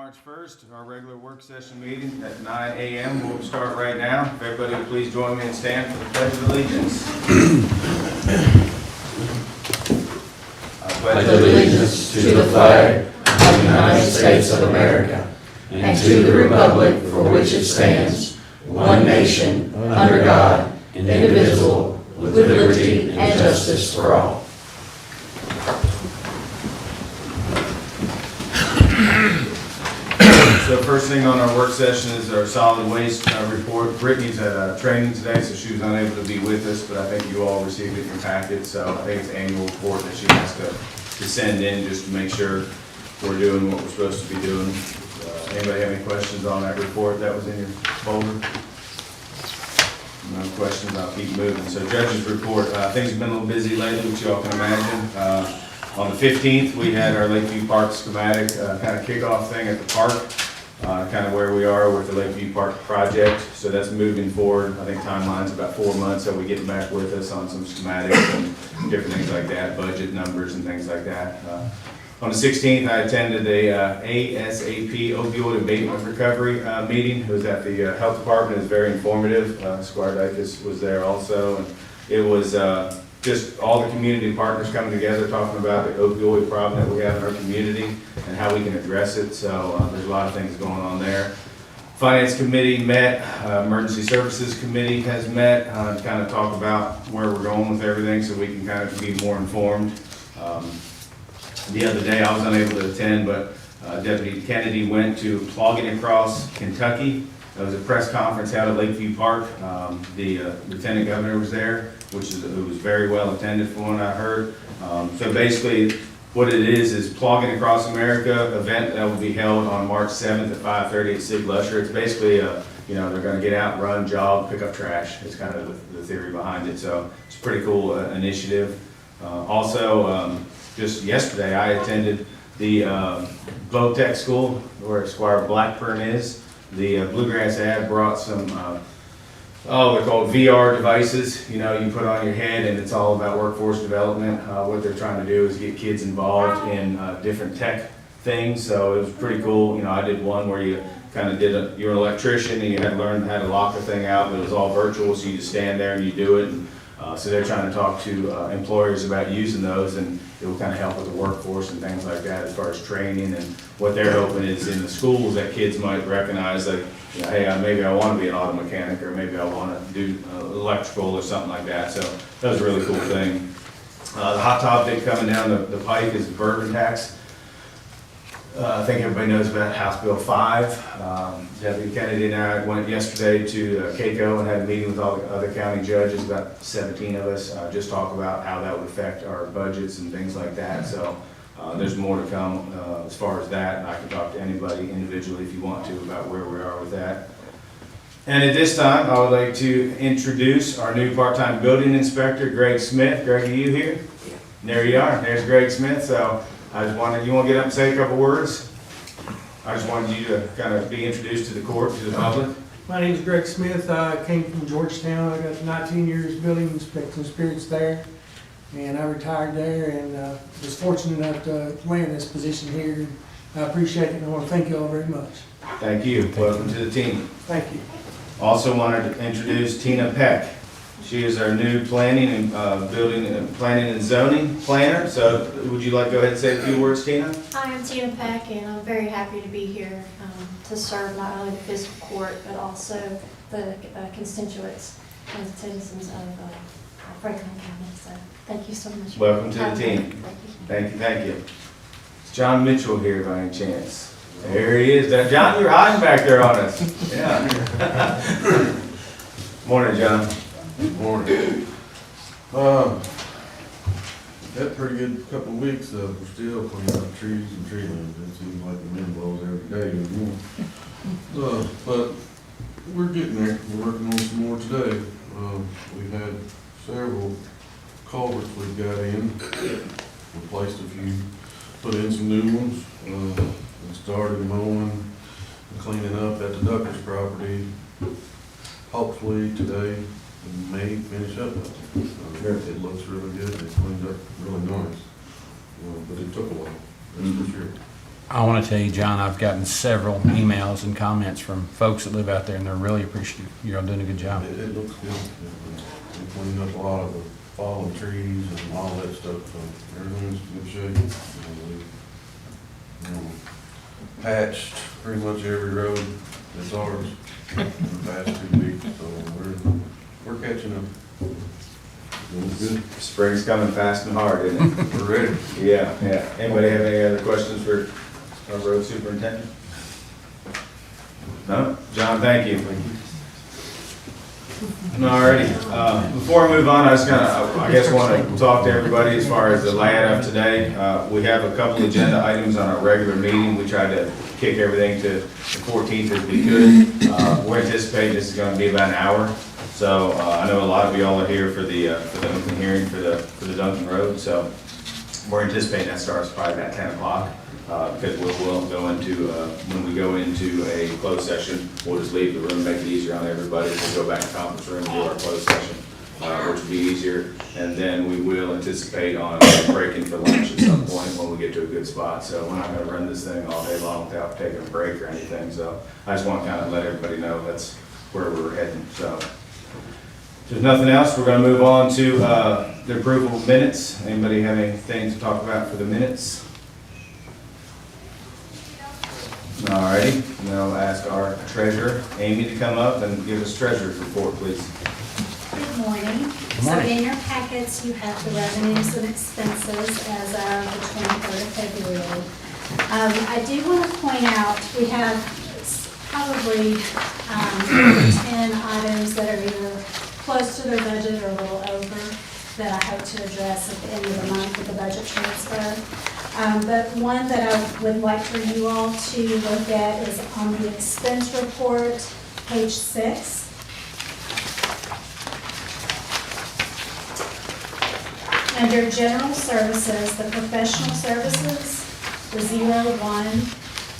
March 1st, our regular work session meeting at 9 a.m. We'll start right now. If everybody would please join me and stand for the Pledge of Allegiance. I pledge allegiance to the flag of the United States of America and to the republic for which it stands, one nation, under God, indivisible, with liberty and justice for all. So first thing on our work session is our solid waste report. Brittany's at training today, so she was unable to be with us, but I think you all received it in your packet. So I think it's an annual report that she has to send in just to make sure we're doing what we're supposed to be doing. Anybody have any questions on that report that was in your folder? No questions, I'll keep moving. So judge's report, things have been a little busy lately, which you all can imagine. On the 15th, we had our Lakeview Park schematic kind of kickoff thing at the park, kind of where we are with the Lakeview Park project. So that's moving forward. I think timeline's about 4 months, so we get back with us on some schematics and different things like that, budget numbers and things like that. On the 16th, I attended a ASAP opioid abatement recovery meeting. It was at the health department. It was very informative. Squire Dykes was there also. And it was just all the community partners coming together talking about the opioid problem that we have in our community and how we can address it. So there's a lot of things going on there. Finance committee met, emergency services committee has met to kind of talk about where we're going with everything so we can kind of be more informed. The other day I was unable to attend, but Deputy Kennedy went to Plogging Across, Kentucky. It was a press conference held at Lakeview Park. The Lieutenant Governor was there, it was very well attended from what I heard. So basically what it is Plogging Across America event that will be held on March 7th at 5:30 at Sig Lusher. It's basically they're going to get out, run, jog, pick up trash. It's kind of the theory behind it. So it's a pretty cool initiative. Just yesterday I attended the Boat Tech School where Squire Blackburn is. The Bluegrass ad brought some, they're called VR devices, you put on your head, and it's all about workforce development. What they're trying to do is get kids involved in different tech things, so it was pretty cool. I did one where you kind of you're an electrician and you had to learn how to lock the thing out, but it was all virtual, so you just stand there and you do it. And so they're trying to talk to employers about using those, and it will kind of help with the workforce and things like that as far as training. And what they're hoping is in the schools that kids might recognize, like, hey, maybe I want to be an auto mechanic, or maybe I want to do electrical or something like that. So that was a really cool thing. The hot topic coming down the pike is the bourbon tax. I think everybody knows about House Bill 5. Deputy Kennedy and I went yesterday to KCO and had a meeting with all the other county judges, about 17 of us, just talk about how that would affect our budgets and things like that. So there's more to come as far as that. And I can talk to anybody individually if you want to about where we are with that. And at this time, I would like to introduce our new part-time building inspector, Greg Smith. Greg, are you here? Yeah. There you are. There's Greg Smith. So I just wanted, you want to get up and say a couple words? I just wanted you to kind of be introduced to the court, to the public. My name is Greg Smith. I came from Georgetown. I got 19 years building inspection experience there, and I retired there and was fortunate enough to land this position here. I appreciate it, and I want to thank you all very much. Thank you. Welcome to the team. Thank you. Also wanted to introduce Tina Peck. She is our new planning and planning and zoning planner. So would you like to go ahead and say a few words, Tina? Hi, I'm Tina Peck, and I'm very happy to be here to serve not only the Fiscal Court, but also the constituents and citizens of Franklin County. So thank you so much. Welcome to the team. Thank you. Thank you. Is John Mitchell here by any chance? There he is. John, you're hiding back there on us. Yeah. Morning, John. Good morning. Had a pretty good couple of weeks. We're still cleaning up trees and tree limbs. It seems like the wind blows every day anymore. But we're getting there. We're working on some more today. We've had several culverts we've got in, replaced a few, put in some new ones, and started mowing and cleaning up at the Duckers property. Hopefully today we may finish up. It looks really good. They cleaned up really nice, but it took a while. That's for sure. I want to tell you, John, I've gotten several emails and comments from folks that live out there, and they're really appreciative. You're all doing a good job. It looks good. They cleaned up a lot of the fallen trees and all that stuff, so everything's in good shape. You know, patched pretty much every road that's ours in the past 2 weeks, so we're catching up. Doing good. Spring's coming fast and hard, isn't it? We're ready. Yeah, yeah. Anybody have any other questions for our road superintendent? No? John, thank you. Alrighty, before I move on, I just I guess want to talk to everybody as far as the layout of today. We have a couple agenda items on our regular meeting. We tried to kick everything to the 14th as we could. We're anticipating this is going to be about an hour. So I know a lot of y'all are here for the open hearing for the Duncan Road. So we're anticipating that starts probably about 10 o'clock. Because we'll go into, when we go into a closed session, we'll just leave the room, make it easier on everybody to go back to conference room and do our closed session, which will be easier. And then we will anticipate on breaking for lunch at some point when we get to a good spot. So we're not gonna run this thing all day long without taking a break or anything. So I just want to kind of let everybody know that's where we're heading. So if there's nothing else, we're gonna move on to the approval of minutes. Anybody have anything to talk about for the minutes? Alrighty, now I'll ask our treasurer, Amy, to come up and give us treasurer's report, please. Good morning. So in your packets, you have the revenues and expenses as of the 23rd of February. I do want to point out, we have probably 10 items that are either close to their budget or a little over that I hope to address at the end of the month with the budget transfer. But one that I would like for you all to look at is on the expense report, page 6. Under general services, the professional services, the 01,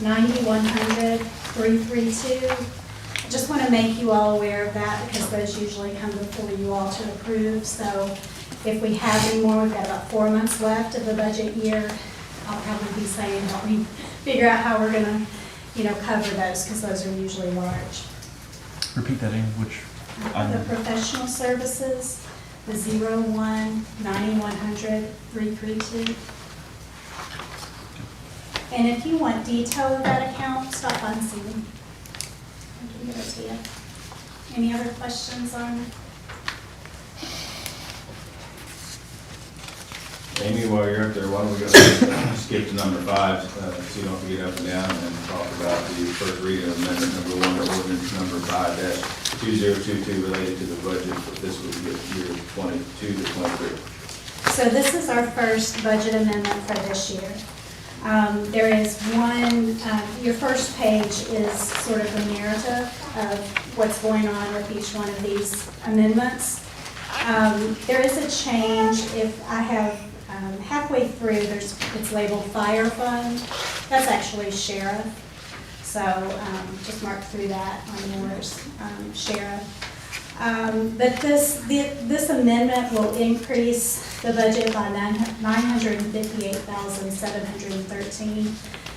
9100, 332. I just want to make you all aware of that because those usually come before you all to approve. So if we have any more, we've got about 4 months left of the budget year. I'll probably be saying, help me figure out how we're gonna, cover those, because those are usually large. Repeat that, Amy, which The professional services, the 01, 9100, 332. And if you want detail of that account, stop by and see me. I can give it to you. Any other questions on? Amy, while you're up there, why don't we go skip to number 5, so you don't have to get up and down and talk about the first reading of amendment number 1 to ordinance number 5-2022 related to the budget for fiscal year 22 to 23. So this is our first budget amendment for this year. There is one, your first page is sort of the narrative of what's going on with each one of these amendments. There is a change. If I have halfway through, it's labeled fire fund. That's actually sheriff. So just mark through that on yours, sheriff. But this amendment will increase the budget by $958,713,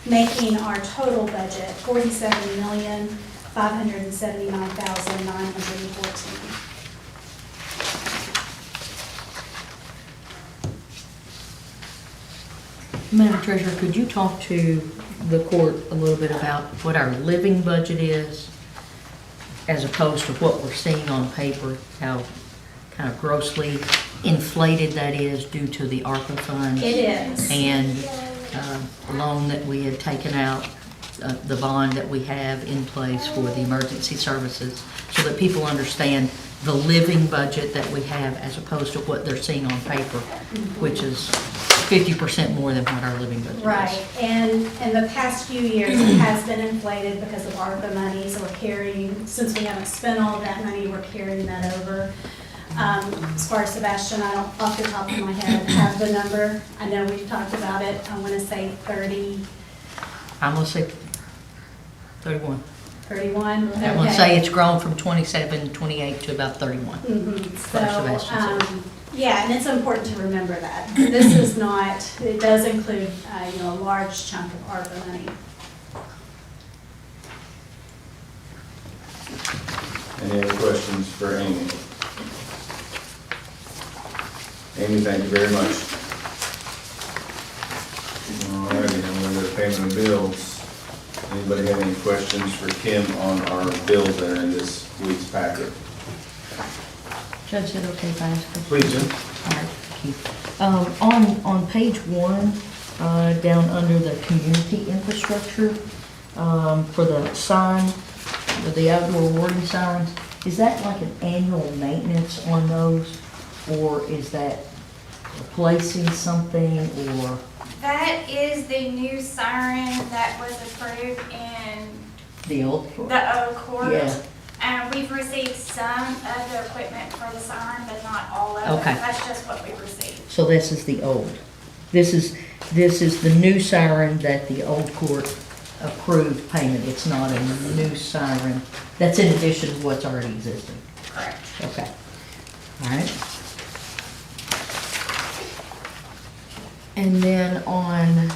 making our total budget $47,579,914. Madam Treasurer, could you talk to the court a little bit about what our living budget is as opposed to what we're seeing on paper, how kind of grossly inflated that is due to the ARPA funds? It is. And the loan that we had taken out, the bond that we have in place for the emergency services, so that people understand the living budget that we have as opposed to what they're seeing on paper, which is 50% more than what our living budget is. Right, and in the past few years, it has been inflated because of ARPA monies. We're carrying, since we haven't spent all of that money, we're carrying that over. As far as Sebastian, I don't, off the top of my head, have the number. I know we've talked about it. I want to say 30. I'm gonna say 31. 31. I'm gonna say it's grown from 27, 28 to about 31. So, Sebastian said. Yeah, and it's important to remember that. This is not, it does include, a large chunk of ARPA money. Any other questions for Amy? Amy, thank you very much. All righty, then we'll go to payment of bills. Anybody have any questions for Kim on our bills that are in this week's packet? Judge, is it okay if I ask a question? Please, Jim. All right, thank you. On page 1, down under the community infrastructure, for the sign, the outdoor warning signs, is that like an annual maintenance on those? Or is that replacing something, or? That is the new siren that was approved in The old? the old court. Yeah. We've received some of the equipment for the siren, but not all of it. Okay. That's just what we received. So this is the old. This is the new siren that the old court approved payment. It's not a new siren. That's in addition to what's already existing. Correct. Okay. All right. And then on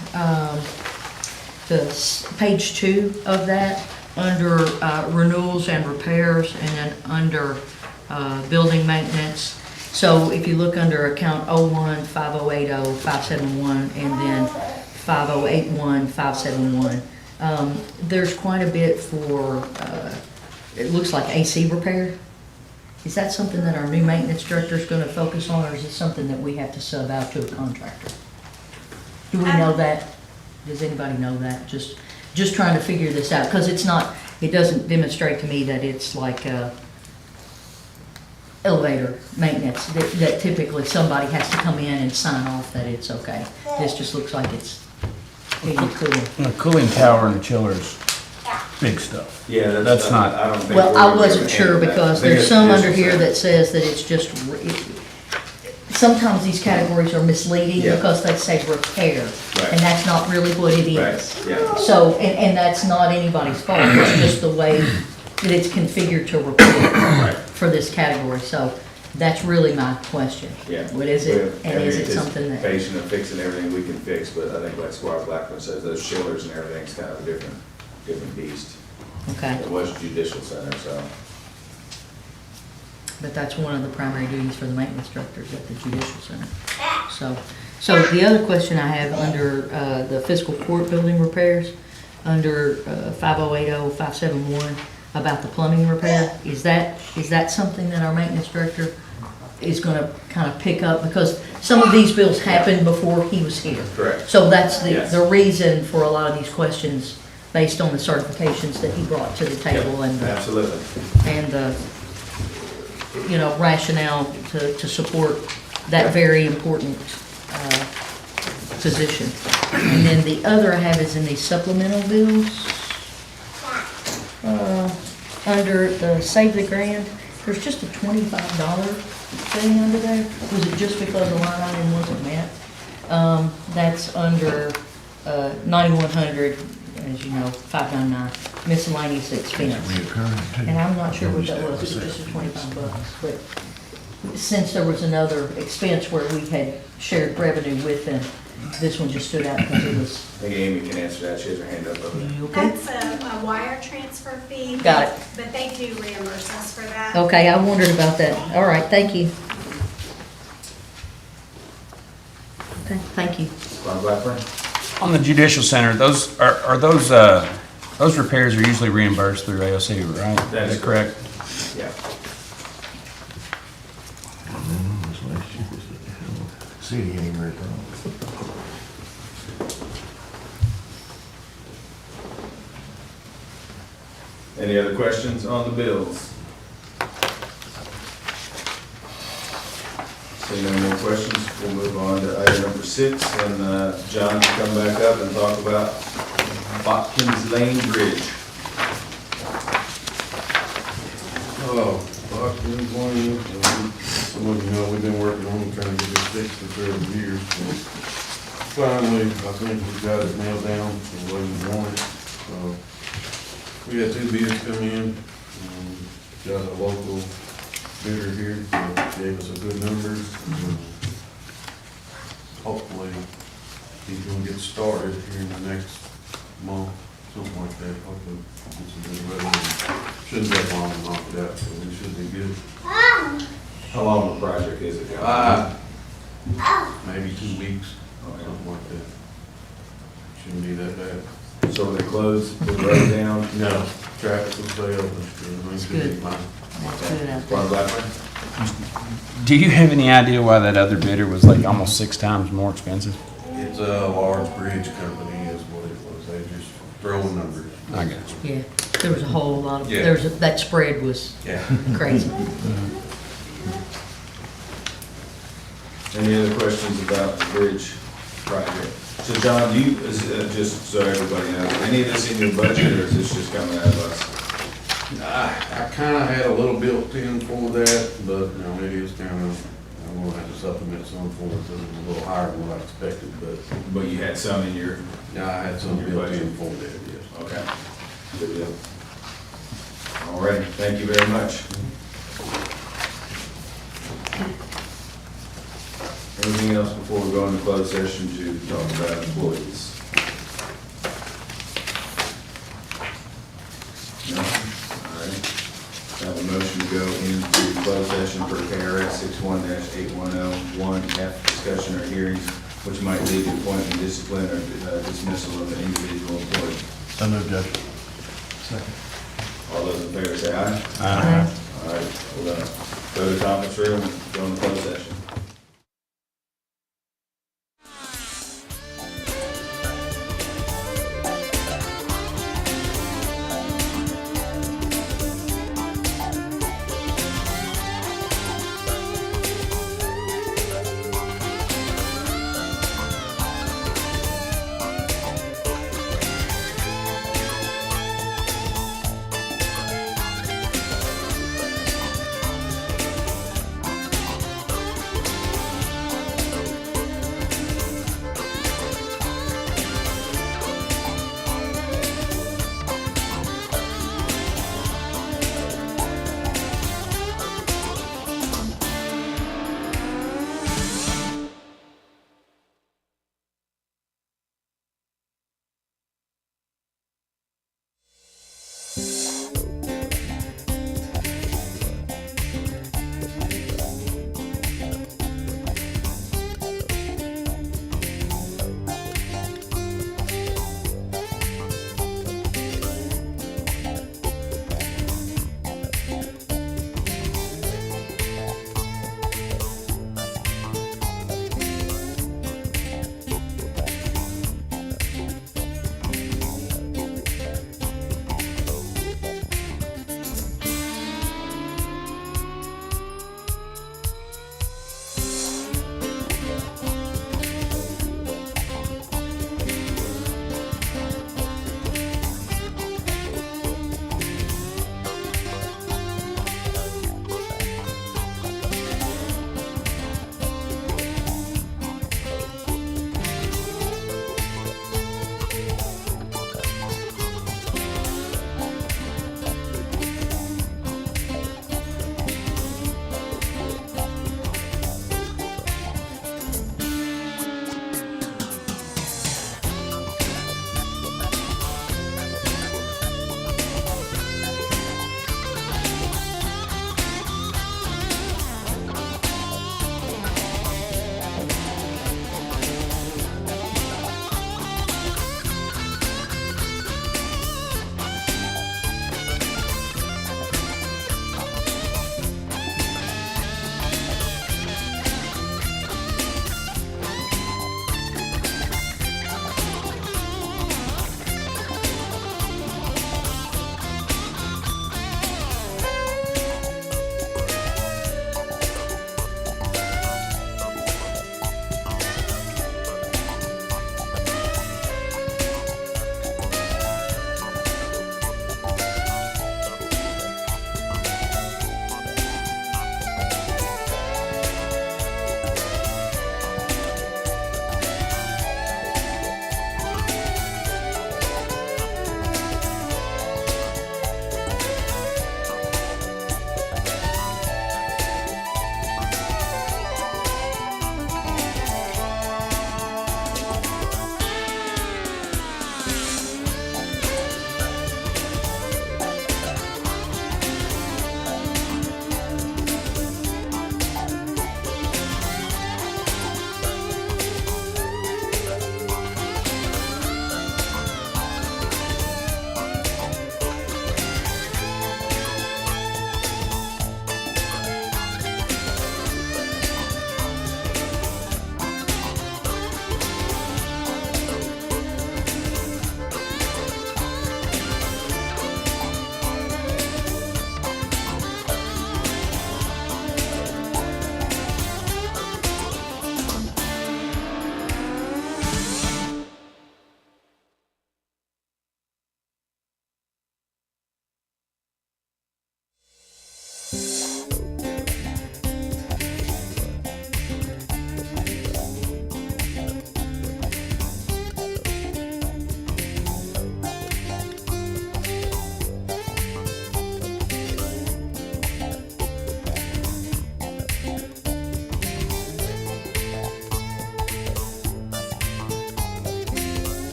page 2 of that, under renewals and repairs, and then under building maintenance. So if you look under account 01-5080-571 and then 5081-571, there's quite a bit for, it looks like AC repair. Is that something that our new maintenance director is going to focus on, or is it something that we have to sub out to a contractor? Do we know that? Does anybody know that? Just trying to figure this out, because it's not, it doesn't demonstrate to me that it's like elevator maintenance, that typically somebody has to come in and sign off that it's okay. This just looks like it's heating, cooling. The cooling tower and the chillers, big stuff. Yeah, That's not- I don't think. Well, we're I gonna wasn't sure, handle that. because I think there's it's some under additional here sign. that says that it's just, sometimes these categories are misleading Yeah. because they say repair, Right. and that's not really what it is. Right, yeah. So, and that's not anybody's fault, it's just the way that it's configured to report for this category, so that's really my question. Yeah. What is We it, have and is it every something that, anticipation of fixing everything we can fix, but I think like Squire Blackman says, those chillers and everything's kind of a different beast. okay, It was judicial center, so. but that's one of the primary duties for the maintenance directors at the judicial center. So the other question I have under the fiscal court building repairs, under 5080-571, about the plumbing repair, is that something that our maintenance director is gonna kind of pick up? Because some of these bills happened before he was here. Correct. So that's Yes. the reason for a lot of these questions, based on the certifications that he brought to the table and the Absolutely. rationale to support that very important position. And then the other I have is in these supplemental bills. Under the Save the Grand, there's just a $25 thing under there. Was it just because the line item wasn't met? That's under 9100, as you know, 599, miscellaneous expense. And I'm not sure what that was, it was just a $25, but since there was another expense where we had shared revenue with them, this one just stood out because it was, I think Amy can answer that, she has her hand up over there. you okay? That's a wire transfer fee. Got it. But they do reimburse us for that. Okay, I wondered about that. All right, thank you. Okay, thank you. Squire Blackburn? On the judicial center, those those repairs are usually reimbursed through AOC, right? That is correct. Yeah. City ain't right wrong. Any other questions on the bills? Seeing no more questions, we'll move on to item number 6, and John can come back up and talk about Watkins Lane Bridge. Oh, Watkins Lane, some of you know, we've been working on trying to get this fixed for several years. Finally, I think we got it nailed down the way we want it. We had 2 bids come in, got a local bidder here, gave us a good number. Hopefully, he's gonna get started here in the next month, something like that. Hopefully, get some good weather. Shouldn't take long to knock it out, so we should be good. How long of a project is it? Maybe 2 weeks, something like that. Shouldn't be that bad. So when they close the road down, No, traffic will stay open. Everything should be good. fine. That's good out part there. of Blackburn? Do you have any idea why that other bidder was like almost 6 times more expensive? It's a large bridge company is what it was. They just throwing numbers. I got you. Yeah, there was a whole lot of, Yeah. that spread was Yeah. crazy. Any other questions about the bridge project? So John, do you, just so everybody knows, any of this in your budget, or is this just coming out of us? I kind of had a little built in for that, but, you know, it is kind of, I'm gonna have to supplement some for it, because it was a little higher than what I expected, but, But you had some in your, yeah, I had some Your built budget. in for that, yes. okay. Good deal. All right, thank you very much. Anything else before we go into closed session to talk about employees? No? All right. Have a motion to go into closed session for KRS 61-8101F, discussion or hearings which might lead to appointment, discipline, or dismissal of an individual employee. So moved, Judge. Second. All those in favor say aye. Aye. All right, we'll go to conference room and go into closed session.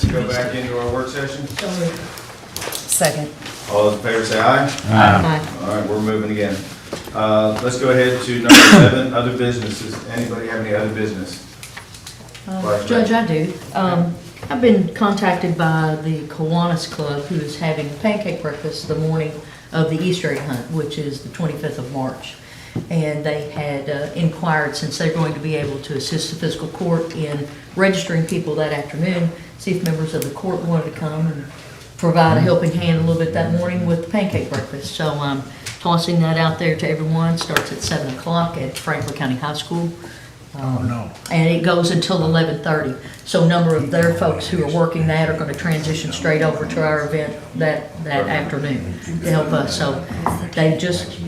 to go back into our work session? Second. All those in favor say aye. Aye. All right, we're moving again. Let's go ahead to number 7, other businesses. Anybody have any other business? Judge, I do. I've been contacted by the Kiwanis Club, who is having a pancake breakfast the morning of the Easter egg hunt, which is the 25th of March. And they had inquired, since they're going to be able to assist the fiscal court in registering people that afternoon, see if members of the court wanted to come and provide a helping hand a little bit that morning with the pancake breakfast. So I'm tossing that out there to everyone. Starts at 7 o'clock at Franklin County High School. And it goes until 11:30. So a number of their folks who are working that are going to transition straight over to our event that afternoon to help us. So they just,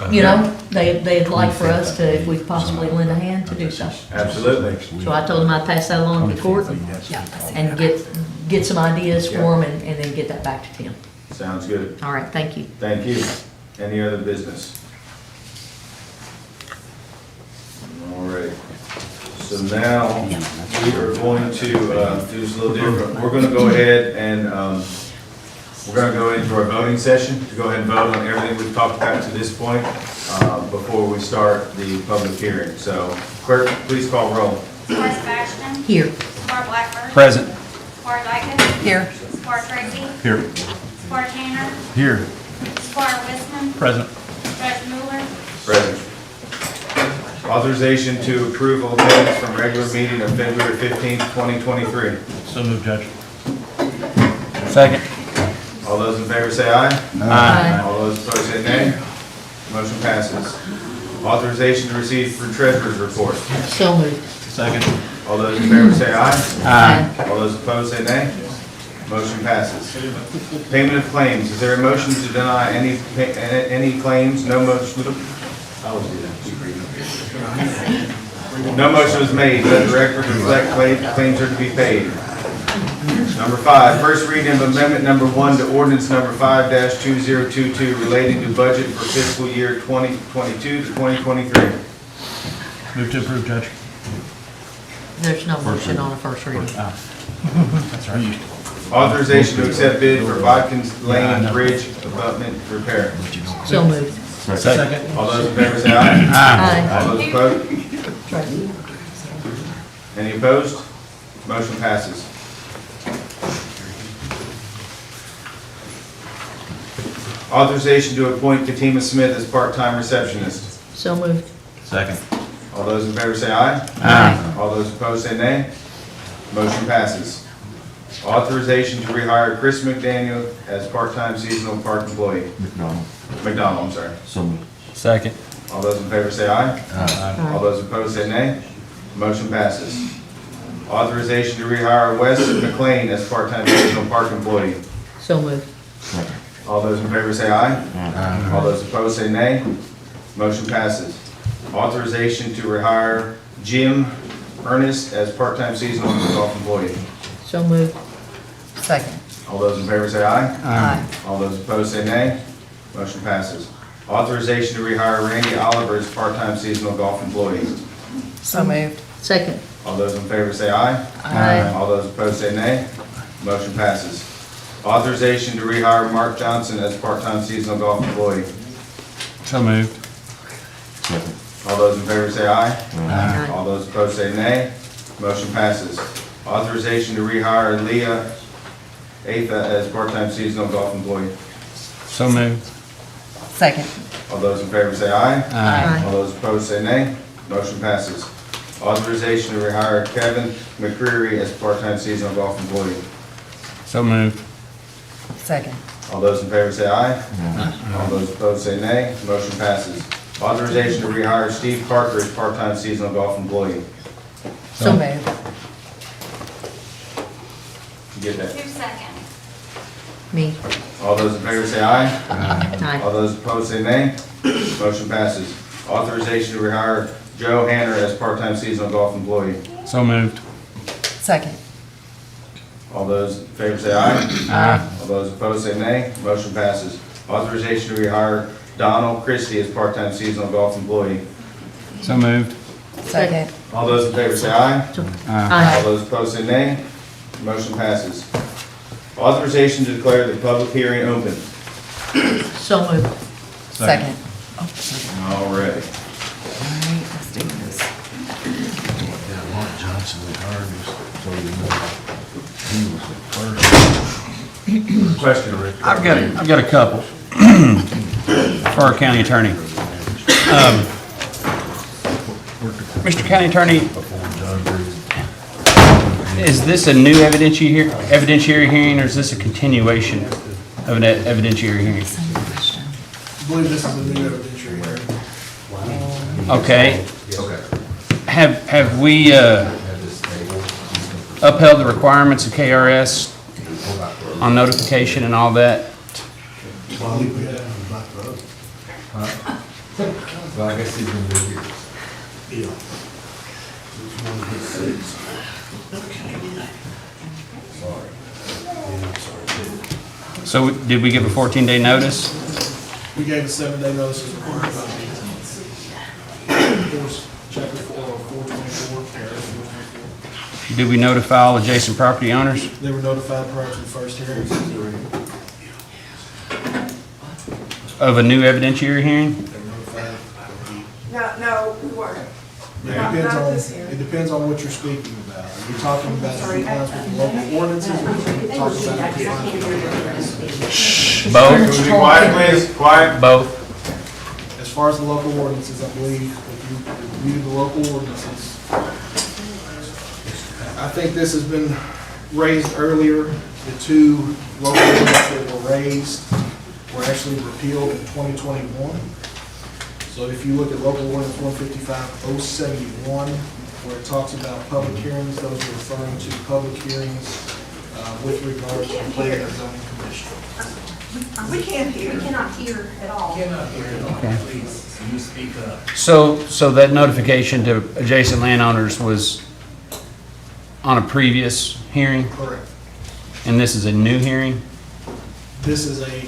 you know, they'd like for us to, if we could possibly lend a hand, to do so. Absolutely. So I told them I'd pass that along to the court and get some ideas for them and then get that back to Tim. Sounds good. All right, thank you. Thank you. Any other business? All right. So now, we are going to do this a little different. We're going to go ahead and we're going to go into our voting session to go ahead and vote on everything we've talked about to this point before we start the public hearing. So, clerk, please call roll. Squire Sebastian. Here. Squire Blackburn. Present. Squire Dyke. Here. Squire Tracy. Here. Squire Tanner. Here. Squire Wissman. Present. Judge Mueller. Present. Authorization to approve all minutes from regular meeting of February 15th, 2023. So moved, Judge. Second. All those in favor say aye. Aye. All those opposed say nay. Motion passes. Authorization to receive for treasurer's report. So moved. Second. All those in favor say aye. Aye. All those opposed say nay. Motion passes. Payment of claims. Is there a motion to deny any claims? No motion. I always do that. No motion was made. Let the record reflect claims are to be paid. Number 5, first reading of amendment number 1 to ordinance number 5-2022 relating to budget for fiscal year 2022 to 2023. Move to approve, Judge. There's no motion on the first reading. That's right. Authorization to accept bid for Bodkins Lane Bridge abutment repair. So moved. Second. All those in favor say aye. Aye. All those opposed? Any opposed? Motion passes. Authorization to appoint Katima Smith as part-time receptionist. So moved. Second. All those in favor say aye. Aye. All those opposed say nay. Motion passes. Authorization to rehire Chris McDaniel as part-time seasonal park employee. McDonald, I'm sorry. So moved. Second. All those in favor say aye. Aye. All those opposed say nay. Motion passes. Authorization to rehire Wes McLean as part-time seasonal park employee. So moved. All those in favor say aye. All those opposed say nay. Motion passes. Authorization to rehire Jim Ernest as part-time seasonal golf employee. So moved. Second. All those in favor say aye. Aye. All those opposed say nay. Motion passes. Authorization to rehire Randy Oliver as part-time seasonal golf employee. So moved. Second. All those in favor say aye. Aye. All those opposed say nay. Motion passes. Authorization to rehire Mark Johnson as part-time seasonal golf employee. So moved. All those in favor say aye. Aye. All those opposed say nay. Motion passes. Authorization to rehire Leah Atha as part-time seasonal golf employee. So moved. Second. All those in favor say aye. Aye. All those opposed say nay. Motion passes. Authorization to rehire Kevin McCreary as part-time seasonal golf employee. So moved. Second. All those in favor say aye. All those opposed say nay. Motion passes. Authorization to rehire Steve Parker as part-time seasonal golf employee. So moved. You get that? 2 seconds. Me. All those in favor say aye. Aye. All those opposed say nay. Motion passes. Authorization to rehire Joe Hanner as part-time seasonal golf employee. So moved. Second. All those in favor say aye. Aye. All those opposed say nay. Motion passes. Authorization to rehire Donald Christie as part-time seasonal golf employee. So moved. Second. All those in favor say aye. All Aye. those opposed say nay. Motion passes. Authorization to declare the public hearing open. So moved. Second. All ready. Let's do this. Yeah, Mark Johnson retired, so you know, he was the first. Question, Rick. I've got a couple for our county attorney. Mr. County Attorney, Before John Breeze. is this a new evidentiary hearing, or is this a continuation of an evidentiary hearing? I believe this is a new evidentiary hearing. Okay. Have we upheld the requirements of KRS on notification and all that? I believe we have. Well, I guess he's gonna be here. Yeah. So did we give a 14-day notice? We gave a 7-day notice as required by the force, chapter 424, paragraph 424. Did we notify all adjacent property owners? They were notified prior to the first hearing. Of a new evidentiary hearing? They were notified. No, we weren't. It Not this depends on, hearing. it depends on what you're speaking about. Are you talking about in compliance with the local ordinances, or are you talking about in compliance with the regulations? Both? Can we be quiet, please? Quiet. Both. As far as the local ordinances, I believe, if you review the local ordinances, I think this has been raised earlier. The two local ordinances that were raised were actually repealed in 2021. So if you look at local ordinance 155-071, where it talks about public hearings, those are referring to public hearings with regard to the planning and zoning commission. We can't hear. We cannot hear at all. So that notification to adjacent landowners was on a previous hearing, Correct. and this is a new hearing? This is a,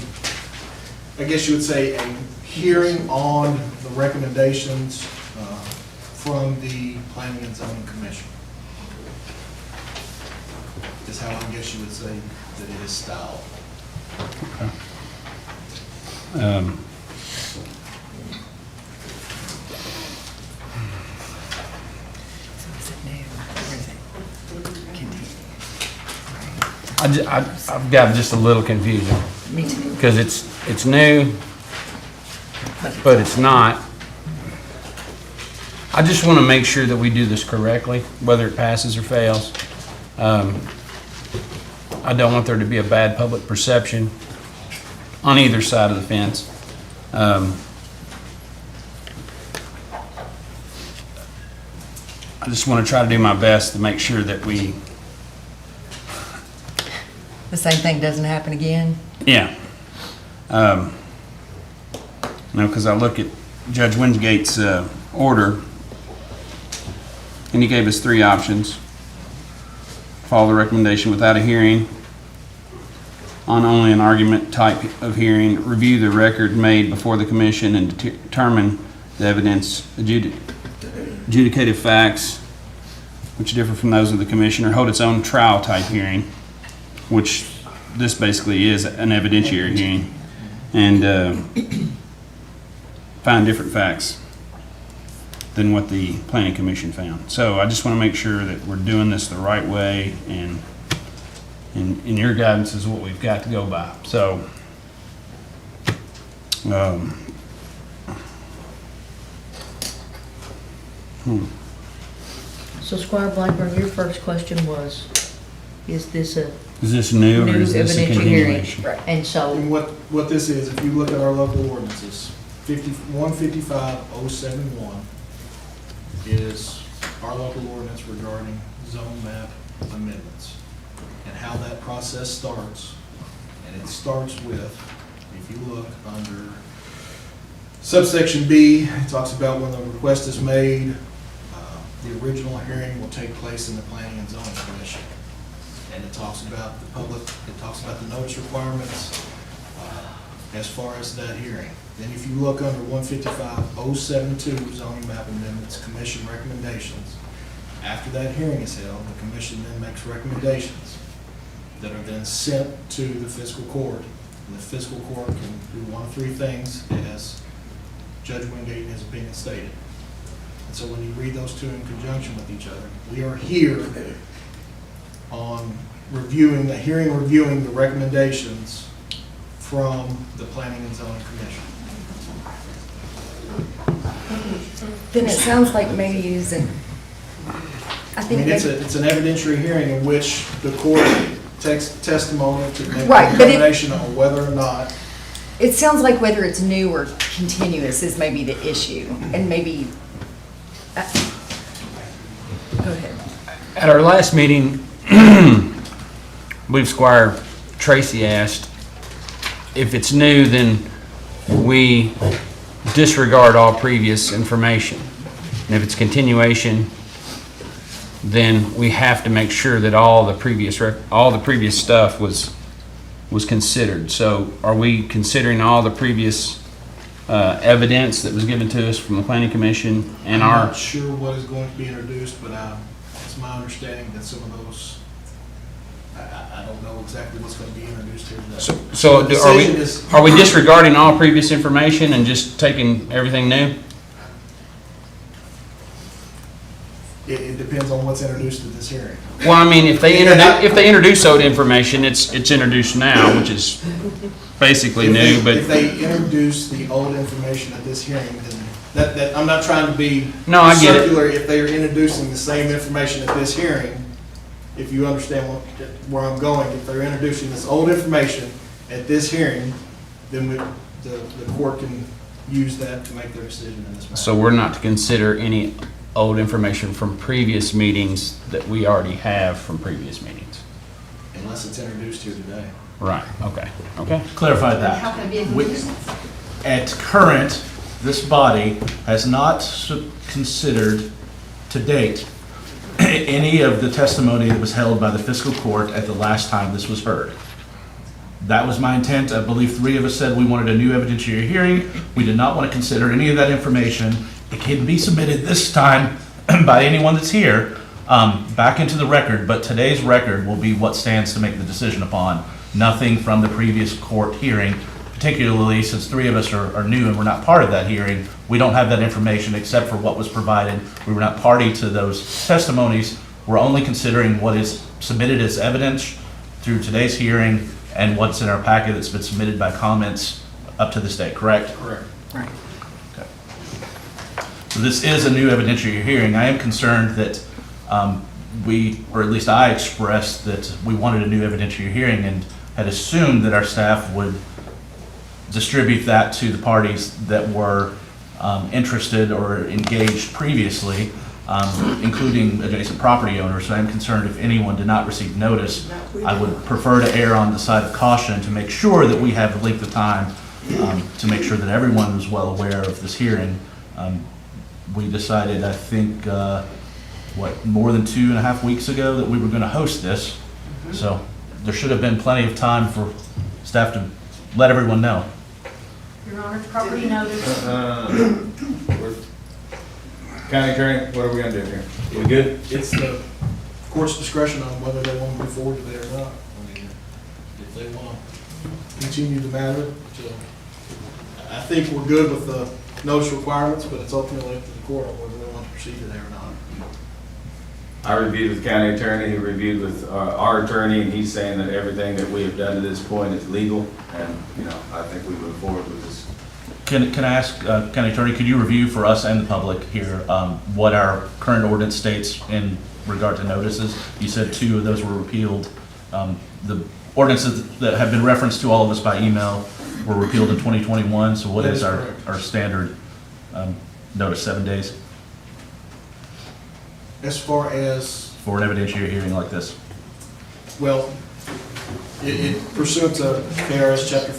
I guess you would say, a hearing on the recommendations from the Planning and Zoning Commission. Is how I guess you would say that it is styled. I've got just a little confusion, Me too. because it's new, but it's not. I just want to make sure that we do this correctly, whether it passes or fails. I don't want there to be a bad public perception on either side of the fence. I just want to try to do my best to make sure that we, The same thing doesn't happen again? yeah. Because I look at Judge Wingate's order, and he gave us 3 options. Follow the recommendation without a hearing, on only an argument type of hearing, review the record made before the commission and determine the evidence, adjudicative facts, which differ from those of the commission, or hold its own trial type hearing, which this basically is an evidentiary hearing, and find different facts than what the planning commission found. So I just want to make sure that we're doing this the right way, and your guidance is what we've got to go by. So, So Squire Blackburn, your first question was, is this a is this new, or new is this a evidentiary hearing? continuation? And so, And what this is, if you look at our local ordinances, 155-071 is our local ordinance regarding zone map amendments and how that process starts. And it starts with, if you look under subsection B, it talks about when the request is made, the original hearing will take place in the Planning and Zoning Commission. And it talks about the public, it talks about the notice requirements as far as that hearing. Then if you look under 155-072 zoning map amendments, commission recommendations, after that hearing is held, the commission then makes recommendations. that are then sent to the fiscal court. And the fiscal court can do one of three things, as Judge Wingate in his opinion stated. And so when you read those two in conjunction with each other, we are here on reviewing the recommendations from the Planning and Zoning Commission. Then it sounds like maybe using, I I think mean, maybe. it's an evidentiary hearing in which the court takes testimony to make a Right, but it- determination on whether or not. It sounds like whether it's new or continuous is maybe the issue, and maybe, go ahead. At our last meeting, I believe Squire Tracy asked, if it's new, then we disregard all previous information. And if it's continuation, then we have to make sure that all the previous stuff was considered. So are we considering all the previous evidence that was given to us from the Planning Commission and I'm our? not sure what is going to be introduced, but it's my understanding that some of those, I don't know exactly what's going to be introduced here today. So The are decision is- are we disregarding all previous information and just taking everything new? It depends on what's introduced at this hearing. Well, I mean, if they introduce old information, it's introduced now, which is basically new, If but they introduce the old information at this hearing, then that, I'm not trying to be No, I get it. circular. If they are introducing the same information at this hearing, if you understand where I'm going, if they're introducing this old information at this hearing, then the court can use that to make their decision in this matter. so we're not to consider any old information from previous meetings that we already have from previous meetings. Unless it's introduced here today. Right, okay. Clarify that. How can it be a We- At current, this body has not considered to date any of the testimony that was held by the fiscal court at the last time this was heard. That was my intent. I believe three of us said we wanted a new evidentiary hearing. We did not want to consider any of that information. It can be submitted this time by anyone that's here back into the record, but today's record will be what stands to make the decision upon. Nothing from the previous court hearing, particularly since three of us are new and we're not part of that hearing. We don't have that information except for what was provided. We were not party to those testimonies. We're only considering what is submitted as evidence through today's hearing and what's in our packet that's been submitted by comments up to this date, correct? Correct. Okay. So this is a new evidentiary hearing. I am concerned that we, or at least I expressed that we wanted a new evidentiary hearing and had assumed that our staff would distribute that to the parties that were interested or engaged previously, including adjacent property owners. So I'm concerned if anyone did not receive notice, I would prefer to err on the side of caution to make sure that we have the length of time to make sure that everyone was well aware of this hearing. We decided, I think, more than 2.5 weeks ago that we were going to host this. So there should have been plenty of time for staff to let everyone know. Your Honor, property notice. County Attorney, what are we gonna do here? We good? It's the court's discretion on whether they want to move forward with it or not. I mean, if they want to continue the matter, I think we're good with the notice requirements, but it's ultimately up to the court on whether they want to proceed today or not. I reviewed with county attorney, he reviewed with our attorney, and he's saying that everything that we have done to this point is legal, and, you know, I think we move forward with this. Can I ask, County Attorney, could you review for us and the public here what our current ordinance states in regard to notices? You said 2 of those were repealed. The ordinances that have been referenced to all of us by email were repealed in 2021, so what That is is our correct. standard notice, 7 days As far as, for an evidentiary hearing like this? well, it pursuant to KRS Chapter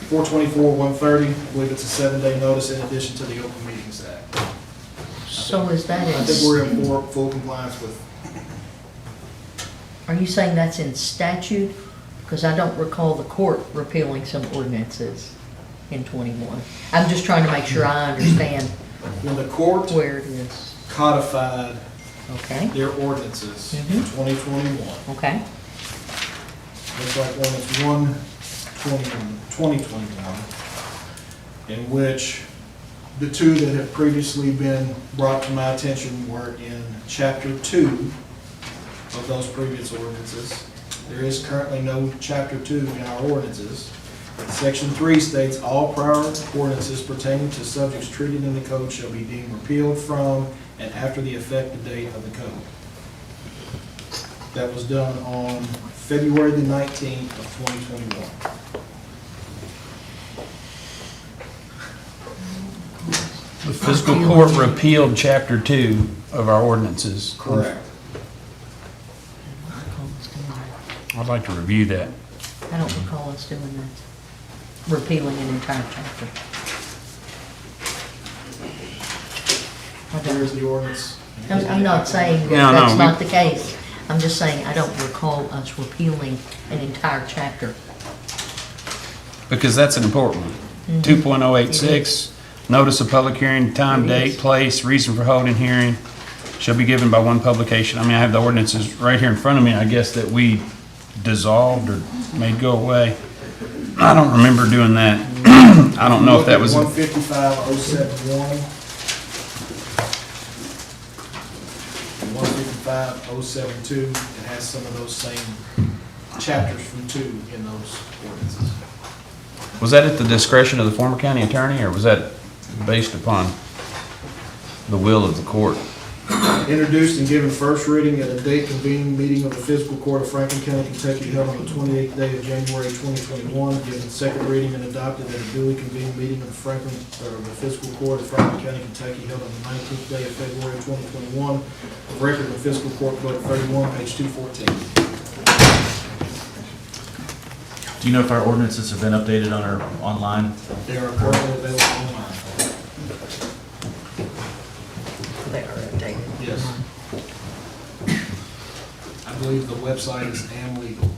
424-130, I believe it's a 7-day notice in addition to the Open Meetings Act. So is that I think we're in full compliance with. are you saying that's in statute? Because I don't recall the court repealing some ordinances in 21. I'm just trying to make sure I understand When the court where it is. codified Okay, their ordinances in Mhm. 2021. okay, Looks like ordinance 2021, in which the two that have previously been brought to my attention were in Chapter 2 of those previous ordinances. There is currently no Chapter 2 in our ordinances. Section 3 states, "All prior ordinances pertaining to subjects treated in the code shall be deemed repealed from and after the effective date of the code." That was done on February the 19th of 2021. The fiscal court repealed Chapter 2 of our ordinances. Correct. I'd like to review that. I don't recall us doing that, repealing an entire chapter. I There don't- is the ordinance. I'm not saying No, no, that's we- not the case. I'm just saying I don't recall us repealing an entire chapter. Because that's an important one. 2.086, notice of public hearing, time, It date, is. place, reason for holding hearing shall be given by one publication. I mean, I have the ordinances right here in front of me, I guess, that we dissolved or made go away. I don't remember doing that. I don't know if that was, 155.071. 155.072, it has some of those same chapters from 2 in those ordinances. was that at the discretion of the former county attorney, or was that based upon the will of the court? Introduced and given first reading at a date convening meeting of the Fiscal Court of Franklin County, Kentucky held on the 28th day of January 2021. Given second reading and adopted at a duly convened meeting of the Fiscal Court of Franklin County, Kentucky held on the 19th day of February 2021. The record of Fiscal Court Book 31, page 214. Do you know if our ordinances have been updated on our online? They are currently available online. They are updated. Yes. I believe the website is amlegal.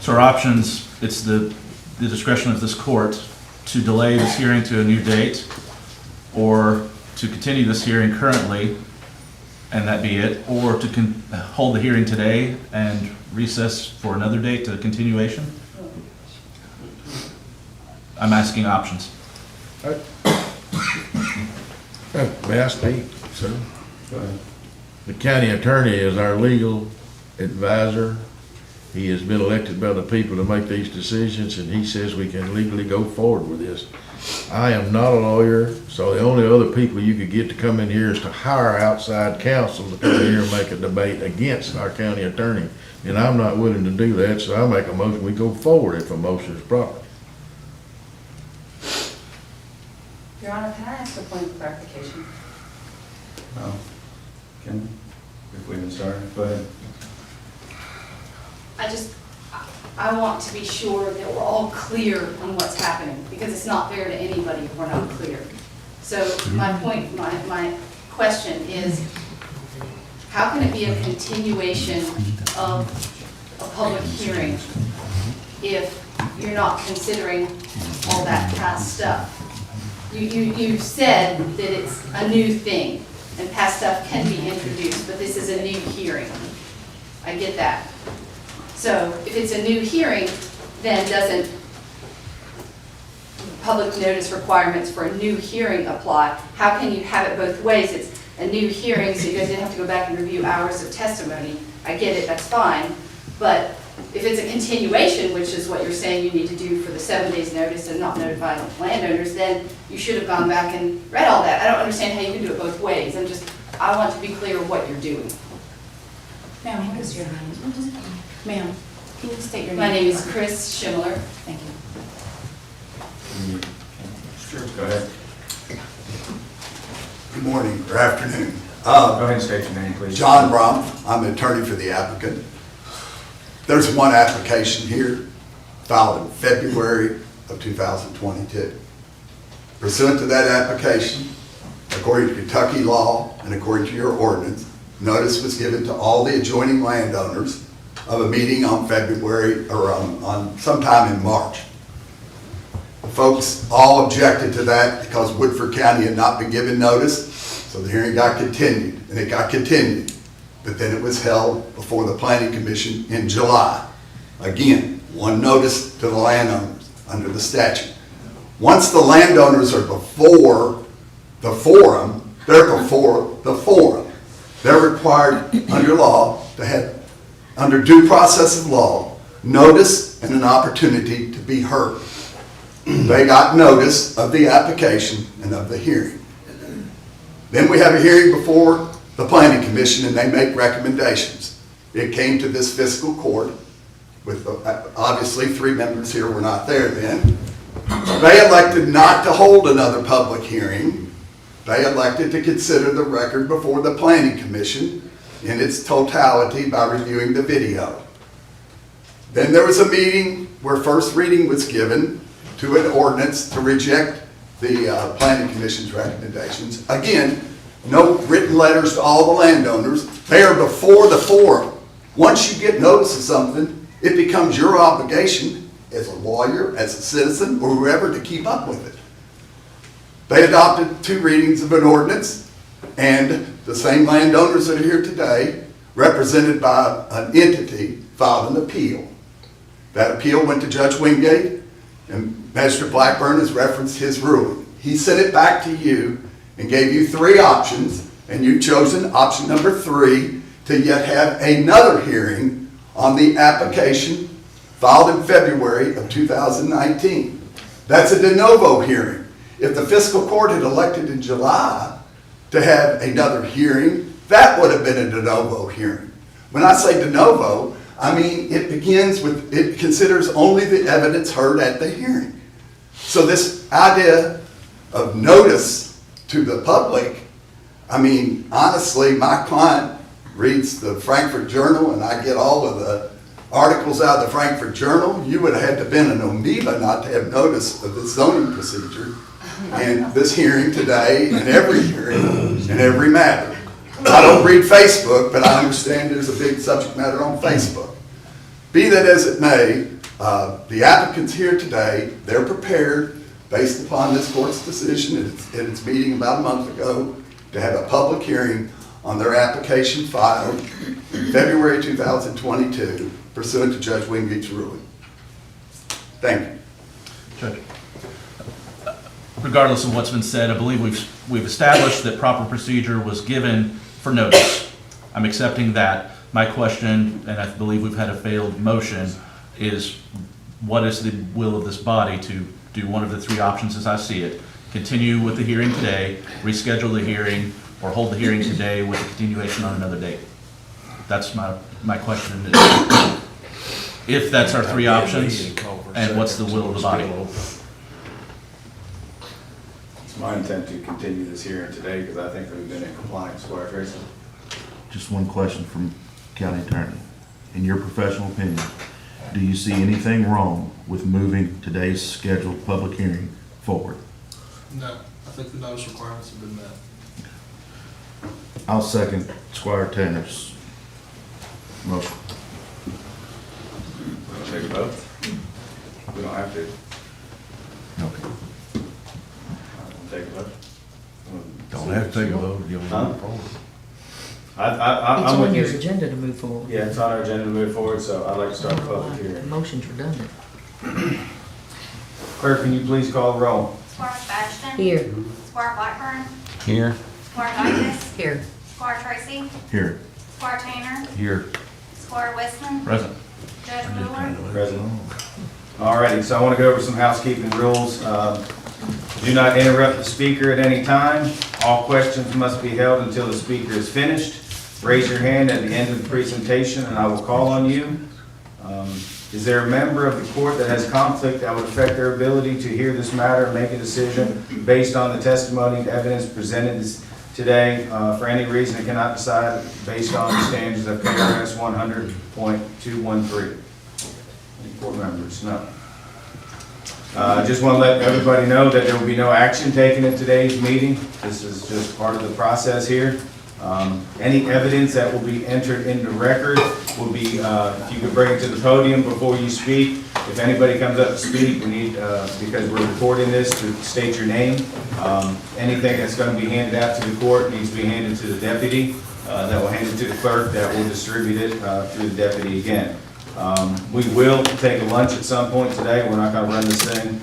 So our options, it's the discretion of this court to delay this hearing to a new date, or to continue this hearing currently, and that be it, or to hold the hearing today and recess for another date to continuation? I'm asking options. May I speak, sir? The county attorney is our legal advisor. He has been elected by the people to make these decisions, and he says we can legally go forward with this. I am not a lawyer, so the only other people you could get to come in here is to hire outside counsel to come in here and make a debate against our county attorney. And I'm not willing to do that, so I make a motion, we go forward if a motion is proper. Your Honor, can I ask a point of clarification? Well, can, if we can start, go ahead. I want to be sure that we're all clear on what's happening, because it's not fair to anybody if we're not clear. So my question is, how can it be a continuation of a public hearing if you're not considering all that past stuff? You said that it's a new thing, and past stuff can be introduced, but this is a new hearing. I get that. So if it's a new hearing, then doesn't public notice requirements for a new hearing apply? How can you have it both ways? It's a new hearing, so you guys didn't have to go back and review hours of testimony. I get it, that's fine. But if it's a continuation, which is what you're saying you need to do for the 7 days notice and not notify landowners, then you should have gone back and read all that. I don't understand how you can do it both ways. I want to be clear what you're doing. Ma'am, what is your name? Ma'am, can you state your name? My name is Chris Schimler. Thank you. Sure. Go ahead. Good morning or afternoon. Go ahead and state your name, please. John Rumpf, I'm the attorney for the applicant. There's one application here filed in February of 2022. Pursuant to that application, according to Kentucky law and according to your ordinance, notice was given to all the adjoining landowners of a meeting on February, or on sometime in March. The folks all objected to that because Woodford County had not been given notice, so the hearing got continued, and it got continued. But then it was held before the Planning Commission in July. Again, one notice to the landowners under the statute. Once the landowners are before the forum, they're before the forum. They're required under law to have, under due process of law, notice and an opportunity to be heard. They got notice of the application and of the hearing. Then we have a hearing before the Planning Commission and they make recommendations. It came to this fiscal court with obviously 3 members here were not there then. They elected not to hold another public hearing. They elected to consider the record before the Planning Commission in its totality by reviewing the video. Then there was a meeting where first reading was given to an ordinance to reject the Planning Commission's recommendations. Again, no written letters to all the landowners. They are before the forum. Once you get notice of something, it becomes your obligation as a lawyer, as a citizen, or whoever to keep up with it. They adopted 2 readings of an ordinance, and the same landowners that are here today, represented by an entity, filed an appeal. That appeal went to Judge Wingate, and Magistrate Blackburn has referenced his ruling. He sent it back to you and gave you 3 options, and you've chosen option number 3 to yet have another hearing on the application filed in February of 2019. That's a de novo hearing. If the fiscal court had elected in July to have another hearing, that would have been a de novo hearing. When I say de novo, I mean it begins with, it considers only the evidence heard at the hearing. So this idea of notice to the public, I mean, honestly, my client reads the Frankfurt Journal and I get all of the articles out of the Frankfurt Journal. You would have had to have been an amoeba not to have notice of this zoning procedure and this hearing today and every hearing and every matter. I don't read Facebook, but I understand there's a big subject matter on Facebook. Be that as it may, the applicants here today, they're prepared, based upon this court's decision at its meeting about a month ago, to have a public hearing on their application filed in February 2022, pursuant to Judge Wingate's ruling. Thank you. Judge, regardless of what's been said, I believe we've established that proper procedure was given for notice. I'm accepting that. My question, and I believe we've had a failed motion, is what is the will of this body to do one of the 3 options as I see it? Continue with the hearing today, reschedule the hearing, or hold the hearing today with a continuation on another date? That's my question. If that's our 3 options, and what's the will of the body? It's my intent to continue this hearing today because I think we've been in compliance. Squire Tracy. Just one question from County Attorney. In your professional opinion, do you see anything wrong with moving today's scheduled public hearing forward? No, I think the notice requirements have been met. I'll second Squire Tanner's motion. We'll take a vote. We don't have to. Okay. We'll take a vote. Don't have to take a vote. You'll move forward. It's I'm on with your you. agenda to move forward. Yeah, it's on our agenda to move forward, so I'd like to start the public The hearing. motion's redundant. Clerk, can you please call the roll? Squire Sebastian. Here. Squire Blackburn. Here. Squire Dykus. Here. Squire Tracy. Here. Squire Tanner. Here. Squire Westman. Present. Judge Ruler. Present. Alrighty, so I want to go over some housekeeping rules. Do not interrupt the speaker at any time. All questions must be held until the speaker is finished. Raise your hand at the end of the presentation and I will call on you. Is there a member of the court that has conflict that would affect their ability to hear this matter and make a decision based on the testimony and evidence presented today for any reason and cannot decide based on the standards of KRS 100.213? Any court members? No. I just want to let everybody know that there will be no action taken in today's meeting. This is just part of the process here. Any evidence that will be entered into record will be, if you could bring it to the podium before you speak, If anybody comes up to speak, we need, because we're recording this, to state your name. Anything that's gonna be handed out to the court needs to be handed to the deputy, that will hand it to the clerk, that will distribute it, through the deputy again. We will take a lunch at some point today. We're not gonna run this thing,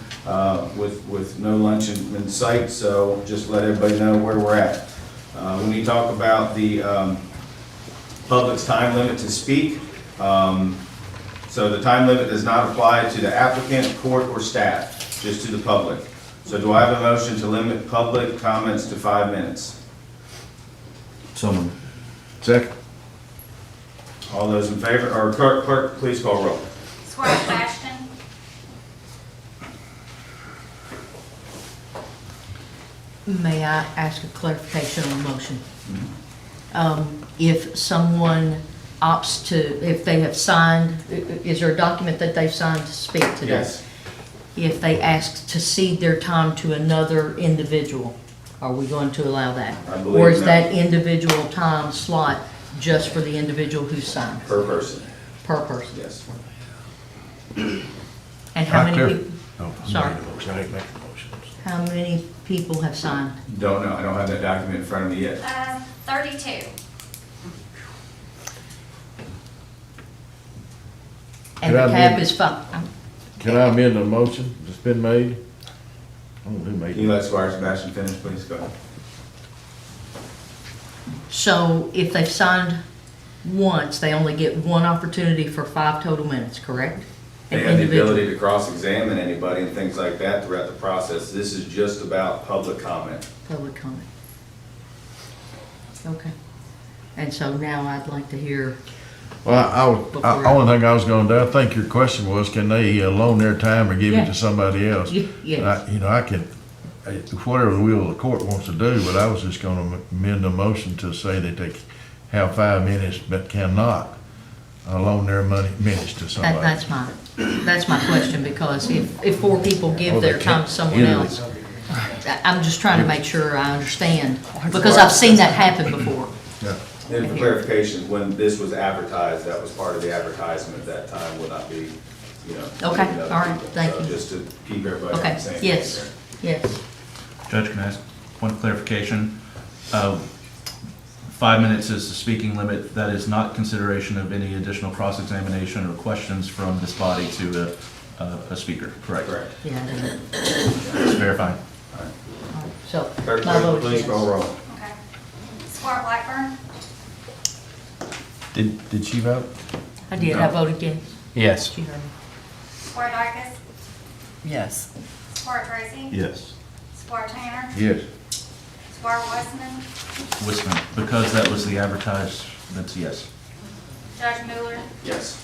with no lunch in sight, so just let everybody know where we're at. When you talk about the, public's time limit to speak, so the time limit does not apply to the applicant, court, or staff, just to the public. So do I have a motion to limit public comments to 5 minutes? Someone. Second. All those in favor, or clerk, please call roll. Squire Ashton, May I ask a clarification on the motion? If someone opts to, if they have signed, is there a document that they've signed to speak today? Yes. If they ask to cede their time to another individual, are we going to allow that? I believe Or is no. that individual time slot just for the individual who signed? Per person, Per person? yes. And how Not many clear. people, Oh, I Sorry. made a motion. I ain't making the motions. how many people have signed? Don't know, I don't have that document in front of me yet. 32. And Can the I cap amend- is 5. Can I amend the motion that's been made? I don't know who made Can you it. let Squire Sebastian finish, please? Go ahead. So if they've signed once, they only get one opportunity for 5 total minutes, correct? They An have the individual. ability to cross-examine anybody and things like that throughout the process. This is just about public comment. Public comment. Okay. And so now I'd like to hear, Well, Before- only thing I was gonna do, I think your question was, can they loan their time or give it Yeah. to somebody else? yes, You know, I can, whatever the will of the court wants to do, but I was just gonna amend the motion to say that they have 5 minutes, but cannot loan their minutes to somebody. that's my question, because if 4 people give Oh, they their time to someone can't. else, I'm just trying to make sure I understand, because I've seen that happen before. Yeah. And for clarification, when this was advertised, that was part of the advertisement at that time, would not be, you know. Okay, giving other all right, people. thank So you. just to keep everybody on Okay, the same page yes, there. yes. Judge, can I ask one clarification? 5 minutes is the speaking limit. That is not consideration of any additional cross-examination or questions from this body to a speaker, correct? Correct. Yeah, I do. Just verifying. All right. So, Clerk, my vote is please call yes. roll. Okay. Squire Blackburn, Did she vote? I did, I voted yes. Yes. She heard me. Squire Dykus, Yes. Squire Tracy, Yes. Squire Tanner, Yes. Squire Westman, Wisman, because that was the advertised, that's yes. Judge Miller, Yes.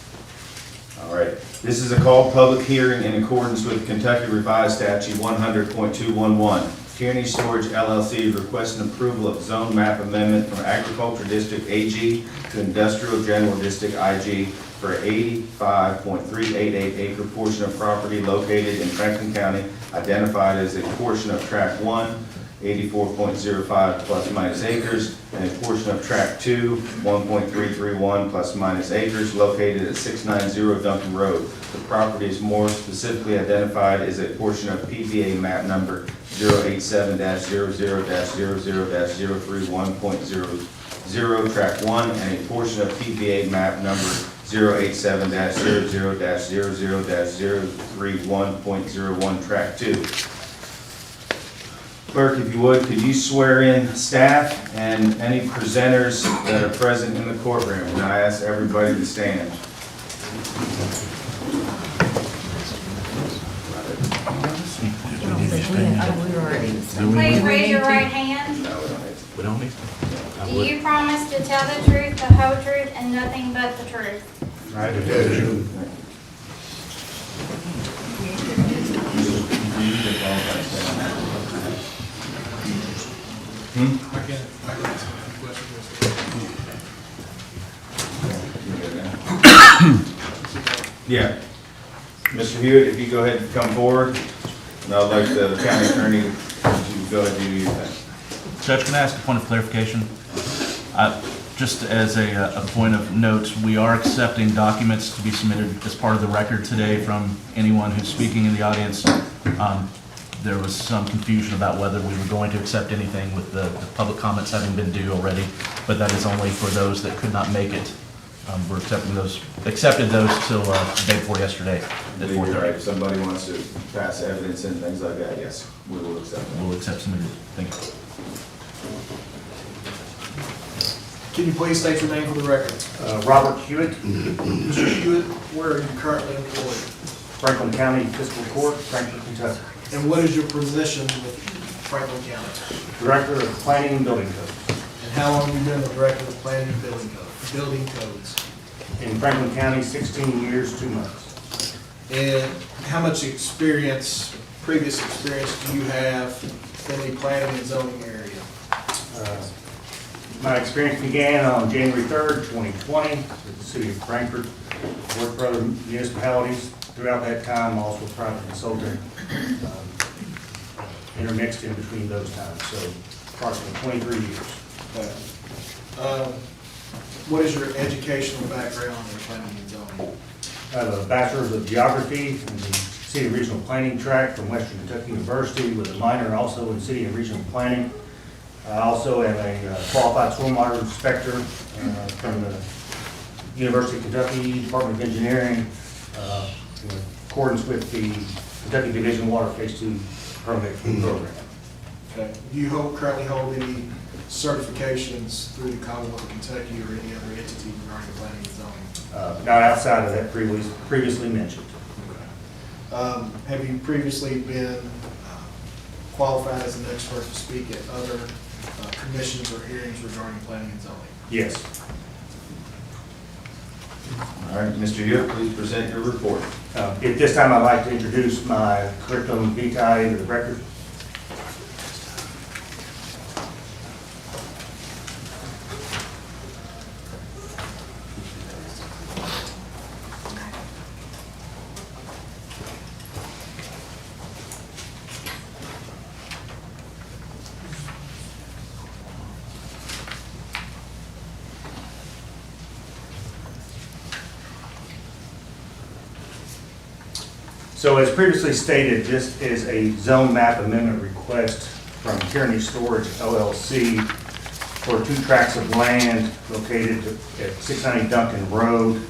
All right. This is a called public hearing in accordance with Kentucky Revised Statute 100.211. Kearney Storage LLC is requesting approval of zone map amendment from Agriculture District AG to Industrial General District IG for an 85.388 acre portion of property located in Franklin County, identified as a portion of Tract 1, 84.05 plus minus acres, and a portion of Tract 2, 1.331 plus minus acres, located at 690 Duncan Road. The property is more specifically identified as a portion of PVA map number 087-00-00-031.00, Tract 1, and a portion of PVA map number 087-00-00-031.01, Tract 2. Clerk, if you would, could you swear in staff and any presenters that are present in the courtroom? And I ask everybody to stand. please raise your right hand. No, we don't need to. We don't need Do you promise to tell the truth, the whole truth, and nothing but the truth? I do. I can answer the question. Yeah. Mr. Hewitt, if you go ahead and come forward, and I'd like the county attorney to go ahead and do your thing. Judge, can I ask a point of clarification? Just as a point of note, we are accepting documents to be submitted as part of the record today from anyone who's speaking in the audience. There was some confusion about whether we were going to accept anything with the public comments having been due already, but that is only for those that could not make it. We're accepted those till the day before yesterday at You're 4:30. right. If somebody wants to pass evidence and things like that, yes, we will accept them. We'll accept submitted. Thank you. Can you please state your name for the record? Robert Hewitt, Mr. Hewitt, where are you currently employed? Franklin County Fiscal Court, Frankfort, Kentucky. And what is your position with Franklin County? Director of Planning and Building Codes. And how long have you been the director of planning and building codes? In Franklin County, 16 years, 2 months. And how much experience, previous experience do you have in the planning and zoning area? My experience began on January 3rd, 2020, with the city of Frankfort. Worked for other municipalities throughout that time, also private consultant, intermixed in between those times, so approximately 23 years. What is your educational background in planning and zoning? I have a bachelor's of geography in the city regional planning track from Western Kentucky University with a minor also in city and regional planning. I also am a qualified stormwater inspector from the University of Kentucky Department of Engineering in accordance with the Kentucky Division of Water Phase 2 permit program. Okay. Do you currently hold any certifications through the Commonwealth of Kentucky or any other entity regarding planning and zoning? Not outside of that previously mentioned. Have you previously been qualified as an expert to speak at other commissions or hearings regarding planning and zoning? Yes. All right, Mr. Hewitt, please present your report. At this time, I'd like to introduce my curriculum vitae to the record. So as previously stated, this is a zone map amendment request from Kearney Storage LLC for 2 tracts of land located at 690 Duncan Road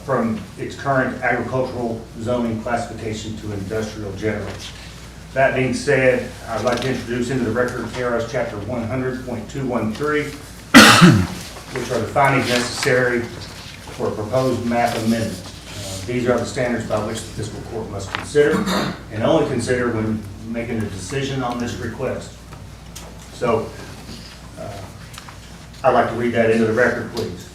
from its current agricultural zoning classification to industrial general. That being said, I'd like to introduce into the record KRS Chapter 100.213, which are the findings necessary for a proposed map amendment. These are the standards by which the fiscal court must consider and only consider when making a decision on this request. So I'd like to read that into the record, please.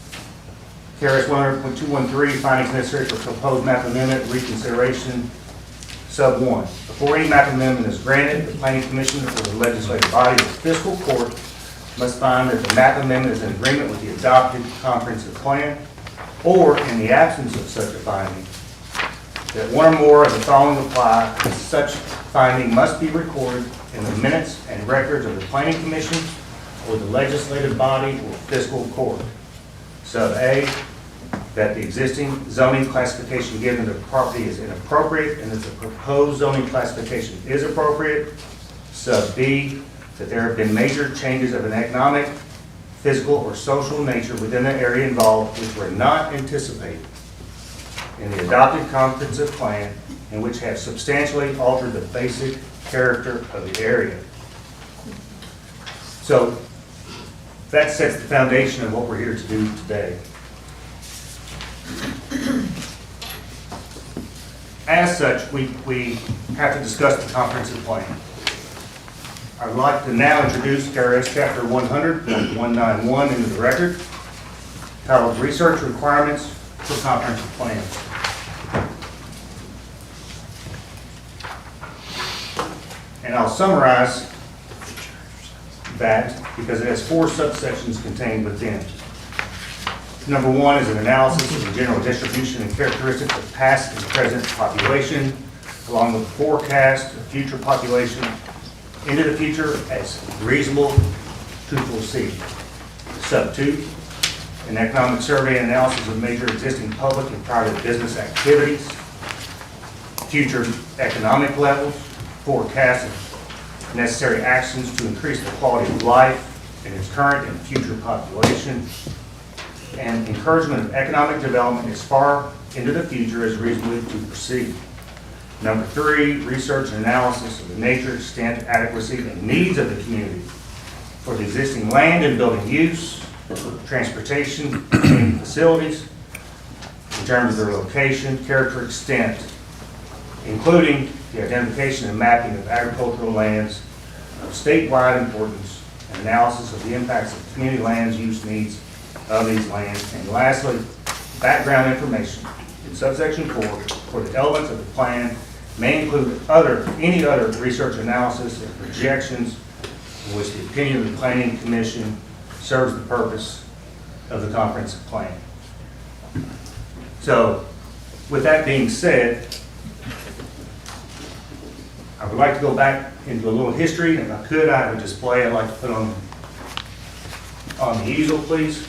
KRS 100.213, findings necessary for proposed map amendment reconsideration. Sub 1. Before any map amendment is granted, the Planning Commission or the legislative body of the fiscal court must find that the map amendment is in agreement with the adopted comprehensive plan, or in the absence of such a finding, that one or more of the following apply, and such finding must be recorded in the minutes and records of the Planning Commission or the legislative body or fiscal court. Sub A, that the existing zoning classification given to the property is inappropriate and that the proposed zoning classification is appropriate. Sub B, that there have been major changes of an economic, physical, or social nature within the area involved which were not anticipated in the adopted comprehensive plan and which have substantially altered the basic character of the area. So that sets the foundation of what we're here to do today. As such, we have to discuss the comprehensive plan. I'd like to now introduce KRS Chapter 100.191 into the record, titled Research Requirements for Comprehensive Plans. And I'll summarize that because it has 4 subsections contained within. Number 1 is an analysis of the general distribution and characteristics of past and present population, along with forecast of future population into the future as reasonable to foresee. Sub 2, an economic survey and analysis of major existing public and private business activities, future economic levels, forecast of necessary actions to increase the quality of life in its current and future population, and encouragement of economic development as far into the future as reasonably to proceed. Number 3, research and analysis of the nature, extent, adequacy, and needs of the community for the existing land and building use, transportation, community facilities, in terms of their location, character, extent, including the identification and mapping of agricultural lands of statewide importance, and analysis of the impacts of community lands use needs of these lands, and lastly, background information in subsection 4 for the elements of the plan may include any other research analysis and projections in which the opinion of the Planning Commission serves the purpose of the comprehensive plan. So, with that being said, I would like to go back into a little history, and if I could, I have a display I'd like to put on the easel, please.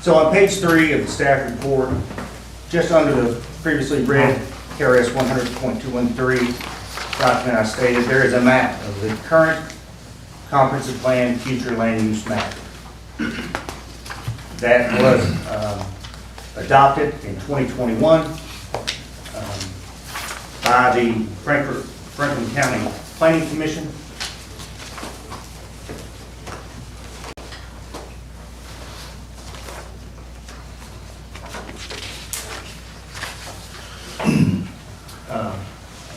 So on page 3 of the staff report, just under the previously read KRS 100.213 document I stated, there is a map of the current comprehensive plan future land use map. That was adopted in 2021 by the Franklin County Planning Commission.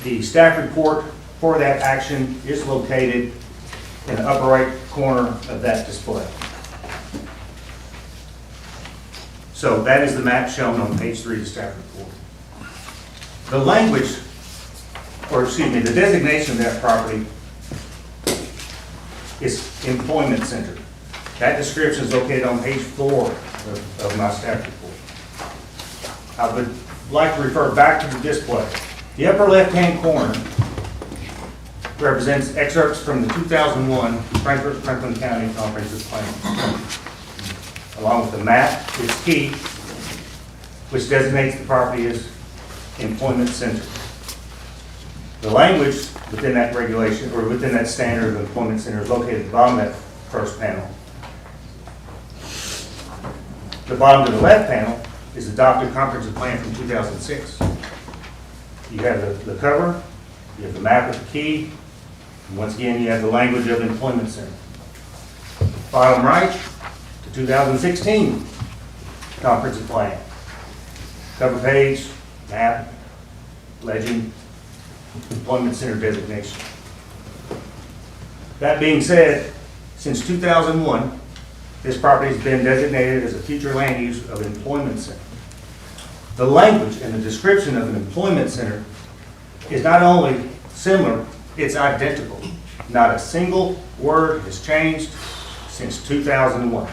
The staff report for that action is located in the upper right corner of that display. So that is the map shown on page 3 of the staff report. The language, or excuse me, the designation of that property is employment center. That description is located on page 4 of my staff report. I would like to refer back to the display. The upper left-hand corner represents excerpts from the 2001 Franklin County Comprehensive Plan. Along with the map is key, which designates the property as employment center. The language within that regulation, or within that standard of employment center, is located at the bottom of that first panel. The bottom to the left panel is adopted comprehensive plan from 2006. You have the cover, you have the map with the key, and once again, you have the language of employment center. Bottom right, the 2016 comprehensive plan. Cover page, map, legend, employment center designation. That being said, since 2001, this property has been designated as a future land use of employment center. The language and the description of an employment center is not only similar, it's identical. Not a single word has changed since 2001.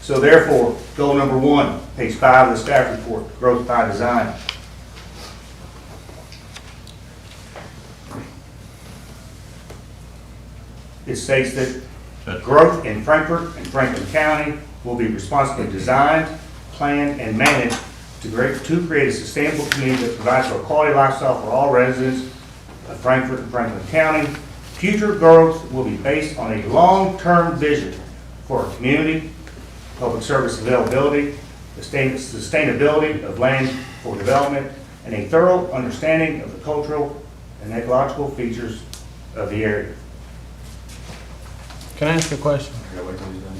So therefore, goal number 1, page 5 of the staff report, growth by design. It states that growth in Frankfort and Franklin County will be responsibly designed, planned, and managed to create a sustainable community that provides for a quality lifestyle for all residents of Frankfort and Franklin County. Future growth will be based on a long-term vision for our community, public service availability, the sustainability of land for development, and a thorough understanding of the cultural and ecological features of the area. Can I ask a question?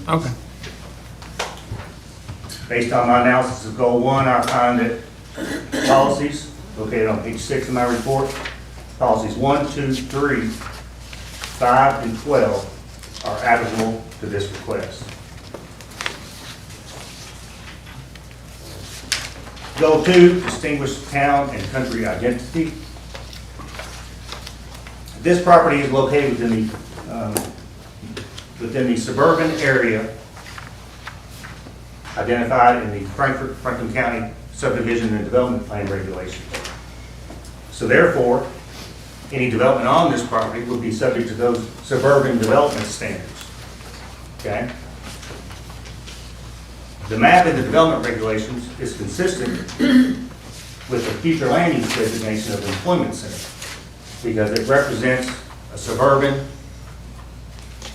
Okay. Based on my analysis of goal 1, I find that policies located on page 6 of my report, policies 1, 2, 3, 5, and 12 are applicable to this request. Goal 2, distinguish town and country identity. This property is located within the suburban area identified in the Franklin County Subdivision and Development Plan regulations. So therefore, any development on this property would be subject to those suburban development standards. Okay? The map in the development regulations is consistent with the future land use designation of the employment center because it represents a suburban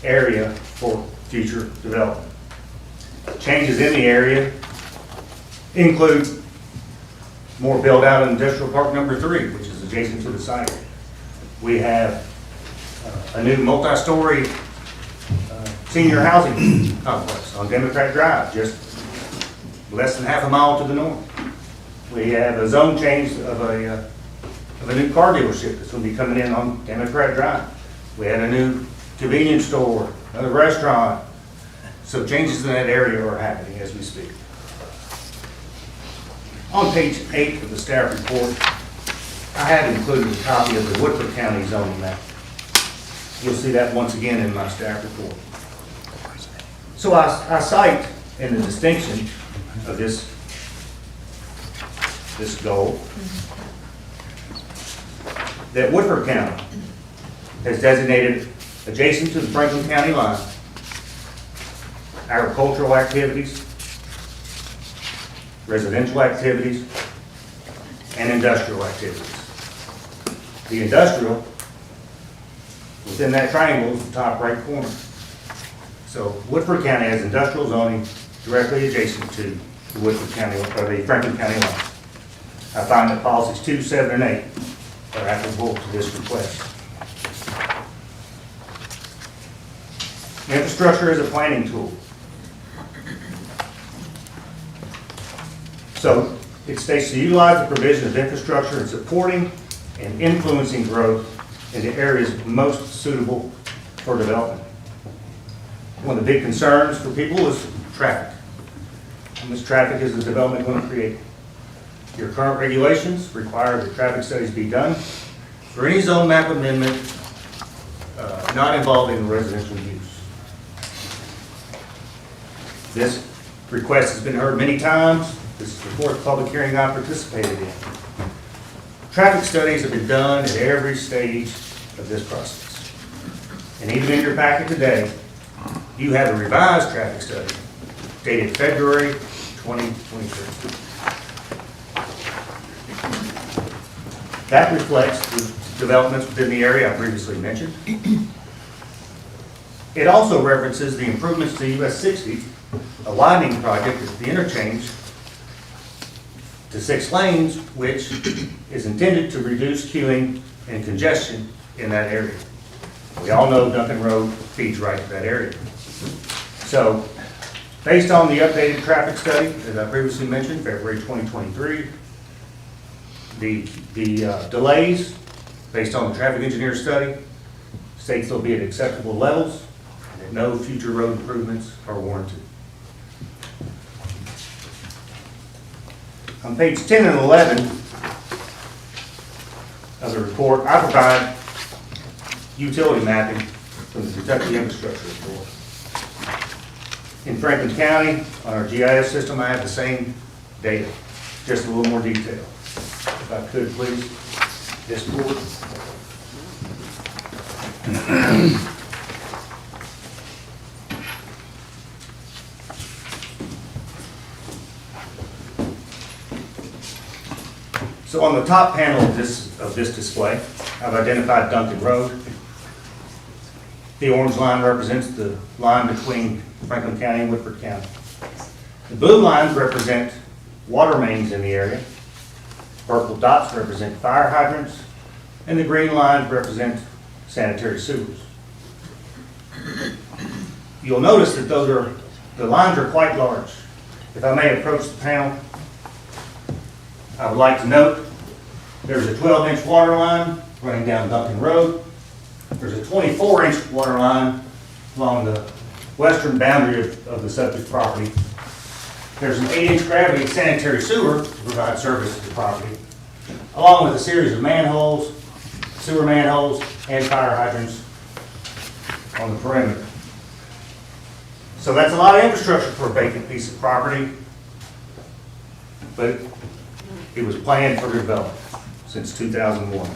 area for future development. Changes in the area include more build out in Industrial Park number 3, which is adjacent to the site. We have a new multi-story senior housing complex on Democrat Drive, just less than half a mile to the north. We have a zone change of a new car dealership that's going to be coming in on Democrat Drive. We had a new convenience store, another restaurant. So changes in that area are happening as we speak. On page 8 of the staff report, I have included a copy of the Woodford County zoning map. You'll see that once again in my staff report. So I cite in the distinction of this goal that Woodford County has designated adjacent to the Franklin County line agricultural activities, residential activities, and industrial activities. The industrial, within that triangle, is the top right corner. So Woodford County has industrial zoning directly adjacent to the Woodford County, or the Franklin County line. I find that policies 2, 7, and 8 are applicable to this request. Infrastructure is a planning tool. So it states to utilize the provision of infrastructure in supporting and influencing growth in the areas most suitable for development. One of the big concerns for people is traffic. How much traffic is the development going to create? Your current regulations require that traffic studies be done for any zone map amendment not involving residential use. This request has been heard many times. This is the fourth public hearing I participated in. Traffic studies have been done at every stage of this process. And even in your packet today, you have a revised traffic study dated February 2023. That reflects the developments within the area I previously mentioned. It also references the improvements to US 60, a widening project at the interchange to 6 lanes, which is intended to reduce queuing and congestion in that area. We all know Duncan Road feeds right to that area. So, based on the updated traffic study, as I previously mentioned, February 2023, the delays, based on the traffic engineer study, states they'll be at acceptable levels, and that no future road improvements are warranted. On page 10 and 11 of the report, I provide utility mapping from the Kentucky Infrastructure Report. In Franklin County, on our GIS system, I have the same data, just a little more detail. If I could, please, this board. So on the top panel of this display, I've identified Duncan Road. The orange line represents the line between Franklin County and Woodford County. The blue lines represent water mains in the area. Purple dots represent fire hydrants, and the green lines represent sanitary sewers. You'll notice that the lines are quite large. If I may approach the panel, I would like to note there's a 12-inch water line running down Duncan Road. There's a 24-inch water line along the western boundary of the subject property. There's an 8-inch gravity sanitary sewer to provide service to the property, along with a series of manholes, sewer manholes, and fire hydrants on the perimeter. So that's a lot of infrastructure for a vacant piece of property, but it was planned for development since 2001.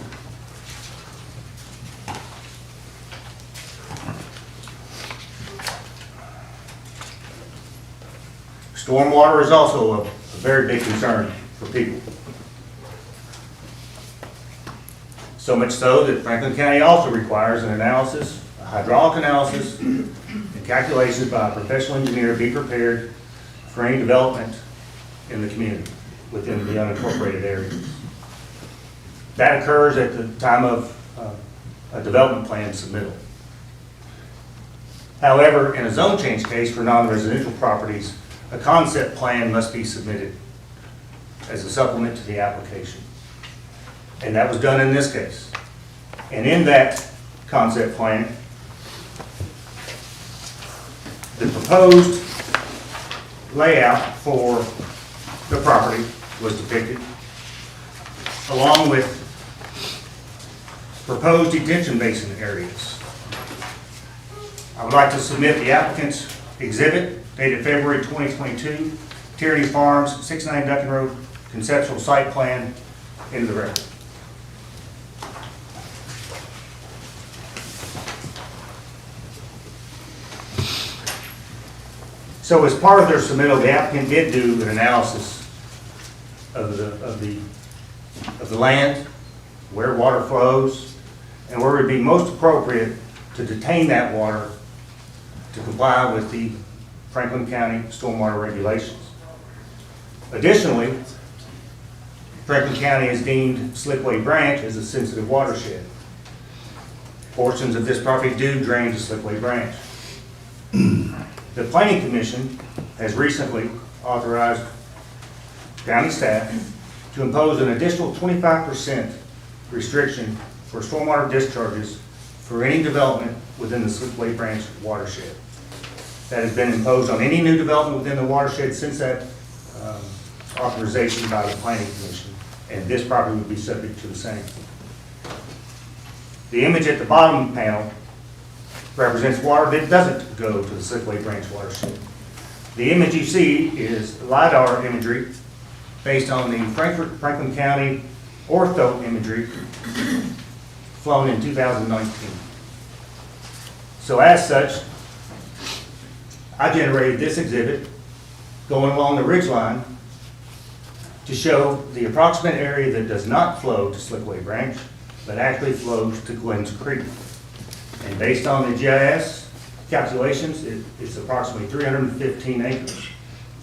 Stormwater is also a very big concern for people. So much so that Franklin County also requires an analysis, a hydraulic analysis, and calculations by a professional engineer be prepared for any development in the community within the unincorporated areas. That occurs at the time of a development plan submittal. However, in a zone change case for non-residential properties, a concept plan must be submitted as a supplement to the application. And that was done in this case. And in that concept plan, the proposed layout for the property was depicted, along with proposed detention basin areas. I would like to submit the applicant's exhibit dated February 2022, Tyranny Farms, 69 Duncan Road, conceptual site plan into the record. So as part of their submittal, the applicant did do an analysis of the land, where water flows, and where it would be most appropriate to detain that water to comply with the Franklin County stormwater regulations. Additionally, Franklin County has deemed Slipway Branch as a sensitive watershed. Portions of this property do drain to Slipway Branch. The Planning Commission has recently authorized county staff to impose an additional 25% restriction for stormwater discharges for any development within the Slipway Branch watershed. That has been imposed on any new development within the watershed since that authorization by the Planning Commission, and this property would be subject to the same. The image at the bottom panel represents water that doesn't go to the Slipway Branch watershed. The image you see is LiDAR imagery based on the Franklin County ortho imagery flown in 2019. So as such, I generated this exhibit going along the ridge line to show the approximate area that does not flow to Slipway Branch, but actually flows to Glens Creek. And based on the GIS calculations, it's approximately 315 acres.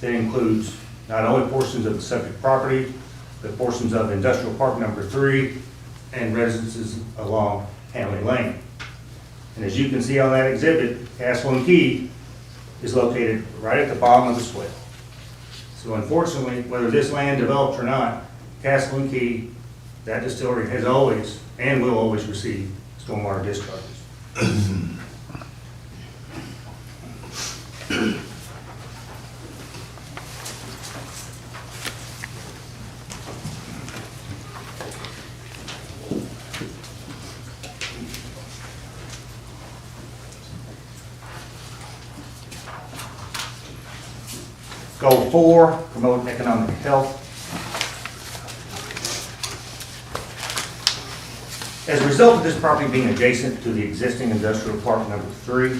That includes not only portions of the subject property, but portions of Industrial Park Number 3 and residences along Hanley Lane. And as you can see on that exhibit, Castle and Key is located right at the bottom of the swell. So unfortunately, whether this land develops or not, Castle and Key, that distillery has always and will always receive stormwater discharges. Goal 4, promote economic health. As a result of this property being adjacent to the existing industrial park number 3,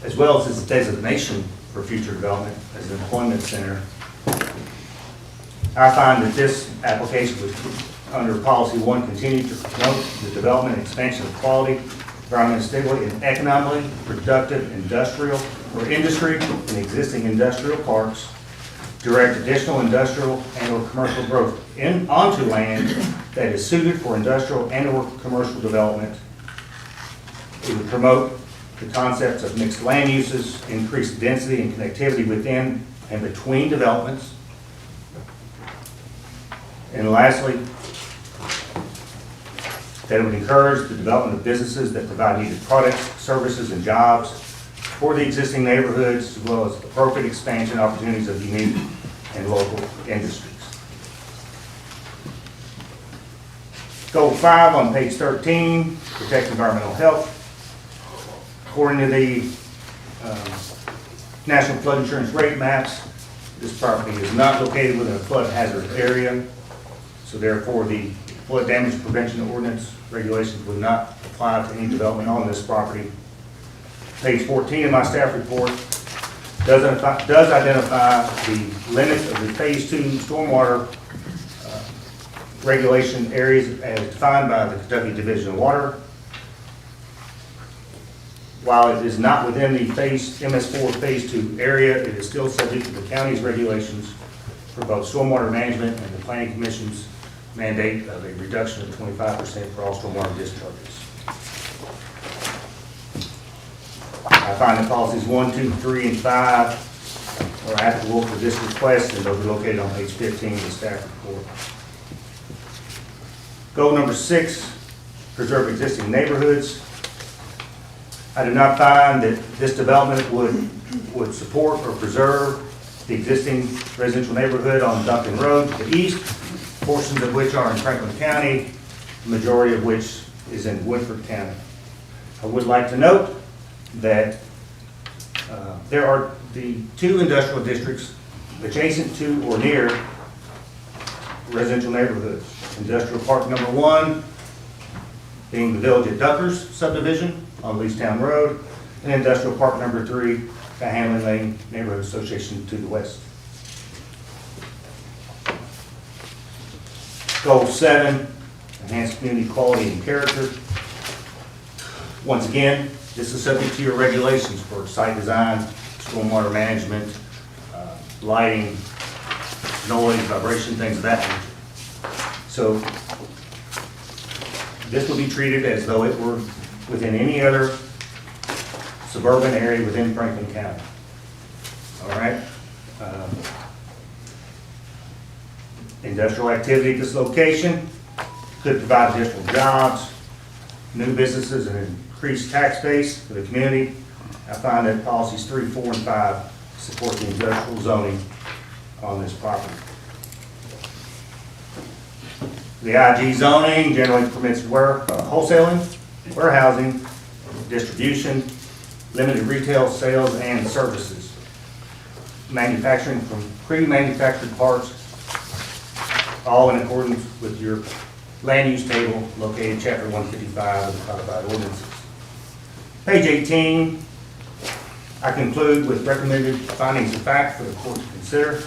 as well as its designation for future development as an employment center, I find that this application was under policy 1, continue to promote the development and expansion of quality, environmentally stable and economically productive industrial or industry in existing industrial parks, direct additional industrial and or commercial growth onto land that is suited for industrial and or commercial development. It would promote the concepts of mixed land uses, increased density and connectivity within and between developments. And lastly, that it would encourage the development of businesses that provide needed products, services, and jobs for the existing neighborhoods, as well as appropriate expansion opportunities of unique and local industries. Goal 5 on page 13, protect environmental health. According to the National Flood Insurance Rate Maps, this property is not located within a flood hazard area, so therefore the flood damage prevention ordinance regulations would not apply to any development on this property. Page 14 of my staff report does identify the limits of the Phase 2 stormwater regulation areas as defined by the Kentucky Division of Water. While it is not within the MS4 Phase 2 area, it is still subject to the county's regulations for both stormwater management and the Planning Commission's mandate of a reduction of 25% for all stormwater discharges. I find that policies 1, 2, 3, and 5 are applicable for this request, and they'll be located on page 15 of the staff report. Goal number 6, preserve existing neighborhoods. I do not find that this development would support or preserve the existing residential neighborhood on Duncan Road to the east, portions of which are in Franklin County, the majority of which is in Woodford County. I would like to note that there are the 2 industrial districts adjacent to or near residential neighborhoods. Industrial Park number 1 being the Village at Duckers subdivision on Leestown Road, and Industrial Park number 3, the Hanley Lane Neighborhood Association to the west. Goal 7, enhance community quality and character. Once again, this is subject to your regulations for site design, stormwater management, lighting, noise, vibration, things of that nature. So this will be treated as though it were within any other suburban area within Franklin County. All right? Industrial activity at this location could provide additional jobs, new businesses, and increased tax base for the community. I find that policies 3, 4, and 5 support the industrial zoning on this property. The IG zoning generally permits wholesaling, warehousing, distribution, limited retail sales, and services. Manufacturing from pre-manufactured parts, all in accordance with your land use table located chapter 155 of the codified ordinances. Page 18, I conclude with recommended findings of fact for the court to consider.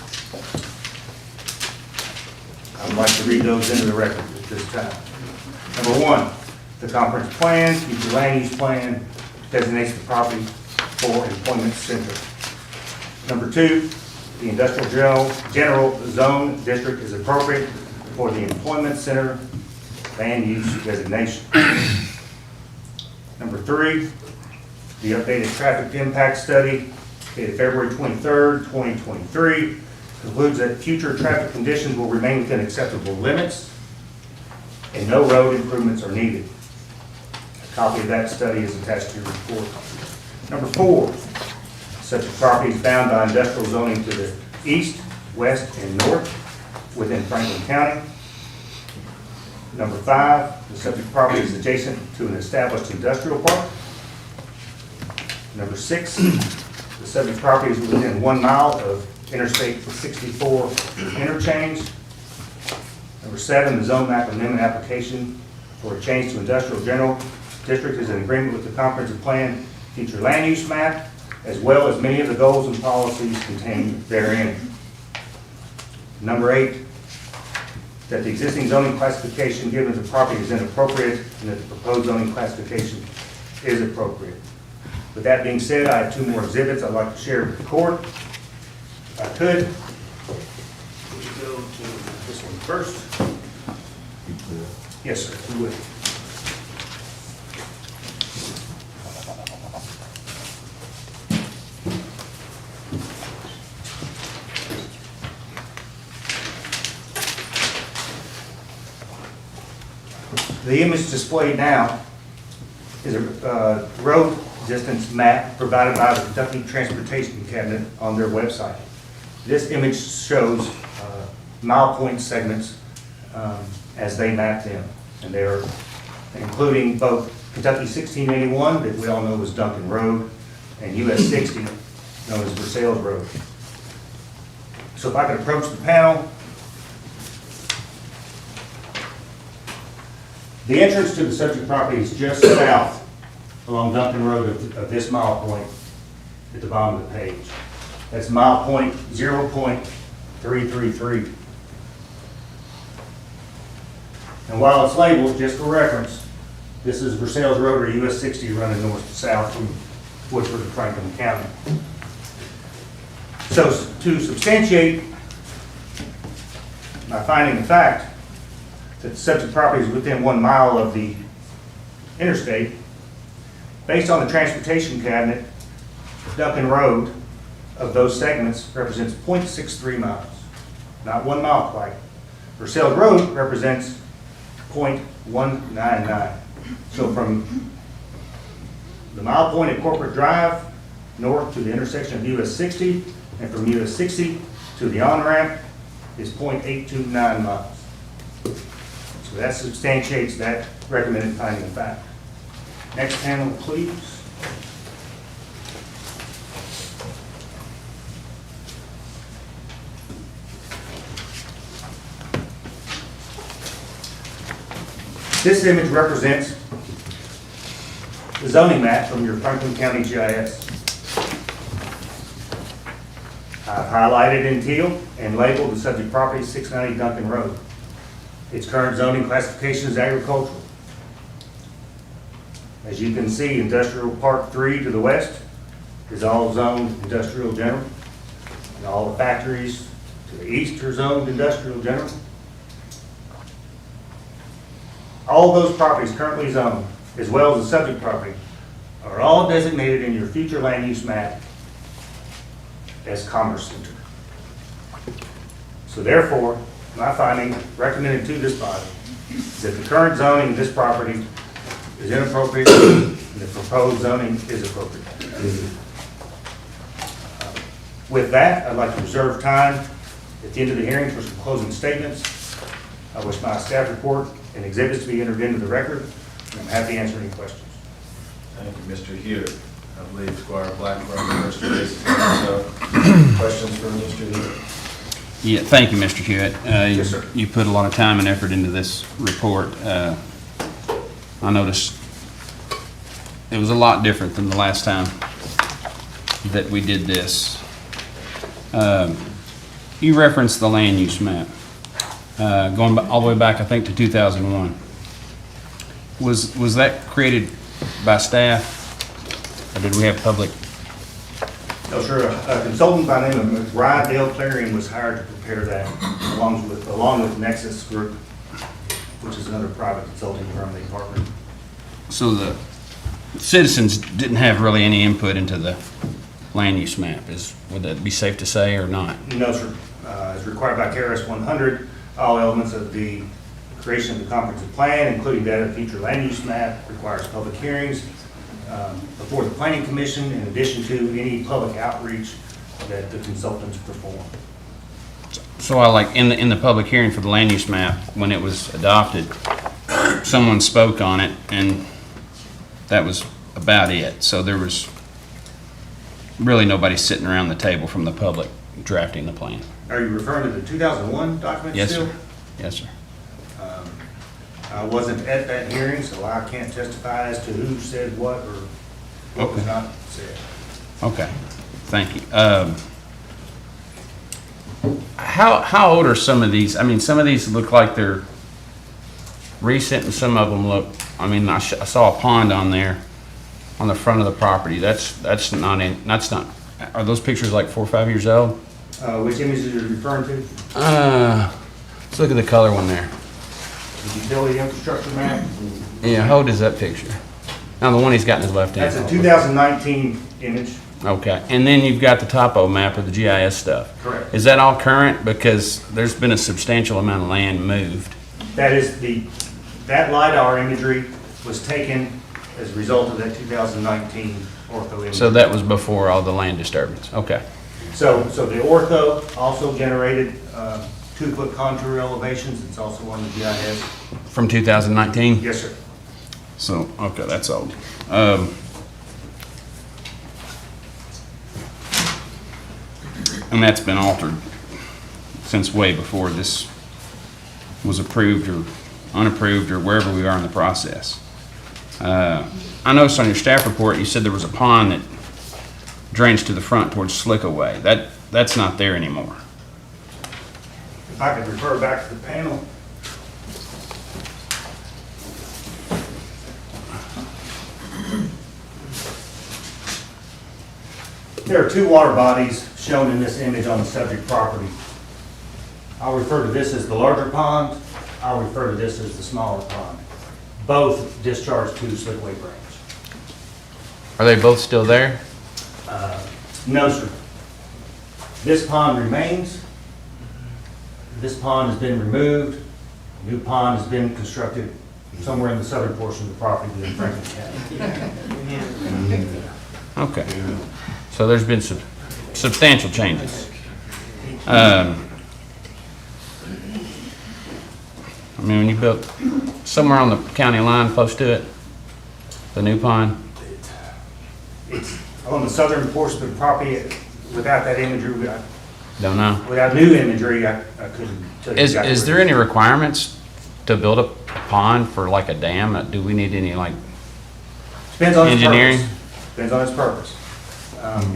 I would like to read those into the record at this time. Number 1, the conference plan, future land use plan, designates the property for employment center. Number 2, the industrial general zone district is appropriate for the employment center land use designation. Number 3, the updated traffic impact study dated February 23rd, 2023 concludes that future traffic conditions will remain within acceptable limits and no road improvements are needed. A copy of that study is attached to your report. Number 4, subject property is bound by industrial zoning to the east, west, and north within Franklin County. Number 5, the subject property is adjacent to an established industrial park. Number 6, the subject property is within 1 mile of Interstate 64 interchange. Number 7, the zone map amendment application for a change to industrial general district is in agreement with the comprehensive plan future land use map, as well as many of the goals and policies contained therein. Number 8, that the existing zoning classification given to the property is inappropriate and that the proposed zoning classification is appropriate. With that being said, I have 2 more exhibits I'd like to share with the court. If I could, would you go to this one first? Yes, sir, if you would. The image displayed now is a road distance map provided by the Kentucky Transportation Cabinet on their website. This image shows mile point segments as they map them, and they're including both Kentucky 1681, that we all know as Duncan Road, and US 60, known as Versailles Road. So if I could approach the panel. The entrance to the subject property is just south along Duncan Road of this mile point at the bottom of the page. That's mile point 0.333. And while it's labeled, just for reference, this is Versailles Road or US 60 running north to south from Woodford to Franklin County. So to substantiate my finding of fact that the subject property is within 1 mile of the interstate, based on the Transportation Cabinet, Duncan Road of those segments represents 0.63 miles, not 1 mile quite. Versailles Road represents 0.199. So from the mile point at Corporate Drive north to the intersection of US 60, and from US 60 to the on-ramp is 0.829 miles. So that substantiates that recommended finding of fact. Next panel, please. This image represents the zoning map from your Franklin County GIS. I've highlighted in teal and labeled the subject property 690 Duncan Road. Its current zoning classification is agricultural. As you can see, Industrial Park 3 to the west is all zoned industrial general, and all the factories to the east are zoned industrial general. All those properties currently zoned, as well as the subject property, are all designated in your future land use map as commerce center. So therefore, my finding recommended to this body is that the current zoning of this property is inappropriate and the proposed zoning is appropriate. With that, I'd like to reserve time at the end of the hearing for some closing statements. I wish my staff report and exhibits to be entered into the record, and I'm happy to answer any questions. Thank you, Mr. Hewitt. I believe Squire Blackburn first raised his hand, so questions for Mr. Hewitt? Yeah, thank you, Mr. Hewitt. Yes, sir. You put a lot of time and effort into this report. I noticed it was a lot different than the last time that we did this. You referenced the land use map, going all the way back, I think, to 2001. Was that created by staff, or did we have public? No, sir. A consultant by the name of Ryan Dale Clarion was hired to prepare that, along with Nexus Group, which is another private consulting firm they partner. So the citizens didn't have really any input into the land use map. Would that be safe to say or not? No, sir. As required by KRS 100, all elements of the creation of the comprehensive plan, including that of the future land use map, requires public hearings before the Planning Commission, in addition to any public outreach that the consultants perform. So I like in the public hearing for the land use map, when it was adopted, someone spoke on it, and that was about it. So there was really nobody sitting around the table from the public drafting the plan. Are you referring to the 2001 document Yes, still? sir. Yes, sir. I wasn't at that hearing, so I can't testify as to who said what or what was not said. Okay, thank you. How old are some of these? I mean, some of these look like they're recent, and some of them look. I mean, I saw a pond on there, on the front of the property. That's not. Are those pictures like 4 or 5 years old? Which images are you referring to? Let's look at the color one there. The utility infrastructure map? Yeah, how old is that picture? Now, the one he's got in his left hand. That's a 2019 image. Okay, and then you've got the topo map with the GIS stuff. Correct. Is that all current? Because there's been a substantial amount of land moved. That LiDAR imagery was taken as a result of that 2019 ortho imaging. So that was before all the land disturbance, okay. So the ortho also generated 2-foot contour elevations. It's also on the GIS. From 2019? Yes, sir. So, okay, that's old. And that's been altered since way before this was approved or unapproved or wherever we are in the process. I noticed on your staff report, you said there was a pond that drains to the front towards Slickaway. That's not there anymore. If I could refer back to the panel. There are 2 water bodies shown in this image on the subject property. I'll refer to this as the larger pond. I'll refer to this as the smaller pond. Both discharge to Slickaway Branch. Are they both still there? No, sir. This pond remains. This pond has been removed. A new pond has been constructed somewhere in the southern portion of the property within Franklin County. Okay. So there's been some substantial changes. I mean, when you built somewhere on the county line close to it, the new pond, It's on the southern portion of the property. Without that imagery, don't know. without new imagery, I couldn't tell you exactly. Is there any requirements to build a pond for like a dam? Do we need any like Depends on its engineering? purpose. Depends on its purpose.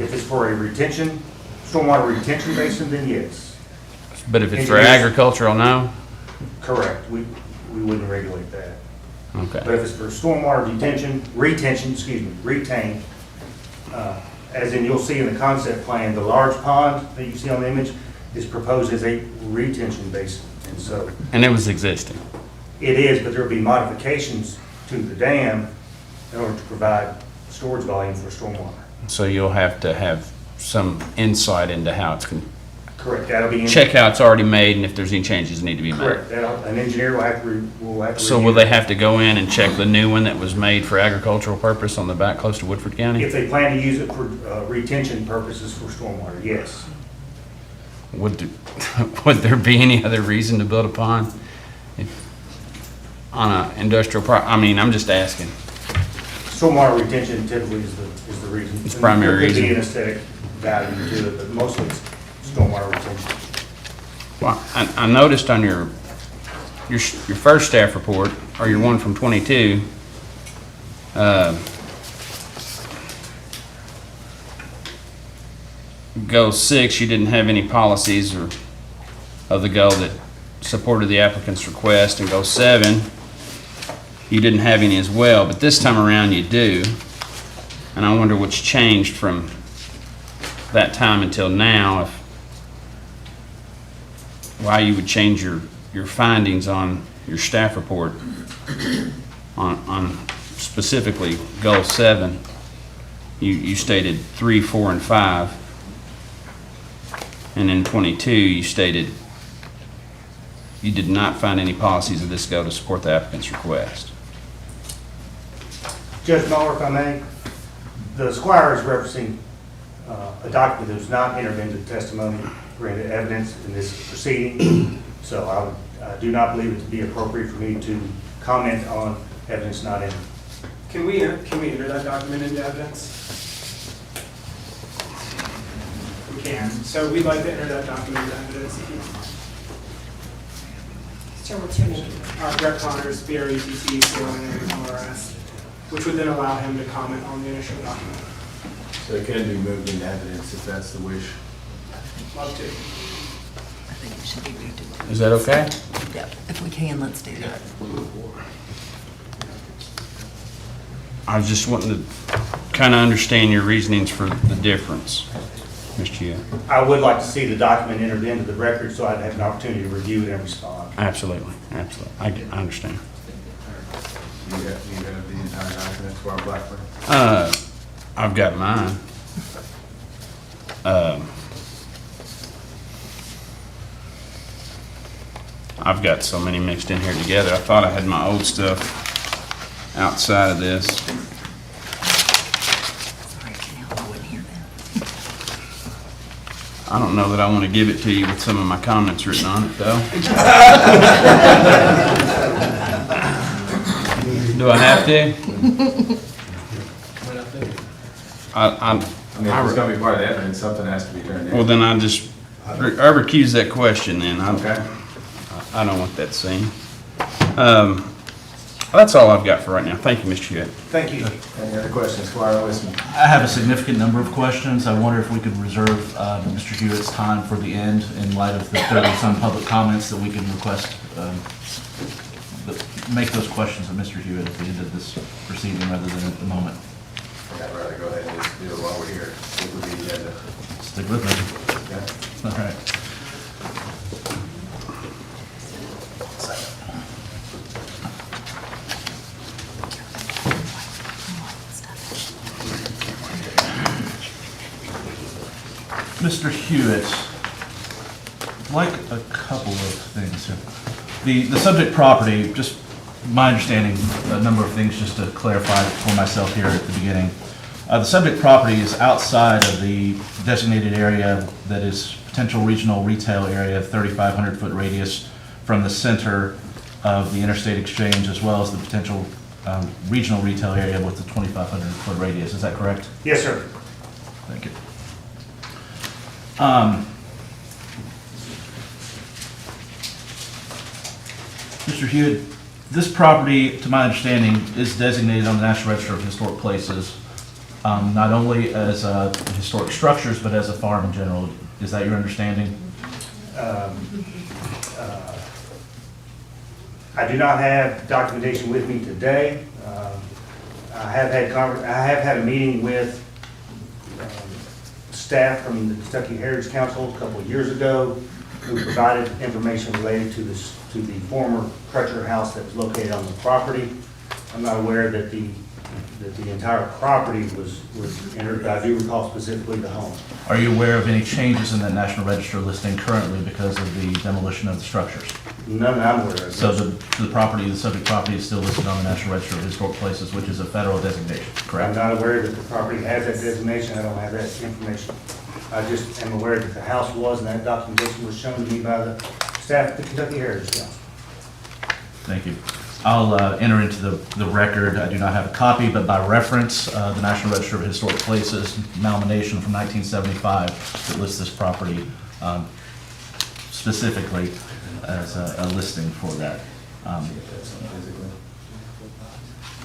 If it's for a stormwater retention basin, then yes. But if it's for Engineers- agricultural, no? Correct. We wouldn't regulate that. Okay. But if it's for stormwater retain, as in you'll see in the concept plan, the large pond that you see on the image is proposed as a retention basin. And so And it was existing. it is, but there will be modifications to the dam in order to provide storage volume for stormwater. So you'll have to have some insight into how it's going Correct. That'll be. check how it's already made and if there's any changes that need to be made. Correct. An engineer will have to So review will they that. have to go in and check the new one that was made for agricultural purpose on the back close to Woodford County? If they plan to use it for retention purposes for stormwater, yes. Would there be any other reason to build a pond on an industrial I mean, I'm just asking. Stormwater retention typically is the reason. It's the primary There could be reason. an aesthetic value to it, but mostly it's stormwater retention. Well, I noticed on your first staff report, or your one from 22, goal 6, you didn't have any policies or of the goal that supported the applicant's request, and goal 7, you didn't have any as well, but this time around you do, and I wonder what's changed from that time until now, why you would change your findings on your staff report on specifically goal 7. You stated 3, 4, and 5. And in 22, you stated you did not find any policies of this go to support the applicant's request. Judge Mueller, if I may, the Squire is referencing a document that was not entered into testimony or into evidence in this proceeding. So I do not believe it to be appropriate for me to comment on evidence not entered. Can we enter that document into evidence? We can. So we'd like to enter that document into evidence. So what's your name? Brett Connors, BRETT, CONRS, which would then allow him to comment on the initial document. So it can be moved into evidence if that's the wish. Love to. I think it should be moved to. Is that okay? Yep, if we can, let's do that. I was just wanting to kind of understand your reasonings for the difference, Mr. Chia. I would like to see the document entered into the record so I'd have an opportunity to review it and respond. Absolutely, absolutely. I understand. You have the entire document for our Blackburn? I've got mine. I've got so many mixed in here together. I thought I had my old stuff outside of this. I don't know that I want to give it to you with some of my comments written on it, though. Do I have to? I mean, if it's gonna be part of the evidence, something has to be turned in. Well, then I recuse that question then. Okay. I don't want that seen. That's all I've got for right now. Thank you, Mr. Hewitt. Thank you. Any other questions, Squire Westman? I have a significant number of questions. I wonder if we could reserve Mr. Hewitt's time for the end in light of the 30-some public comments that we can request, make those questions of Mr. Hewitt at the end of this proceeding rather than at the moment. I'd rather go ahead and just do it while we're here. Stick with the agenda. Stick with me. Okay. All right. Mr. Hewitt, like a couple of things here. The subject property, just my understanding, a number of things just to clarify for myself here at the beginning. The subject property is outside of the designated area that is potential regional retail area, 3,500-foot radius from the center of the interstate exchange, as well as the potential regional retail area with the 2,500-foot radius. Is that correct? Yes, sir. Thank you. Mr. Hewitt, this property, to my understanding, is designated on the National Register of Historic Places, not only as historic structures, but as a farm in general. Is that your understanding? I do not have documentation with me today. I have had a meeting with staff from the Kentucky Heritage Council a couple of years ago who provided information related to the former Crutcher house that was located on the property. I'm not aware that the entire property was entered, but I do recall specifically the home. Are you aware of any changes in that National Register listing currently because of the demolition of the structures? None that I'm aware of. So the subject property is still listed on the National Register of Historic Places, which is a federal designation, I'm correct? not aware that the property has that designation. I don't have that information. I just am aware that the house was, and that documentation was shown to me by the staff at the Kentucky Heritage Council. Thank you. I'll enter into the record, I do not have a copy, but by reference, the National Register of Historic Places, malnomination from 1975, that lists this property specifically as a listing for that.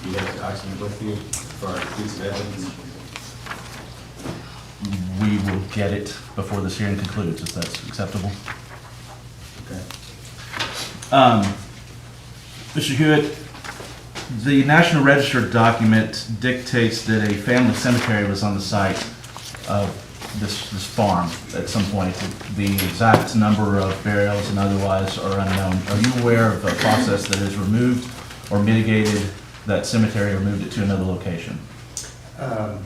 You have the document with you for our piece of evidence? We will get it before this hearing concludes, if that's acceptable. Okay. Mr. Hewitt, the National Register document dictates that a family cemetery was on the site of this farm at some point. The exact number of burials and otherwise are unknown. Are you aware of a process that has removed or mitigated that cemetery or moved it to another location? I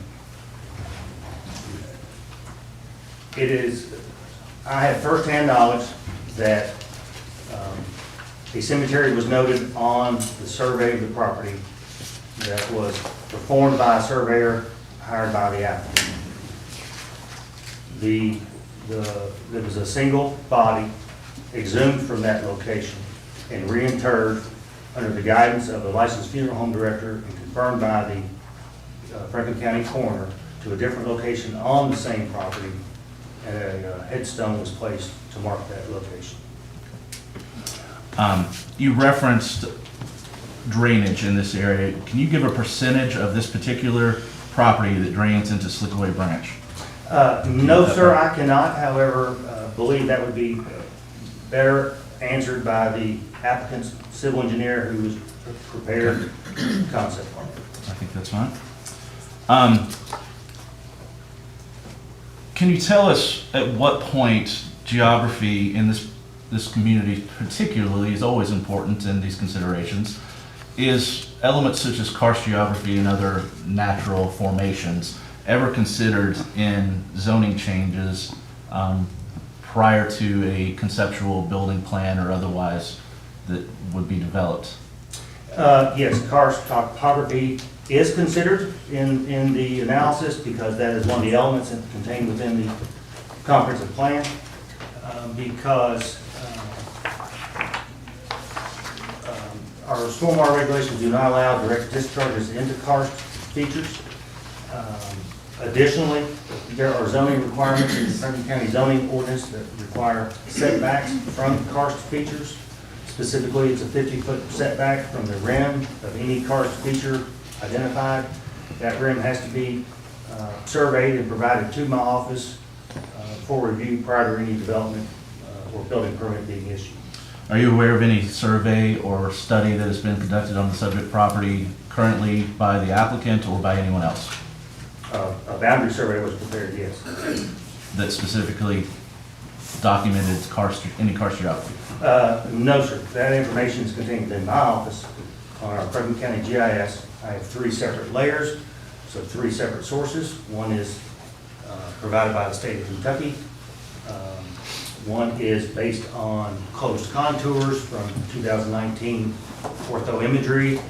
have firsthand knowledge that a cemetery was noted on the survey of the property that was performed by a surveyor hired by the applicant. There was a single body exhumed from that location and reinterred under the guidance of the licensed funeral home director and confirmed by the Franklin County coroner to a different location on the same property, and a headstone was placed to mark that location. You referenced drainage in this area. Can you give a percentage of this particular property that drains into Slickaway Branch? No, sir, I cannot. However, believe that would be better answered by the applicant's civil engineer who was prepared concept plan. I think that's fine. Can you tell us at what point geography in this community particularly is always important in these considerations? Is elements such as karst geography and other natural formations ever considered in zoning changes prior to a conceptual building plan or otherwise that would be developed? Yes, karst topography is considered in the analysis because that is one of the elements contained within comprehensive plan because our stormwater regulations do not allow direct discharges into karst features. Additionally, there are zoning requirements in the Franklin County zoning ordinance that require setbacks from karst features. Specifically, it's a 50-foot setback from the rim of any karst feature identified. That rim has to be surveyed and provided to my office for review prior to any development or building permit being issued. Are you aware of any survey or study that has been conducted on the subject property currently by the applicant or by anyone else? A boundary survey was prepared, yes. That specifically documented any karst geography? No, sir. That information is contained in my office on our Franklin County GIS. I have 3 separate layers, so 3 separate sources. One is provided by the state of Kentucky. One is based on closed contours from 2019 ortho imagery,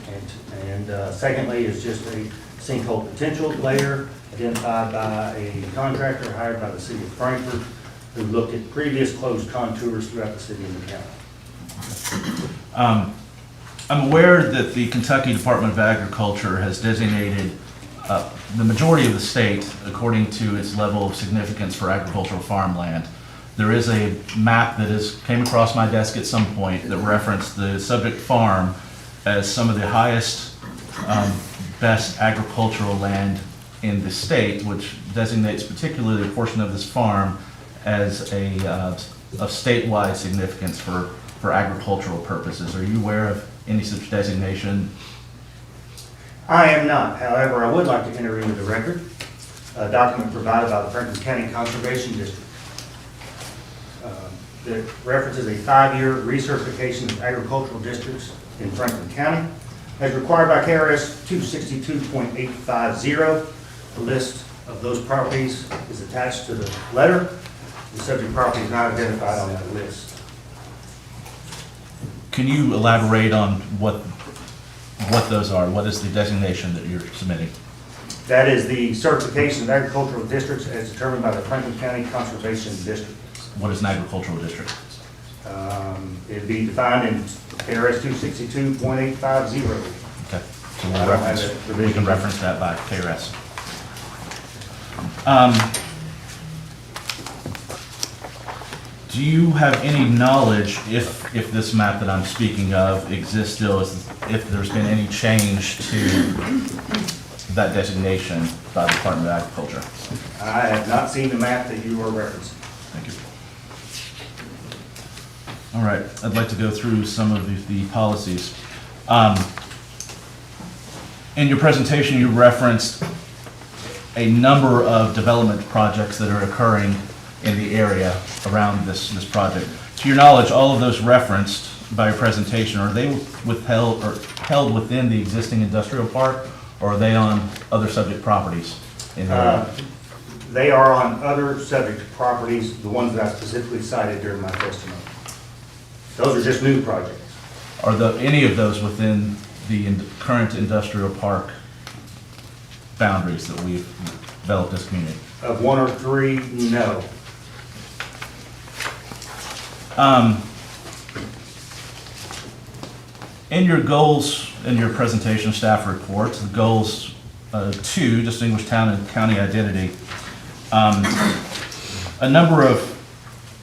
and secondly is just a sinkhole potential layer identified by a contractor hired by the city of Frankfort who looked at previous closed contours throughout the city and the county. I'm aware that the Kentucky Department of Agriculture has designated the majority of the state according to its level of significance for agricultural farmland. There is a map that came across my desk at some point that referenced the subject farm as some of the highest, best agricultural land in the state, which designates particularly a portion of this farm as of statewide significance for agricultural purposes. Are you aware of any such designation? I am not. However, I would like to enter into the record a document provided by the Franklin County Conservation District that references a 5-year recertification of agricultural districts in Franklin County. As required by KRS 262.850, the list of those properties is attached to the letter. The subject property is not identified on that list. Can you elaborate on what those are? What is the designation that you're submitting? That is the certification of agricultural districts as determined by the Franklin County Conservation District. What is an agricultural district? It'd be defined in KRS 262.850. Okay, so we can reference that by KRS. Do you have any knowledge if this map that I'm speaking of exists still, if there's been any change to that designation by the Department of Agriculture? I have not seen the map that you are referencing. Thank you. All right, I'd like to go through some of the policies. In your presentation, you referenced a number of development projects that are occurring in the area around this project. To your knowledge, all of those referenced by your presentation, are they withheld or held within the existing industrial park, or are they on other subject properties in the area? They are on other subject properties, the ones that I specifically cited during my testimony. Those are just new projects. Are any of those within the current industrial park boundaries that we've developed as a community? Of 1 or 3, no. In your goals, in your presentation staff report, the goals 2, distinguish town and county identity, a number of,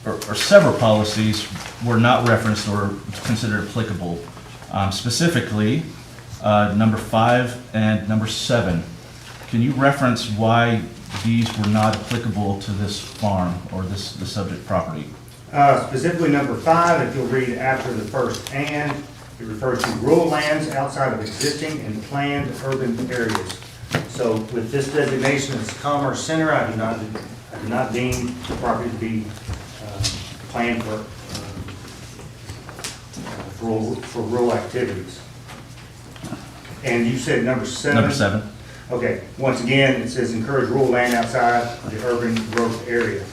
or several policies were not referenced or considered applicable. Specifically, number 5 and number 7. Can you reference why these were not applicable to this farm or the subject property? Specifically number 5, if you'll read after the first "and," it refers to rural lands outside of existing and planned urban areas. So with this designation as Commerce Center, I do not deem the property to be planned for rural activities. And you said number 7? Number 7. Okay, once again, it says encourage rural land outside the urban growth area.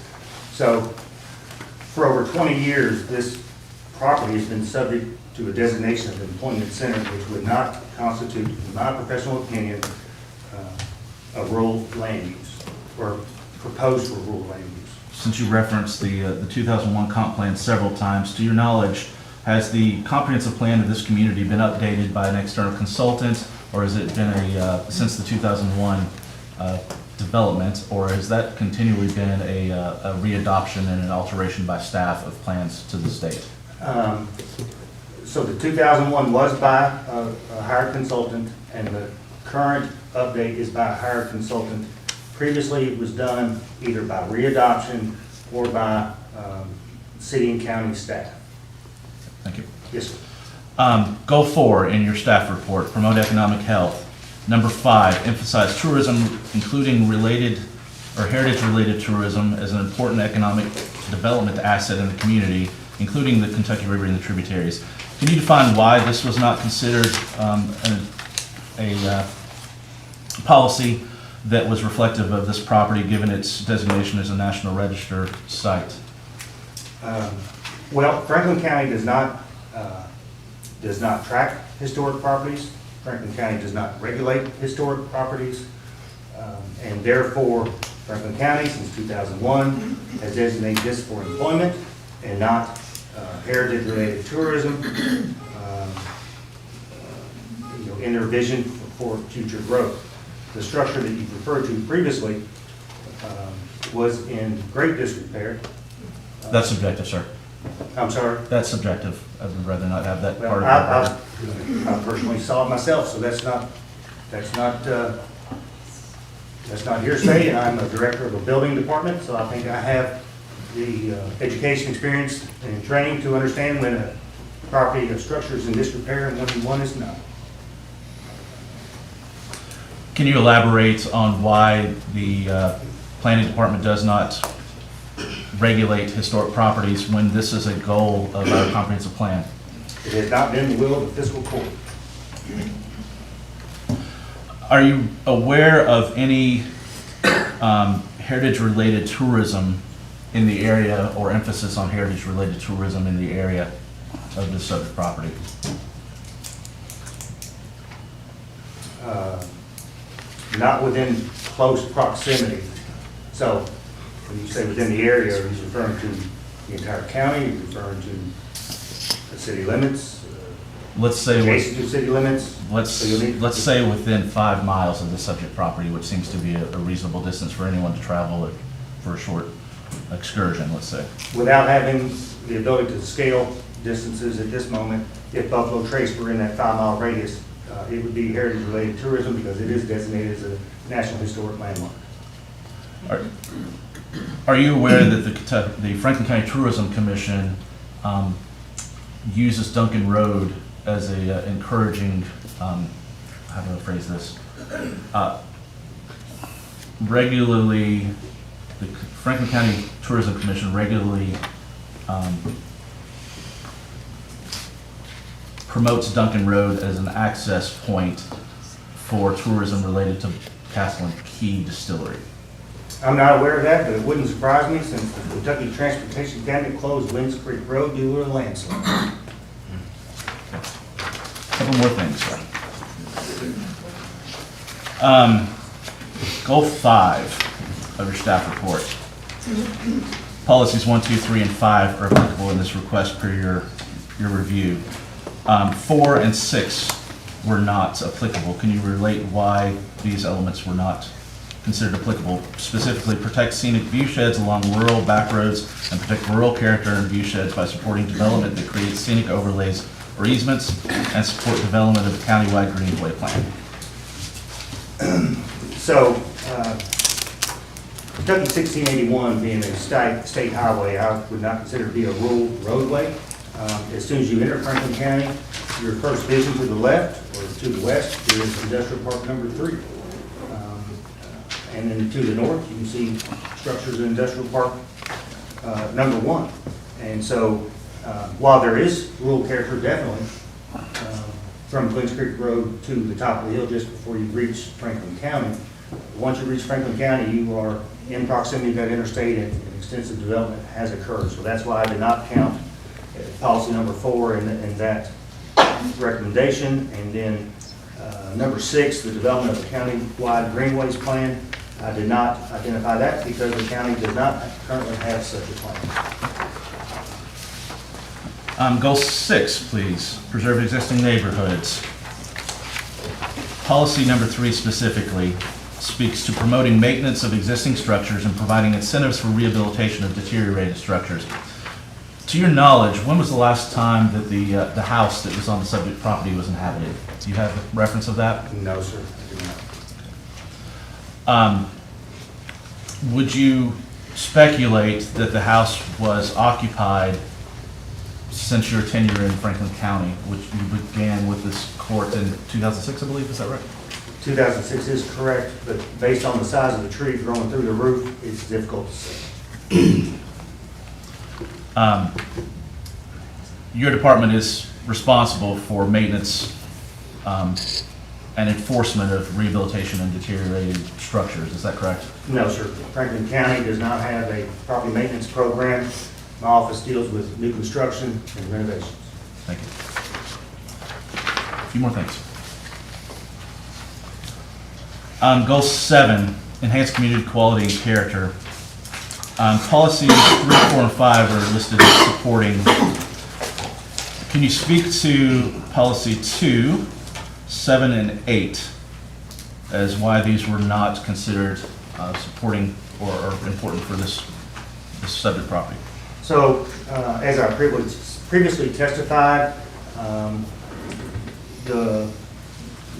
So for over 20 years, this property has been subject to a designation of employment center, which would not constitute, in my professional opinion, a rural land use or proposed for rural land use. since you referenced the 2001 comp plan several times, to your knowledge, has the comprehensive plan of this community been updated by an external consultant, or has it been since the 2001 development, or has that continually been a readoption and an alteration by staff of plans to this date? So the 2001 was by a hired consultant, and the current update is by a hired consultant. Previously, it was done either by readoption or by city and county staff. Thank you. Yes, sir. Goal 4 in your staff report, promote economic health. Number 5, emphasize tourism, including related or heritage-related tourism, as an important economic development asset in the community, including the Kentucky River and the tributaries. Can you define why this was not considered a policy that was reflective of this property, given its designation as a National Register site? Well, Franklin County does not track historic properties. Franklin County does not regulate historic properties. And therefore, Franklin County, since 2001, has designated this for employment and not heritage-related tourism, in their vision for future growth. The structure that you've referred to previously was in great disrepair. That's subjective, sir. I'm sorry? That's subjective. I would rather not have that Well, part of the I personally saw it myself, so that's not hearsay, and I'm a director of a building department, so I think I have the education, experience, and training to understand when a property or structure is in disrepair and when one is not. Can you elaborate on why the planning department does not regulate historic properties when this is a goal of our comprehensive plan? It has not been the will of the fiscal court. Are you aware of any heritage-related tourism in the area, or emphasis on heritage-related tourism in the area of this subject property? Not within close proximity. So when you say within the area, are you referring to the entire county? Are you referring to the city limits? Let's say Adjacent to city limits? let's So you'll need- say within 5 miles of the subject property, which seems to be a reasonable distance for anyone to travel for a short excursion, let's say. Without having the ability to scale distances at this moment, if Buffalo Trace were in that 5-mile radius, it would be heritage-related tourism because it is designated as a National Historic Landmark. Are you aware that the Franklin County Tourism Commission uses Duncan Road as a encouraging, how do I phrase this? Regularly, the Franklin County Tourism Commission regularly promotes Duncan Road as an access point for tourism related to Castle and Key Distillery. I'm not aware of that, but it wouldn't surprise me since the Kentucky Transportation Cabinet closed Winds Creek Road due to a landslide. Couple more things, sir. Goal 5 of your staff report. Policies 1, 2, 3, and 5 are applicable in this request per your review. 4 and 6 were not applicable. Can you relate why these elements were not considered applicable? Specifically, protect scenic viewsheds along rural back roads and protect rural character and viewsheds by supporting development that creates scenic overlays or easements, and support development of a countywide greenway plan. So, Kentucky 1681 being a state highway, I would not consider it to be a rural roadway. As soon as you enter Franklin County, your first vision to the left or to the west is Industrial Park number 3. And then to the north, you can see structures in Industrial Park number 1. And so, while there is rural character, definitely, from Glens Creek Road to the top of the hill just before you reach Franklin County, once you reach Franklin County, you are in proximity to that interstate and extensive development has occurred. So that's why I did not count policy number 4 in that recommendation. And then number 6, the development of a county-wide greenways plan. I did not identify that because the county does not currently have such a plan. Goal 6, please, preserve existing neighborhoods. Policy number 3 specifically speaks to promoting maintenance of existing structures and providing incentives for rehabilitation of deteriorated structures. To your knowledge, when was the last time that the house that was on the subject property was inhabited? Do you have a reference of that? No, sir, I do not. Would you speculate that the house was occupied since your tenure in Franklin County, which you began with this court in 2006, I believe, is that right? 2006 is correct, but based on the size of the tree growing through the roof, it's difficult to say. Your department is responsible for maintenance and enforcement of rehabilitation and deteriorated structures, is that correct? No, sir. Franklin County does not have a property maintenance program. My office deals with new construction and renovations. Thank you. A few more things. Goal 7, enhance community quality and character. Policies 3, 4, and 5 are listed as supporting. Can you speak to policy 2, 7, and 8 as why these were not considered supporting or important for this subject property? So, as I previously testified, the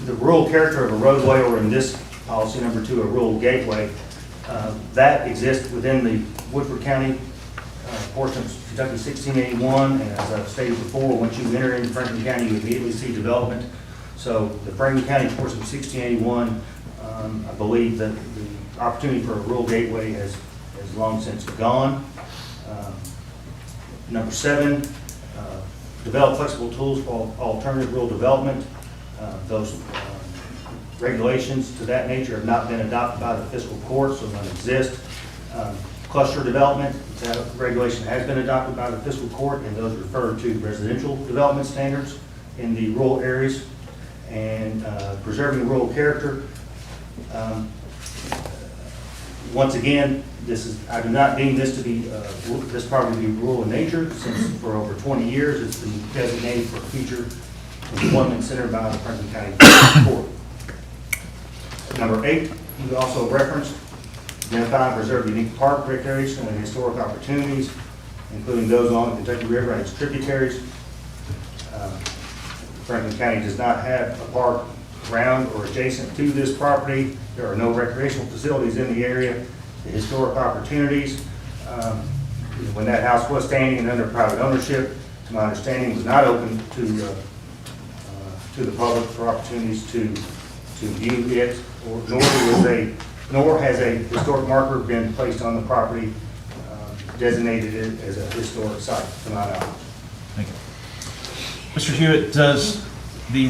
rural character of a roadway, or in this policy number 2, a rural gateway, that exists within the Woodford County portion of Kentucky 1681, and as I've stated before, once you enter into Franklin County, you immediately see development. So the Franklin County portion of 1681, I believe that the opportunity for a rural gateway has long since gone. Number 7, develop flexible tools for alternative rural development. Those regulations to that nature have not been adopted by the Fiscal Court, so none exist. Cluster development, that regulation has been adopted by the Fiscal Court, and those refer to residential development standards in the rural areas. And preserving rural character. Once again, I do not deem this to be this property to be rural in nature, since for over 20 years it's been designated for future employment center by the Franklin County Court. Number 8, you also referenced, identify and preserve unique park, recreation, and historic opportunities, including those along the Kentucky River and its tributaries. Franklin County does not have a park around or adjacent to this property. There are no recreational facilities in the area. The historic opportunities, when that house was standing and under private ownership, to my understanding, was not open to the public for opportunities to view it, nor has a historic marker been placed on the property, designated it as a historic site, to my knowledge. Thank you. Mr. Hewitt, does the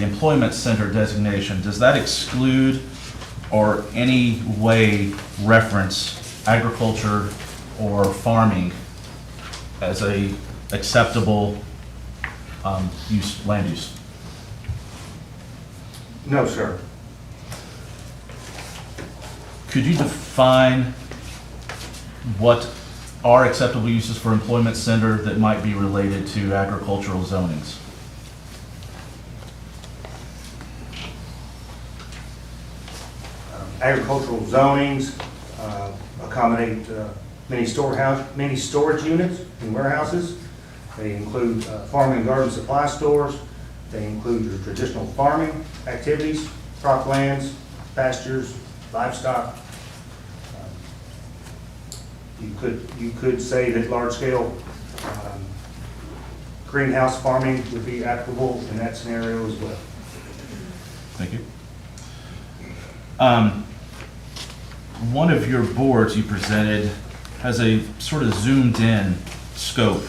employment center designation, does that exclude or any way reference agriculture or farming as a acceptable land use? No, sir. Could you define what are acceptable uses for employment center that might be related to agricultural zonings? Agricultural zonings accommodate many storage units and warehouses. They include farm and garden supply stores. They include your traditional farming activities, croplands, pastures, livestock. You could say that large-scale greenhouse farming would be applicable in that scenario as well. Thank you. One of your boards you presented has a sort of zoomed in scope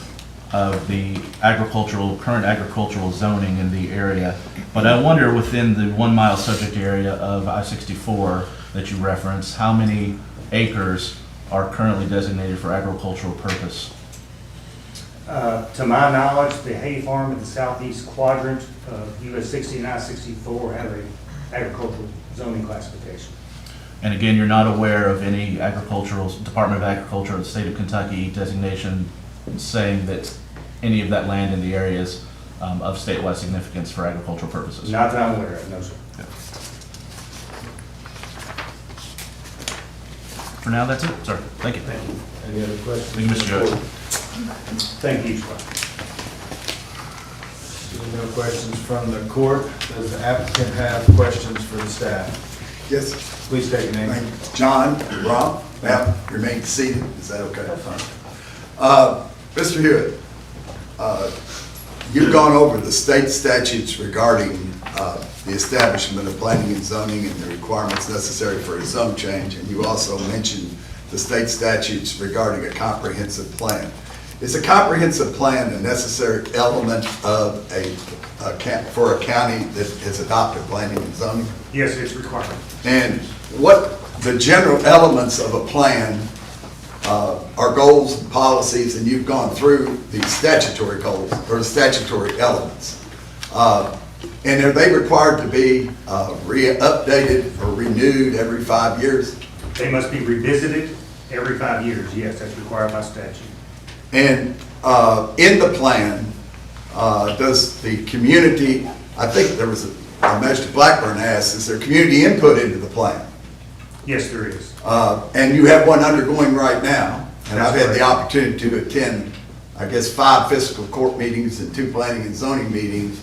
of the current agricultural zoning in the area. But I wonder, within the 1 mile subject area of I-64 that you referenced, how many acres are currently designated for agricultural purpose? To my knowledge, the hay farm in the southeast quadrant of US 60 and I-64 have an agricultural zoning classification. And again, you're not aware of any Department of Agriculture or the state of Kentucky designation saying that any of that land in the area is of statewide significance for agricultural purposes? Not that I'm aware of, no, sir. For now, that's it, sir. Thank you. Any other questions? Thank you, Mr. Judge. Thank you, sir. Seeing no questions from the court, does the applicant have questions for the staff? Yes. Please state your name. Thank you. John Robb, now remain seated, is that okay? Mr. Hewitt, you've gone over the state statutes regarding the establishment of planning and zoning and the requirements necessary for a zone change, and you also mentioned the state statutes regarding a comprehensive plan. Is a comprehensive plan a necessary element of for a county that has adopted planning and zoning? Yes, it's required. And what the general elements of a plan are goals and policies, and you've gone through the statutory goals or the statutory elements. And are they required to be updated or renewed every 5 years? They must be revisited every 5 years. Yes, that's required by statute. And in the plan, does the community, I think there was Mr. Blackburn asked, is there community input into the plan? Yes, there is. And you have one undergoing right now. And That's I've had the correct. opportunity to attend, I guess, 5 fiscal court meetings and 2 planning and zoning meetings.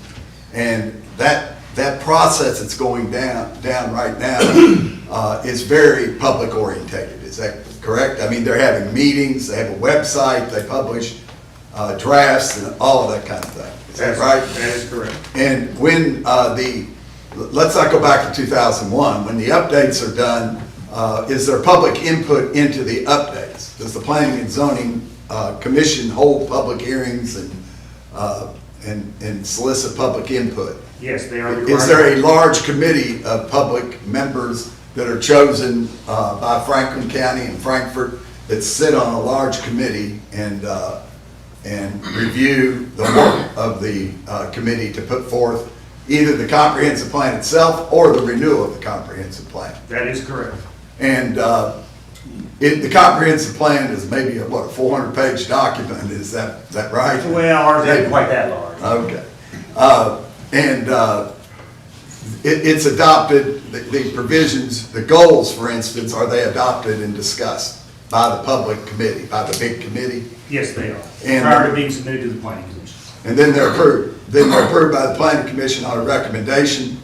And that process that's going down right now is very public orientated. Is that correct? I mean, they're having meetings, they have a website, they publish drafts and all of that kind of thing. Is that right? That is correct. And when let's not go back to 2001, when the updates are done, is there public input into the updates? Does the Planning and Zoning Commission hold public hearings and solicit public input? Yes, they are required. Is there a large committee of public members that are chosen by Franklin County and Frankfort that sit on a large committee and review the work of the committee to put forth either the comprehensive plan itself or the renewal of the comprehensive plan? That is correct. And the comprehensive plan is maybe a 400-page document, is that right? Well, ours ain't quite that large. Okay. It's adopted, the provisions, the goals, for instance, are they adopted and discussed by the public committee, by the big committee? Yes, they are. And- Prior to being submitted to the planning commission. And then they're approved. Then they're approved by the planning commission on a recommendation,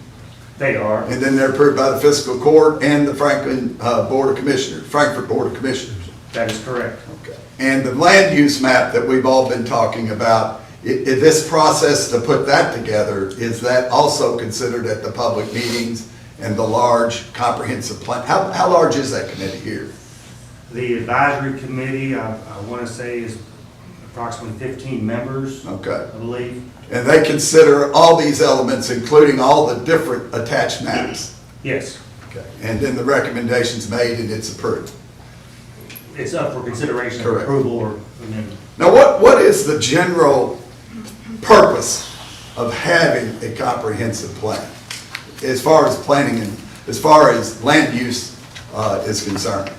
They are. and then they're approved by the fiscal court and the Franklin Board of Commissioners, Frankfurt Board of Commissioners. That is correct. Okay. And the land use map that we've all been talking about, this process to put that together, is that also considered at the public meetings and the large comprehensive plan? How large is that committee here? The advisory committee, I want to say, is approximately 15 members, Okay. I believe. And they consider all these elements, including all the different attached maps? Yes. Okay. And then the recommendation's made and it's approved? It's up for consideration, Correct. approval, or amendment. Now, what is the general purpose of having a comprehensive plan as far as planning and as far as land use is concerned?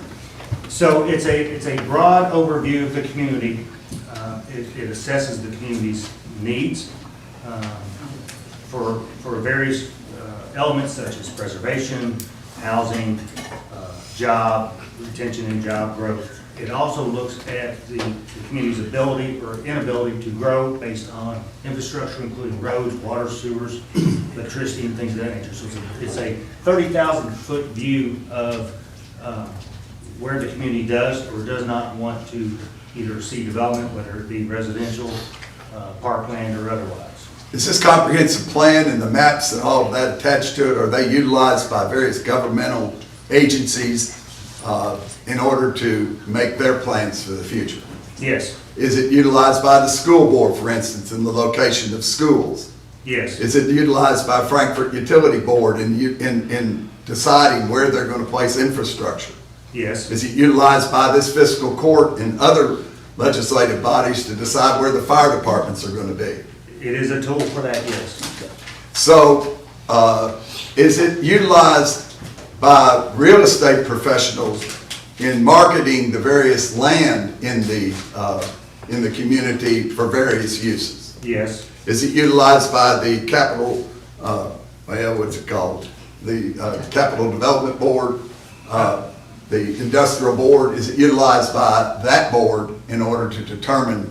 So it's a broad overview of the community. It assesses the community's needs for various elements such as preservation, housing, job retention, and job growth. It also looks at the community's ability or inability to grow based on infrastructure, including roads, water, sewers, electricity, and things of that nature. So it's a 30,000-foot view of where the community does or does not want to either see development, whether it be residential, parkland, or otherwise. Is this comprehensive plan and the maps and all of that attached to it, are they utilized by various governmental agencies in order to make their plans for the future? Yes. Is it utilized by the school board, for instance, in the location of schools? Yes. Is it utilized by Frankfurt Utility Board in deciding where they're going to place infrastructure? Yes. Is it utilized by this fiscal court and other legislative bodies to decide where the fire departments are going to be? It is a tool for that, yes. So, is it utilized by real estate professionals in marketing the various land in the community for various uses? Yes, Is it utilized by the capital, what's it called? The Capital Development Board, the Industrial Board? Is it utilized by that board in order to determine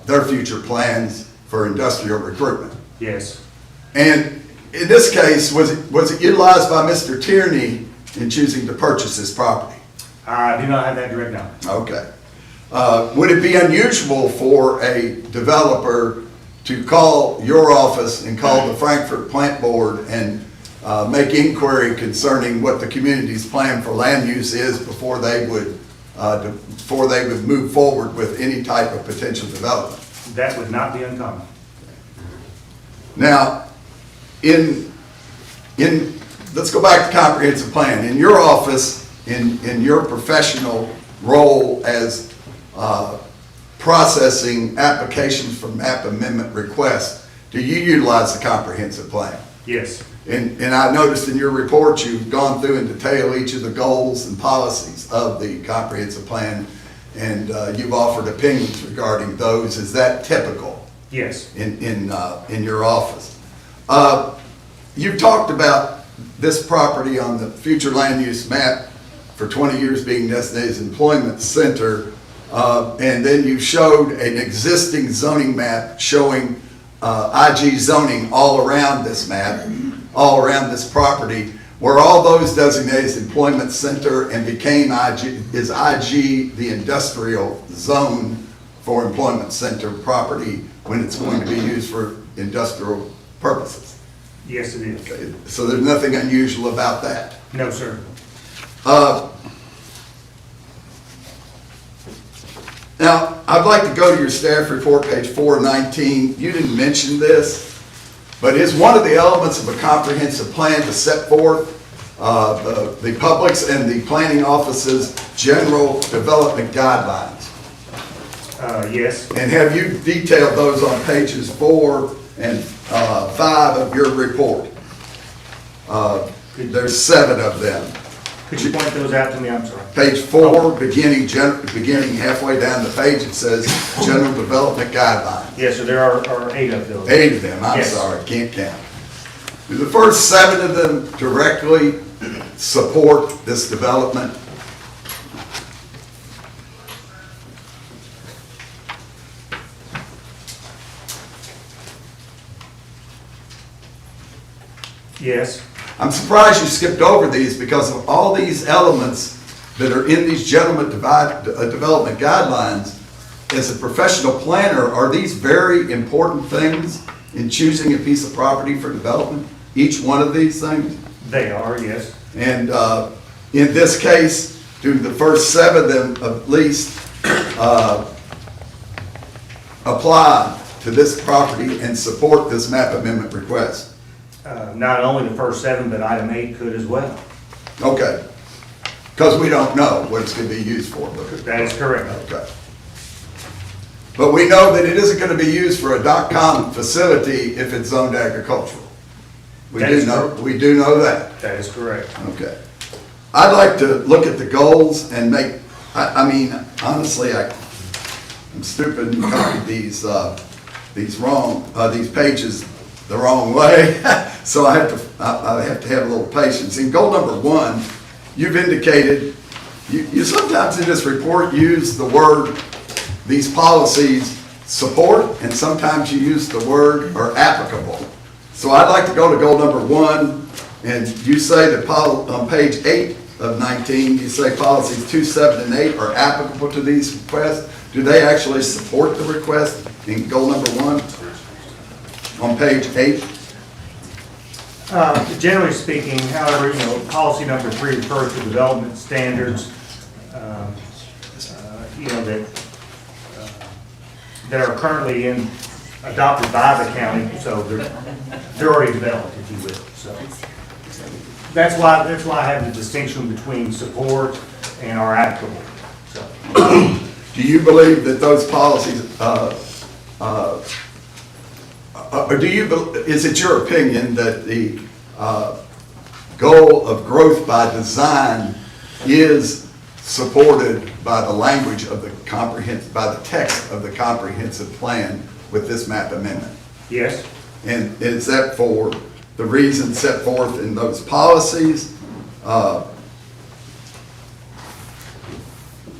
their future plans for industrial recruitment? yes, And in this case, was it utilized by Mr. Tierney in choosing to purchase this property? I do not have that direct knowledge. Okay. Would it be unusual for a developer to call your office and call the Frankfurt Plant Board and make inquiry concerning what the community's plan for land use is before they would move forward with any type of potential development? That would not be uncommon. Now, let's go back to comprehensive plan. In your office, in your professional role as processing applications for map amendment requests, do you utilize the comprehensive plan? Yes, And I noticed in your report, you've gone through in detail each of the goals and policies of the comprehensive plan, and you've offered opinions regarding those. Is that typical yes, in your office? You've talked about this property on the future land use map for 20 years being designated as employment center, and then you showed an existing zoning map showing IG zoning all around this map, all around this property. Were all those designated as employment center and became is IG the industrial zone for employment center property when it's going to be used for industrial purposes? yes, it is. Okay, so there's nothing unusual about that. No, sir. Now, I'd like to go to your staff report, page 419. You didn't mention this, but is one of the elements of a comprehensive plan to set forth the public's and the planning office's general development guidelines? Yes, And have you detailed those on pages 4 and 5 of your report? There's 7 of them. could you point those out to me? I'm sorry. Page 4, beginning halfway down the page, it says general development guidelines. Yes, so there are 8 of those. 8 of them, I'm Yes. sorry, can't count. Do the first 7 of them directly support this development? Yes, I'm surprised you skipped over these because of all these elements that are in these development guidelines. As a professional planner, are these very important things in choosing a piece of property for development? Each one of these things? they are, yes. And in this case, do the first 7 of them at least apply to this property and support this map amendment request? Not only the first 7, but item 8 could as well. Okay. Because we don't know what it's going to be used for. That is correct. Okay. But we know that it isn't going to be used for a .com facility if it's zoned agricultural. We do know that. That is correct. Okay. I'd like to look at the goals and make, I mean, honestly, I'm stupid and copied these pages the wrong way. So I have to have a little patience. In goal number 1, you've indicated, you sometimes in this report use the word, these policies support, and sometimes you use the word are applicable. So I'd like to go to goal number 1, and you say that on page 8 of 19, you say policies 2, 7, and 8 are applicable to these requests. Do they actually support the request in goal number 1 on page 8? Generally speaking, however, policy number 3 refers to development standards, that are currently adopted by the county, so they're already developed, if you will. So that's why I have the distinction between support and are applicable. So. Do you believe that those policies, or is it your opinion that the goal of growth by design is supported by the language of the by the text of the comprehensive plan with this map amendment. Yes. And is that for the reasons set forth in those policies?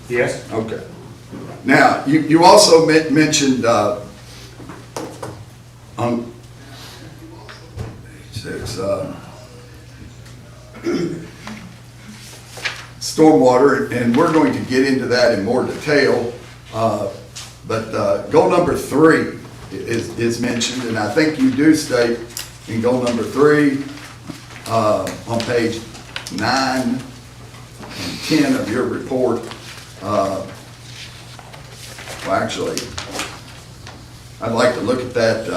Yes. Okay. Now, you also mentioned on stormwater, and we're going to get into that in more detail, but goal number 3 is mentioned, and I think you do state in goal number 3 on page 9 and 10 of your report, well, actually, I'd like to look at that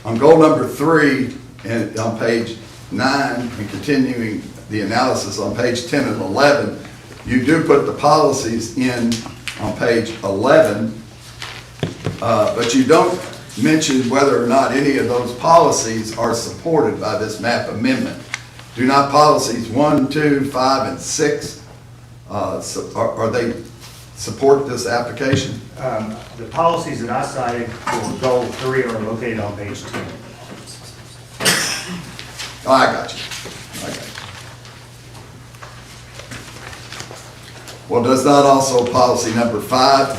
on goal number 3 and on page 9 and continuing the analysis on page 10 and 11. You do put the policies in on page 11, but you don't mention whether or not any of those policies are supported by this map amendment. Do not policies 1, 2, 5, and 6, are they support this application? The policies that I cited for goal 3 are located on page 10. Oh, I got you. Well, does not also policy number 5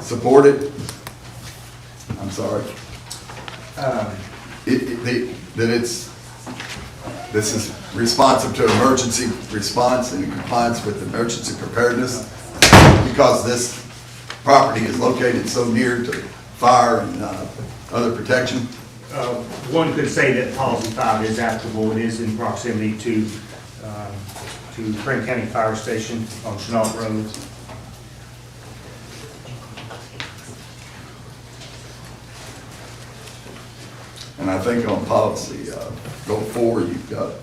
support it? I'm sorry. This is responsive to emergency response and in compliance with emergency preparedness, because this property is located so near to fire and other protection. One could say that policy 5 is applicable. It is in proximity to Franklin County Fire Station on Chenault Road. And I think on policy, goal 4, you've got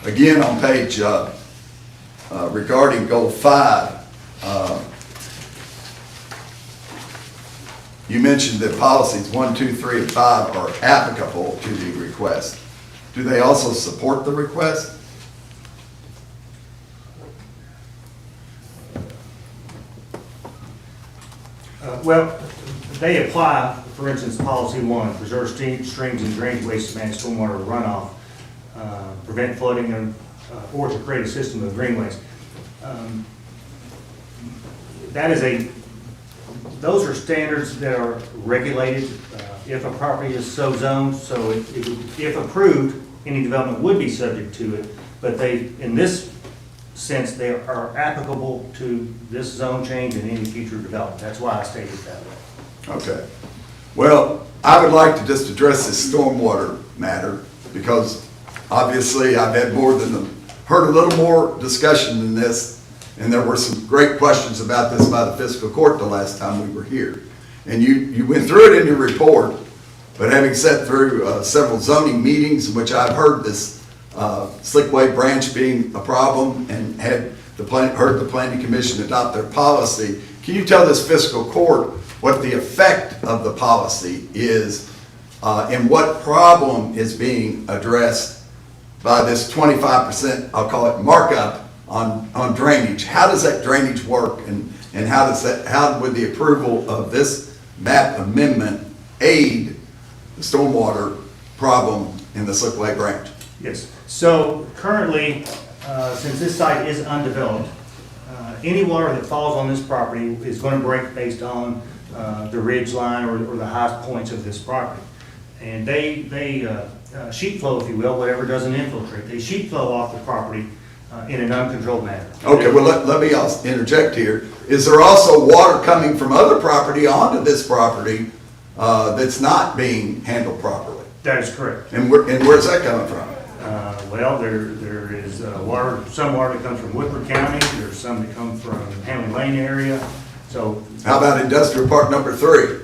again on page regarding goal 5, you mentioned that policies 1, 2, 3, and 5 are applicable to the request. Do they also support the request? Well, they apply, for instance, policy 1, preserve streams and drainage waste, manage stormwater runoff, prevent flooding, and or to create a system of greenways. Those are standards that are regulated if a property is so zoned, so if approved, any development would be subject to it, but in this sense, they are applicable to this zone change and any future development. That's why I stated it that way. Okay. Well, I would like to just address this stormwater matter, because obviously I've had heard a little more discussion than this, and there were some great questions about this by the Fiscal Court the last time we were here. And you went through it in your report, but having sat through several zoning meetings in which I've heard this Slickway branch being a problem and heard the Planning Commission adopt their policy, can you tell this Fiscal Court what the effect of the policy is and what problem is being addressed by this 25%, I'll call it markup on drainage? How does that drainage work, and how would the approval of this map amendment aid the stormwater problem in the Slickway branch? Yes. So currently, since this site is undeveloped, any water that falls on this property is going to break based on the ridge line or the highest points of this property. And they sheet flow, if you will, whatever doesn't infiltrate. They sheet flow off the property in an uncontrolled manner. Okay, well, let me also interject here. Is there also water coming from other property onto this property that's not being handled properly? That is correct. And where's that coming from? Well, there is some water that comes from Woodford County. There's some that come from Hamlin Lane area. So, how about Industrial Park number 3?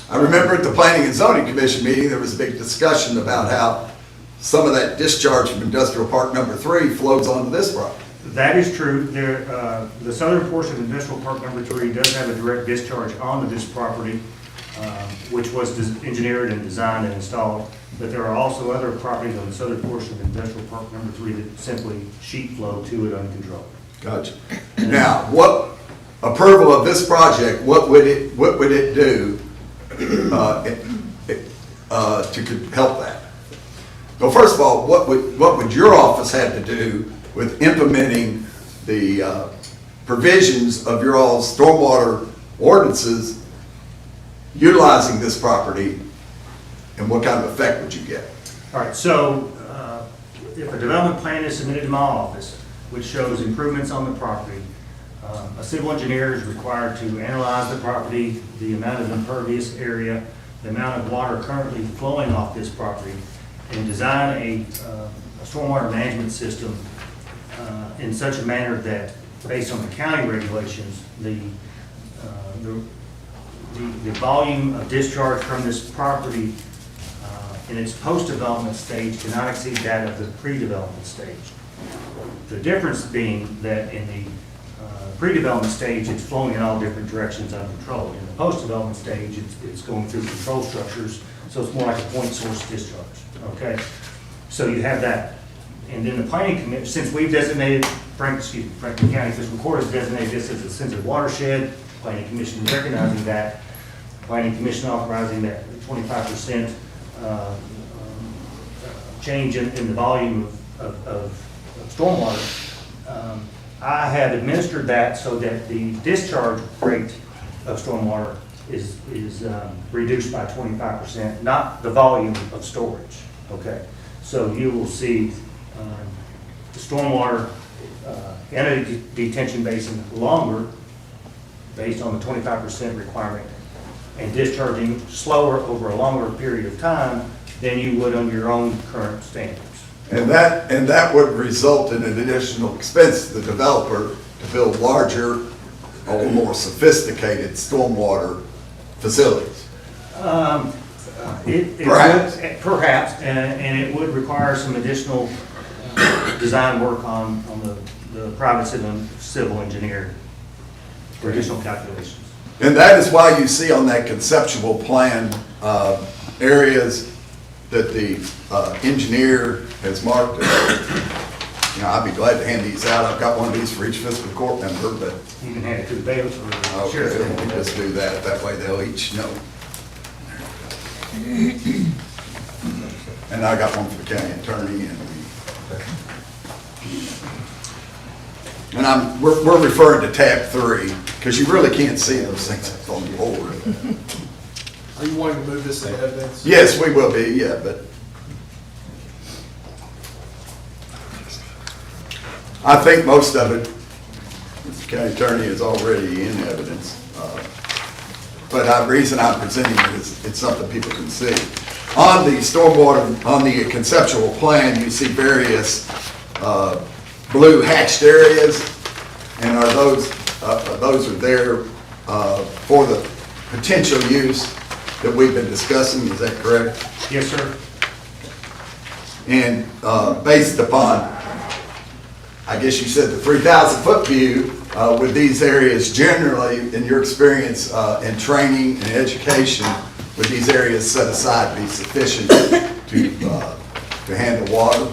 I remember at the Planning and Zoning Commission meeting, there was a big discussion about how some of that discharge from Industrial Park number 3 flows onto this property. That is true. There, the southern portion of Industrial Park Number 3 does have a direct discharge onto this property, which was engineered and designed and installed. But there are also other properties on the southern portion of Industrial Park Number 3 that simply sheet flow to it uncontrolled. Gotcha. Now, what approval of this project, what would it do to help that? Well, first of all, what would your office have to do with implementing the provisions of your all's stormwater ordinances utilizing this property, and what kind of effect would you get? All right, so if a development plan is submitted to my office, which shows improvements on the property, a civil engineer is required to analyze the property, the amount of impervious area, the amount of water currently flowing off this property, and design a stormwater management system in such a manner that, based on the county regulations, the volume of discharge from this property in its post-development stage cannot exceed that of the pre-development stage. The difference being that in the pre-development stage, it's flowing in all different directions uncontrolled. In the post-development stage, it's going through control structures, so it's more like a point source discharge, okay? So you have that. And then the planning commission, since we've designated, Franklin County Fiscal Court has designated this as a sensitive watershed, planning commission recognizing that, planning commission authorizing that 25% change in the volume of stormwater. I have administered that so that the discharge rate of stormwater is reduced by 25%, not the volume of storage, okay? So you will see the stormwater in a detention basin longer based on the 25% requirement and discharging slower over a longer period of time than you would on your own current standards. And that would result in an additional expense to the developer to build larger or more sophisticated stormwater facilities. Perhaps, and it would require some additional design work on the private civil engineer for additional calculations. And that is why you see on that conceptual plan areas that the engineer has marked. You know, I'd be glad to hand these out. I've got one of these for each fiscal court member, but. You can hand it to the bailiff or the sheriff's Okay, deputy. we'll just do that. That way they'll each know. And I got one for the county attorney and we're referring to tab 3 because you really can't see those things up on the board. Are you wanting to move this to evidence? Yes, we will be, yeah, but I think most of it, the county attorney is already in evidence. But the reason I'm presenting it is it's something people can see. On the stormwater, on the conceptual plan, you see various blue hatched areas, and those are there for the potential use that we've been discussing. Is that correct? Yes, sir. And based upon, I guess you said the 3,000-foot view, with these areas generally, in your experience in training and education, would these areas set aside be sufficient to handle water?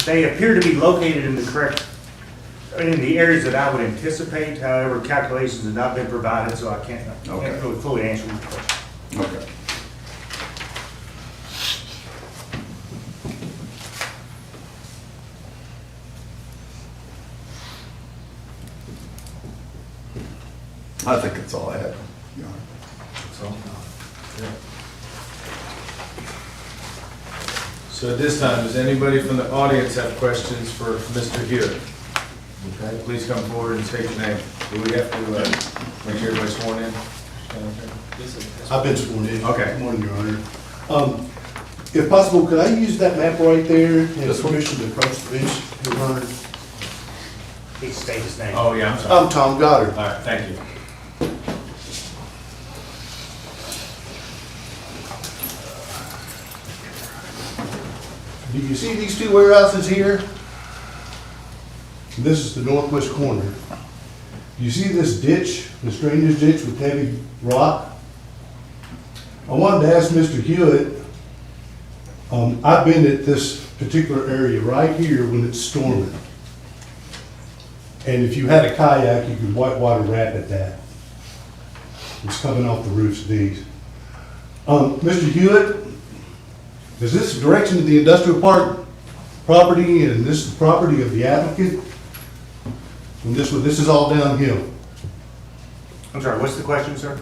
They appear to be located in the areas that I would anticipate. However, calculations have not been provided, so I can't really fully answer your question. Okay. I think that's all I have. Your Honor. That's all? Yeah. So at this time, does anybody from the audience have questions for Mr. Hewitt? Okay, please come forward and state your name. Do we have to make sure everybody's sworn in? I've been sworn in. Okay. Good morning, Your Honor. If possible, could I use that map right there and permission to approach the bench, Your Honor? Please state his name. Oh, yeah, I'm sorry. I'm Tom Goddard. All right, thank you. Do you see these two warehouses here? this is the northwest corner. You see this ditch, this drainage ditch with heavy rock? I wanted to ask Mr. Hewitt, I've been at this particular area right here when it's storming. And if you had a kayak, you could whitewater raft that. It's coming off the roofs of these. Mr. Hewitt, is this direction to the industrial park property and this is the property of the applicant? And this is all downhill. I'm sorry, what's the question, sir?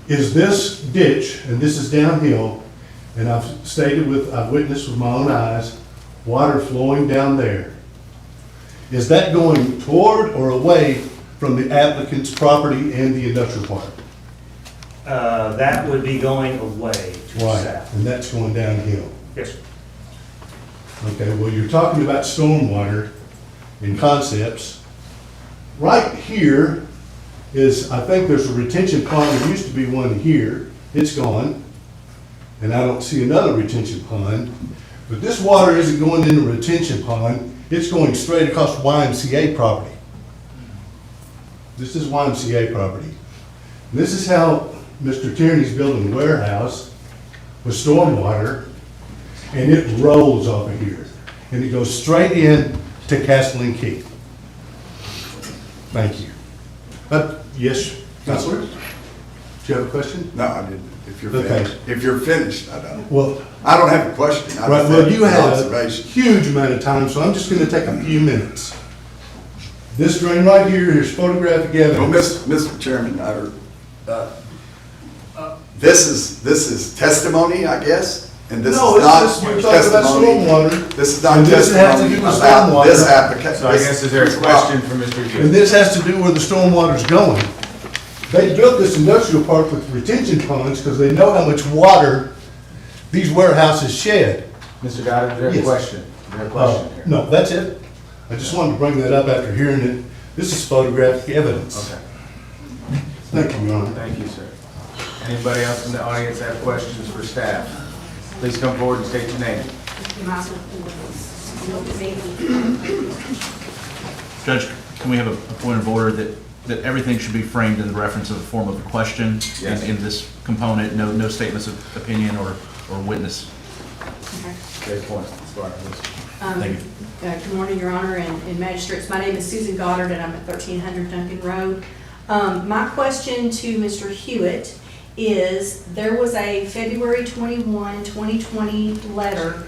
Is this ditch, and this is downhill, and I've witnessed with my own eyes, water flowing down there. Is that going toward or away from the applicant's property and the industrial park? That would be going away to the Right, south. and that's going downhill. Yes, sir. Okay, well, you're talking about stormwater and concepts. Right here is, I think there's a retention pond, there used to be one here, it's gone. And I don't see another retention pond. But this water isn't going in the retention pond, it's going straight across YMCA property. This is YMCA property. And this is how Mr. Tierney's building a warehouse with stormwater, and it rolls off of here. And it goes straight in to Castling Key. Thank you. Yes, Counselor? Do you have a question? No, I didn't. If you're Okay. finished. If you're finished, I don't. Well, I don't have a question. I right, just well, have you an had a observation. huge amount of time, so I'm just gonna take a few minutes. This drain right here is photographic Well, evidence. Mr. Chairman, this is testimony, I guess? And this is No, not it's just, you're talking about testimony? stormwater. This is not And this has to testimony do with about stormwater. this application. So I guess is there a question for Mr. And Hewitt? this has to do where the stormwater's going. They built this industrial park with retention ponds because they know how much water these warehouses shed. Mr. Goddard, is there a Yes. question? Is there a question here? No, that's it. I just wanted to bring that up after hearing it. This is photographic evidence. Okay, Thank you, Your Honor. thank you, sir. Anybody else in the audience have questions for staff? Please come forward and state your name. Judge, can we have a point of order that everything should be framed in the reference of the form of a question? Yes. In this component, no statements of opinion or witness. Great point. Thank you. Good morning, Your Honor and Magistrates. My name is Susan Goddard, and I'm at 1300 Duncan Road. My question to Mr. Hewitt is, there was a February 21, 2020 letter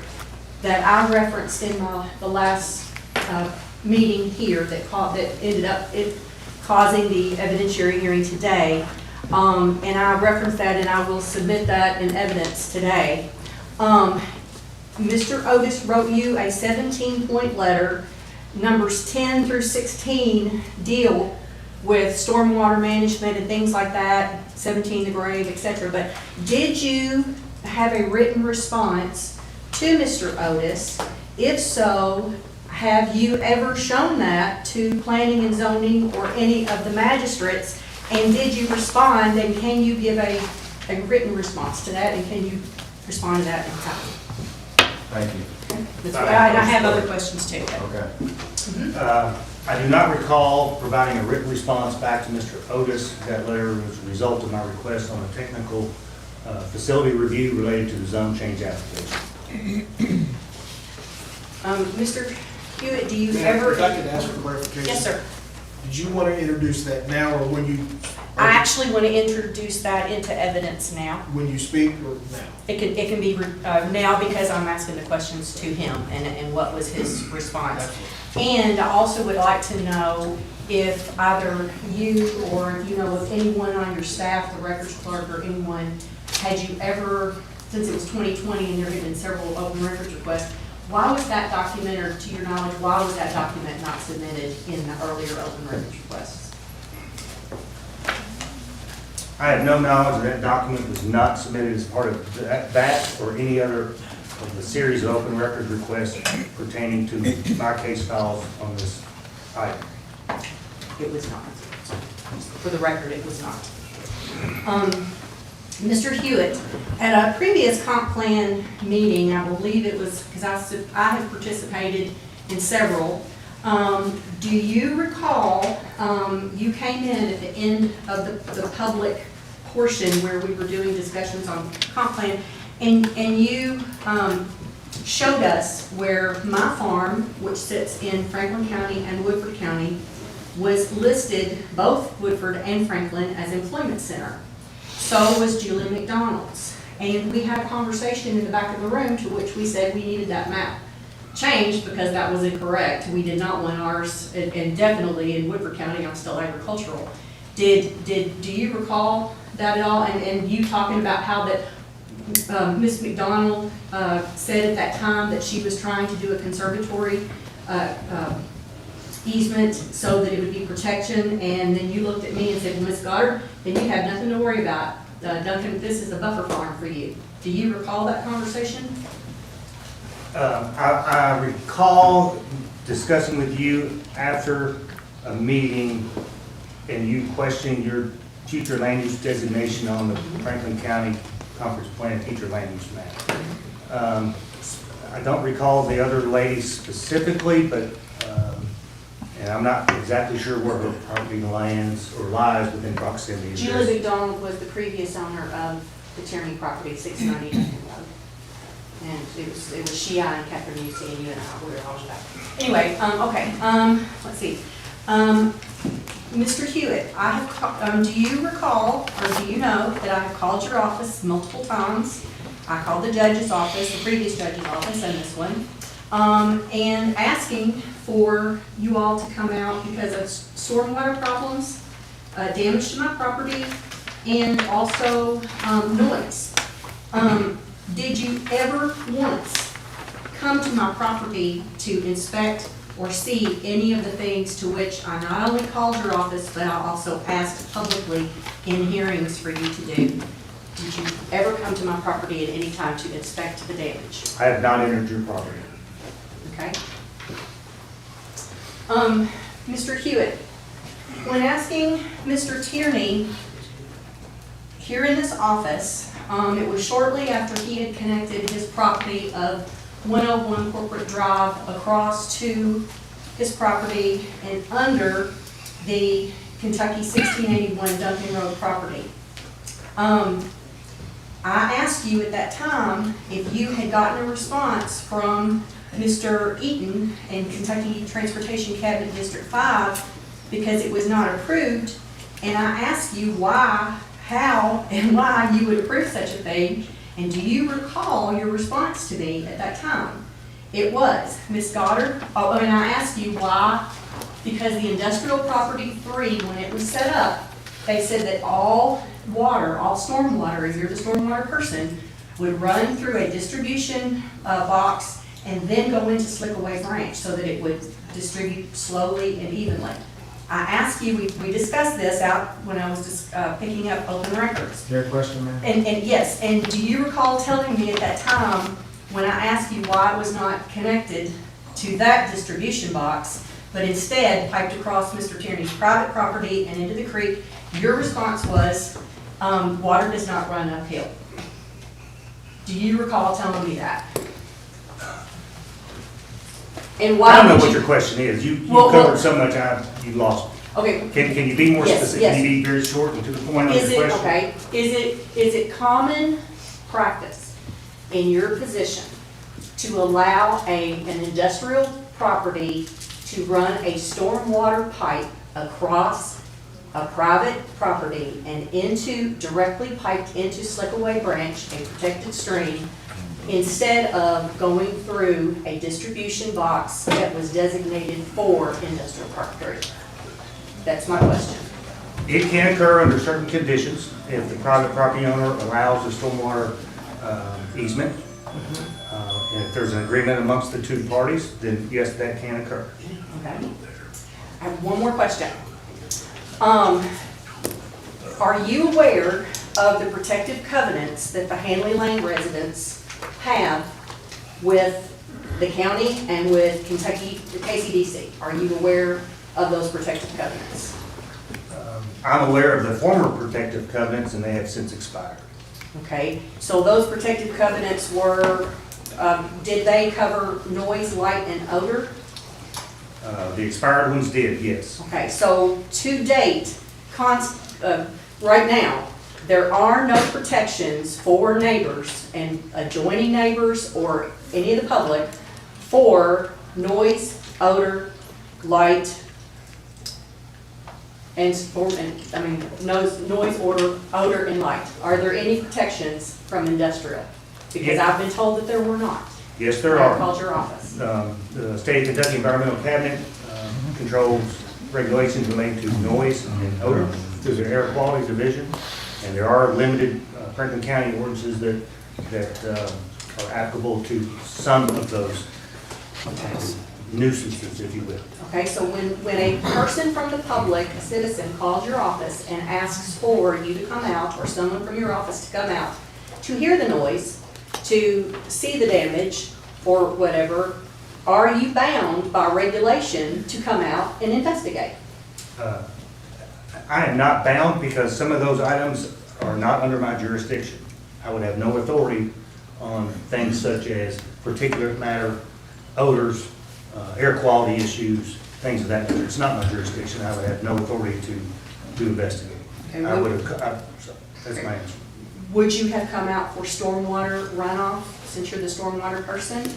that I referenced in the last meeting here that ended up causing the evidentiary hearing today. And I referenced that, and I will submit that in evidence today. Mr. Otis wrote you a 17-point letter. Numbers 10 through 16 deal with stormwater management and things like that, 17 the grave, etc. But did you have a written response to Mr. Otis? If so, have you ever shown that to planning and zoning or any of the magistrates? And did you respond, and can you give a written response to that, and can you respond to that in time? Thank you. That's what I have other questions too. Okay. I do not recall providing a written response back to Mr. Otis. That letter was a result of my request on a technical facility review related to the zone change application. Mr. Hewitt, do you Ma'am, ever? if I could ask for clarification. Yes, sir. Did you want to introduce that now, or when you? I actually want to introduce that into evidence now. When you speak, or now? It can be now, because I'm asking the questions to him and what was his response. And I also would like to know if either you or if anyone on your staff, the records clerk or anyone, had you ever, since it was 2020 and there had been several open records requests, why was that document, or to your knowledge, why was that document not submitted in the earlier open records requests? I have no knowledge that document was not submitted as part of that or any other of the series of open records requests pertaining to my case files on this item. It was not. For the record, it was not. Mr. Hewitt, at a previous comp plan meeting, I believe it was, because I have participated in several, Do you recall, you came in at the end of the public portion where we were doing discussions on comp plan, and you showed us where my farm, which sits in Franklin County and Woodford County, was listed, both Woodford and Franklin, as employment center. So was Julie McDonald's. And we had a conversation in the back of the room to which we said we needed that map changed because that was incorrect. We did not want ours, and definitely in Woodford County, I'm still agricultural. Do you recall that at all? And you talking about how that Ms. McDonald said at that time that she was trying to do a conservatory easement so that it would be protection, and then you looked at me and said, well, Ms. Goddard, then you have nothing to worry about. Duncan, this is a buffer farm for you. Do you recall that conversation? I recall discussing with you after a meeting and you questioning your future land use designation on the Franklin County Conference Plan future land use map. I don't recall the other lady specifically, but, and I'm not exactly sure where her property lands or lies within proximity. Julie McDonald was the previous owner of the Tierney property, 690 Duncan Road. And it was she, I, and Catherine Newsey, and you and I, we were all about. Anyway, okay, let's see. Mr. Hewitt, I have, do you recall, or do you know that I have called your office multiple times? I called the judge's office, the previous judge's office, and this one, and asking for you all to come out because of stormwater problems, damage to my property, and also noise. Did you ever once come to my property to inspect or see any of the things to which I not only called your office, but I also asked publicly in hearings for you to do? Did you ever come to my property at any time to inspect the damage? I have not entered your property. Okay. Mr. Hewitt, when asking Mr. Tierney here in this office, it was shortly after he had connected his property of 101 Corporate Drive across to his property and under the Kentucky 1681 Duncan Road property. I asked you at that time if you had gotten a response from Mr. Eaton in Kentucky Transportation Cabinet District 5 because it was not approved, and I asked you why, how, and why you would approve such a thing, and do you recall your response to me at that time? It was, Ms. Goddard, and I asked you why, because the industrial property 3, when it was set up, they said that all water, all storm water, if you're the stormwater person, would run through a distribution box and then go into Slickaway Branch so that it would distribute slowly and evenly. I asked you, we discussed this out when I was just picking up open records. Is there a question, ma'am? And yes, and do you recall telling me at that time when I asked you why it was not connected to that distribution box, but instead piped across Mr. Tierney's private property and into the creek, your response was, water does not run uphill. Do you recall telling me that? And why I don't know would what you- your question is. You Well, covered so much, you lost me. Okay. Can you be more Yes, specific? yes. Can you be very short and to the point on Is your it, question? okay, is it common practice in your position to allow an industrial property to run a stormwater pipe across a private property and directly piped into Slickaway Branch, a protected stream, instead of going through a distribution box that was designated for industrial property? That's my question. It can occur under certain conditions if the private property owner allows the stormwater easement. And if there's an agreement amongst the two parties, then yes, that can occur. Okay. I have one more question. Are you aware of the protective covenants that the Hanley Lane residents have with the county and with Kentucky, the KCDC? Are you aware of those protective covenants? I'm aware of the former protective covenants and they have since expired. Okay, so those protective covenants were, did they cover noise, light, and odor? The expired ones did, yes. Okay, so to date, right now, there are no protections for neighbors and adjoining neighbors or any of the public for noise, odor, light, noise, odor, and light. Are there any protections from industrial? Because I've been told that there were not. Yes, there are. I called your office. The State of Kentucky Environmental Cabinet controls regulations relating to noise and odor through their Air Quality Division, and there are limited Franklin County ordinances that are applicable to some of those nuisances, if you will. Okay, so when a person from the public, a citizen, calls your office and asks for you to come out, or someone from your office to come out, to hear the noise, to see the damage, or whatever, are you bound by regulation to come out and investigate? I am not bound because some of those items are not under my jurisdiction. I would have no authority on things such as particulate matter, odors, air quality issues, things of that nature. It's not my jurisdiction. I would have no authority to investigate. Okay, That's my answer. Would you have come out for stormwater runoff, since you're the stormwater person?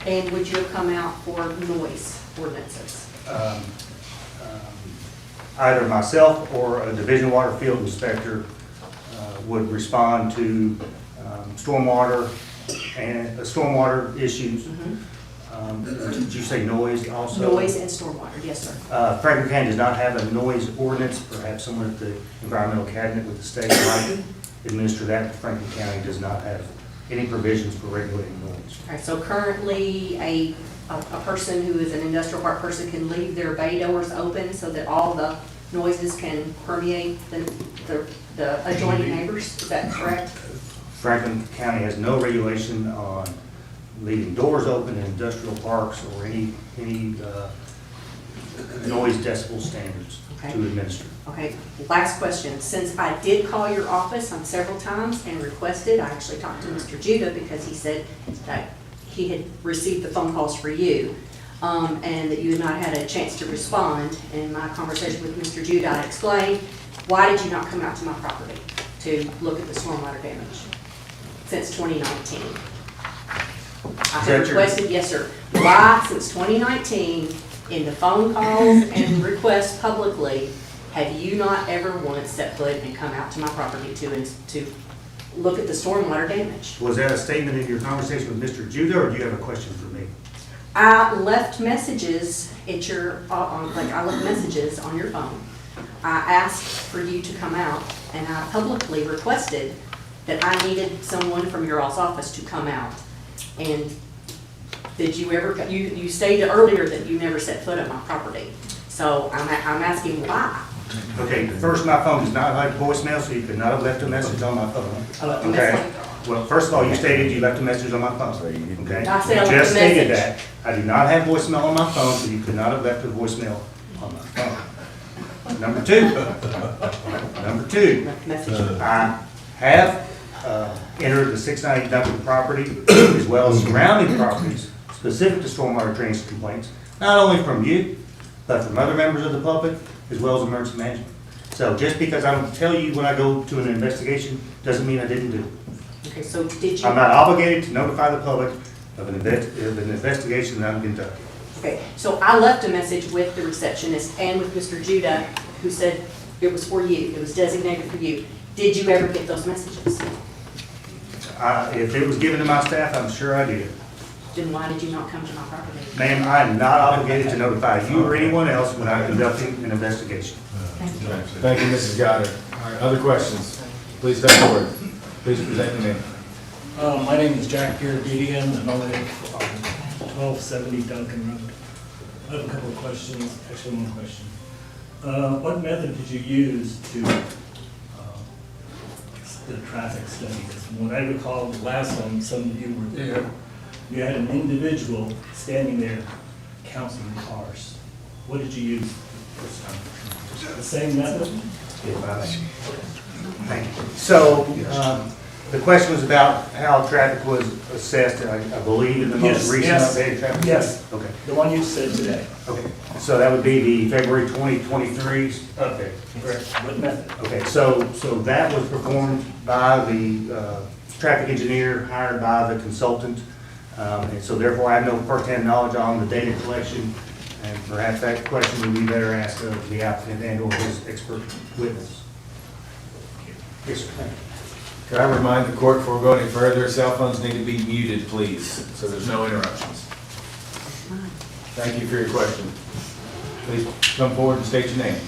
And would you have come out for noise ordinances? Either myself or a Division Water Field Inspector would respond to stormwater and stormwater issues. Did you say noise also? Noise and stormwater, yes, sir. Franklin County does not have a noise ordinance. Perhaps someone at the Environmental Cabinet with the state might administer that. Franklin County does not have any provisions for regulating noise. Okay, so currently a person who is an industrial park person can leave their bay doors open so that all the noises can permeate the adjoining neighbors, is that correct? Franklin County has no regulation on leaving doors open in industrial parks or any noise decibel standards to administer. Okay, last question. Since I did call your office on several times and requested, I actually talked to Mr. Judah because he said that he had received the phone calls for you and that you had not had a chance to respond. In my conversation with Mr. Judah, I explained, why did you not come out to my property to look at the stormwater damage since 2019? I have requested, yes, sir. Why, since 2019, in the phone calls and requests publicly, have you not ever once set foot and come out to my property to look at the stormwater damage? Was that a statement in your conversation with Mr. Judah, or do you have a question for me? I left messages at your, I left messages on your phone. I asked for you to come out, and I publicly requested that I needed someone from your office to come out. And did you ever, you stated earlier that you never set foot on my property. So I'm asking why. Okay, first, my phone does not have voicemail, so you could not have left a message on my phone. I left a Okay. message. Well, first of all, you stated you left a message on my phone. Okay. I said I left You a just stated message. that. I do not have voicemail on my phone, so you could not have left a voicemail on my phone. Number two, Message. I have entered the 690 Duncan property as well as surrounding properties specific to stormwater drainage complaints, not only from you, but from other members of the public as well as emergency management. So just because I don't tell you when I go to an investigation doesn't mean I didn't do it. Okay, so did you? I'm not obligated to notify the public of an investigation that I'm conducting. Okay, so I left a message with the receptionist and with Mr. Judah, who said it was for you, it was designated for you. Did you ever get those messages? If it was given to my staff, I'm sure I did. Then why did you not come to my property? Ma'am, I'm not obligated to notify you or anyone else when I'm conducting an investigation. Thank you, Mrs. Goddard. All right, other questions? Please step forward. Please present your name. My name is Jack Garabedian, and I live on 1270 Duncan Road. I have a couple of questions, actually one question. What method did you use to the traffic study? Because from what I recall, the last time some of you were there, you had an individual standing there counting the cars. What did you use this time? The same method? Thank you. So, The question was about how traffic was assessed, I believe, in the most Yes, recent yes, updated traffic. yes. Okay. The one you said today. Okay, so that would be the February 2023 update, correct? What method? Okay, so that was performed by the traffic engineer hired by the consultant. And so therefore, I have no firsthand knowledge on the data collection. And perhaps that question would be better asked of the applicant and or his expert witness. Yes, sir. Thank you. Could I remind the court before we go any further, cell phones need to be muted, please, so there's no interruptions. Thank you for your question. Please come forward and state your name.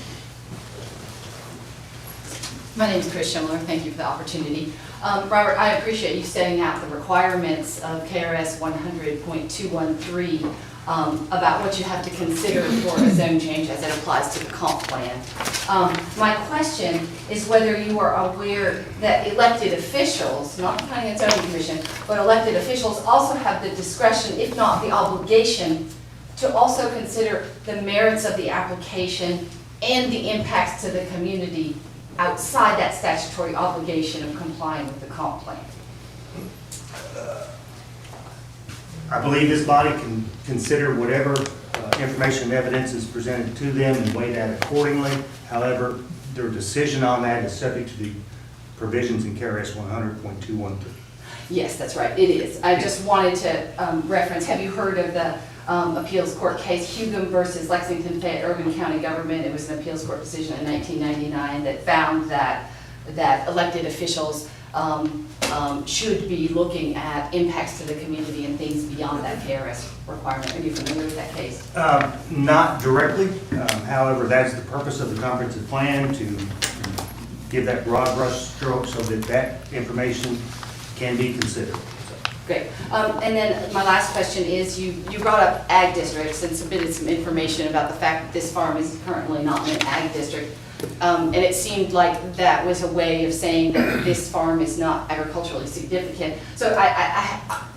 My name is Chris Schimler. Thank you for the opportunity. Robert, I appreciate you setting out the requirements of KRS 100.213 about what you have to consider for a zone change as it applies to the comp plan. My question is whether you are aware that elected officials, not the Planning and Zoning Commission, but elected officials also have the discretion, if not the obligation, to also consider the merits of the application and the impacts to the community outside that statutory obligation of complying with the comp plan. I believe this body can consider whatever information and evidence is presented to them and weigh that accordingly. However, their decision on that is subject to the provisions in KRS 100.213. Yes, that's right, it is. I just wanted to reference, have you heard of the appeals court case, Hugum versus Lexington Fayette Urban County Government? It was an appeals court decision in 1999 that found that elected officials should be looking at impacts to the community and things beyond that KRS requirement. Are you familiar with that case? Not directly. However, that's the purpose of the comprehensive plan, to give that broad brush stroke so that that information can be considered. Great. And then my last question is, you brought up ag districts and submitted some information about the fact that this farm is currently not in an ag district. And it seemed like that was a way of saying that this farm is not agriculturally significant. So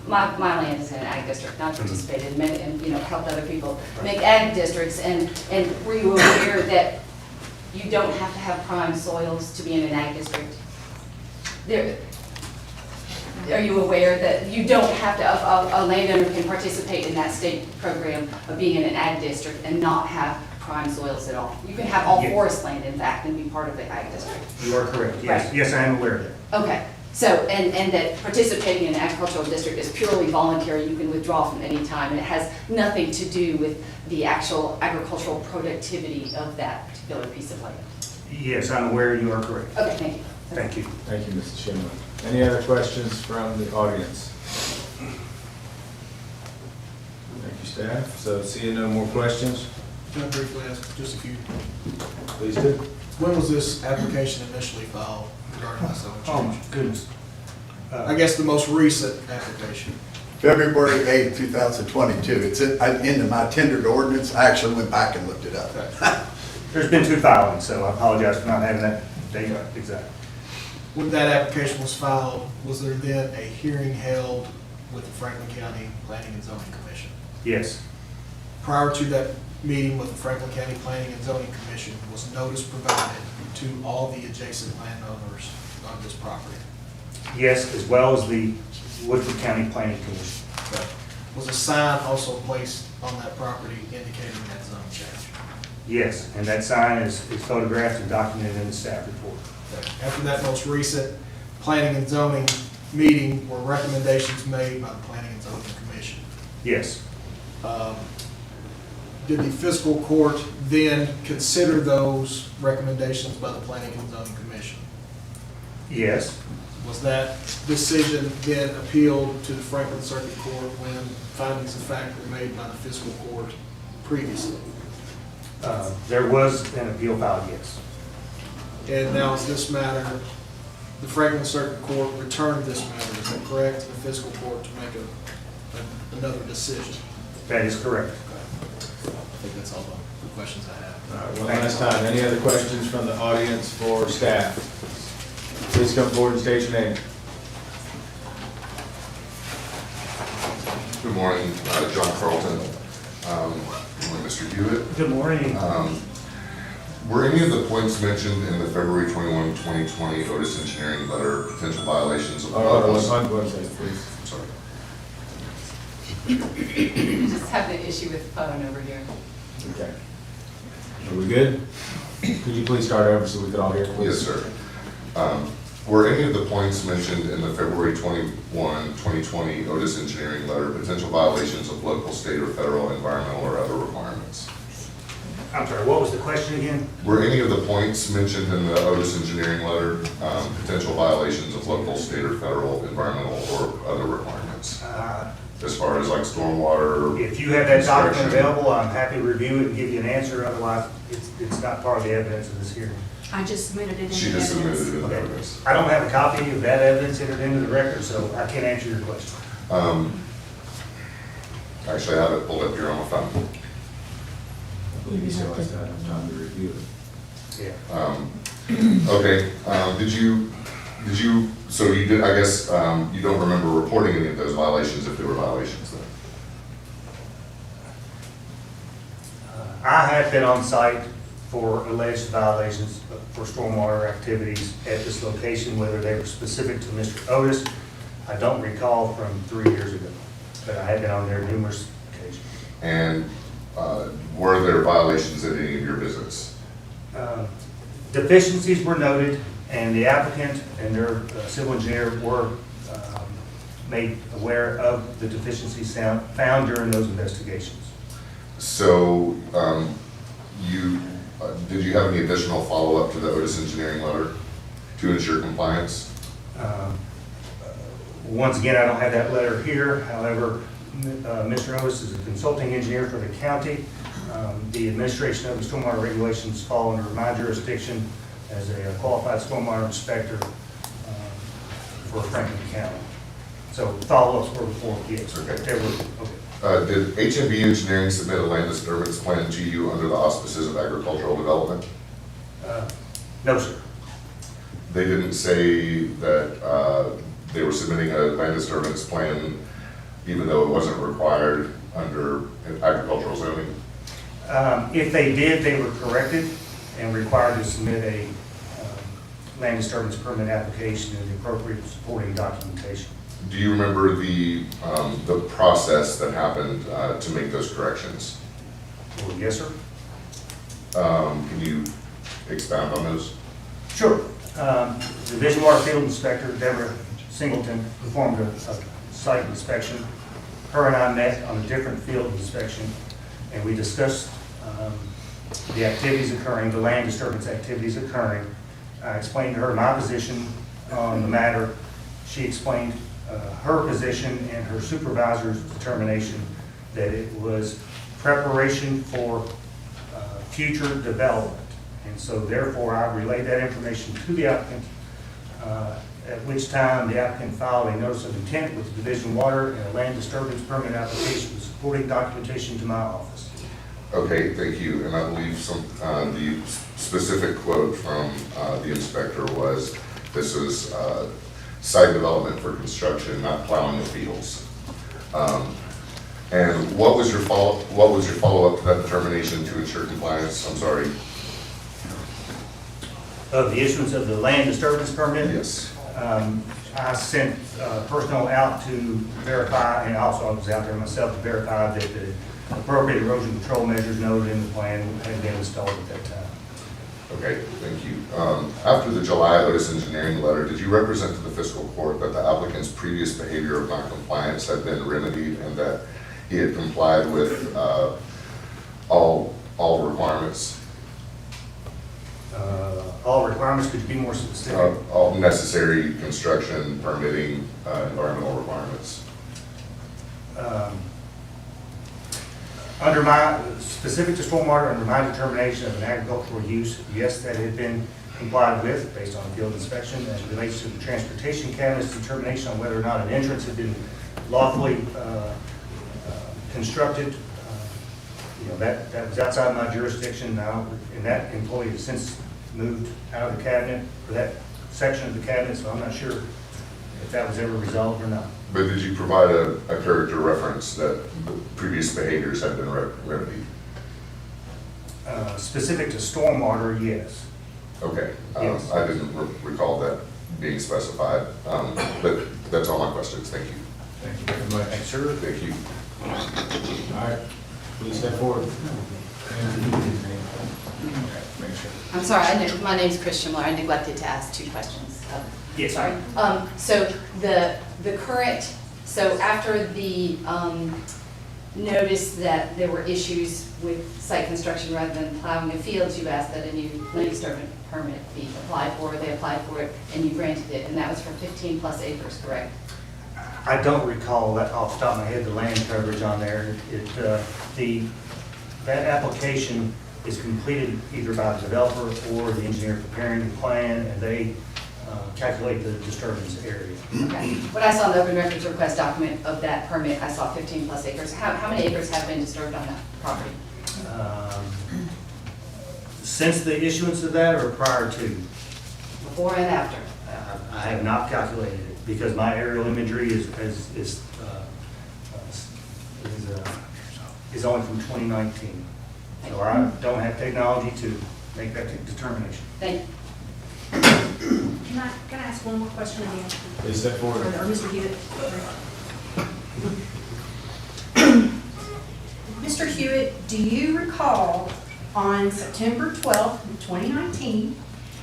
my land is in an ag district, and I've participated in and helped other people make ag districts. And were you aware that you don't have to have prime soils to be in an ag district? Are you aware that you don't have to, a landowner can participate in that state program of being in an ag district and not have prime soils at all? You can have all forest land, in fact, and be part of the ag district. You are correct. Yes, Right. yes, I am aware of that. Okay, so, and that participating in an agricultural district is purely voluntary, you can withdraw from any time, and it has nothing to do with the actual agricultural productivity of that particular piece of land. Yes, I'm aware you are correct. Okay, thank you. Thank you. Thank you, Mrs. Schindler. Any other questions from the audience? Thank you, staff. So seeing no more questions, Can I briefly ask just a few? please do. When was this application initially filed regarding the zone Oh, change? my goodness. I guess the most recent application. February 8th, 2022. It's into my tendered ordinance. I actually went back and looked it up. There's been 2 filings, so I apologize for not having that date exact. When that application was filed, was there then a hearing held with the Franklin County Planning and Zoning Commission? Yes, Prior to that meeting with the Franklin County Planning and Zoning Commission, was notice provided to all the adjacent landowners on this property? yes, as well as the Woodford County Planning Commission. Was a sign also placed on that property indicating that zone change? Yes, and that sign is photographed and documented in the staff report. After that most recent Planning and Zoning meeting, were recommendations made by the Planning and Zoning Commission? Yes, Did the Fiscal Court then consider those recommendations by the Planning and Zoning Commission? yes, Was that decision then appealed to the Franklin Circuit Court when findings of fact were made by the Fiscal Court previously? there was an appeal filed, yes. And now is this matter, the Franklin Circuit Court returned this matter, is that correct, to the Fiscal Court to make another decision? That is correct. I think that's all the questions I have. All right, one last time. Any other questions from the audience for staff? Please come forward and state your name. Good morning, John Carlton. Good morning, Mr. Hewitt. Good morning. Were any of the points mentioned in the February 21, 2020 Otis Engineering letter potential violations of locals? One second, please. I'm sorry. We just have an issue with the phone over here. Okay. Are we good? Could you please start over so we could all hear, please? Yes, sir. Were any of the points mentioned in the February 21, 2020 Otis Engineering letter potential violations of local, state, or federal environmental or other requirements? I'm sorry, what was the question again? Were any of the points mentioned in the Otis Engineering letter potential violations of local, state, or federal environmental or other requirements? As far as like stormwater? If you have that document construction? available, I'm happy to review it and give you an answer. Otherwise, it's not part of the evidence of this hearing. I just submitted it in She the just evidence. submitted it in Okay. evidence. I don't have a copy of that evidence entered into the record, so I can't answer your question. Actually, I have it pulled up here on my phone. I believe you still has to have time to review it. Yeah. Okay, so you did, I guess, you don't remember reporting any of those violations if there were violations then? I have been on site for alleged violations for stormwater activities at this location, whether they were specific to Mr. Otis. I don't recall from 3 years ago, but I have been on there numerous occasions. And were there violations at any of your visits? Deficiencies were noted, and the applicant and their civil engineer were made aware of the deficiencies found during those investigations. So did you have any additional follow-up to the Otis Engineering letter to ensure compliance? Once again, I don't have that letter here. However, Mr. Otis is a consulting engineer for the county. The administration of the stormwater regulations fall under my jurisdiction as a qualified stormwater inspector for Franklin County. So follow-ups were before, yes. Okay. They were, okay. Did HMB Engineering submit a land disturbance plan to you under the auspices of agricultural development? No, sir. They didn't say that they were submitting a land disturbance plan even though it wasn't required under agricultural zoning? If they did, they were corrected and required to submit a land disturbance permit application and the appropriate supporting documentation. Do you remember the process that happened to make those corrections? Well, yes, sir. Can you expound on those? Sure. Division Water Field Inspector Deborah Singleton performed a site inspection. Her and I met on a different field inspection, and we discussed the activities occurring, the land disturbance activities occurring. I explained to her my position on the matter. She explained her position and her supervisor's determination that it was preparation for future development. And so therefore, I relayed that information to the applicant, at which time the applicant filed a notice of intent with the Division of Water and a land disturbance permit application with supporting documentation to my office. Okay, thank you. And I believe the specific quote from the inspector was, this is site development for construction, not plowing the fields. And what was your follow-up to that determination to ensure compliance? I'm sorry. Of the issuance of the land disturbance permit? Yes. I sent personnel out to verify, and also I was out there myself to verify that the appropriate erosion control measures noted in the plan had been installed at that time. Okay, thank you. After the July Otis Engineering letter, did you represent to the Fiscal Court that the applicant's previous behavior of noncompliance had been remedied and that he had complied with all requirements? All requirements, could you be more specific? All necessary construction, permitting, environmental requirements. Under my, specific to stormwater, under my determination of an agricultural use, yes, that had been complied with based on field inspection. As it relates to the transportation cabinet's determination on whether or not an entrance had been lawfully constructed, that was outside my jurisdiction now, and that employee has since moved out of the cabinet, or that section of the cabinet, so I'm not sure if that was ever resolved or not. But did you provide a character reference that the previous behaviors had been remedied? Specific to stormwater, yes. Okay, Yes. I didn't recall that being specified, but that's all my questions, thank you. Thank you very much. Sure. Thank you. All right, please step forward. Make sure. I'm sorry, my name's Chris Schimler. I neglected to ask 2 questions. Yes. Sorry. So the current, so after the notice that there were issues with site construction rather than plowing of fields, you asked that a new land disturbance permit be applied for. They applied for it and you granted it, and that was for 15+ acres, correct? I don't recall that off the top of my head, the land coverage on there. That application is completed either by the developer or the engineer preparing the plan, and they calculate the disturbance area. Okay. When I saw the open records request document of that permit, I saw 15+ acres. How many acres have been disturbed on that property? Since the issuance of that or prior to? Before and after? I have not calculated it because my aerial imagery is only from 2019. So I don't have technology to make that determination. Thank you. Can I ask one more question again? Please step forward. Or Mr. Hewitt? Mr. Hewitt, do you recall on September 12th, 2019,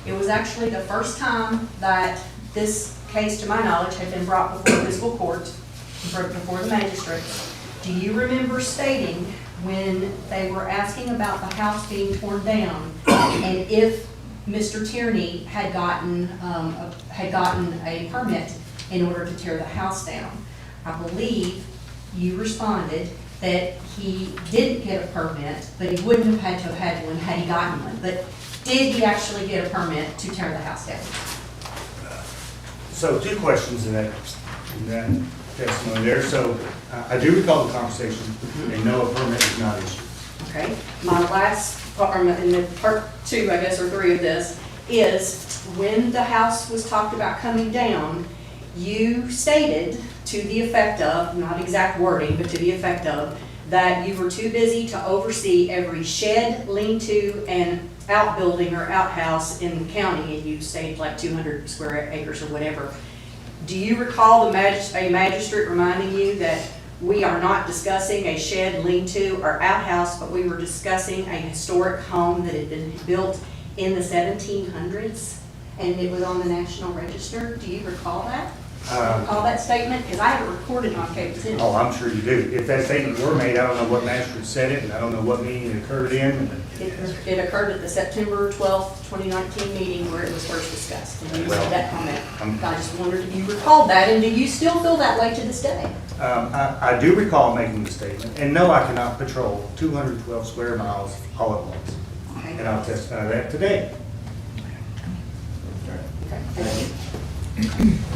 it was actually the first time that this case, to my knowledge, had been brought before the fiscal court, before the magistrates. Do you remember stating when they were asking about the house being torn down and if Mr. Tierney had gotten a permit in order to tear the house down? I believe you responded that he didn't get a permit, but he wouldn't have had to have had one had he gotten one. But did he actually get a permit to tear the house down? So 2 questions in that testimony there. So I do recall the conversation, and no, a permit is not issued. Okay. My last part, in the part 2, I guess, or 3 of this, is when the house was talked about coming down, you stated to the effect of, not exact wording, but to the effect of, that you were too busy to oversee every shed, lean-to, and outbuilding or outhouse in the county, and you stated like 200 square acres or whatever. Do you recall a magistrate reminding you that we are not discussing a shed, lean-to, or outhouse, but we were discussing a historic home that had been built in the 1700s, and it was on the National Register? Do you recall that? Recall that statement? Because I have it recorded on cable too. Oh, I'm sure you do. If that statement were made, I don't know what magistrate said it, and I don't know what meeting it occurred in. It occurred at the September 12th, 2019 meeting where it was first discussed, and you made that comment. I just wondered if you recalled that, and do you still feel that way to this day? I do recall making the statement, and no, I cannot patrol 212 square miles all at once. Okay. And I'll testify to that today. Thank you.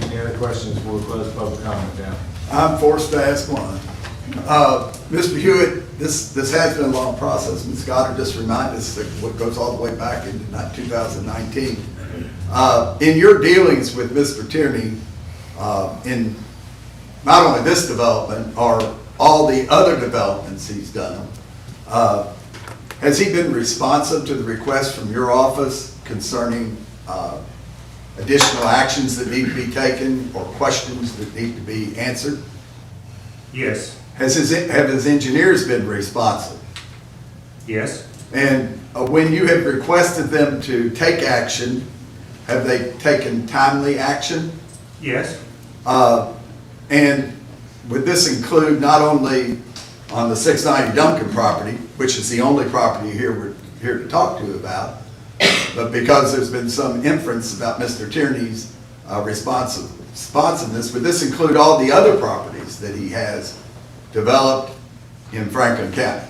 Any other questions before we close public comment down? I'm forced to ask one. Mr. Hewitt, this has been a long process. Ms. Goddard just reminded us that what goes all the way back into 2019. In your dealings with Mr. Tierney, in not only this development, or all the other developments he's done, has he been responsive to the request from your office concerning additional actions that need to be taken or questions that need to be answered? Yes. Have his engineers been responsive? Yes. And when you have requested them to take action, have they taken timely action? Yes. And would this include not only on the 690 Duncan property, which is the only property we're here to talk to you about, but because there's been some inference about Mr. Tierney's responsiveness, would this include all the other properties that he has developed in Franklin County?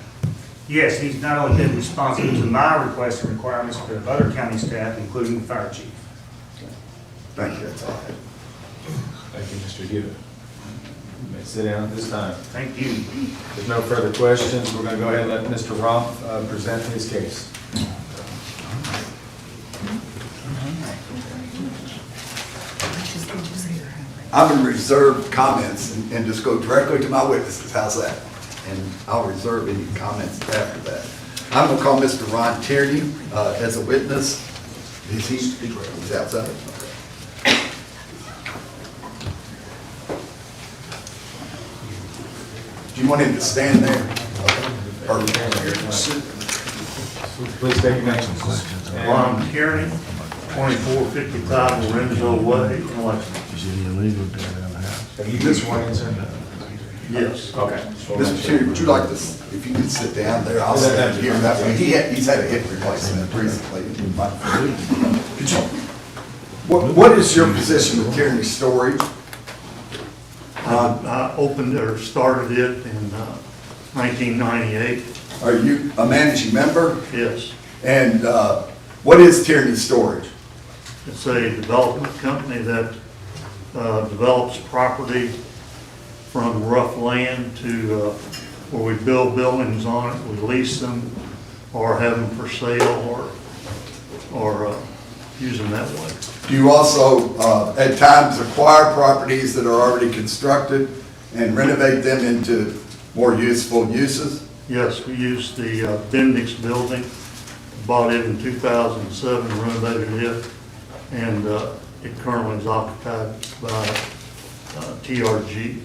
Yes, he's not only been responsive to my requests and requirements, but of other county staff, including the fire chief. Thank you, that's all I have. Thank you, Mr. Hewitt. You may sit down at this time. Thank you. If there's no further questions, we're going to go ahead and let Mr. Roth present his case. I'm going to reserve comments and just go directly to my witnesses. How's that? And I'll reserve any comments after that. I'm gonna call Mr. Ron Tierney as a witness. He's outside. Do you want him to stand there? Or Please state your name. Ron Tierney, 2455 Lorenzo Way, in Lexington. Have you been sworn in, sir? Yes. Okay. Mr. Tierney, would you like to, if you could sit down there, I'll stand here that way. He's had a hip replacement recently. Could you, what is your position with Tierney Storage? I opened or started it in 1998. Are you a managing member? Yes. And what is Tierney Storage? It's a development company that develops property from rough land to where we build buildings on it, we lease them, or have them for sale, or use them that way. Do you also at times acquire properties that are already constructed and renovate them into more useful uses? Yes, we used the Bendix building, bought it in 2007, renovated it, and it currently is occupied by TRG.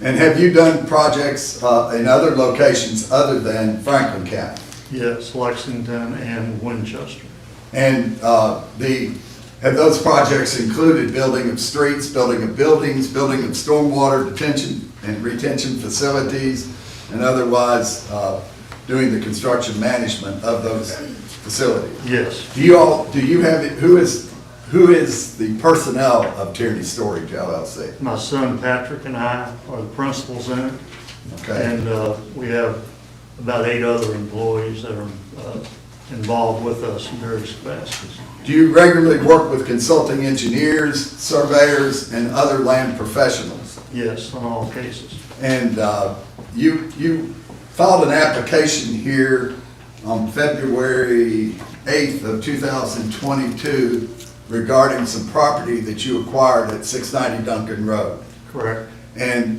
And have you done projects in other locations other than Franklin County? Yes, Lexington and Winchester. And have those projects included building of streets, building of buildings, building of stormwater detention and retention facilities, and otherwise doing the construction management of those facilities? Yes. Do you have, who is the personnel of Tierney Storage LLC? My son Patrick and I are the principals in it. Okay. And we have about 8 other employees that are involved with us in various capacities. Do you regularly work with consulting engineers, surveyors, and other land professionals? Yes, in all cases. And you filed an application here on February 8th of 2022 regarding some property that you acquired at 690 Duncan Road. Correct. And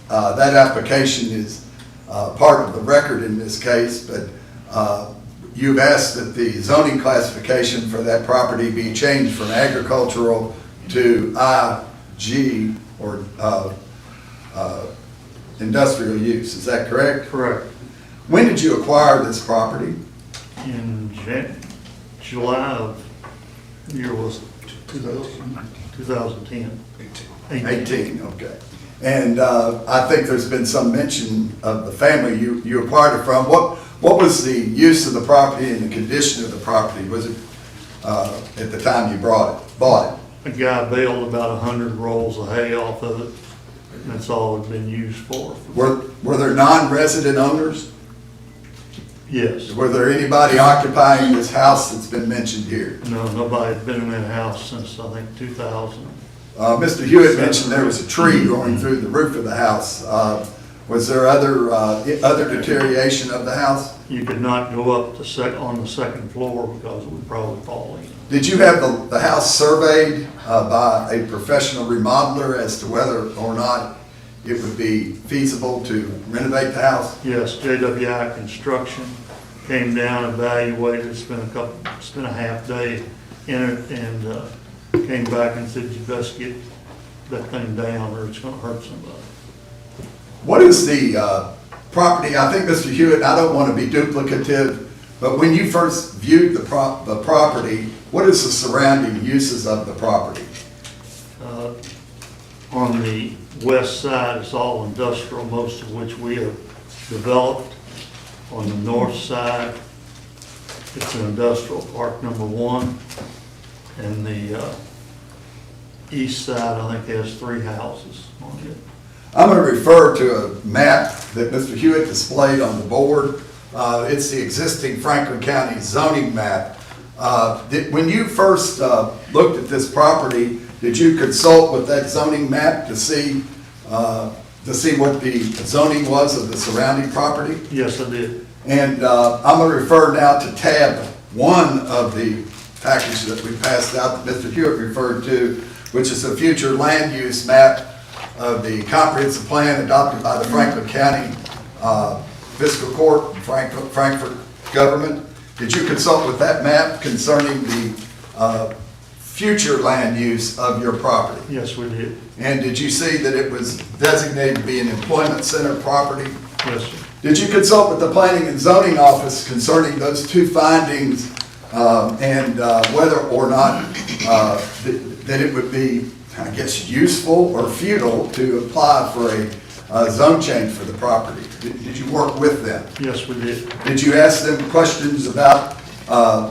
that application is part of the record in this case, but you've asked that the zoning classification for that property be changed from agricultural to IG, or industrial use. Is that correct? Correct. When did you acquire this property? In July of, the year was 2010. 18, okay. And I think there's been some mention of the family you acquired it from. What was the use of the property and the condition of the property? Was it at the time you bought it? A guy baled about 100 rolls of hay off of it. And that's all it's been used for. Were there non-resident owners? Yes. Were there anybody occupying this house that's been mentioned here? No, nobody's been in that house since, I think, 2000. Mr. Hewitt mentioned there was a tree growing through the roof of the house. Was there other deterioration of the house? You could not go up on the second floor because it would probably fall in. Did you have the house surveyed by a professional remodeler as to whether or not it would be feasible to renovate the house? Yes, JWI Construction came down, evaluated, spent a half day in it, and came back and said, you best get that thing down or it's gonna hurt somebody. What is the property? I think, Mr. Hewitt, I don't want to be duplicative, but when you first viewed the property, what is the surrounding uses of the property? On the west side, it's all industrial, most of which we have developed. On the north side, it's an industrial park number 1. And the east side, I think, has 3 houses on it. I'm going to refer to a map that Mr. Hewitt displayed on the board. It's the existing Franklin County zoning map. When you first looked at this property, did you consult with that zoning map to see what the zoning was of the surrounding property? Yes, I did. And I'm going to refer now to tab 1 of the package that we passed out that Mr. Hewitt referred to, which is a future land use map of the comprehensive plan adopted by the Franklin County Fiscal Court, Frankfort government? Did you consult with that map concerning the future land use of your property? Yes, we did. And did you see that it was designated to be an employment center property? Yes, sir. Did you consult with the Planning and Zoning Office concerning those two findings and whether or not that it would be, I guess, useful or futile to apply for a zone change for the property? Did you work with them? Yes, we did. Did you ask them questions about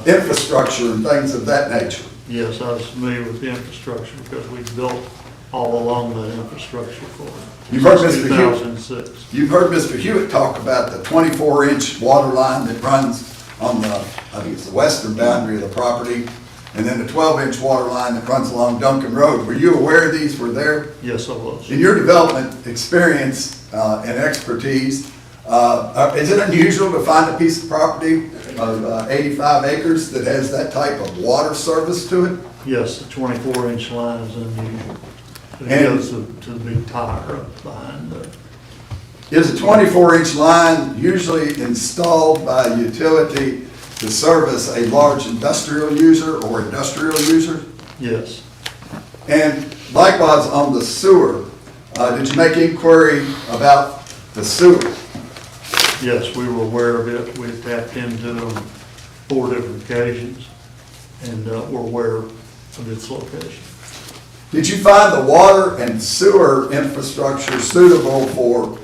infrastructure and things of that nature? Yes, I was familiar with the infrastructure because we built all along that infrastructure for You've heard Mr. 2006. You've heard Mr. Hewitt talk about the 24-inch water line that runs on the, I think it's the western boundary of the property, and then the 12-inch water line that runs along Duncan Road. Were you aware these were there? Yes, I was. In your development experience and expertise, is it unusual to find a piece of property of 85 acres that has that type of water service to it? Yes, the 24-inch line is unusual. It And- goes to the big tire up behind the. Is a 24-inch line usually installed by a utility to service a large industrial user or industrial user? Yes. And likewise on the sewer, did you make inquiry about the sewer? Yes, we were aware of it. We tapped into them 4 different occasions, and we're aware of its location. Did you find the water and sewer infrastructure suitable for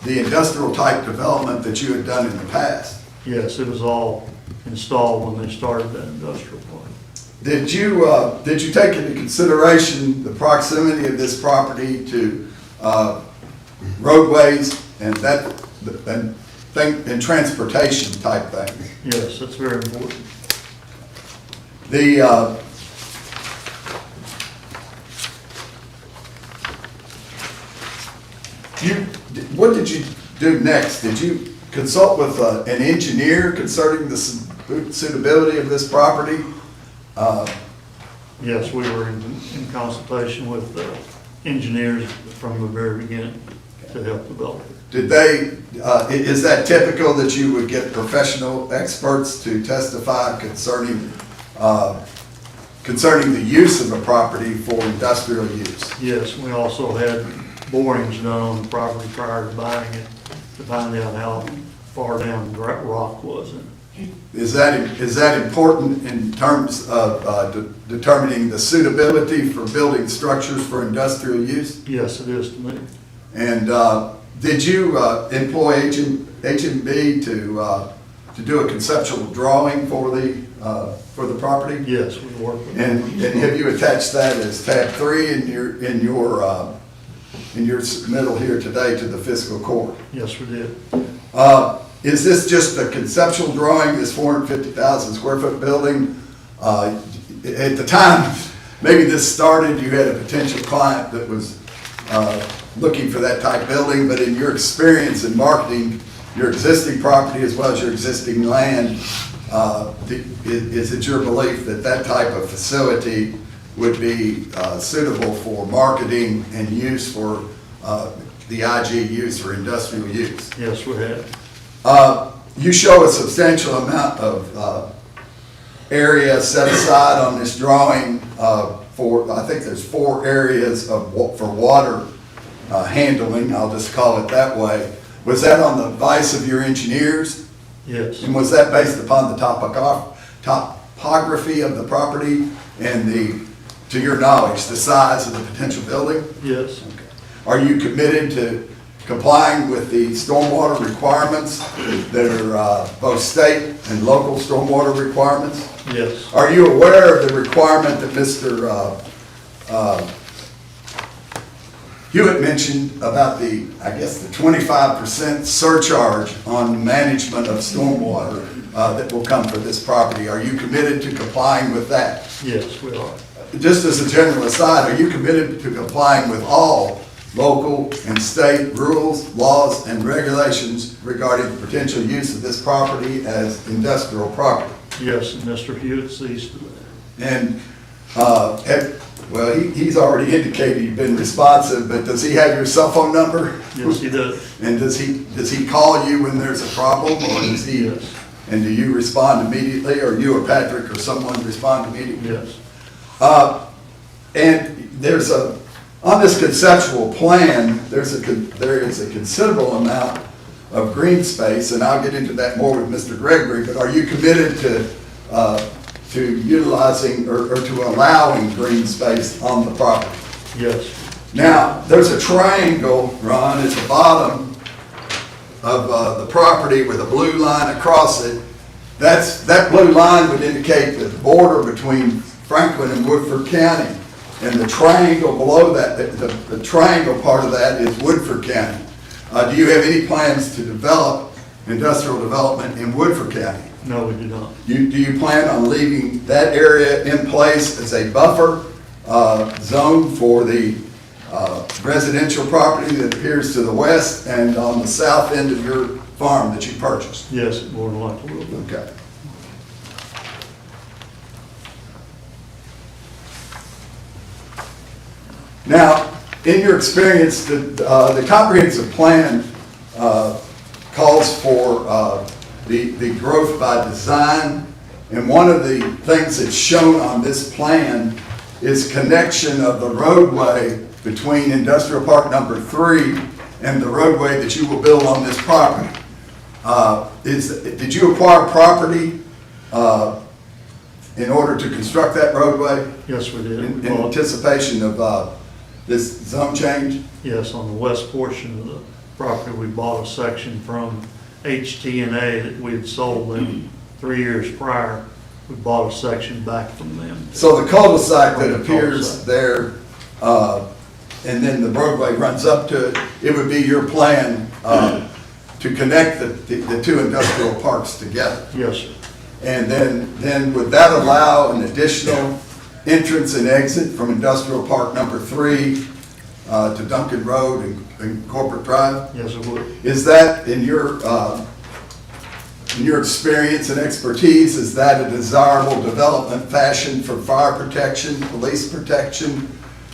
the industrial type development that you had done in the past? Yes, it was all installed when they started that industrial park. Did you take into consideration the proximity of this property to roadways and and transportation type things? Yes, that's very important. What did you do next? Did you consult with an engineer concerning the suitability of this property? Yes, we were in consultation with engineers from the very beginning to help develop it. Did they, is that typical that you would get professional experts to testify concerning the use of a property for industrial use? Yes, we also had borings done on the property prior to buying it to find out how far down the rock was in it. Is that important in terms of determining the suitability for building structures for industrial use? Yes, it is to me. And did you employ HMB to do a conceptual drawing for the property? Yes, we worked with And have you attached that as tab 3 in your submittal here today to the Fiscal Court? Yes, we did. Is this just a conceptual drawing, this 450,000 square foot building? At the time, maybe this started, you had a potential client that was looking for that type building, but in your experience in marketing your existing property as well as your existing land, is it your belief that that type of facility would be suitable for marketing and use for the IG use or industrial use? Yes, we had. You show a substantial amount of area set aside on this drawing for, I think there's 4 areas for water handling, I'll just call it that way. Was that on the advice of your engineers? Yes. And was that based upon the topography of the property and to your knowledge, the size of the potential building? Yes. Okay. Are you committed to complying with the stormwater requirements that are both state and local stormwater requirements? Yes. Are you aware of the requirement that Mr. Hewitt mentioned about the 25% surcharge on management of stormwater that will come for this property? Are you committed to complying with that? Yes, we are. Just as a general aside, are you committed to complying with all local and state rules, laws, and regulations regarding the potential use of this property as industrial property? Yes, and Mr. Hewitt sees to that. And, he's already indicated you've been responsive, but does he have your cell phone number? Yes, he does. And does he call you when there's a problem, or does he? Yes. And do you respond immediately, or you or Patrick or someone respond immediately? Yes. And there's on this conceptual plan, there is a considerable amount of green space, and I'll get into that more with Mr. Gregory, but are you committed to utilizing or to allowing green space on the property? Yes. Now, there's a triangle, Ron, at the bottom of the property with a blue line across it. That blue line would indicate the border between Franklin and Woodford County. And the triangle below that, the triangle part of that is Woodford County. Do you have any plans to develop industrial development in Woodford County? No, we do not. Do you plan on leaving that area in place as a buffer zone for the residential property that appears to the west and on the south end of your farm that you purchased? Yes, more than likely will be. Okay. Now, in your experience, the comprehensive plan calls for the growth by design, and one of the things that's shown on this plan is connection of the roadway between Industrial Park number 3 and the roadway that you will build on this property. Did you acquire property in order to construct that roadway? Yes, we did. In anticipation of this zone change? Yes, on the west portion of the property, we bought a section from HT&A that we had sold them 3 years prior. We bought a section back from them. So the cul-de-sac that appears there, and then the roadway runs up to it, it would be your plan to connect the two industrial parks together? Yes, sir. And then would that allow an additional entrance and exit from Industrial Park number 3 to Duncan Road and Corporate Drive? Yes, it would. Is that, in your experience and expertise, is that a desirable development fashion for fire protection, police protection,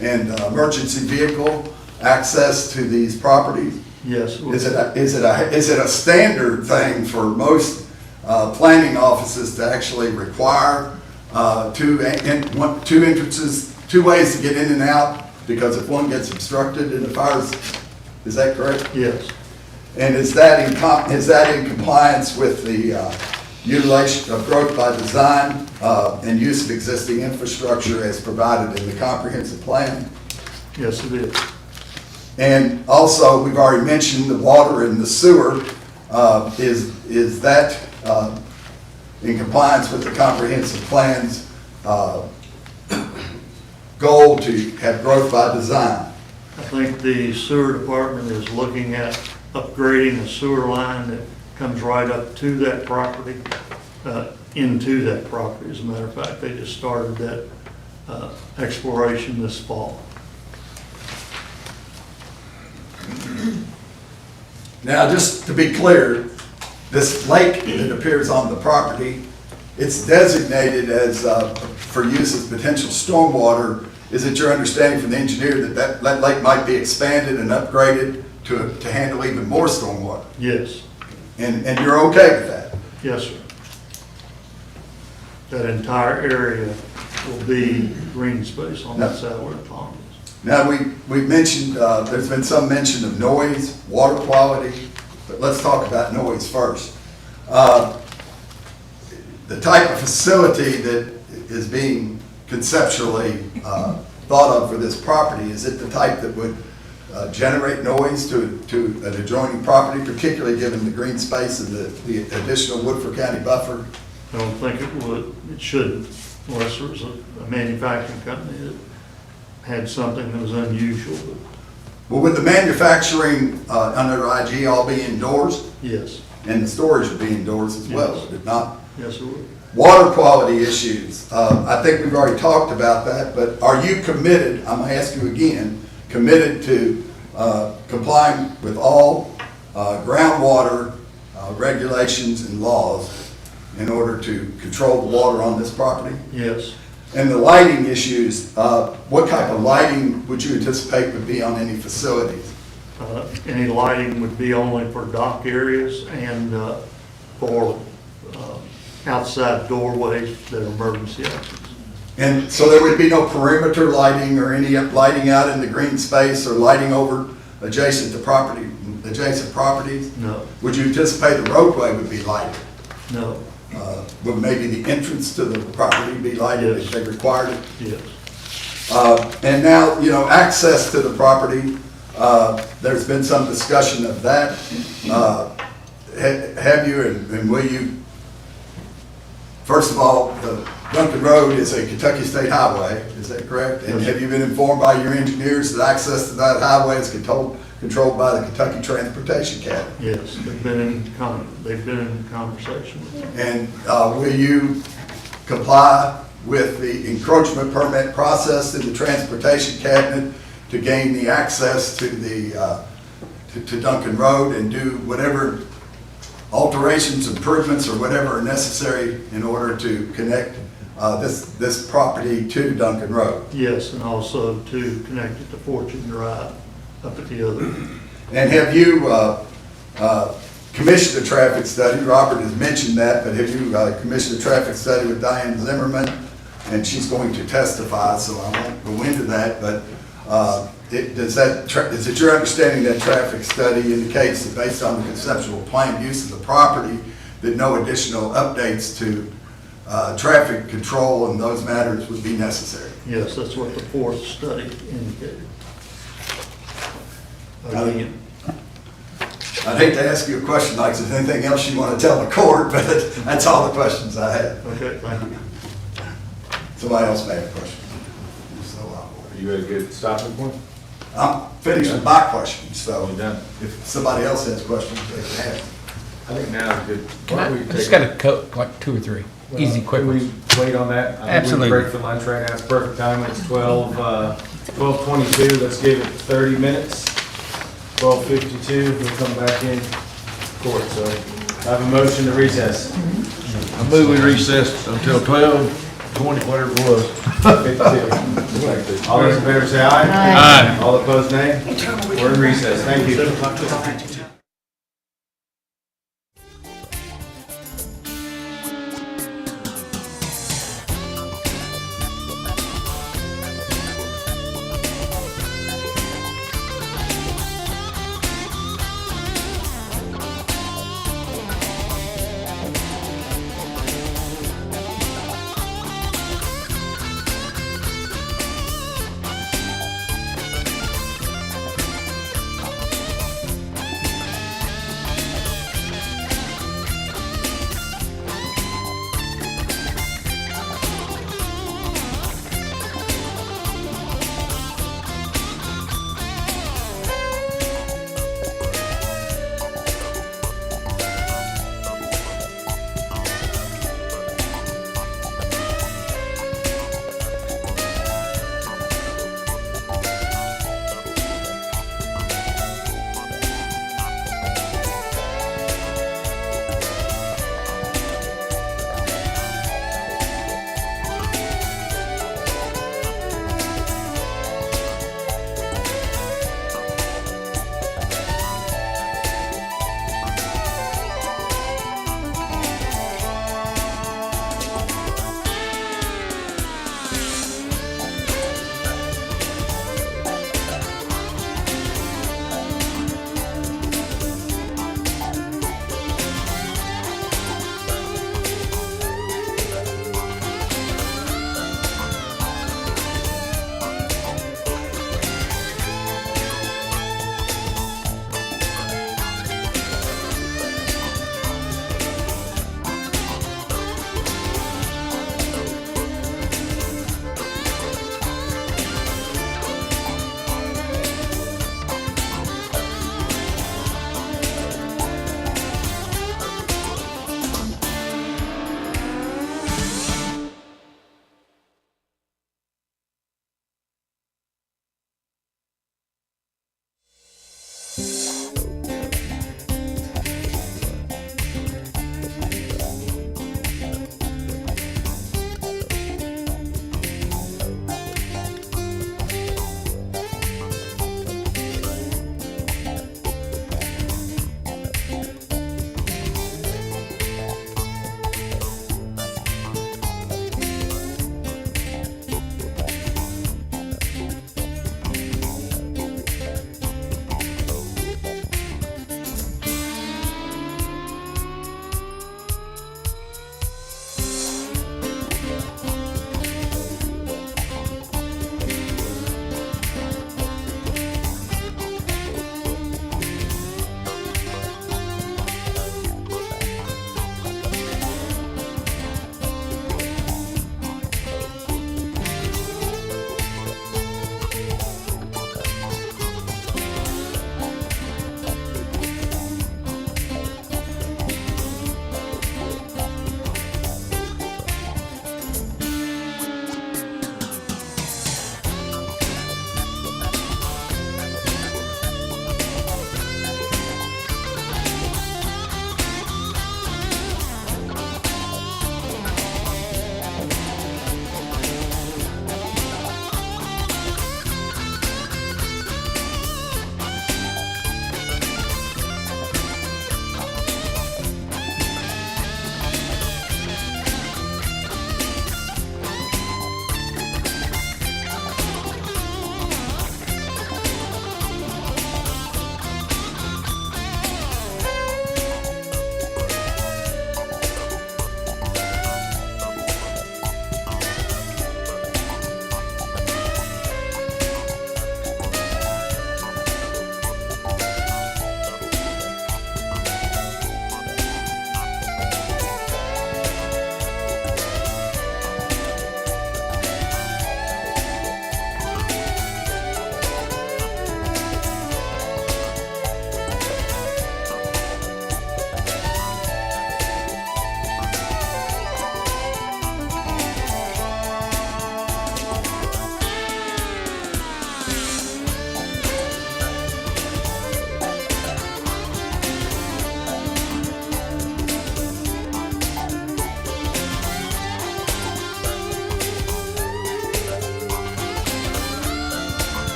and emergency vehicle access to these properties? Yes. Is it a standard thing for most planning offices to actually require two entrances, two ways to get in and out? Because if one gets obstructed in the fires, is that correct? Yes. And is that in compliance with the utilization of growth by design and use of existing infrastructure as provided in the comprehensive plan? Yes, it is. And also, we've already mentioned the water and the sewer. Is that in compliance with the comprehensive plan's goal to have growth by design? I think the sewer department is looking at upgrading a sewer line that comes right up to that property, into that property. As a matter of fact, they just started that exploration this fall. Now, just to be clear, this lake that appears on the property, it's designated as for use as potential stormwater. Is it your understanding from the engineer that that lake might be expanded and upgraded to handle even more stormwater? Yes. And you're okay with that? Yes, sir. That entire area will be green space on that side where the pond is. Now, we've mentioned, there's been some mention of noise, water quality, but let's talk about noise first. The type of facility that is being conceptually thought of for this property, is it the type that would generate noise to an adjoining property, particularly given the green space and the additional Woodford County buffer? I don't think it would. It shouldn't, unless there was a manufacturing company that had something that was unusual. Well, would the manufacturing under IG all be indoors? Yes. And the storage would be indoors as well, Yes. would it not? Yes, it would. Water quality issues, I think we've already talked about that, but are you committed, I'm gonna ask you again, committed to complying with all groundwater regulations and laws in order to control the water on this property? Yes. And the lighting issues, what type of lighting would you anticipate would be on any facilities? Any lighting would be only for dock areas and for outside doorways that are emergency exits. And so there would be no perimeter lighting or any lighting out in the green space or lighting over adjacent properties? No, Would you anticipate the roadway would be lighted? no, Would maybe the entrance to the property be lighted if they required it? yes. And now, you know, access to the property, there's been some discussion of that. Have you and will you, first of all, the Duncan Road is a Kentucky State Highway, is that correct? And have you been informed by your engineers that access to that highway is controlled by the Kentucky Transportation Cabinet? Yes, they've been in conversation with me. And will you comply with the encroachment permit process in the Transportation Cabinet to gain the access to the to Duncan Road and do whatever alterations, improvements, or whatever are necessary in order to connect this property to Duncan Road? Yes, and also to connect it to Fortune Drive up at the other. And have you commissioned a traffic study? Robert has mentioned that, but have you commissioned a traffic study with Diane Zimmerman? And she's going to testify, so I won't go into that, but is it your understanding that traffic study indicates that based on the conceptual planned use of the property, that no additional updates to traffic control and those matters would be necessary? Yes, that's what the fourth study indicated. I'd hate to ask you a question like, is there anything else you want to tell the court, but that's all the questions I have. Okay, thank you. Somebody else may have a question. So, Are you at a good stopping point? I'm finished with my questions, so You're done. if somebody else has questions, they can ask. I think now is good. Can Why I don't we just take- got like 2 or 3 easy, quick Can ones. we wait on that? I think we Absolutely. can break for lunch right now. It's perfect time. It's 12:22. Let's give it 30 minutes. 12:52, we'll come back in court. So I have a motion to recess. I move we recess until 12:20, whatever it was. 52. All those in favor say aye. Aye. All opposed, nay. We're in recess. Thank you.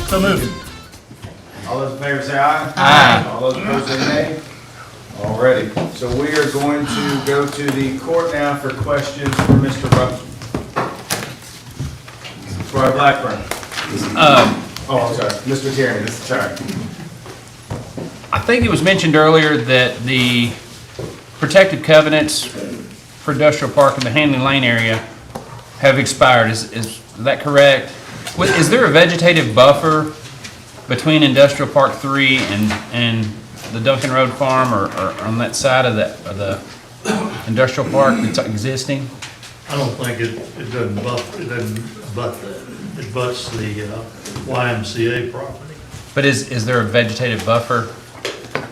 So moved. All those in favor say aye. Aye. All those opposed say nay. Alrighty, so we are going to go to the court now for questions for Mr. Roy Blackburn. Oh, I'm sorry, Mr. Tierney, sorry. I think it was mentioned earlier that the protected covenants for industrial park in the Hanley Lane area have expired. Is that correct? Is there a vegetative buffer between Industrial Park 3 and the Duncan Road Farm or on that side of the industrial park that's existing? I don't think it doesn't buff, it doesn't butt that. It butts the YMCA property. But is there a vegetative buffer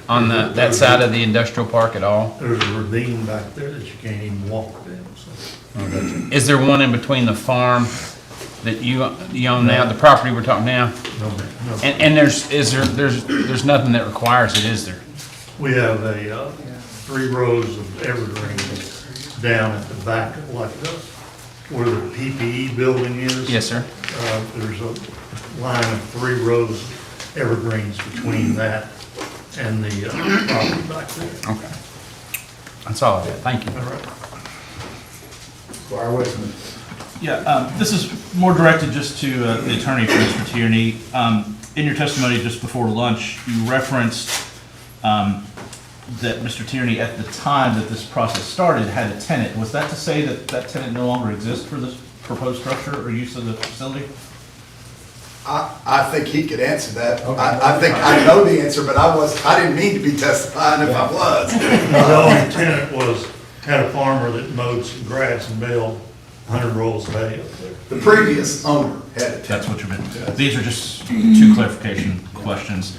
on that side of the industrial park at all? There's a ravine back there that you can't even walk down, so. Is there one in between the farm that you own now, the property we're talking now? No. And there's nothing that requires it, is there? We have 3 rows of evergreens down at the back, like where the PPE building is. Yes, sir. There's a line of 3 rows of evergreens between that and the property back there. Okay. That's all I have. Thank you. All right. Squire Westman. Yeah, this is more directed just to the attorney for Mr. Tierney. In your testimony just before lunch, you referenced that Mr. Tierney, at the time that this process started, had a tenant. Was that to say that that tenant no longer exists for this proposed structure or use of the facility? I think he could answer that. I think I know the answer, but I didn't mean to be testifying if I was. The only tenant had a farmer that mowed some grass and baled 100 rolls of hay up there. The previous owner had a tenant. That's what you meant. These are just 2 clarification questions.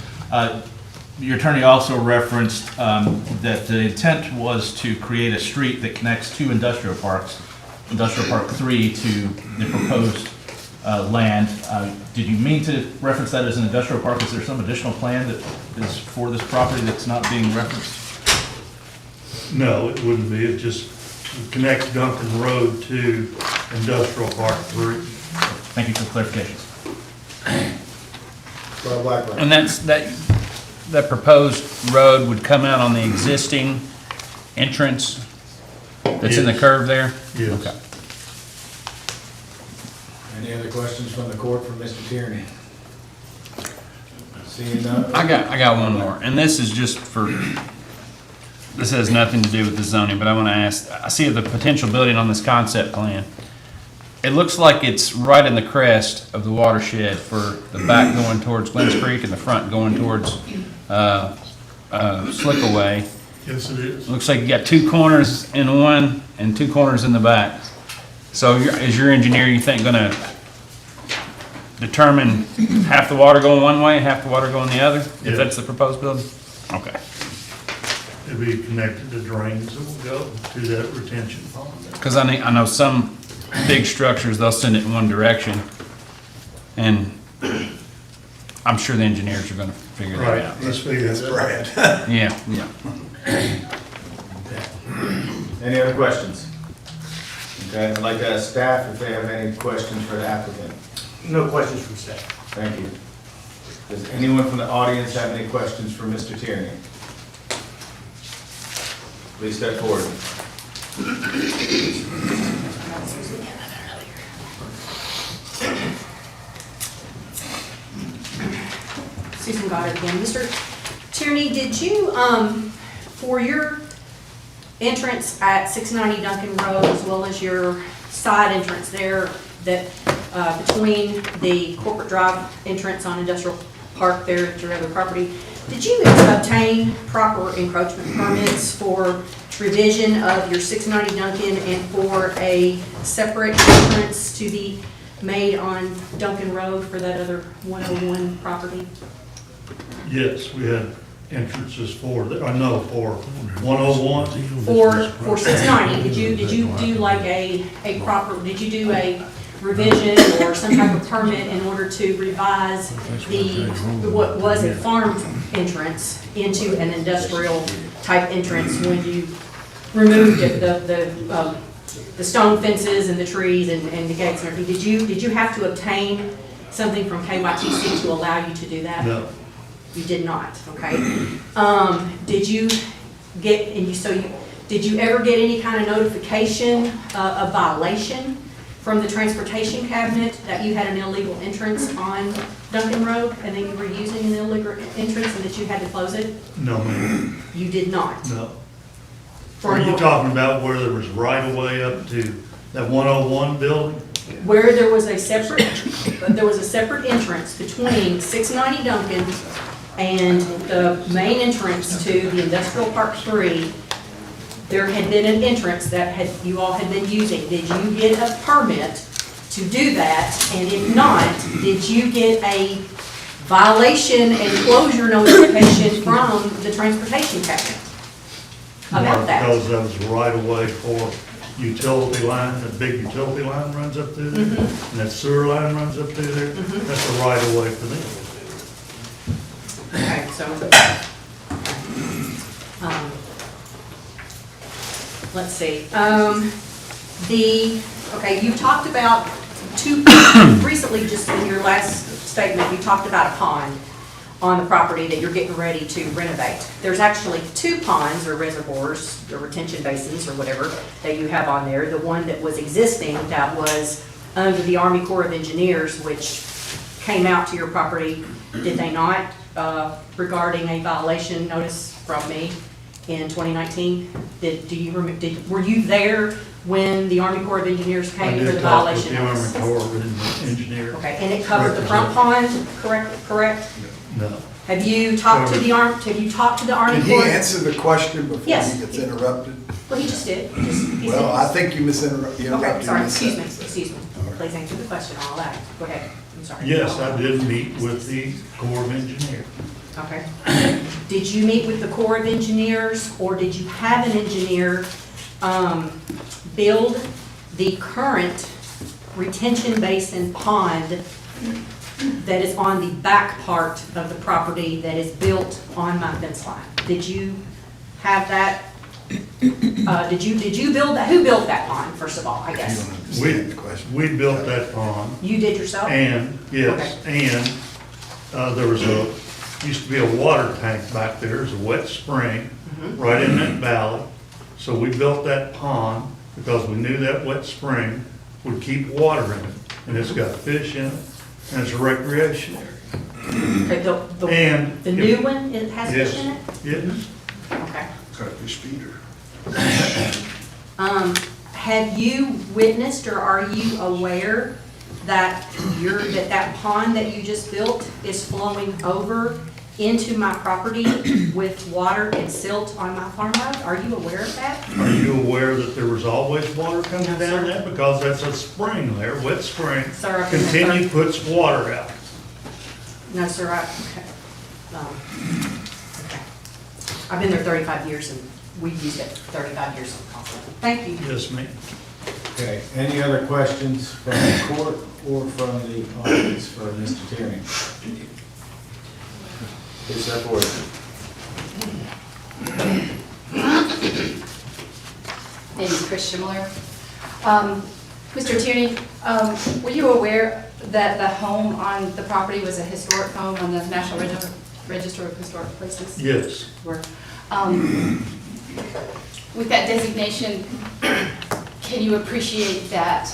Your attorney also referenced that the intent was to create a street that connects 2 industrial parks, Industrial Park 3 to the proposed land. Did you mean to reference that as an industrial park? Is there some additional plan that is for this property that's not being referenced? No, it wouldn't be. It just connects Duncan Road to Industrial Park 3. Thank you for the clarification. And that proposed road would come out on the existing entrance that's in the curve there? Yes. Okay. Any other questions from the court for Mr. Tierney? Seeing none? I got one more, and this is just for, this has nothing to do with the zoning, but I want to ask, I see the potential building on this concept plan. It looks like it's right in the crest of the watershed for the back going towards Glens Creek and the front going towards Slickaway. Yes, it is. Looks like you got 2 corners in one and 2 corners in the back. So is your engineer, you think, gonna determine half the water going one way, half the water going the other? If Yeah. that's the proposed building? Okay. It'll be connected to drains that will go to that retention pond. Because I know some big structures, they'll send it in one direction. And I'm sure the engineers are gonna figure that Right, out. let's figure that out. Yeah. Any other questions? Okay, I'd like to ask staff if they have any questions for the applicant. No questions from staff. Thank you. Does anyone from the audience have any questions for Mr. Tierney? Please step forward. Susan Goddard again. Mr. Tierney, did you, for your entrance at 690 Duncan Road, as well as your side entrance there, that between the corporate drive entrance on Industrial Park there at your other property, did you obtain proper encroachment permits for revision of your 690 Duncan and for a separate entrance to be made on Duncan Road for that other 101 property? Yes, we had entrances for 101. For 690, did you do like a proper, did you do a revision or some type of permit in order to revise what was a farm entrance into an industrial type entrance when you removed the stone fences and the trees and the gates and everything? Did you have to obtain something from KYTC to allow you to do that? No. You did not, okay? Did you get, did you ever get any kind of notification of violation from the transportation cabinet that you had an illegal entrance on Duncan Road and that you were using an illegal entrance and that you had to close it? No, ma'am. You did not? No. Are you talking about where there was right of way up to that 101 building? Where there was a separate entrance between 690 Duncan and the main entrance to the Industrial Park 3, there had been an entrance that you all had been using. Did you get a permit to do that? And if not, did you get a violation and closure notification from the transportation cabinet about that? Because that was right of way for utility line, that big utility line runs up through there, and that sewer line runs up through there. That's the right of way for them. Okay, so, let's see, you talked about recently, just in your last statement, you talked about a pond on the property that you're getting ready to renovate. There's actually 2 ponds or reservoirs or retention basins or whatever that you have on there. The one that was existing, that was under the Army Corps of Engineers, which came out to your property, did they not, regarding a violation notice from me in 2019? Were you there when the Army Corps of Engineers came for the violation notice? I did talk with the Army Corps of Engineers. Okay, and it covered the front pond, correct? No. Have you talked to the Army Can he Corps? answer the question before he Yes. gets interrupted? Well, he just did. He Well, said- I think you interrupted. Okay, sorry, Miss excuse me, Evans. excuse me. Please answer the question, all that. Go ahead, I'm sorry. Yes, I did meet with the Corps of Engineers. Okay. Did you meet with the Corps of Engineers, or did you have an engineer build the current retention basin pond that is on the back part of the property that is built on my fence line? Did you have that? Did you build that? Who built that pond, first of all, I guess? We built that pond. You did yourself? And, yes, and there was used to be a water tank back there, there's a wet spring right in that valley. So we built that pond because we knew that wet spring would keep water in it. And it's got fish in it, and it's a recreation area. Okay, the new one, it has fish in it? Yes. Okay. It's got a fish feeder. Have you witnessed, or are you aware that that pond that you just built is flowing over into my property with water and silt on my farm road? Are you aware of that? Are you aware that there was always water coming down that? Because that's a spring there, wet spring. Sir, I've been there Continually puts water out. No, sir, okay. I've been there 35 years and we've used it 35 years constantly. Thank you. Yes, ma'am. Okay, any other questions from the court or from the audience for Mr. Tierney? Please step forward. Name is Chris Schimler. Mr. Tierney, were you aware that the home on the property was a historic home on the National Register of Historic Places? Yes. With that designation, can you appreciate that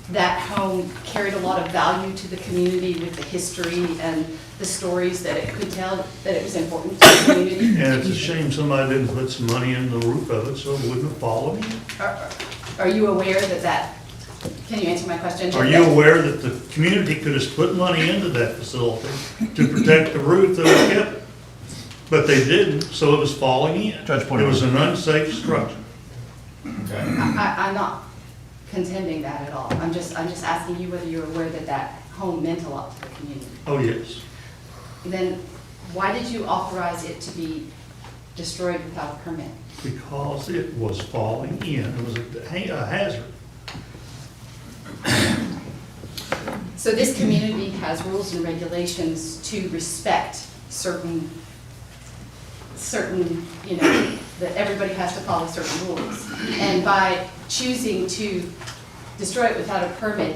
that home carried a lot of value to the community with the history and the stories that it could tell, that it was important to the community? And it's a shame somebody didn't put some money in the roof of it so it wouldn't have fallen. Are you aware that, can you answer my question? Are you aware that the community could have put money into that facility to protect the roof that was kept? But they didn't, so it was falling in. Judge, it was an unsafe structure. Okay. I'm not contending that at all. I'm just asking you whether you're aware that that home meant a lot to the community. Oh, yes. Then why did you authorize it to be destroyed without a permit? Because it was falling in. It was a hazard. So this community has rules and regulations to respect certain, that everybody has to follow certain rules. And by choosing to destroy it without a permit,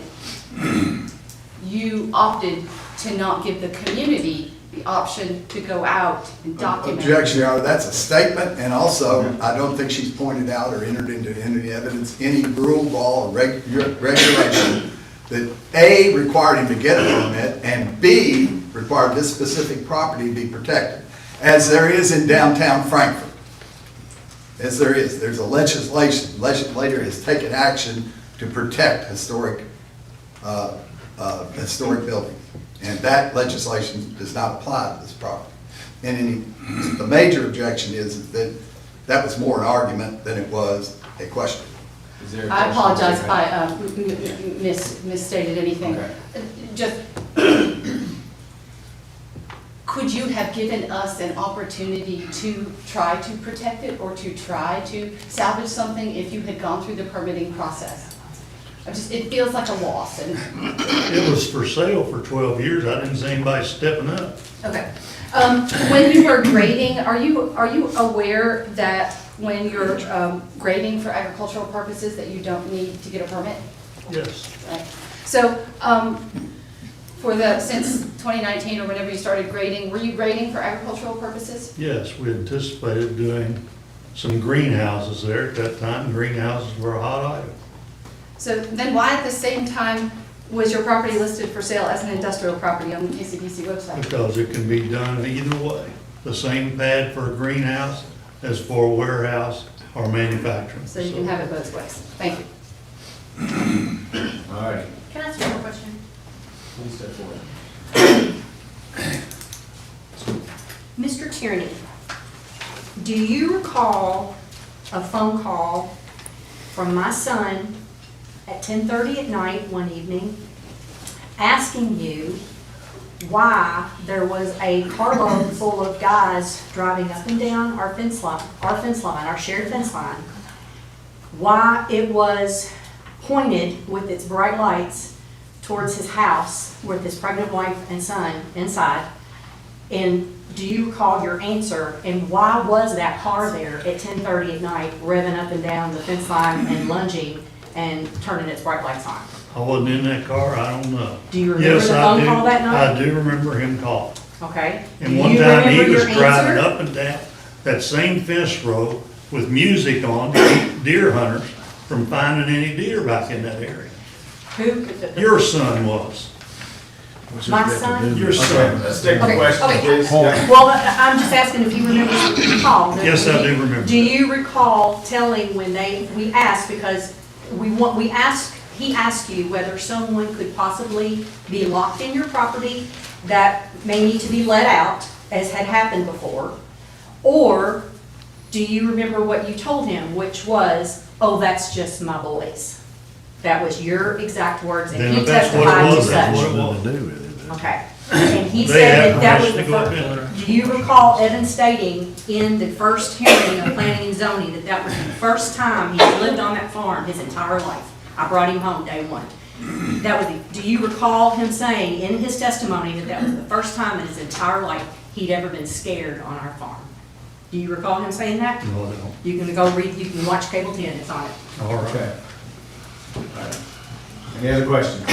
you opted to not give the community the option to go out and document. Objection, Your Honor, that's a statement, and also, I don't think she's pointed out or entered into any evidence, any rule, law, or regulation that A, required him to get a permit, and B, required this specific property to be protected, as there is in downtown Frankfurt. As there is, there's a legislator has taken action to protect historic buildings. And that legislation does not apply to this property. And the major objection is that that was more an argument than it was a question. I apologize if I misstated anything. Okay. Just, could you have given us an opportunity to try to protect it or to try to salvage something if you had gone through the permitting process? It feels like a loss. And It was for sale for 12 years. I didn't see anybody stepping up. okay. When you were grading, are you aware that when you're grading for agricultural purposes that you don't need to get a permit? Yes. Right. So, since 2019 or whenever you started grading, were you grading for agricultural purposes? Yes, we anticipated doing some greenhouses there at that time. Greenhouses were a hot item. So then why at the same time was your property listed for sale as an industrial property on the KCDC website? Because it can be done either way. The same pad for a greenhouse as for a warehouse or manufacturing. So you can have it both ways. Thank you. All right. Can I ask you a question? Please step forward. Mr. Tierney, do you recall a phone call from my son at 10:30 at night one evening asking you why there was a carload full of guys driving up and down our shared fence line, why it was pointed with its bright lights towards his house with his pregnant wife and son inside? And do you recall your answer? And why was that car there at 10:30 at night revving up and down the fence line and lunging and turning its bright lights on? I wasn't in that car, I don't know. Do you remember the phone call that night? I do remember him calling. Okay. And Do one you time he remember was your driving answer? up and down that same fence row with music on to keep deer hunters from finding any deer back in that area. Who? Your son was. My son? Your son. Let's take the Okay, question, okay. please. Well, I'm just asking if you remember the call. Yes, I do remember. Do you recall telling when we asked, because he asked you whether someone could possibly be locked in your property that may need to be let out, as had happened before, or do you remember what you told him, which was, oh, that's just my boys? That was your exact words, and Then he if that's what testified it to was, that's such. what it was. Okay, and he They said had that that was permission the to go first, up do you recall Evan stating in the first hearing of planning and zoning that that was the first time he's lived on that farm his entire life? I brought him home day one. That was do you recall him saying in his testimony that that was the first time in his entire life he'd ever been scared on our farm? Do you recall him saying that? No, I don't. You can go read, you can watch Cable 10, it's on it. All right. Okay. All right. Any other questions?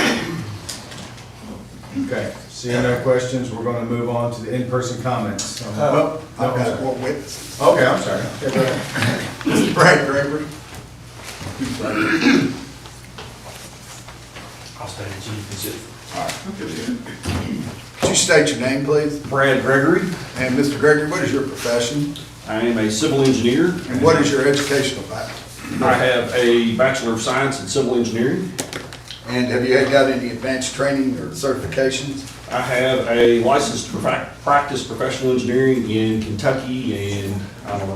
Okay, seeing no questions, we're going to move on to the in-person comments. I've got one witness. Okay, I'm sorry. Okay, go ahead. Mr. Brad Gregory. I'll stay at you, because it. All right. Could you state your name, please? Brad Gregory. And Mr. Gregory, what is your profession? I am a civil engineer. And what is your educational background? I have a Bachelor of Science in Civil Engineering. And have you got any advanced training or certifications? I have a license to practice professional engineering in Kentucky and,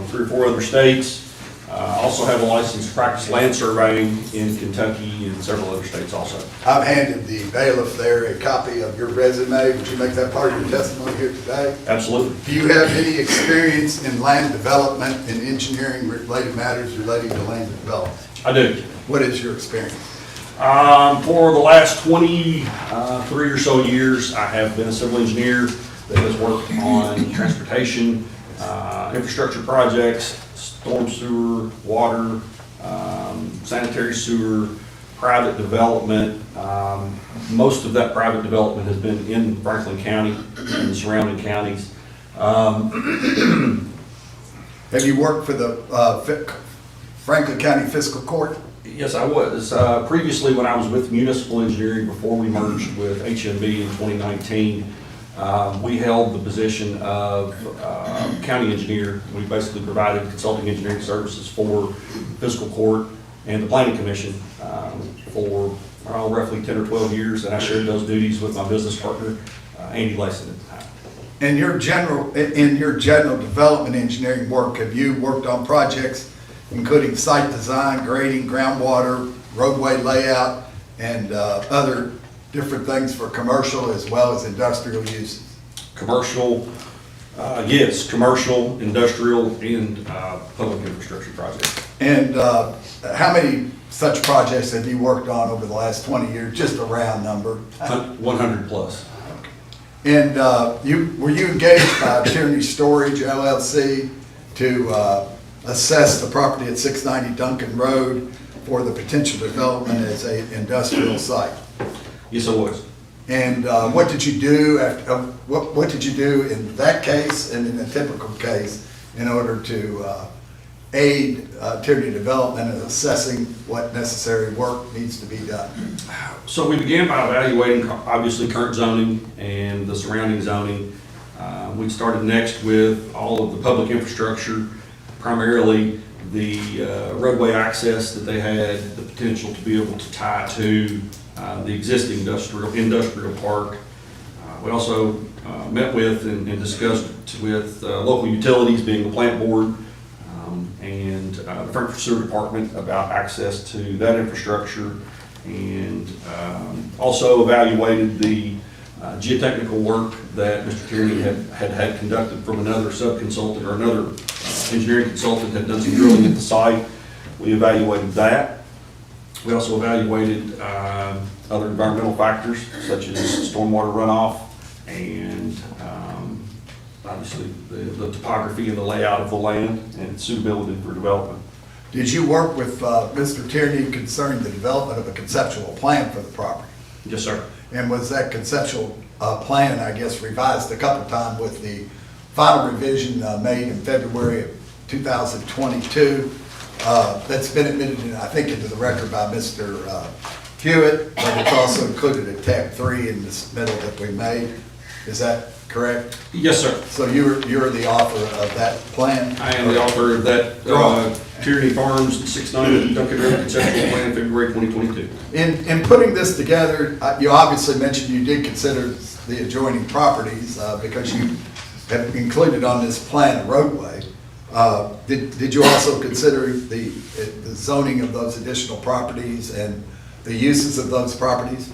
3 or 4 other states. I also have a license to practice land surveying in Kentucky and several other states also. I've handed the bailiff there a copy of your resume. Would you make that part of your testimony here today? Absolutely. Do you have any experience in land development and engineering related matters relating to land development? I do. What is your experience? For the last 23 or so years, I have been a civil engineer that has worked on transportation, infrastructure projects, storm sewer, water, sanitary sewer, private development. Most of that private development has been in Franklin County and the surrounding counties. Have you worked for the Franklin County Fiscal Court? Yes, I was. Previously, when I was with Municipal Engineering, before we merged with HMB in 2019, we held the position of county engineer. We basically provided consulting engineering services for Fiscal Court and the Planning Commission for roughly 10 or 12 years, and I shared those duties with my business partner, Andy Layson at the time. In your general development engineering work, have you worked on projects including site design, grading, groundwater, roadway layout, and other different things for commercial as well as industrial uses? Commercial, yes, commercial, industrial, and public infrastructure projects. And how many such projects have you worked on over the last 20 years, just a round number? 100 plus. And were you engaged by Tierney Storage LLC to assess the property at 690 Duncan Road for the potential development as an industrial site? Yes, I was. And what did you do what did you do in that case and in a typical case in order to aid Tierney development in assessing what necessary work needs to be done? So we began by evaluating obviously current zoning and the surrounding zoning. We started next with all of the public infrastructure, primarily the roadway access that they had, the potential to be able to tie to the existing industrial park. We also met with and discussed with local utilities, being the plant board, and the Frankfurt Sewer Department about access to that infrastructure, and also evaluated the geotechnical work that Mr. Tierney had conducted from another sub-consultant or another engineering consultant had done some drilling at the site. We evaluated that. We also evaluated other environmental factors such as stormwater runoff and obviously the topography and the layout of the land and suitability for development. Did you work with Mr. Tierney concerning the development of a conceptual plan for the property? Yes, sir. And was that conceptual plan, I guess, revised a couple of times with the final revision made in February of 2022? That's been admitted, I think, into the record by Mr. Hewitt, but it's also included in tab 3 in this middle that we made. Is that correct? Yes, sir. So you're the author of that plan? I am the author of that Tierney Farms 690 Duncan Road conceptual plan, February 2022. In putting this together, you obviously mentioned you did consider the adjoining properties because you have included on this plan a roadway. Did you also consider the zoning of those additional properties and the uses of those properties?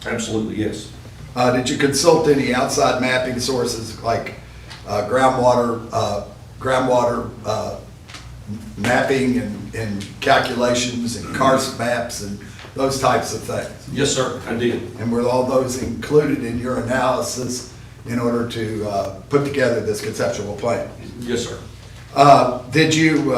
Absolutely, yes. Did you consult any outside mapping sources like groundwater mapping and calculations and karst maps and those types of things? Yes, sir, I did. And were all those included in your analysis in order to put together this conceptual plan? Yes, sir. Did you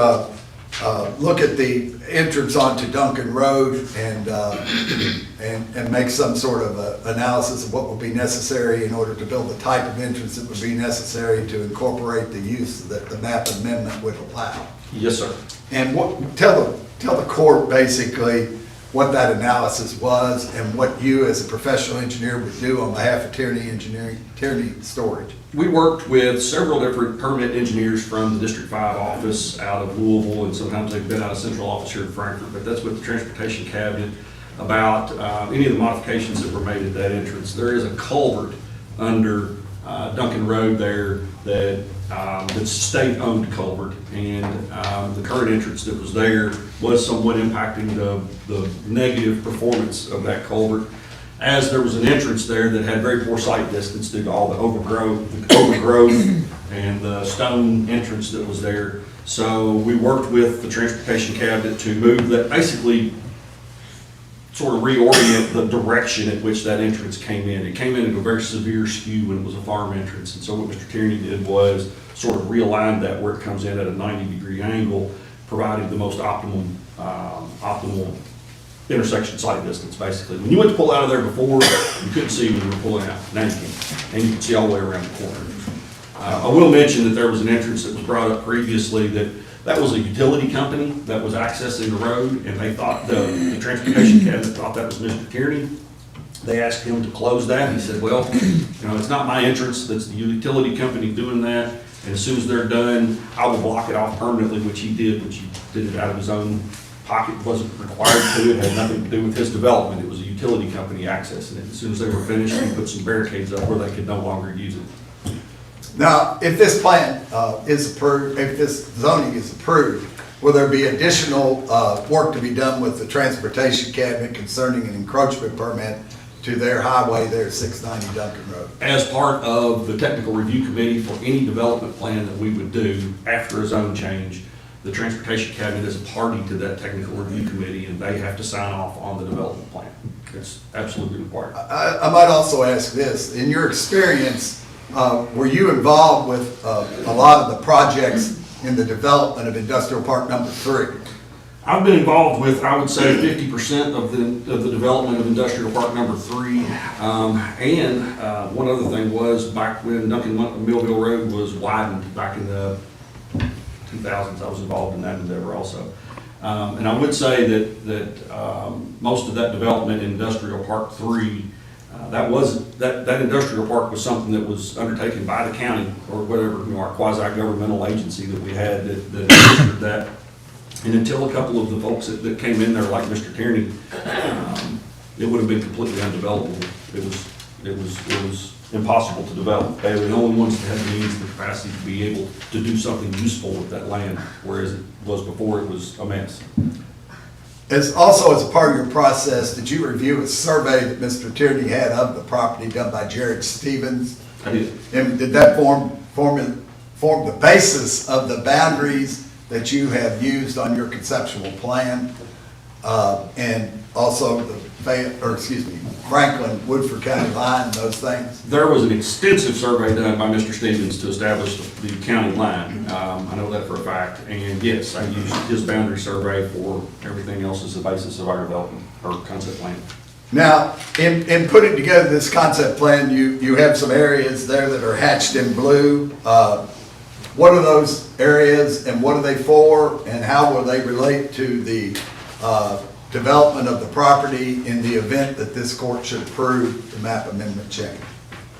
look at the entrance onto Duncan Road and make some sort of analysis of what would be necessary in order to build the type of entrance that would be necessary to incorporate the use that the map amendment would allow? Yes, sir. And tell the court basically what that analysis was and what you as a professional engineer would do on behalf of Tierney Storage. We worked with several different permit engineers from the District 5 office out of Louisville, and sometimes they've been out of central office here in Frankfurt, but that's with the Transportation Cabinet about any of the modifications that were made at that entrance. There is a culvert under Duncan Road there that's a state-owned culvert, and the current entrance that was there was somewhat impacting the negative performance of that culvert, as there was an entrance there that had very poor sight distance due to all the overgrowth and the stone entrance that was there. So we worked with the Transportation Cabinet to move that, basically sort of reorient the direction at which that entrance came in. It came in at a very severe skew when it was a farm entrance, and so what Mr. Tierney did was sort of realign that where it comes in at a 90-degree angle, providing the most optimal intersection sight distance, basically. When you went to pull out of there before, you couldn't see when you were pulling out. Now you can, and you can see all the way around the corner. I will mention that there was an entrance that was brought up previously that was a utility company that was accessing the road, and they thought, the transportation cabinet thought that was Mr. Tierney. They asked him to close that. He said, well, it's not my entrance, that's the utility company doing that. And as soon as they're done, I will block it off permanently, which he did it out of his own pocket, wasn't required to, it had nothing to do with his development. It was a utility company accessing it. As soon as they were finished, he put some barricades up where they could no longer use it. Now, if this plan is approved, if this zoning is approved, will there be additional work to be done with the transportation cabinet concerning an encroachment permit to their highway there, 690 Duncan Road? As part of the technical review committee for any development plan that we would do after a zone change, the transportation cabinet is a party to that technical review committee, and they have to sign off on the development plan. It's absolutely required. I might also ask this, in your experience, were you involved with a lot of the projects in the development of Industrial Park Number 3? I've been involved with, I would say, 50% of the development of Industrial Park Number 3. One other thing was, back when Duncan Millville Road was widened back in the 2000s, I was involved in that endeavor also. And I would say that most of that development in Industrial Park 3, that industrial park was something that was undertaken by the county or whatever, our quasi-governmental agency that we had that administered that. And until a couple of the folks that came in there, like Mr. Tierney, it would have been completely undevelopable. It was impossible to develop. They were the only ones that had the means, the capacity to be able to do something useful with that land, whereas it was before it was a mess. As a part of your process, did you review a survey that Mr. Tierney had of the property done by Jared Stevens? I did. And did that form the basis of the boundaries that you have used on your conceptual plan? And also the Franklin, Woodford County line, those things? There was an extensive survey done by Mr. Stevens to establish the county line. I know that for a fact. And yes, I used his boundary survey for everything else as the basis of our development or concept plan. Now, in putting together this concept plan, you have some areas there that are hatched in blue. What are those areas and what are they for, and how will they relate to the development of the property in the event that this court should approve the map amendment change?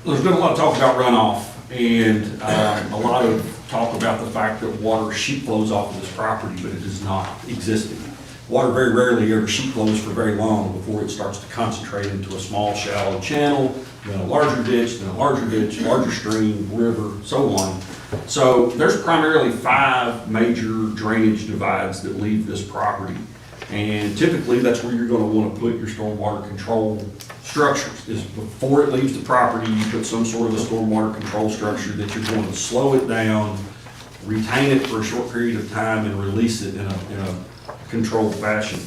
There's been a lot of talk about runoff and a lot of talk about the fact that water sheet flows off of this property, but it is not existing. Water very rarely ever sheet flows for very long before it starts to concentrate into a small shallow channel, then a larger ditch, larger stream, river, so on. So there's primarily 5 major drainage divides that leave this property. And typically that's where you're going to want to put your stormwater control structures. Is before it leaves the property, you put some sort of a stormwater control structure that you're going to slow it down, retain it for a short period of time, and release it in a controlled fashion.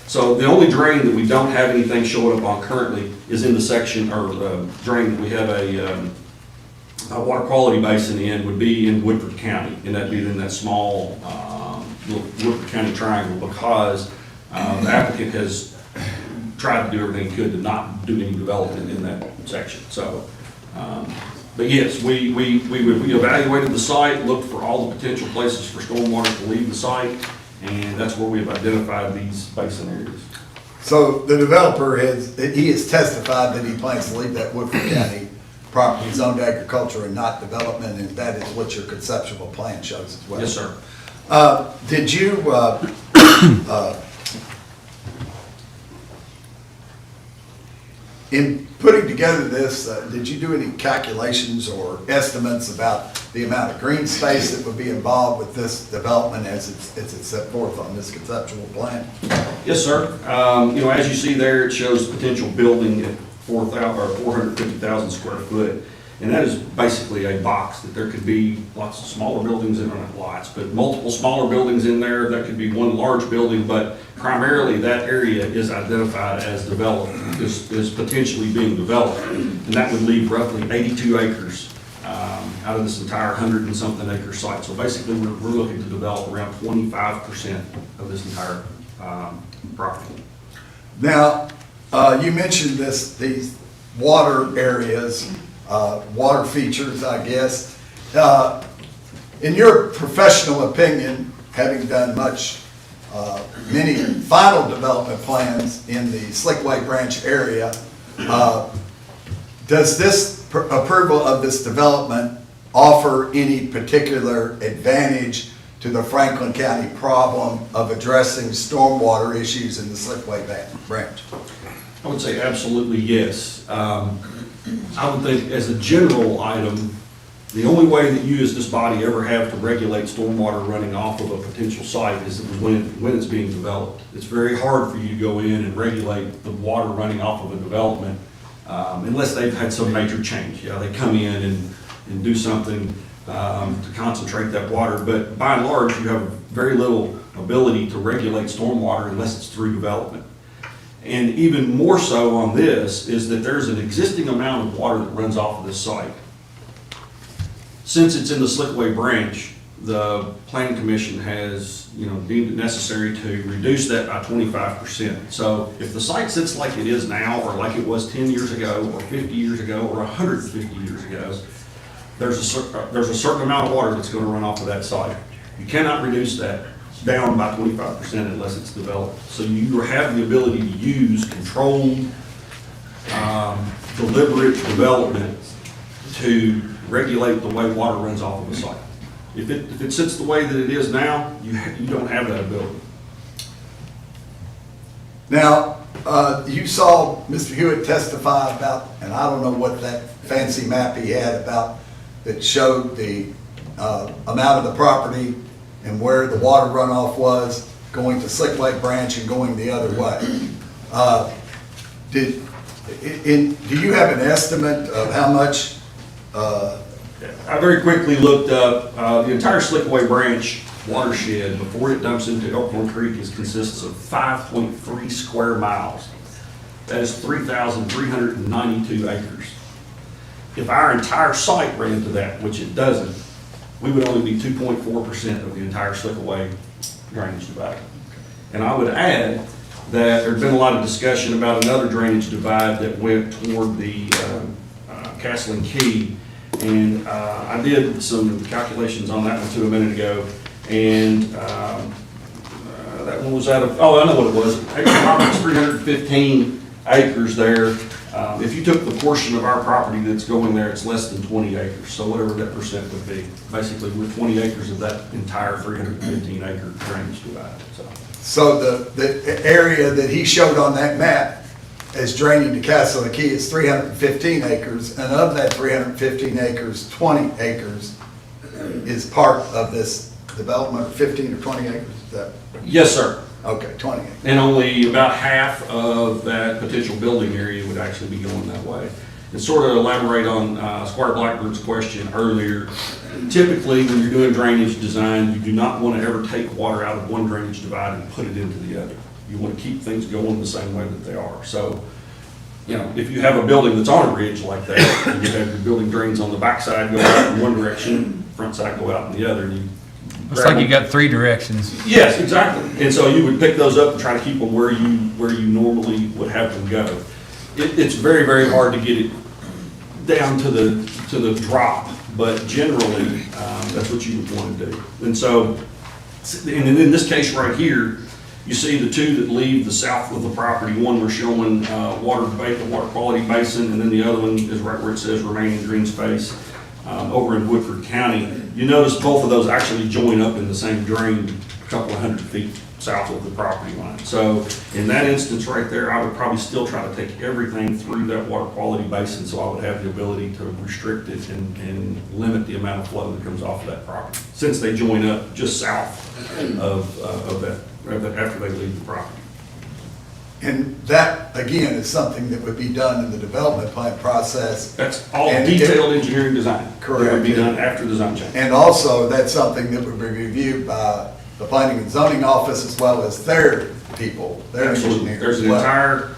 So the only drain that we don't have anything showing up on currently is in the section, or drain that we have a water quality basin in, would be in Woodford County, and that'd be in that small little Woodford County triangle, because the applicant has tried to do everything he could to not do any development in that section. So, but yes, we evaluated the site, looked for all the potential places for stormwater to leave the site, and that's where we've identified these basin areas. So the developer has testified that he plans to leave that Woodford County property zoned agriculture and not development, and that is what your conceptual plan shows as well? Yes, sir. Did you, in putting together this, did you do any calculations or estimates about the amount of green space that would be involved with this development as it's set forth on this conceptual plan? Yes, sir. As you see there, it shows potential building at 450,000 square foot. And that is basically a box that there could be lots of smaller buildings in, not lots, but multiple smaller buildings in there. That could be one large building, but primarily that area is identified as developed, is potentially being developed. And that would leave roughly 82 acres out of this entire 100 and something acre site. So basically we're looking to develop around 25% of this entire property. Now, you mentioned these water areas, water features, I guess. In your professional opinion, having done many final development plans in the Slickway Branch area, does this approval of this development offer any particular advantage to the Franklin County problem of addressing stormwater issues in the Slickway Branch? I would say absolutely yes. I would think as a general item, the only way that you as this body ever have to regulate stormwater running off of a potential site is when it's being developed. It's very hard for you to go in and regulate the water running off of a development unless they've had some major change. Yeah, they come in and do something to concentrate that water, but by and large, you have very little ability to regulate stormwater unless it's through development. And even more so on this is that there's an existing amount of water that runs off of this site. Since it's in the Slickway Branch, the Planning Commission has, deemed it necessary to reduce that by 25%. So if the site sits like it is now, or like it was 10 years ago, or 50 years ago, or 150 years ago, there's a certain amount of water that's going to run off of that site. You cannot reduce that down by 25% unless it's developed. So you have the ability to use controlled, deliberate development to regulate the way water runs off of a site. If it sits the way that it is now, you don't have that ability. Now, you saw Mr. Hewitt testify about, and I don't know what that fancy map he had about that showed the amount of the property and where the water runoff was going to Slickway Branch and going the other way. Do you have an estimate of how much? I very quickly looked up the entire Slickway Branch watershed before it dumps into Elkhorn Creek consists of 5.3 square miles. That is 3,392 acres. If our entire site ran into that, which it doesn't, we would only be 2.4% of the entire Slickway drainage divide. And I would add that there's been a lot of discussion about another drainage divide that went toward the Castle and Key. And I did some calculations on that one too a minute ago. And that one was out of, I know what it was. It's 315 acres there. If you took the portion of our property that's going there, it's less than 20 acres. So whatever that percent would be, basically with 20 acres of that entire 315 acre drainage divide. So the area that he showed on that map as draining to Castle and Key is 315 acres, and of that 315 acres, 20 acres is part of this development, 15 or 20 acres? Is that? Yes, sir. Okay, 20 acres. And only about half of that potential building area would actually be going that way. And sort of elaborate on Squire Blackbird's question earlier, typically when you're doing drainage design, you do not want to ever take water out of one drainage divide and put it into the other. You want to keep things going the same way that they are. So, if you have a building that's on a ridge like that, and you have your building drains on the backside go out in one direction, front side go out in the other, and you it's like you got three directions. Yes, exactly. And so you would pick those up and try to keep them where you normally would have them go. It's very, very hard to get it down to the drop, but generally that's what you would want to do. And so, and in this case right here, you see the two that leave the south of the property. One we're showing water quality basin, and then the other one is right where it says remaining green space over in Woodford County. You notice both of those actually join up in the same drain a couple of 100 feet south of the property line. So in that instance right there, I would probably still try to take everything through that water quality basin, so I would have the ability to restrict it and limit the amount of flow that comes off of that property, since they join up just south of that after they leave the property. And that, again, is something that would be done in the development plan process. That's all detailed engineering design. Correct. That would be done after the zone change. And also, that's something that would be reviewed by the Planning and Zoning Office as well as their people, their Absolutely. engineers. There's an entire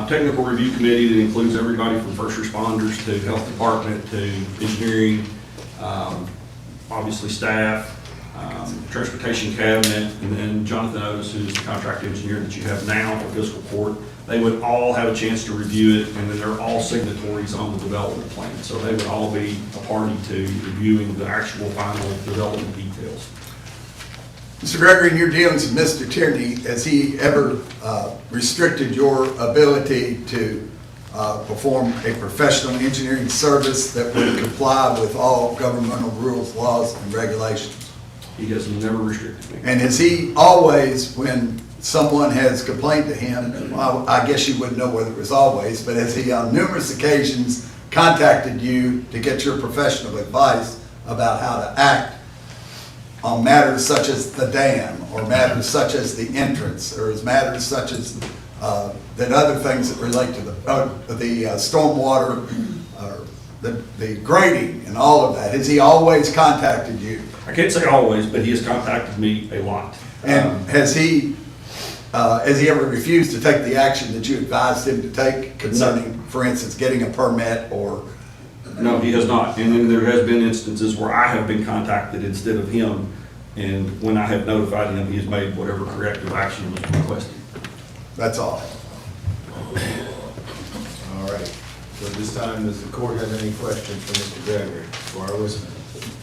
technical review committee that includes everybody from first responders to health department to engineering, obviously staff, Transportation Cabinet, and then Jonathan Otis, who's the contract engineer that you have now for Fiscal Court, they would all have a chance to review it, and then they're all signatories on the development plan. So they would all be a party to reviewing the actual final development details. Mr. Gregory, in your dealings with Mr. Tierney, has he ever restricted your ability to perform a professional engineering service that would comply with all governmental rules, laws, and regulations? He has never restricted me. And has he always, when someone has complained to him, well, I guess you wouldn't know whether it was always, but has he on numerous occasions contacted you to get your professional advice about how to act on matters such as the dam, or matters such as the entrance, or as matters such as that other things that relate to the stormwater, or the grading and all of that? Has he always contacted you? I can't say always, but he has contacted me a lot. And has he ever refused to take the action that you advised him to take concerning, for instance, getting a permit or? No, he has not. And then there has been instances where I have been contacted instead of him. And when I have notified him, he has made whatever corrective action was requested. That's all. All right. So at this time, does the court have any questions for Mr. Gregory for our listeners?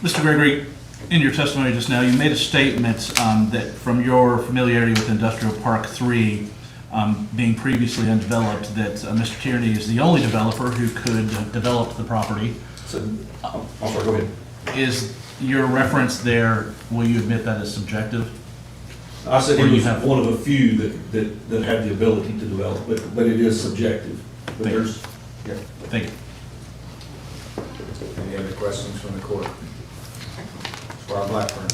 Mr. Gregory, in your testimony just now, you made a statement that from your familiarity with Industrial Park 3 being previously undeveloped, that Mr. Tierney is the only developer who could develop the property. So, I'm sorry, go ahead. Is your reference there, will you admit that is subjective? I said he was one of a few that had the ability to develop, but it is subjective. But there's, yeah. Thank you. Any other questions from the court? Squire Blackburn.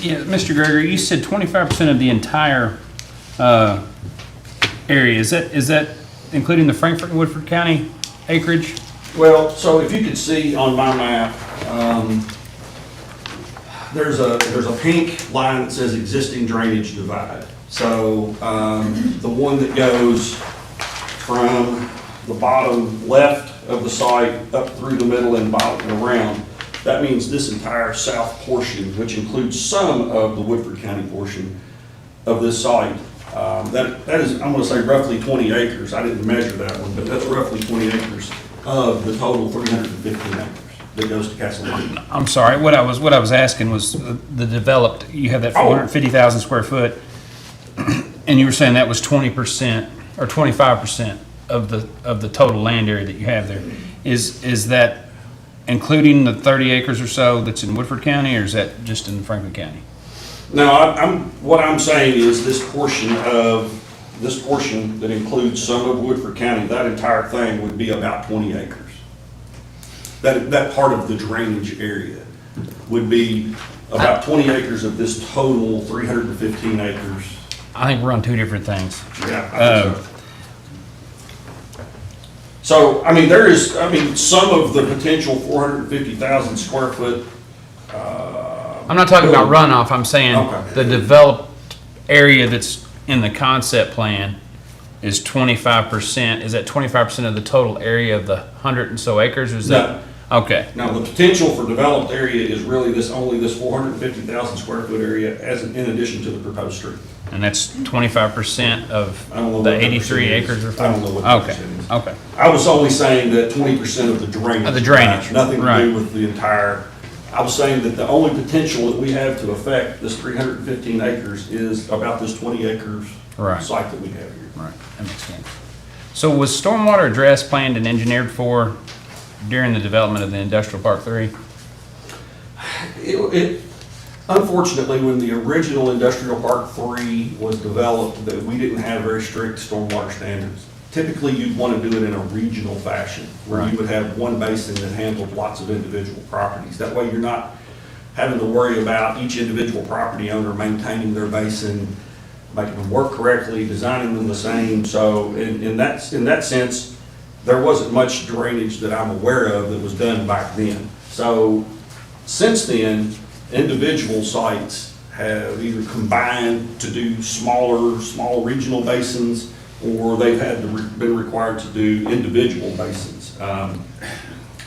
Yeah, Mr. Gregory, you said 25% of the entire area. Is that including the Frankfort and Woodford County acreage? Well, so if you could see on my map, there's a pink line that says existing drainage divide. So the one that goes from the bottom left of the site up through the middle and bottom and around, that means this entire south portion, which includes some of the Woodford County portion of this site, that is, I'm going to say roughly 20 acres. I didn't measure that one, but that's roughly 20 acres of the total 315 acres that goes to Castle Lake. I'm sorry, what I was asking was the developed, you have that 450,000 square foot, and you were saying that was 20% or 25% of the total land area that you have there. Is that including the 30 acres or so that's in Woodford County, or is that just in Franklin County? No, what I'm saying is this portion that includes some of Woodford County, that entire thing would be about 20 acres. That part of the drainage area would be about 20 acres of this total 315 acres. I think we're on two different things. Yeah, I think so. So, I mean, some of the potential 450,000 square foot. I'm not talking about runoff, I'm saying the developed area that's in the concept plan is 25%. Is that 25% of the total area of the 100 and so acres? Or is that? Okay. Now, the potential for developed area is really only this 450,000 square foot area in addition to the proposed street. And that's 25% of the 83 acres or so? I don't know what the percent is. Okay. I was only saying that 20% of the drainage. Of the drainage. Nothing to do with the entire. I was saying that the only potential that we have to affect this 315 acres is about this 20 acres site that we have here. Right, that makes sense. So was stormwater addressed, planned, and engineered for during the development of the Industrial Park 3? Unfortunately, when the original Industrial Park 3 was developed, that we didn't have very strict stormwater standards. Typically, you'd want to do it in a regional fashion, where you would have one basin that handled lots of individual properties. That way, you're not having to worry about each individual property owner maintaining their basin, making them work correctly, designing them the same. So in that sense, there wasn't much drainage that I'm aware of that was done back then. So since then, individual sites have either combined to do small regional basins, or they've been required to do individual basins.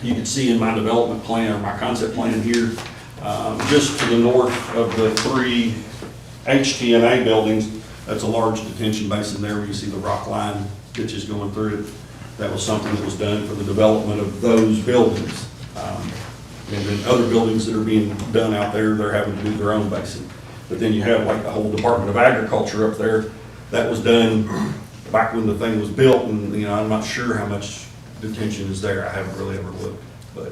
You can see in my development plan, or my concept plan here, Just to the north of the three HTNA buildings, that's a large detention basin there where you see the rock line ditches going through it. That was something that was done for the development of those buildings. And then other buildings that are being done out there, they're having to do their own basin. But then you have like the whole Department of Agriculture up there. That was done back when the thing was built, and, you know, I'm not sure how much detention is there. I haven't really ever looked, but.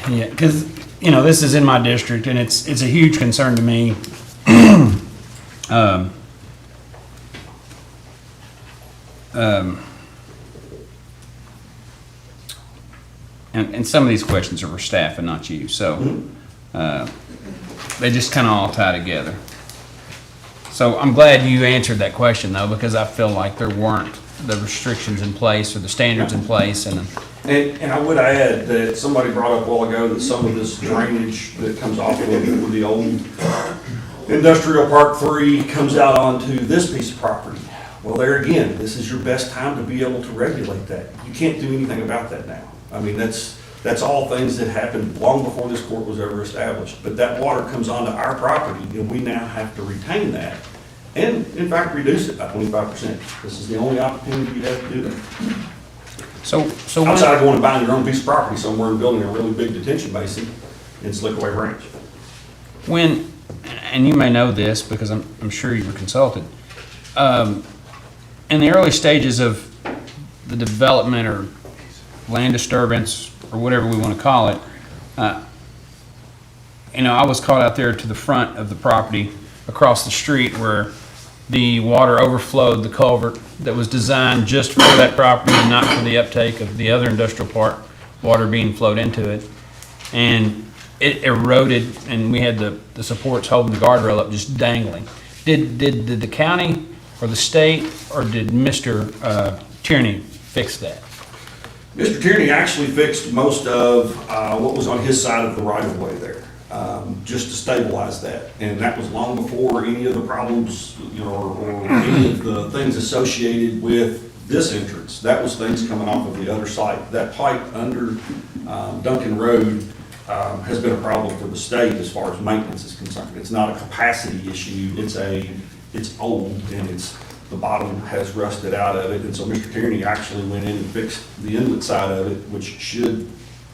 Yeah, because, you know, this is in my district, and it's a huge concern to me. And some of these questions are for staff and not you, so they just kind of all tie together. So I'm glad you answered that question, though, because I feel like there weren't the restrictions in place or the standards in place. And I would add that somebody brought up a while ago that some of this drainage that comes off of the old Industrial Park 3 comes out onto this piece of property. Well, there again, this is your best time to be able to regulate that. You can't do anything about that now. I mean, that's all things that happened long before this court was ever established. But that water comes onto our property, and we now have to retain that and, in fact, reduce it by 25%. This is the only opportunity you have to do that. So outside of going and buying your own piece of property somewhere and building a really big detention basin in Slickaway Branch. When, and you may know this because I'm sure you were consulted, in the early stages of the development or land disturbance or whatever we want to call it, you know, I was caught out there to the front of the property across the street where the water overflowed the culvert that was designed just for that property and not for the uptake of the other industrial park water being flowed into it. And it eroded, and we had the supports holding the guardrail up just dangling. Did the county or the state or did Mr. Tierney fix that? Mr. Tierney actually fixed most of what was on his side of the right-of-way there, just to stabilize that. And that was long before any of the problems, you know, or any of the things associated with this entrance. That was things coming off of the other side. That pipe under Duncan Road has been a problem for the state as far as maintenance is concerned. It's not a capacity issue. It's old, and the bottom has rusted out of it. And so Mr. Tierney actually went in and fixed the inlet side of it, which should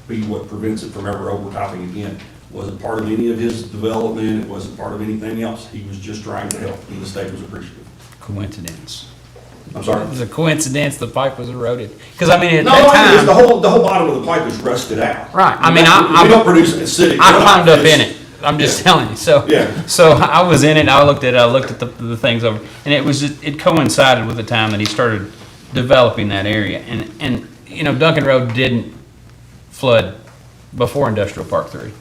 be what prevents it from ever overtopping again. Wasn't part of any of his development. It wasn't part of anything else. He was just trying to help, and the state was appreciative. Coincidence. I'm sorry? It was a coincidence the pipe was eroded. Because, I mean, at No, that time... the whole bottom of the pipe is rusted out. Right. I mean, we don't produce acidic. I climbed up in it. I'm just telling you. So, yeah. So I was in it. I looked at the things over, and it coincided with the time that he started developing that area. And you know, Duncan Road didn't flood before Industrial Park 3,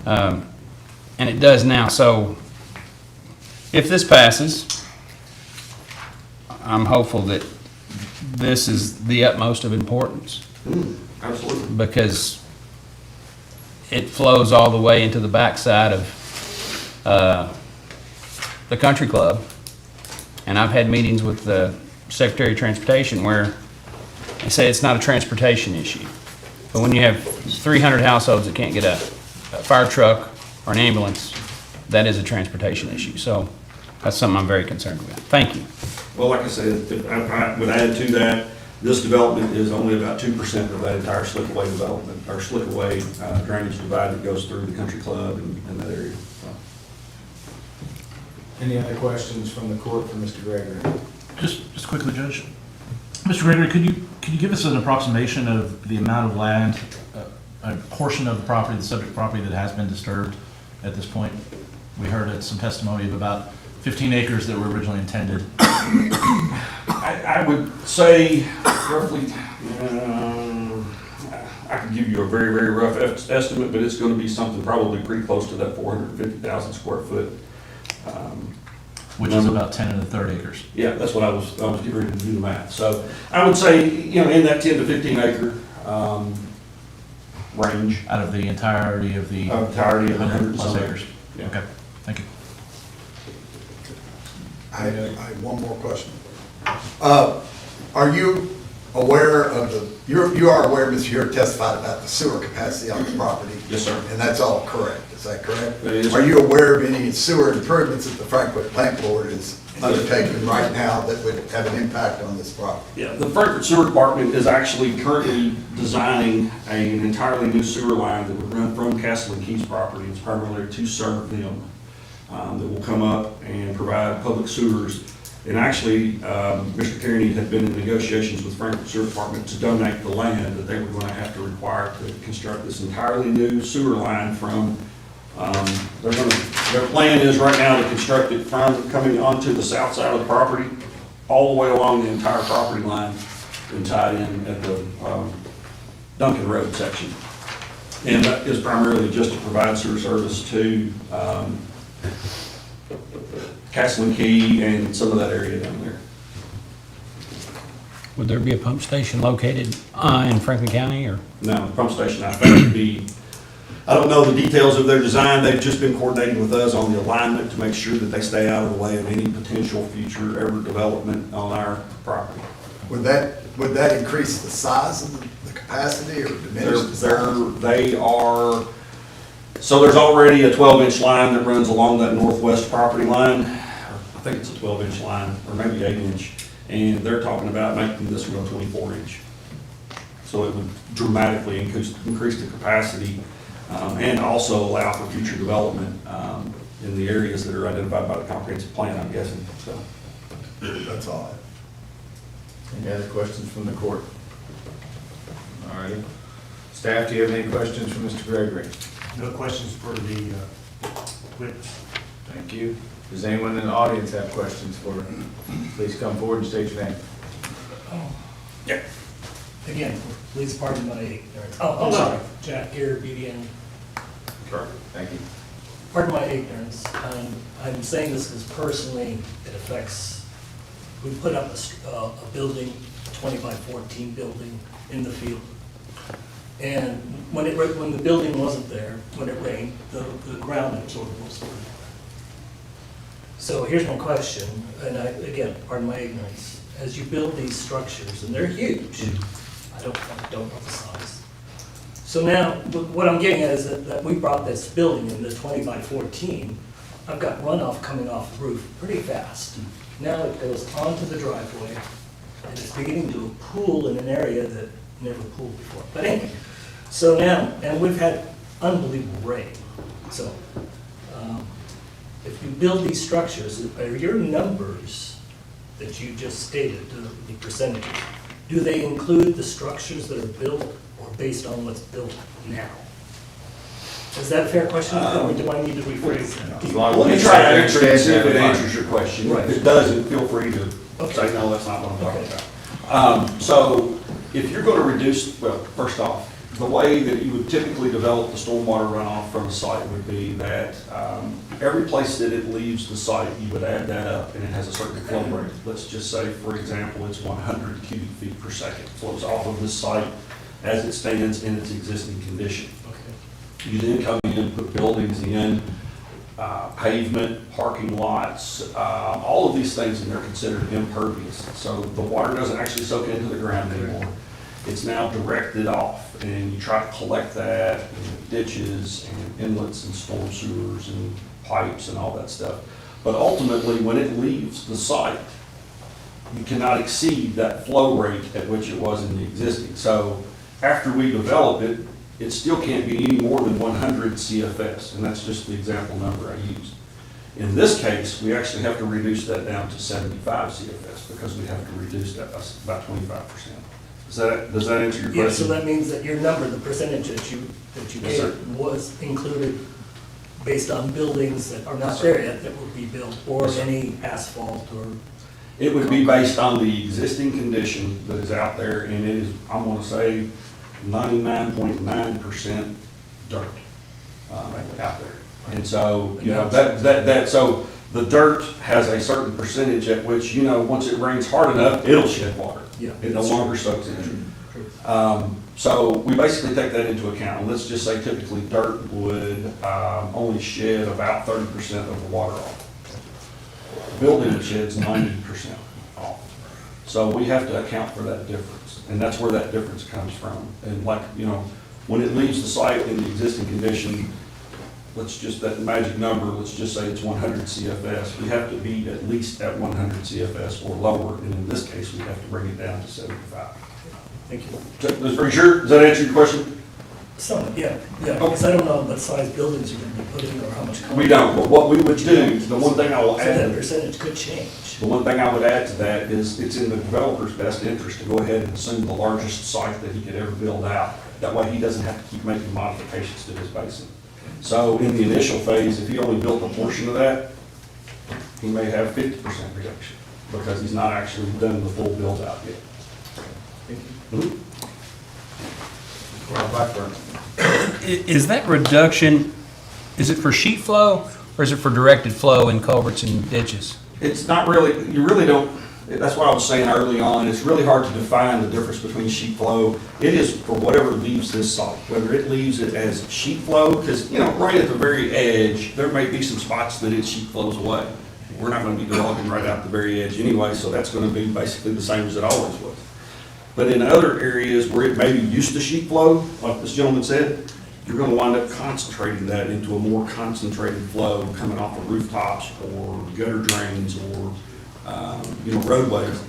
and it does now. So if this passes, I'm hopeful that this is the utmost of importance. Absolutely. Because it flows all the way into the backside of the country club. And I've had meetings with the Secretary of Transportation where they say it's not a transportation issue. But when you have 300 households that can't get a fire truck or an ambulance, that is a transportation issue. So that's something I'm very concerned with. Thank you. Well, like I said, I would add to that, this development is only about 2% of that entire Slickaway development, or Slickaway drainage divide that goes through the country club and that area. So. Any other questions from the court for Mr. Gregory? Just quickly, Judge. Mr. Gregory, could you give us an approximation of the amount of land, a portion of the property, the subject property that has been disturbed at this point? We heard some testimony of about 15 acres that were originally intended. I would say roughly, I could give you a very, very rough estimate, but it's going to be something probably pretty close to that 450,000 square foot. Which is about 10 and a third acres. Yeah, that's what I was getting ready to do the math. So I would say, you know, in that 10 to 15 acre range. Out of the entirety of the... entirety of 100 plus some acres. Yeah. Okay, thank you. I have one more question. Are you aware of you are aware, Mr. Heward testified about the sewer capacity on the property? Yes, sir. And that's all correct, is that correct? Yes, sir. Are you aware of any sewer improvements that the Frankfurt Plant Board is undertaking right now that would have an impact on this property? Yeah, the Frankfurt Sewer Department is actually currently designing an entirely new sewer line that would run from Castle and Keys property. It's primarily to serve them, that will come up and provide public sewers. And actually, Mr. Kearney had been in negotiations with Frankfurt Sewer Department to donate the land that they were going to have to require to construct this entirely new sewer line from, their plan is right now to construct it from coming onto the south side of the property, all the way along the entire property line and tied in at the Duncan Road section. And that is primarily just to provide sewer service to Castle and Key and some of that area down there. Would there be a pump station located in Franklin County, or? No, the pump station, I think, would be, I don't know the details of their design. They've just been coordinating with us on the alignment to make sure that they stay out of the way of any potential future ever development on our property. Would that increase the size of the capacity or diminish the size? They are, so there's already a 12-inch line that runs along that northwest property line. I think it's a 12-inch line, or maybe 8-inch. And they're talking about making this one a 24-inch. So it would dramatically increase the capacity and also allow for future development in the areas that are identified by the comprehensive plan, I'm guessing. So that's all. Any other questions from the court? All righty. Staff, do you have any questions for Mr. Gregory? No questions for the witness. Thank you. Does anyone in the audience have questions for him? Please come forward and state your name. Yeah. Again, please pardon my ignorance. Oh, sorry. Jack here, BDN. Sure. Thank you. Pardon my ignorance. I'm saying this because personally it affects, we put up a building, 20 by 14 building in the field. And when the building wasn't there, when it rained, the ground absorbed most of it. So here's my question, and again, pardon my ignorance. As you build these structures, and they're huge, I don't know the size. So now, what I'm getting at is that we brought this building in, the 20 by 14. I've got runoff coming off the roof pretty fast. Now it goes onto the driveway, and it's beginning to pool in an area that never pooled before. But anyway, so now, and we've had unbelievable rain. So if you build these structures, are your numbers that you just stated, the percentages, do they include the structures that are built or based on what's built now? Is that a fair question, or do I need to rephrase that? Let me try to answer it and see if it answers your question. Right. If it doesn't, feel free to say, no, that's not what I'm talking about. So if you're going to reduce, well, first off, the way that you would typically develop the stormwater runoff from a site would be that every place that it leaves the site, you would add that up, and it has a certain flow rate. Let's just say, for example, it's 100 cubic feet per second flows off of this site as it stands in its existing condition. Okay. You then come in and put buildings in, pavement, parking lots, all of these things, and they're considered impervious. So the water doesn't actually soak into the ground anymore. It's now directed off, and you try to collect that in ditches and inlets and storm sewers and pipes and all that stuff. But ultimately, when it leaves the site, you cannot exceed that flow rate at which it was in the existing. So after we develop it, it still can't be any more than 100 CFS, and that's just the example number I used. In this case, we actually have to reduce that down to 75 CFS because we have to reduce that by about 25%. Does that answer your question? Yeah, so that means that your number, the percentage that you Yes, sir. gave was included based on buildings that are not there yet that will be built, or any asphalt or? It would be based on the existing condition that is out there, and it is, I'm gonna say, 99.9% dirt out there. And so, you know, so the dirt has a certain percentage at which, you know, once it rains hard enough, it'll shed water. Yeah. It no longer soaks in. So we basically take that into account. Let's just say typically dirt would only shed about 30% of the water off. Building sheds 90% off. So we have to account for that difference. and that's where that difference comes from. And like, you know, when it leaves the site in the existing condition, let's just, that magic number, let's just say it's 100 CFS, we have to be at least at 100 CFS or lower, and in this case, we have to bring it down to 75. Thank you. Mr. Pretty sure, does that answer your question? Some, yeah, because I don't know what size buildings you're gonna be putting or how much. We don't, but what we would do, the one thing I will So that add, percentage could change. the one thing I would add to that is it's in the developer's best interest to go ahead and assume the largest site that he could ever build out. That way he doesn't have to keep making modifications to his basin. So in the initial phase, if he only built a portion of that, he may have 50% reduction because he's not actually done the full build out yet. Blackburn. Is that reduction, is it for sheet flow or is it for directed flow in culverts and ditches? It's not really, you really don't, that's what I was saying early on, it's really hard to define the difference between sheet flow. It is for whatever leaves this site, whether it leaves it as sheet flow, because, you know, right at the very edge, there may be some spots that it sheet flows away. We're not gonna be developing right out the very edge anyway, so that's gonna be basically the same as it always was. But in other areas where it may be used to sheet flow, like this gentleman said, you're gonna wind up concentrating that into a more concentrated flow coming off of rooftops or gutter drains or, you know, roadways.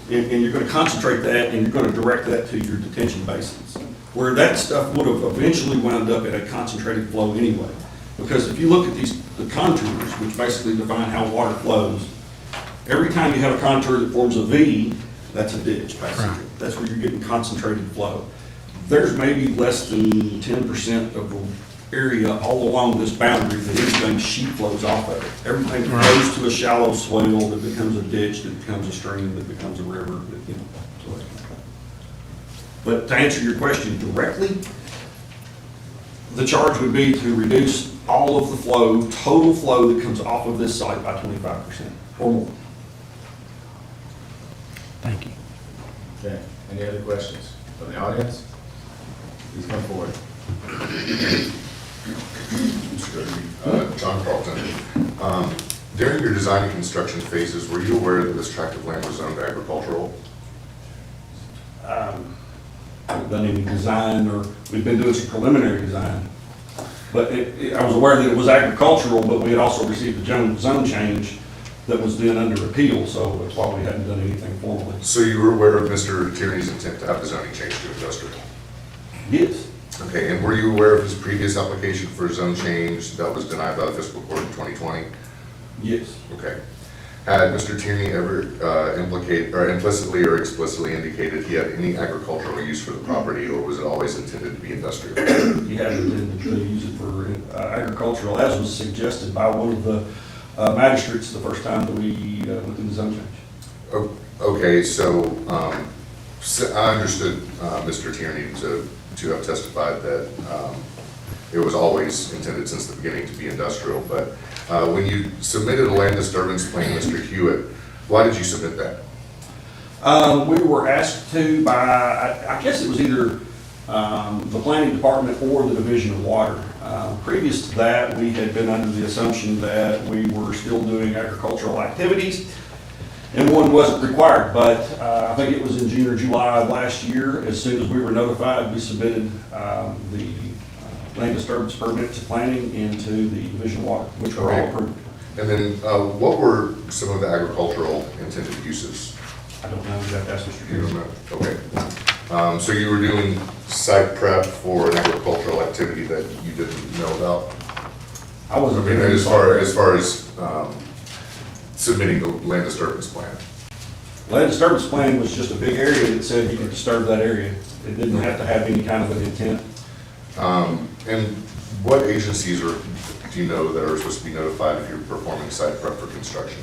And you're gonna concentrate that and you're gonna direct that to your detention basins, where that stuff would have eventually wound up at a concentrated flow anyway. Because if you look at the contours, which basically define how water flows, every time you have a contour that forms a V, that's a ditch, basically. Right. That's where you're getting concentrated flow. There's maybe less than 10% of the area all along this boundary that anything sheet flows off of it. Everything flows to a shallow swale that becomes a ditch, that becomes a stream, that becomes a river, that, you know. So. But to answer your question directly, the charge would be to reduce all of the flow, total flow that comes off of this site by 25% or more. Thank you. Okay, any other questions from the audience? Please come forward. John Carlton. During your design and construction phases, were you aware that this tract of land was zoned agricultural? Haven't done any design, or we've been doing some preliminary design. But I was aware that it was agricultural, but we had also received a zone change that was then under appeal, so that's why we hadn't done anything formally. So you were aware of Mr. Tierney's intent to have the zoning change to industrial? Yes. Okay, and were you aware of his previous application for a zone change that was denied by the Fiscal Court in 2020? Yes. Okay. Had Mr. Tierney ever implicitly or explicitly indicated he had any agricultural use for the property, or was it always intended to be industrial? He had intended to use it for agricultural, as was suggested by one of the magistrates the first time that we went through the zone change. Okay, so I understood Mr. Tierney to have testified that it was always intended since the beginning to be industrial, but when you submitted a land disturbance plan, Mr. Hewitt, why did you submit that? We were asked to by, I guess it was either the planning department or the division of water. Previous to that, we had been under the assumption that we were still doing agricultural activities and one wasn't required, but I think it was in June or July of last year, as soon as we were notified, we submitted the land disturbance permit to planning into the division of water, which were all approved. And then what were some of the agricultural intended uses? I don't know, you have to ask Mr. You Hughes. don't know? Okay. So you were doing site prep for an agricultural activity that you didn't know about? I wasn't. I mean, as far as submitting the land disturbance plan. Land disturbance plan was just a big area that said you could disturb that area. It didn't have to have any kind of an intent. And what agencies do you know that are supposed to be notified if you're performing site prep for construction?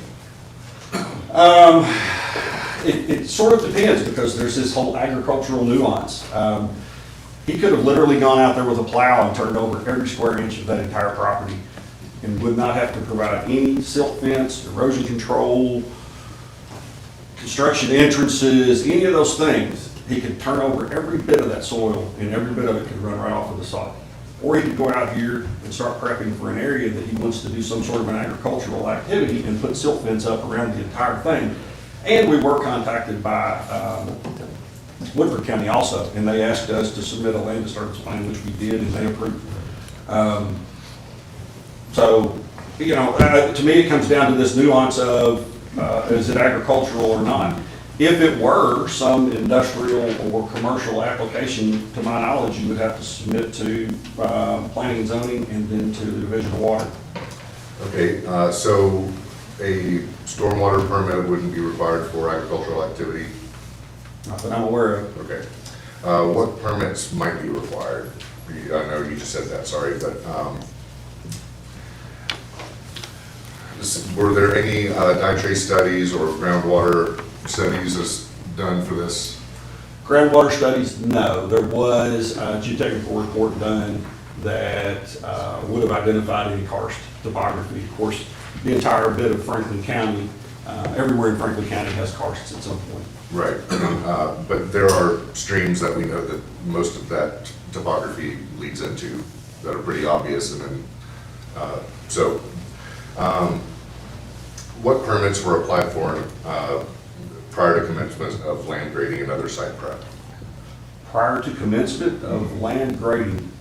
It sort of depends, because there's this whole agricultural nuance. He could have literally gone out there with a plow and turned over every square inch of that entire property and would not have to provide any silt fence, erosion control, construction entrances, any of those things. He could turn over every bit of that soil and every bit of it could run right off of the site. Or he could go out here and start prepping for an area that he wants to do some sort of an agricultural activity and put silt fence up around the entire thing. And we were contacted by Woodford County also, and they asked us to submit a land disturbance plan, which we did, and they approved. So, you know, to me, it comes down to this nuance of, is it agricultural or not? If it were some industrial or commercial application, to my knowledge, you would have to submit to planning and zoning and then to the Division of Water. Okay, so a stormwater permit wouldn't be required for agricultural activity? Not that I'm aware of. Okay. What permits might be required? I know you just said that, sorry, but were there any nitrate studies or groundwater studies that's done for this? Groundwater studies, no. There was a geotechnical report done that would have identified any karst topography. Of course, the entire bit of Franklin County, everywhere in Franklin County has karsts at some point. Right, but there are streams that we know that most of that topography leads into that are pretty obvious, and then, what permits were applied for prior to commencement of land grading and other site prep? Prior to commencement of land grading,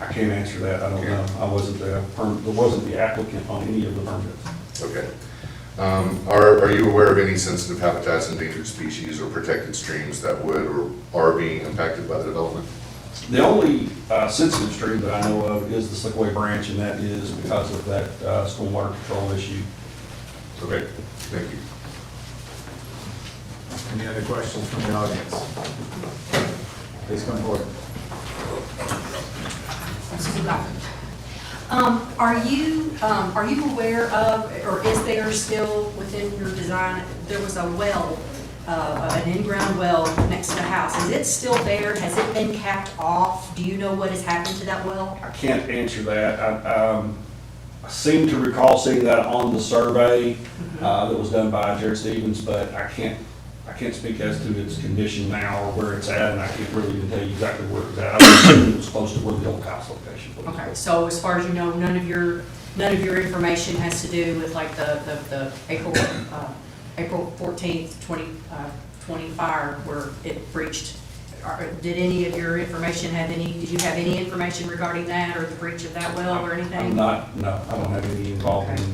I can't answer that, I don't know. I wasn't the applicant on any of the permits. Okay. Are you aware of any sensitive habitats, endangered species, or protected streams that would or are being impacted by the development? The only sensitive stream that I know of is the Slickway Branch, and that is because of that stormwater control issue. Okay, thank you. Any other questions from the audience? Please come forward. Are you aware of, or is there still within your design, there was a well, an in-ground well next to the house. Is it still there? Has it been capped off? Do you know what has happened to that well? I can't answer that. I seem to recall seeing that on the survey that was done by Jared Stevens, but I can't speak as to its condition now or where it's at, and I can't really even tell you exactly where it's at. I was assuming it was close to where the old house location was. Okay, so as far as you know, none of your information has to do with like the April 14th, 2020 fire where it breached. Did any of your information did you have any information regarding that or the breach of that well or anything? No, I don't have any involvement in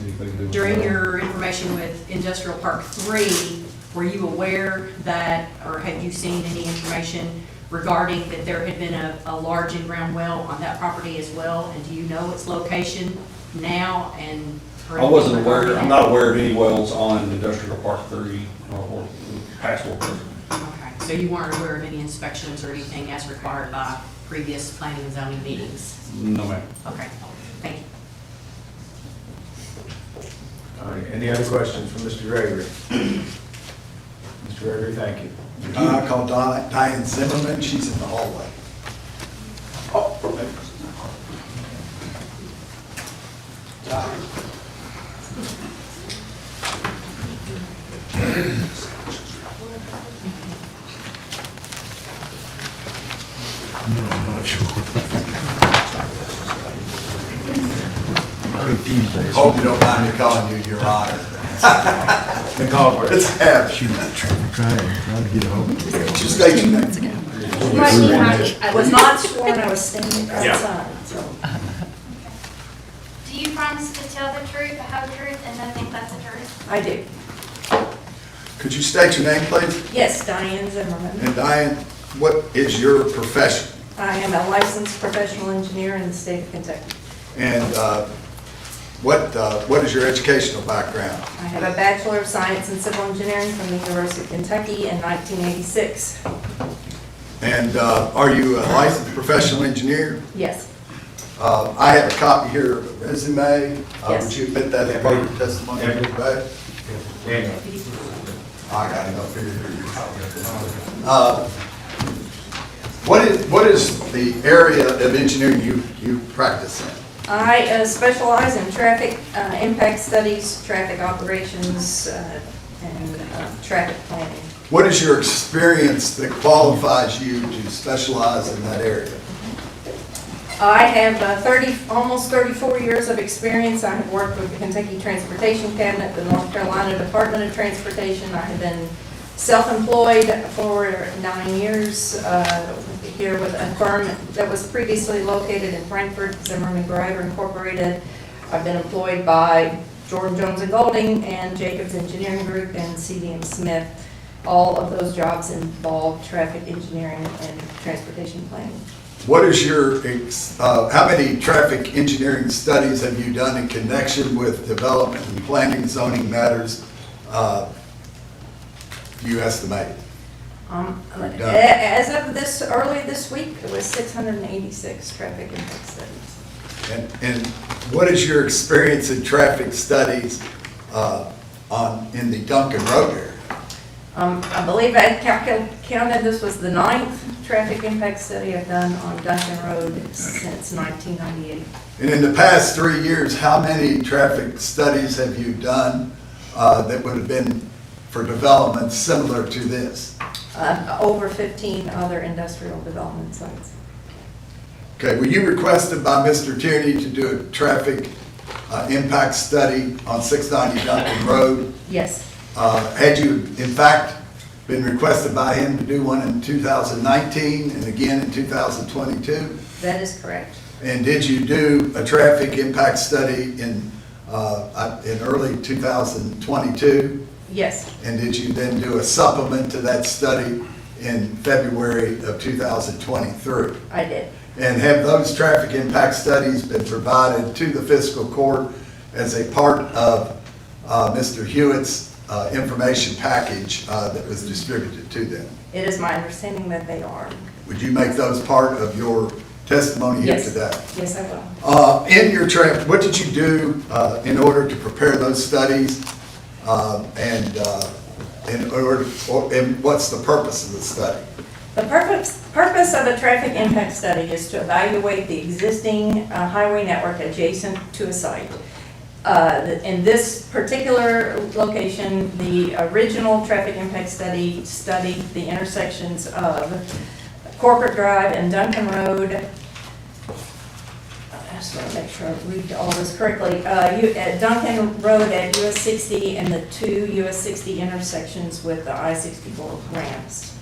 anything to do with During that. your information with Industrial Park 3, were you aware that, or have you seen any information regarding that there had been a large in-ground well on that property as well? And do you know its location now and? I wasn't aware, I'm not aware of any wells on Industrial Park 3 or past wells. Okay, so you weren't aware of any inspections or anything as required by previous planning and zoning meetings? No, ma'am. Okay, thank you. All right, any other questions from Mr. Gregory? Mr. Gregory, thank you. I call Diane Zimmerman, she's in the hallway. Hope you don't mind me calling you Your Honor. It's a habit. Trying to get a hold of it. Just state your name. I was not sworn, I was standing outside, so. Do you promise to tell the truth, the whole truth, and nothing but the truth? I do. Could you state your name, please? Yes, Diane Zimmerman. And Diane, what is your profession? I am a licensed professional engineer in the state of Kentucky. And what is your educational background? I have a Bachelor of Science in Civil Engineering from the University of Kentucky in 1986. And are you a licensed professional engineer? Yes. I have a copy here of the resume. Yes. Would you admit that as part of your testimony today? Daniel. I got it up here. What is the area of engineering you practice in? I specialize in traffic impact studies, traffic operations, and traffic planning. What is your experience that qualifies you to specialize in that area? I have almost 34 years of experience. I have worked with the Kentucky Transportation Cabinet, the North Carolina Department of Transportation. I have been Self-employed for 9 years, here with a firm that was previously located in Frankfurt, Zimmerman Greider Incorporated. I've been employed by Jordan Jones and Golding and Jacobs Engineering Group and CDM Smith. All of those jobs involve traffic engineering and transportation planning. What is your, how many traffic engineering studies have you done in connection with development and planning zoning matters, you estimate? As of early this week, it was 686 traffic impact studies. And what is your experience in traffic studies in the Duncan Road area? I believe I counted, this was the 9th traffic impact study I've done on Duncan Road since 1998. And in the past 3 years, how many traffic studies have you done that would have been for development similar to this? Over 15 other industrial development sites. Okay, were you requested by Mr. Tierney to do a traffic impact study on 690 Duncan Road? Yes. Had you, in fact, been requested by him to do one in 2019 and again in 2022? That is correct. And did you do a traffic impact study in early 2022? Yes. And did you then do a supplement to that study in February of 2023? I did. And have those traffic impact studies been provided to the fiscal court as a part of Mr. Hewitt's information package that was distributed to them? It is my understanding that they are. Would you make those part of your testimony here Yes. today? Yes, I will. In your what did you do in order to prepare those studies? And what's the purpose of the study? The purpose of a traffic impact study is to evaluate the existing highway network adjacent to a site. In this particular location, the original traffic impact study studied the intersections of Corporate Drive and Duncan Road. I just want to make sure I read all this correctly. At Duncan Road at US 60 and the two US 60 intersections with the I-64 ramps.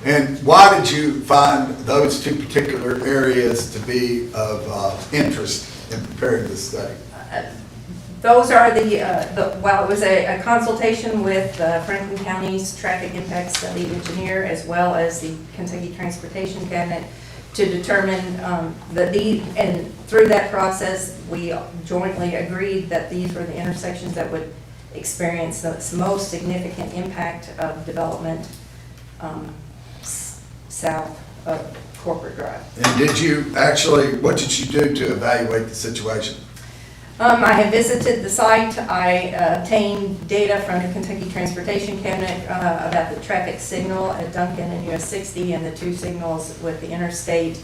And why did you find those two particular areas to be of interest in preparing this study? Those are well, it was a consultation with Franklin County's traffic impact study engineer as well as the Kentucky Transportation Cabinet to determine and through that process, we jointly agreed that these were the intersections that would experience the most significant impact of development south of Corporate Drive. And did you actually, what did you do to evaluate the situation? I have visited the site. I obtained data from the Kentucky Transportation Cabinet about the traffic signal at Duncan and US 60 and the two signals with the interstate.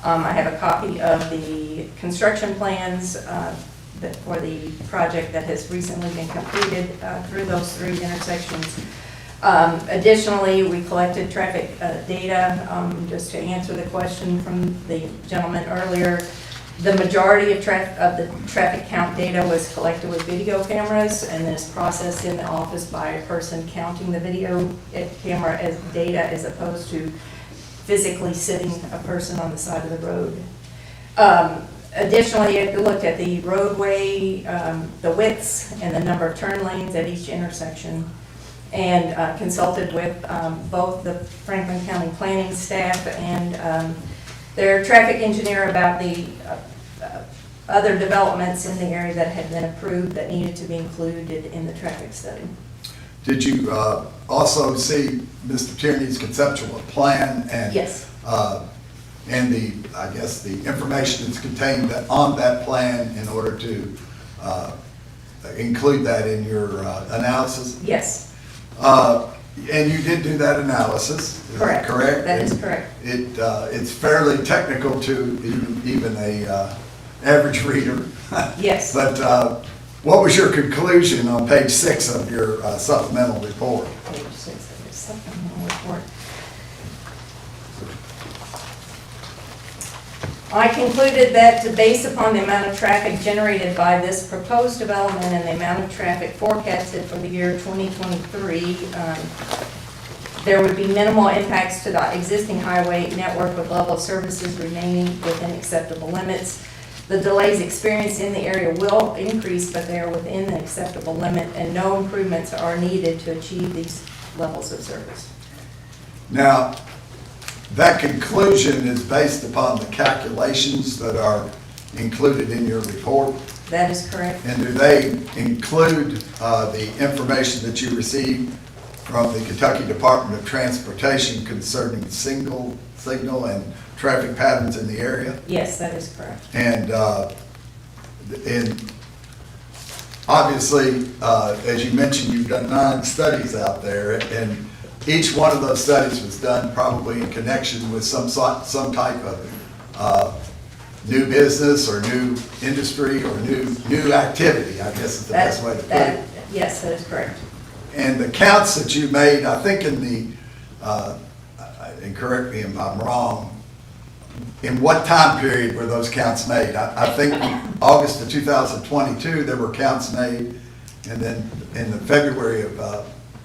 I have a copy of the construction plans for the project that has recently been completed through those three intersections. Additionally, we collected traffic data, just to answer the question from the gentleman earlier. The majority of the traffic count data was collected with video cameras and then is processed in the office by a person counting the video camera as data as opposed to physically sitting a person on the side of the road. Additionally, it looked at the roadway, the widths and the number of turn lanes at each intersection, and consulted with both the Franklin County planning staff and their traffic engineer about the other developments in the area that had been approved that needed to be included in the traffic study. Did you also see Mr. Tierney's conceptual plan and Yes. And I guess the information that's contained on that plan in order to include that in your analysis? Yes. And you did do that analysis, is that correct? That is correct. It's fairly technical to even a average reader. Yes. But what was your conclusion on page 6 of your supplemental report? Page 6 of your supplemental report. I concluded that based upon the amount of traffic generated by this proposed development and the amount of traffic forecasted for the year 2023, There would be minimal impacts to the existing highway network with level of services remaining within acceptable limits. The delays experienced in the area will increase, but they are within the acceptable limit, and no improvements are needed to achieve these levels of service. Now, that conclusion is based upon the calculations that are included in your report? That is correct. And do they include the information that you received from the Kentucky Department of Transportation concerning signal and traffic patterns in the area? Yes, that is correct. And obviously, as you mentioned, you've done 9 studies out there, and each one of those studies was done probably in connection with some type of new business or new industry or new activity, I guess is the best way to put it. Yes, that is correct. And the counts that you made, I think in the, and correct me if I'm wrong, in what time period were those counts made? I think August of 2022, there were counts made, and then in the February of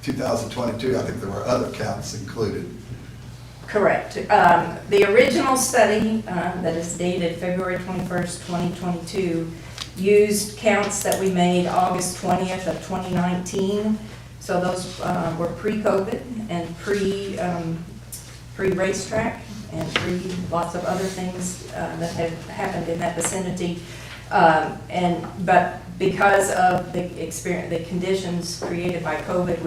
2022, I think there were other counts included. Correct. The original study that is dated February 21st, 2022, used counts that we made August 20th of 2019. So those were pre-COVID and pre-racetrack and lots of other things that had happened in that vicinity. But because of the conditions created by COVID,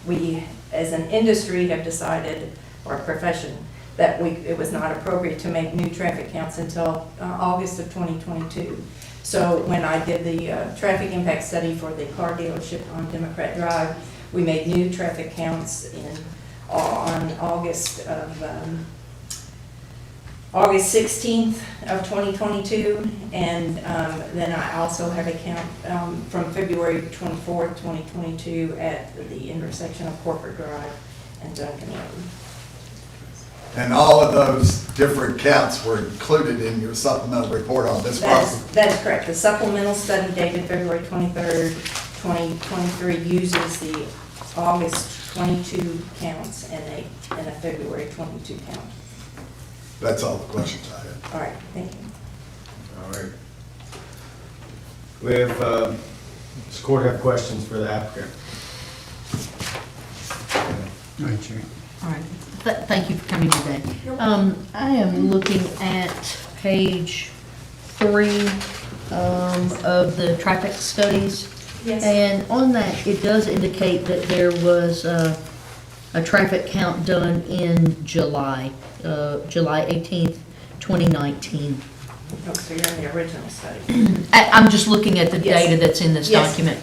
we as an industry have decided, or a profession, that it was not appropriate to make new traffic counts until August of 2022. So when I did the traffic impact study for the car dealership on Democrat Drive, we made new traffic counts on August 16th of 2022, and then I also have a count from February 24th, 2022 at the intersection of Corporate Drive and Duncan Road. And all of those different counts were included in your supplemental report on this property? That is correct. The supplemental study dated February 23rd, 2023 uses the August 22 counts and a February 22 count. That's all the questions I have. All right, thank you. All right. We have, does the court have questions for the applicant? Go ahead, Sherry. All right, thank you for coming today. I am looking at page 3 of the traffic studies. Yes. And on that, it does indicate that there was a traffic count done in July, July 18th, 2019. Oh, so you're in the original study. I'm just looking at the Yes. data that's in this Yes. document.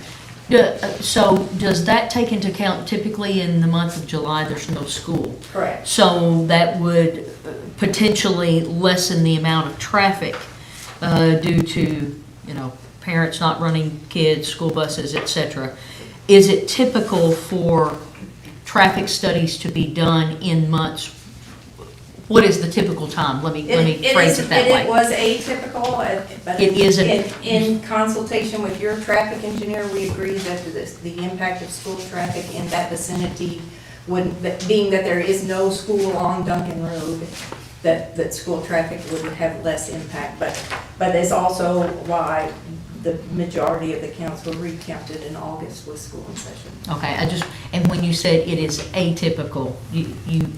So does that take into account, typically in the month of July, there's no school? Correct. So that would potentially lessen the amount of traffic due to, parents not running kids, school buses, et cetera. Is it typical for traffic studies to be done in months? What is the typical time? Let me phrase it that way. It was atypical, but It is in consultation with your traffic engineer, we agreed that the impact of school traffic in that vicinity being that there is no school on Duncan Road, that school traffic would have less impact. But it's also why the majority of the counts were recounted in August with school in session. Okay, and when you said it is atypical, you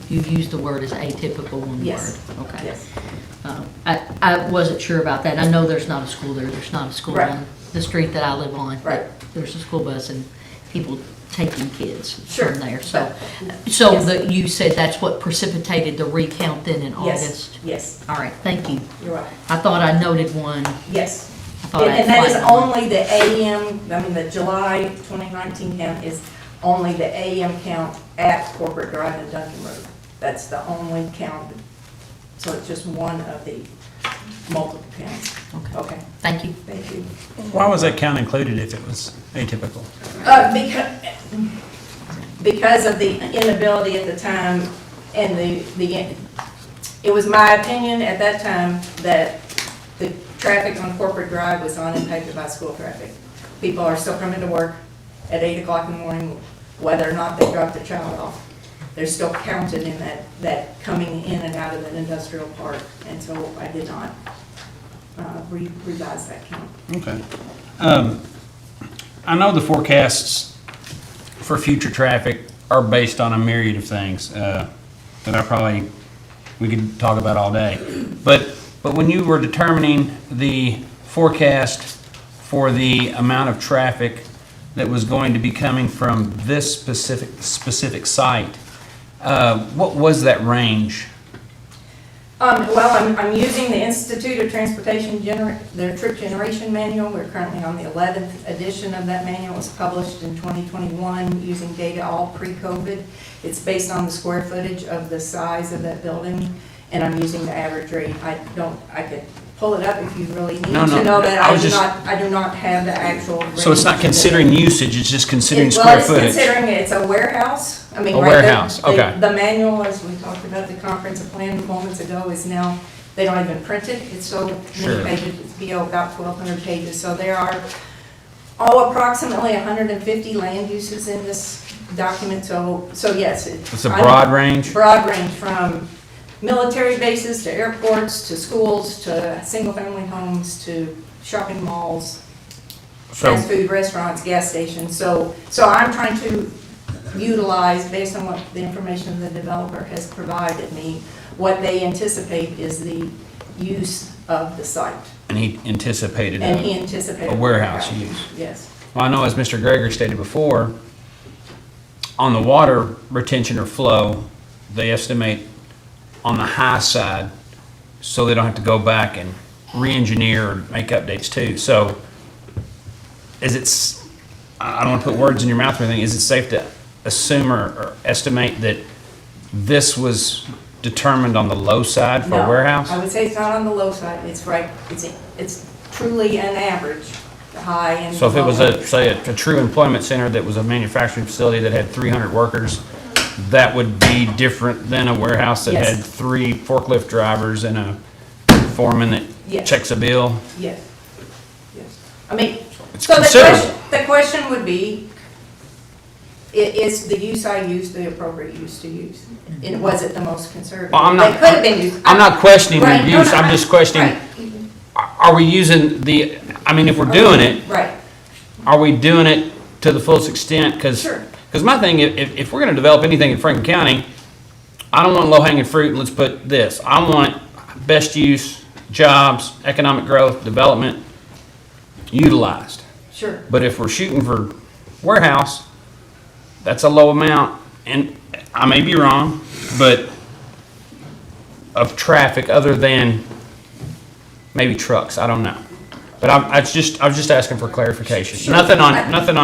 used the word as atypical one word. Yes. Okay. Yes. I wasn't sure about that. I know there's not a school there. There's not a school Right. on the street that I live on. Right. But there's a school bus and people taking kids Sure. from there. So Yes. you said that's what precipitated the recount then in Yes. August? Yes. All right, thank you. You're welcome. I thought I noted one. Yes. I thought I And that is flagged one. only the the July 2019 count is only the AM count at Corporate Drive and Duncan Road. That's the only count. So it's just one of the multiple counts. Okay. Thank you. Thank you. Why was that count included if it was atypical? Because of the inability at the time and it was my opinion at that time that the traffic on Corporate Drive was not impacted by school traffic. People are still coming to work at 8 o'clock in the morning, whether or not they drop their child off. they're still counted in that coming in and out of an industrial park. And so I did not revise that count. Okay. I know the forecasts for future traffic are based on a myriad of things that we could talk about all day. But when you were determining the forecast for the amount of traffic that was going to be coming from this specific site, what was that range? Well, I'm using the Institute of Transportation, their trip generation manual. We're currently on the 11th edition of that manual. It was published in 2021 using data all pre-COVID. It's based on the square footage of the size of that building, and I'm using the average rate. I could pull it up if you really need to know that. I do not have the actual rate. So it's not considering usage, it's just considering square footage? Well, it's considering it's a warehouse. I mean, A right, warehouse, okay. The manual, as we talked about at the conference of plan moments ago, is now, they don't even print it. It's so Sure. many pages, it's about 1,200 pages. So there are approximately 150 land uses in this document. So yes. It's a broad range? Broad range, from military bases to airports to schools to single-family homes to shopping malls, fast food restaurants, gas stations. So I'm trying to utilize, based on what the information the developer has provided me, what they anticipate is the use of the site. And he anticipated a warehouse use. Yes. Well, I know, as Mr. Greger stated before, on the water retention or flow, they estimate on the high side, so they don't have to go back and re-engineer or make updates too. So I don't want to put words in your mouth or anything, is it safe to assume or estimate that this was determined on the low side for a warehouse? I would say it's not on the low side. It's right, it's truly an average, the high and So if it was low. say a true employment center that was a manufacturing facility that had 300 workers, that would be different than a warehouse that Yes. had 3 forklift drivers and a foreman that Yes. checks a bill? Yes. Yes. I mean, It's so considerable. the question would be, is the use I used the appropriate use to use? And was it the most conservative? Well, It could have been used. I'm not questioning Right, the no, use, no, I'm just questioning, right. are we using if we're doing it, Right. are we doing it to the fullest extent? Sure. Because my thing, if we're gonna develop anything in Franklin County, I don't want low-hanging fruit and let's put this. I want best use, jobs, economic growth, development utilized. Sure. But if we're shooting for warehouse, that's a low amount, and I may be wrong, but of traffic other than maybe trucks, I don't know. But I was just asking for clarification. Sure. Nothing on,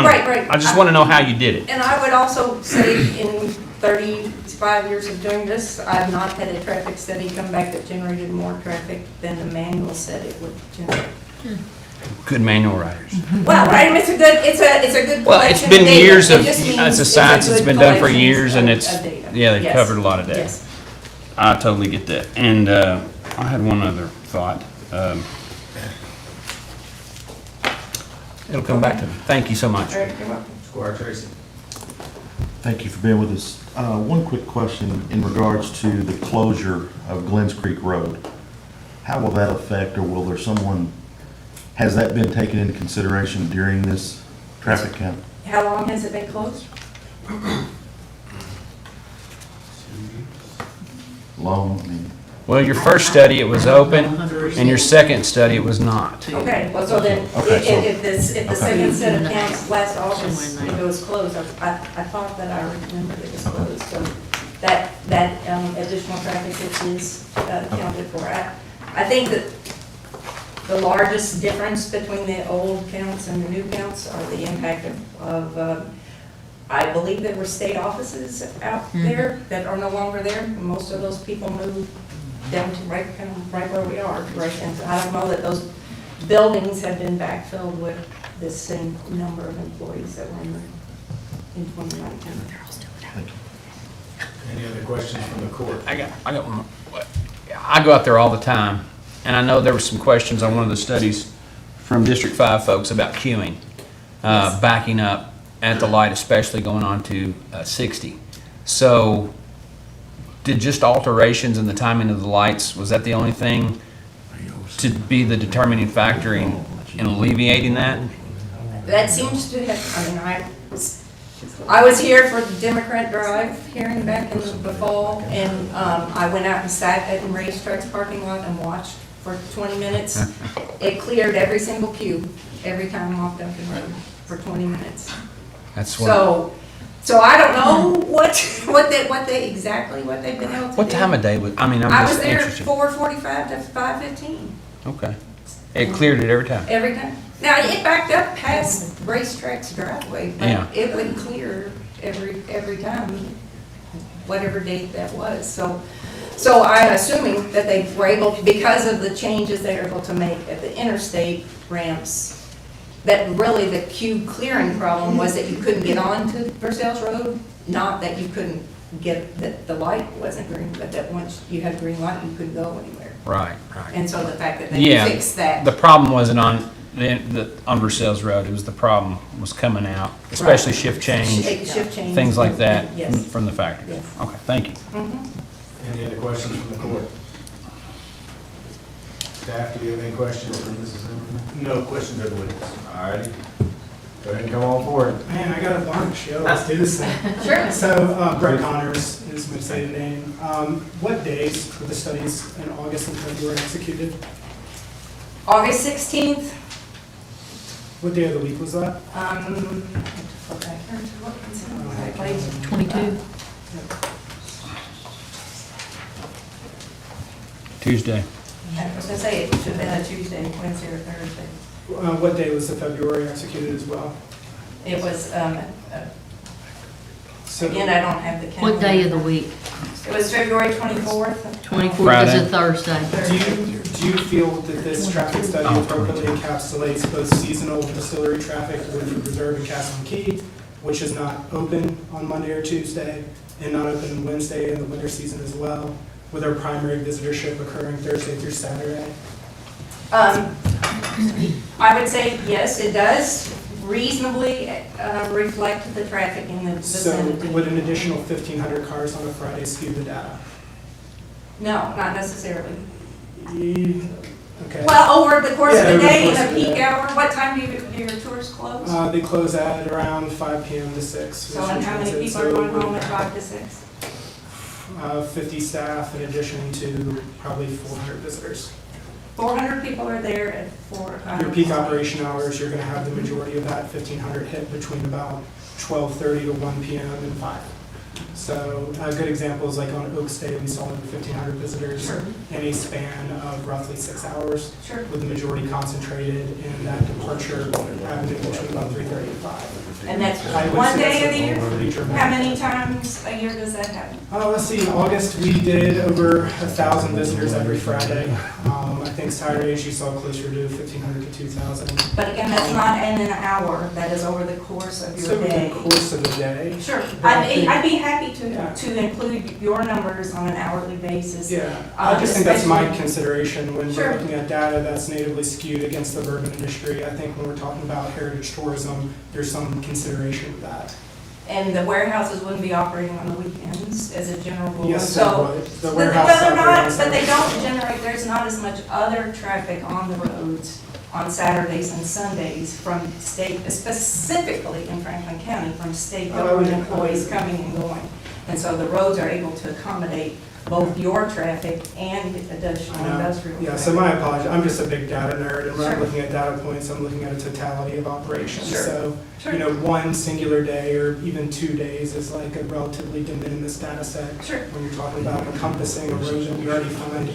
Right. I just want to know how you did it. And I would also say in 35 years of doing this, I've not had a traffic study come back that generated more traffic than the manual said it would generate. Good manual writers. Well, right, it's a good Well, it's collection been of data. years It of, just means it's a it's science that's good been done for collection years, and of it's, data. yeah, they've Yes. covered a lot of data. Yes. I totally get that. And I had one other thought. It'll come back to me. Thank you so much. All right, you're welcome. Squire Tracy. Thank you for being with us. One quick question in regards to the closure of Glens Creek Road. How will that affect, or will there has that been taken into consideration during this traffic count? How long has it been closed? Long, I mean, Well, your first study, it was open, and your second study, it was not. Okay, well, so then, Okay, so- if the okay. second set of counts last August, if it was closed, I thought that I remembered it was closed, so that additional traffic that is accounted for. I think that the largest difference between the old counts and the new counts are the impact of I believe there were state offices out there that are no longer there. Most of those people moved down to right where we are, right? And I don't know that those buildings have been backfilled with the same number of employees that were in 2019. Any other questions from the court? I got one more. I go out there all the time, and I know there were some questions on one of the studies from District 5 folks about queuing, backing up at the light, especially going on to 60. So did just alterations in the timing of the lights, was that the only thing to be the determining factor in alleviating that? That seems to have, I mean, I was here for the Democrat Drive hearing back in the fall, and I went out and sat at the racetrack's parking lot and watched for 20 minutes. It cleared every single cube every time I walked up the road for 20 minutes. That's what. So I don't know what they've been able to do. What time of day was, I mean, I'm I was just there interested. 4:45 to 5:15 Okay. It cleared it every time? every time. Now, it backed up past racetrack's driveway, Yeah. but it would clear every time, whatever date that was. So I'm assuming that they were able, because of the changes they were able to make at the interstate ramps, that really the cube clearing problem was that you couldn't get onto Versailles Road, not that you couldn't get, that the light wasn't green, but that once you had a green light, you couldn't go anywhere. Right. And so the fact that they Yeah, fixed that. the problem wasn't on Versailles Road, it was the problem was coming out, especially shift change, Shift change. things like that Yes. from the factory. Yes. Okay, thank you. Mhm. Any other questions from the court? Staff, do you have any questions for Mrs. Zimmerman? No questions of the witness. All righty. Go ahead and come on forward. Man, I got a bunch, yo, let's do this thing. Sure. So, Brett Connors is my stated name. What days were the studies in August and February executed? August 16th, What day of the week was that? go back here to what was it? 22. Tuesday. I was gonna say it should have been a Tuesday, Wednesday, or Thursday. What day was the February executed as well? It was, So again, I don't have the calendar. What day of the week? It was February 24th. 24th is Friday. a Thursday. do you feel that this traffic study appropriately encapsulates both seasonal distillery traffic with the Reserve and Castle and Key, which is not open on Monday or Tuesday, and not open Wednesday in the winter season as well, with our primary visitorship occurring Thursday through Saturday? I would say, yes, it does reasonably reflect the traffic in the So vicinity. would an additional 1,500 cars on a Friday skew the data? No, not necessarily. Okay. Well, over the course of Yeah, the over the day, course in of a the peak day. hour, what time do your tours close? They close at around 5 p.m. to 6. So and how many people are going home at 5 to 6? 50 staff in addition to probably 400 visitors. 400 people are there at 4 o'clock. Your peak operation hours, you're gonna have the majority of that 1,500 hit between about 12:30 to 1 p.m. and 5. So a good example is like on Oaks Day, we saw over 1,500 visitors Sure. in a span of roughly 6 hours, Sure. with the majority concentrated in that departure happening between about 3:30 and 5. And that's I would one say day of the that's year? pretty dramatic. How many times a year does that happen? Let's see, in August, we did over 1,000 visitors every Friday. I think Saturdays, you saw closer to 1,500 to 2,000. But again, that's not in an hour, that is over the course of So your over the day. course of the day. Sure, But I think- I'd be happy Yeah. to include your numbers on an hourly basis. Yeah, I just think that's my Especially- consideration when Sure. we're looking at data that's natively skewed against the bourbon industry. I think when we're talking about heritage tourism, there's some consideration of that. And the warehouses wouldn't be operating on the weekends as a general rule. Yes, So- they would. The But warehouse they're not, operates but on- they don't generate, there's not as much other traffic on the roads on Saturdays and Sundays from state, specifically in Franklin County, from state Oh, I would- government employees coming and going. And so the roads are able to accommodate both your traffic and additional industrial Yeah, traffic. so my apologies, I'm just a big data nerd, and when I'm Sure. looking at data points, I'm looking at a totality of operations. Sure. So, Sure. you know, one singular day or even 2 days is like a relatively de minimis data set. Sure. When you're talking about encompassing a road that we already find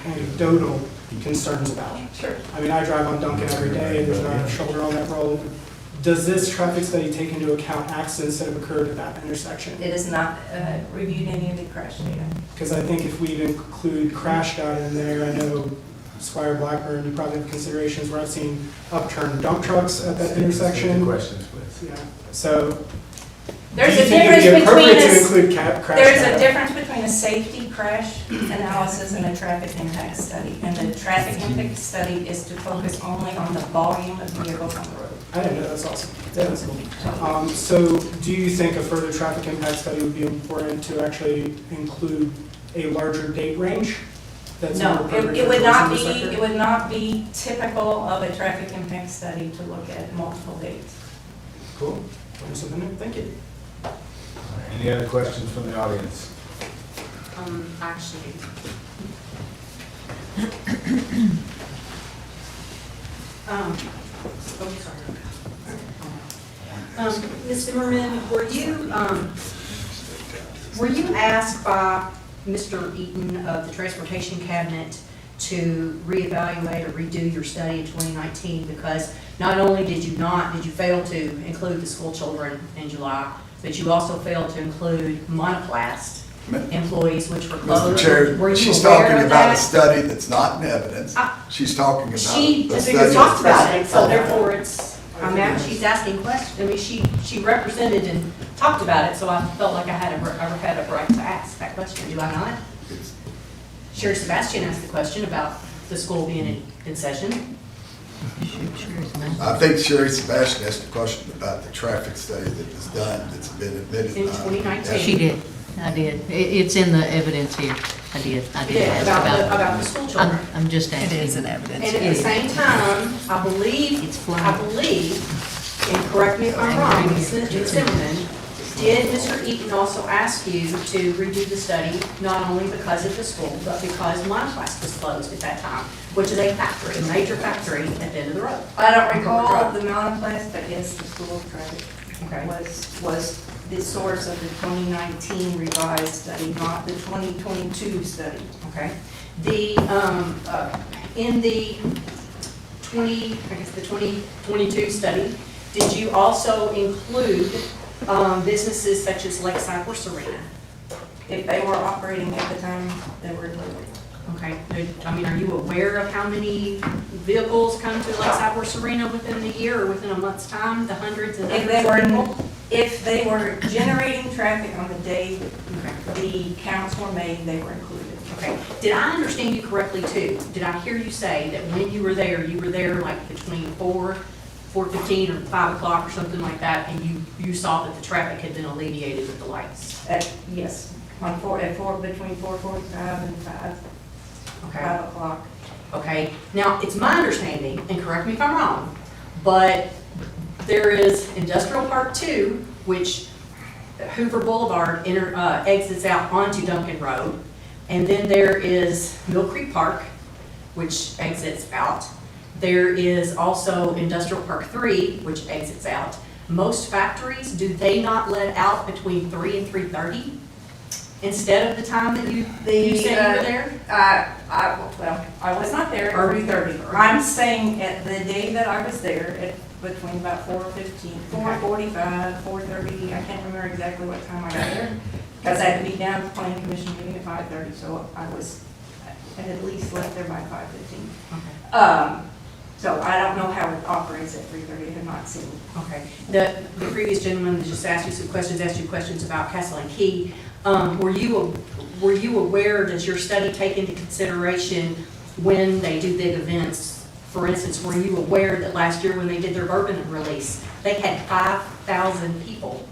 anecdotal concerns about. Sure. I mean, I drive on Duncan every day, there's not a shoulder on that road. Does this traffic study take into account accidents that have occurred at that intersection? It has not reviewed any of the crash data. Because I think if we include crash data in there, I know Squire Blackburn, you probably have considerations where I've seen upturned dump trucks at that intersection. Questions, please. Yeah, so. There's do a you think it'd difference be appropriate between to a, include crash there's data? a difference between a safety crash analysis and a traffic impact study. And the traffic impact study is to focus only on the volume of vehicles on the road. I didn't know, that's awesome. Yeah, that's cool. So do you think a further traffic impact study would be important to actually include a larger date range? That's No, more appropriate it for would those not in the be, sector? it would not be typical of a traffic impact study to look at multiple dates. Cool. Learn something new. Thank you. Any other questions from the audience? Actually. Oh, sorry. Ms. Zimmerman, were you asked by Mr. Eaton of the Transportation Cabinet to reevaluate or redo your study in 2019? Because not only did you fail to include the school children in July, but you also failed to include monoplast employees, which were closed. Mr. Chair, Were you she's aware talking of about that? a study that's not in evidence. She's talking about a She study. talked about it, that's- so therefore she's asking questions. I mean, she represented and talked about it, so I felt like I had a right to ask that question. Do I not? Sherry Sebastian asked the question about the school being in session. I think Sherry Sebastian asked a question about the traffic study that was done, that's been admitted. In 2019. She did. I did. It's in the evidence here. I did ask About the school children. I'm just asking. It is in evidence. And at the same time, I believe, and correct me if I'm wrong, Ms. Zimmerman, did Mr. Eaton also ask you to redo the study, not only because of the school, but because monoplast was closed at that time, which is a factory, a major factory at the end of the road? I don't recall the monoplast, but yes, the school traffic Okay. was the source of the 2019 revised study, not the 2022 study. Okay. In the 2022 study, did you also include businesses such as Lake Cypress Arena? If they were operating at the time, they were included. Okay, I mean, are you aware of how many vehicles come to Lake Cypress Arena within the year or within a month's time, the hundreds and hundreds of people? If they were generating traffic on the day the counts were made, they were included. Okay, did I understand you correctly too? Did I hear you say that when you were there like between 4:15 or 5 o'clock or something like that, and you saw that the traffic had been alleviated with the lights? Yes, between 4:45 and 5. Okay. 5 o'clock. Okay, now, it's my understanding, and correct me if I'm wrong, but there is Industrial Park 2, which Hoover Boulevard exits out onto Duncan Road, and then there is Mill Creek Park, which exits out. There is also Industrial Park 3, which exits out. Most factories, do they not let out between 3 and 3:30? Instead of the time that you said you were there? I was not there at 3:30. I'm saying at the day that I was there, between about 4:15, 4:45, 4:30, I can't remember exactly what time I got there, because I had to be down at the planning commission meeting at 5:30, so I had at least left there by 5:15. So I don't know how it operates at 3:30, I have not seen. Okay. The previous gentleman that just asked you questions about Castle and Key. Were you aware, does your study take into consideration when they do big events? For instance, were you aware that last year when they did their bourbon release, they had 5,000 people?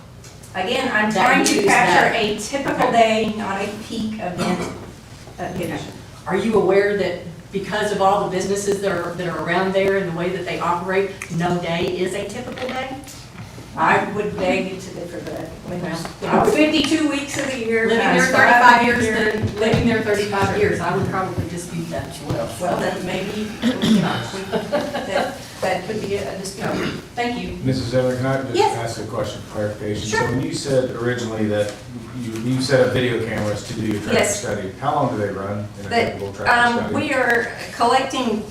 Again, I'm that trying to used capture that? a typical day, not a peak event. Are you aware that because of all the businesses that are around there and the way that they operate, no day is a typical day? I would beg you to differ that. I mean, 52 weeks of the year. Living there times 35 years, 5 then living there 35 years, I would probably dispute that as well. Well, then maybe, that could be a dispute. Thank you. Mrs. Zimmer, can I just Yes. ask a question for clarification? Sure. So when you said originally that you set up video cameras to do your traffic Yes. study, how long do they run in a That, typical traffic study? we are collecting,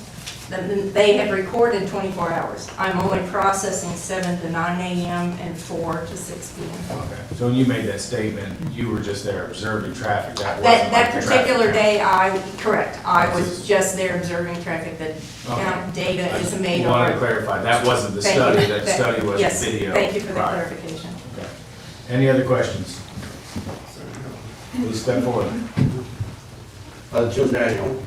they have recorded 24 hours. I'm only processing 7 to 9 a.m. and 4 to 6 p.m. Okay, so when you made that statement, you were just there observing traffic, that wasn't like That the particular traffic day, correct, I was just there observing traffic. That count data is made I wanted to on. clarify, that wasn't the Thank you. study, that study was Yes, video. thank you for the prior. clarification. Okay. Any other questions? Please step forward. Jim Daniel.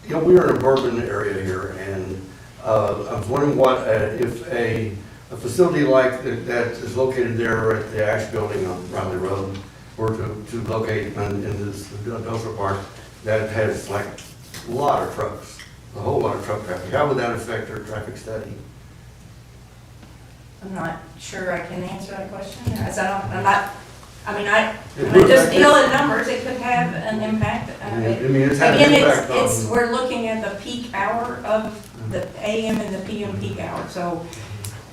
We're in a bourbon area here, and I was wondering what, if a facility like that is located there at the Ash Building on Riley Road, were to locate in this industrial park that has like a lot of trucks, a whole lot of truck traffic, how would that affect our traffic study? I'm not sure I can answer that question. Just deal in numbers, it could have an impact. It's had an Again, impact we're looking at the peak hour of the AM and the PM peak hour, so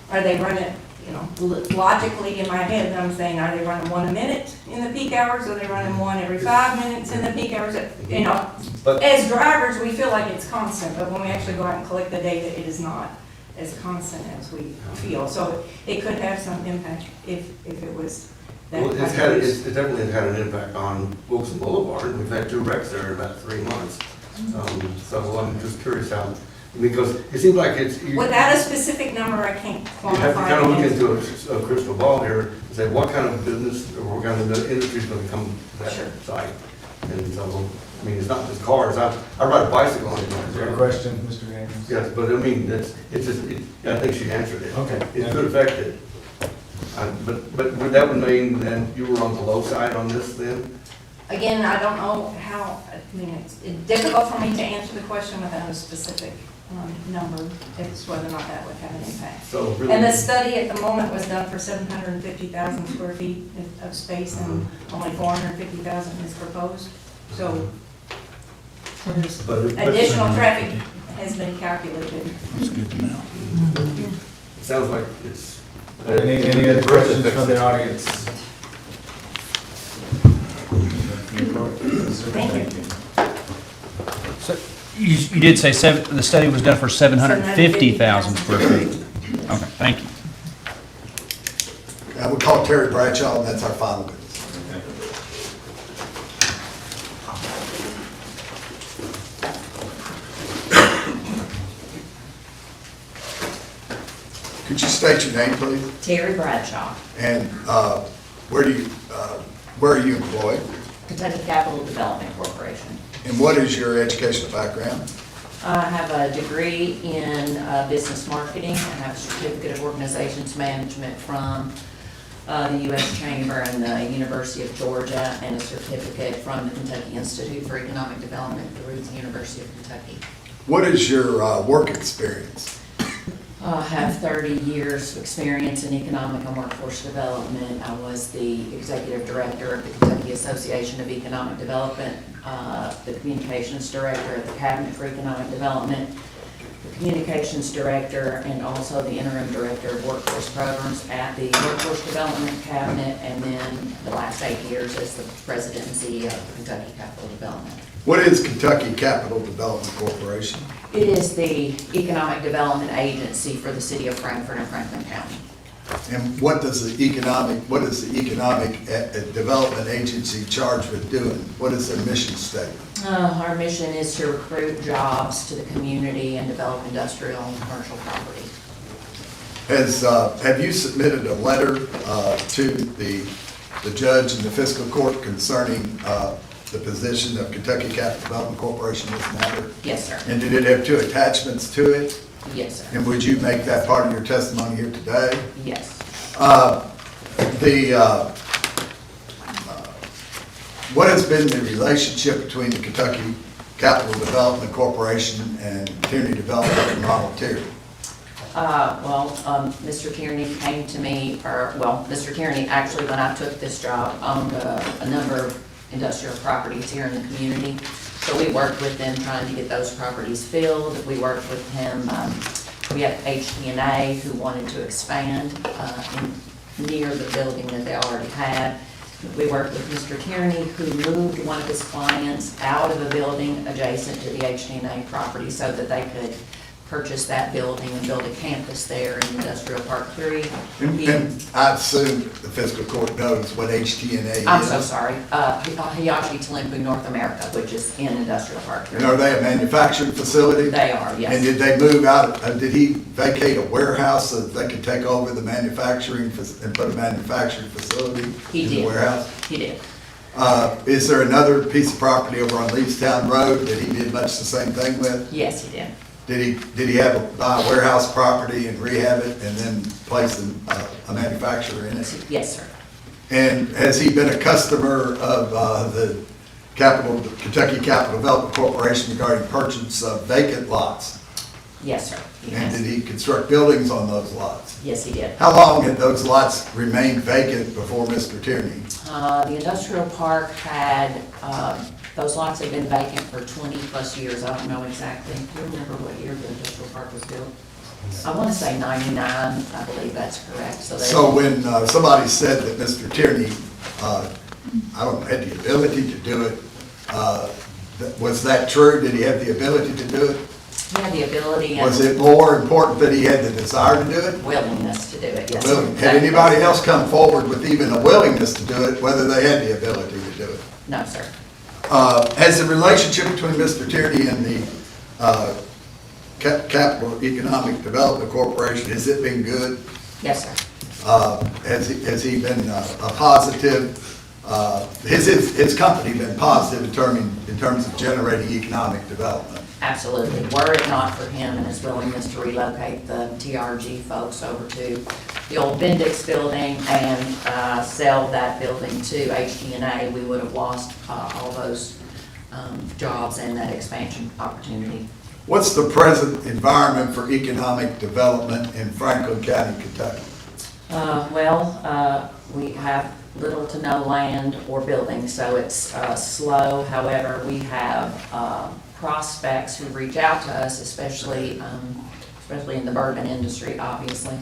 are they running, logically in my head, I'm saying, are they running one a minute in the peak hours, or are they running one every 5 minutes in the peak hours? As drivers, we feel like it's constant, but when we actually go out and collect the data, it is not as constant as we feel. So it could have some impact if it was that. Well, it definitely had an impact on Wilson Boulevard. We've had 2 wrecks there in about 3 months. So I'm just curious how, because it seems like it's. Without a specific number, I can't quantify. You have to kind of look into a crystal ball here and say what kind of business or what kind of industry is going to come to that site. And so, it's not just cars. I ride a bicycle. Is there a question, Mr. Andrews? Yes, but I think she answered it. Okay. It could affect it. But that would mean then you were on the low side on this then? Again, I don't know how, it's difficult for me to answer the question without a specific number, as whether or not that would have an impact. So really. And the study at the moment was done for 750,000 square feet of space, and only 450,000 is proposed. So additional traffic has been calculated. That's good to know. It sounds like it's. Any other questions from the audience? Thank you. So you did say the study was done for 750,000 square feet? Okay, thank you. I would call Terry Bradshaw, and that's our final witness. Could you state your name, please? Terry Bradshaw, And where are you employed? Kentucky Capital Development Corporation. And what is your educational background? I have a degree in business marketing. I have a certificate of organizations management from the U.S. Chamber and the University of Georgia, and a certificate from the Kentucky Institute for Economic Development through the University of Kentucky. What is your work experience? I have 30 years of experience in economic and workforce development. I was the executive director of the Kentucky Association of Economic Development, the communications director at the Cabinet for Economic Development, the communications director, and also the interim director of workforce programs at the Workforce Development Cabinet, and then the last 8 years as the president and CEO of Kentucky Capital Development. What is Kentucky Capital Development Corporation? It is the economic development agency for the city of Frankfort and Franklin County. And what is the economic development agency charged with doing? What is their mission statement? Our mission is to recruit jobs to the community and develop industrial and commercial property. Have you submitted a letter to the judge in the fiscal court concerning the position of Kentucky Capital Development Corporation in this matter? Yes, sir. And did it have 2 attachments to it? Yes, sir. And would you make that part of your testimony here today? Yes. What has been the relationship between the Kentucky Capital Development Corporation and Tierney Development and Ronald Tierney? Mr. Tierney came to me, Mr. Tierney actually, when I took this job, owned a number of industrial properties here in the community. So we worked with them trying to get those properties filled. We worked with him, we had HT&A who wanted to expand near the building that they already had. We worked with Mr. Tierney, who moved one of his clients out of a building adjacent to the HT&A property so that they could purchase that building and build a campus there in Industrial Park 3. And I assume the fiscal court knows what HT&A is. I'm so sorry. Hiyashi Telempu North America, which is in Industrial Park 3. And are they a manufacturing facility? They are, yes. And did they move out, did he vacate a warehouse so that they could take over the manufacturing and put a manufacturing facility in the warehouse? He did. Is there another piece of property over on Leestown Road that he did much the same thing with? Yes, he did. Did he buy a warehouse property and rehab it and then place a manufacturer in it? Yes, sir. And has he been a customer of the Kentucky Capital Development Corporation regarding purchase of vacant lots? Yes, sir. He And has. did he construct buildings on those lots? Yes, he did. How long had those lots remained vacant before Mr. Tierney? The industrial park had, those lots have been vacant for 20-plus years. I don't know exactly. Do you remember what year the industrial park was built? I want to say 99, I believe that's correct. So when somebody said that Mr. Tierney, I don't know, had the ability to do it, was that true? Did he have the ability to do it? He had the ability and Was it more important that he had the desire to do it? willingness to do it, yes. Willing. Had anybody else come forward with even a willingness to do it, whether they had the ability to do it? No, sir. Has the relationship between Mr. Tierney and the Capital Economic Development Corporation, has it been good? Yes, sir. Has he been a positive, his company been positive in terms of generating economic development? Absolutely. Were it not for him and his willingness to relocate the TRG folks over to the old Bendix building and sell that building to HG&A, we would have lost all those jobs and that expansion opportunity. What's the present environment for economic development in Franklin County, Kentucky? We have little to no land or buildings, so it's slow. However, we have prospects who reach out to us, especially in the bourbon industry, obviously.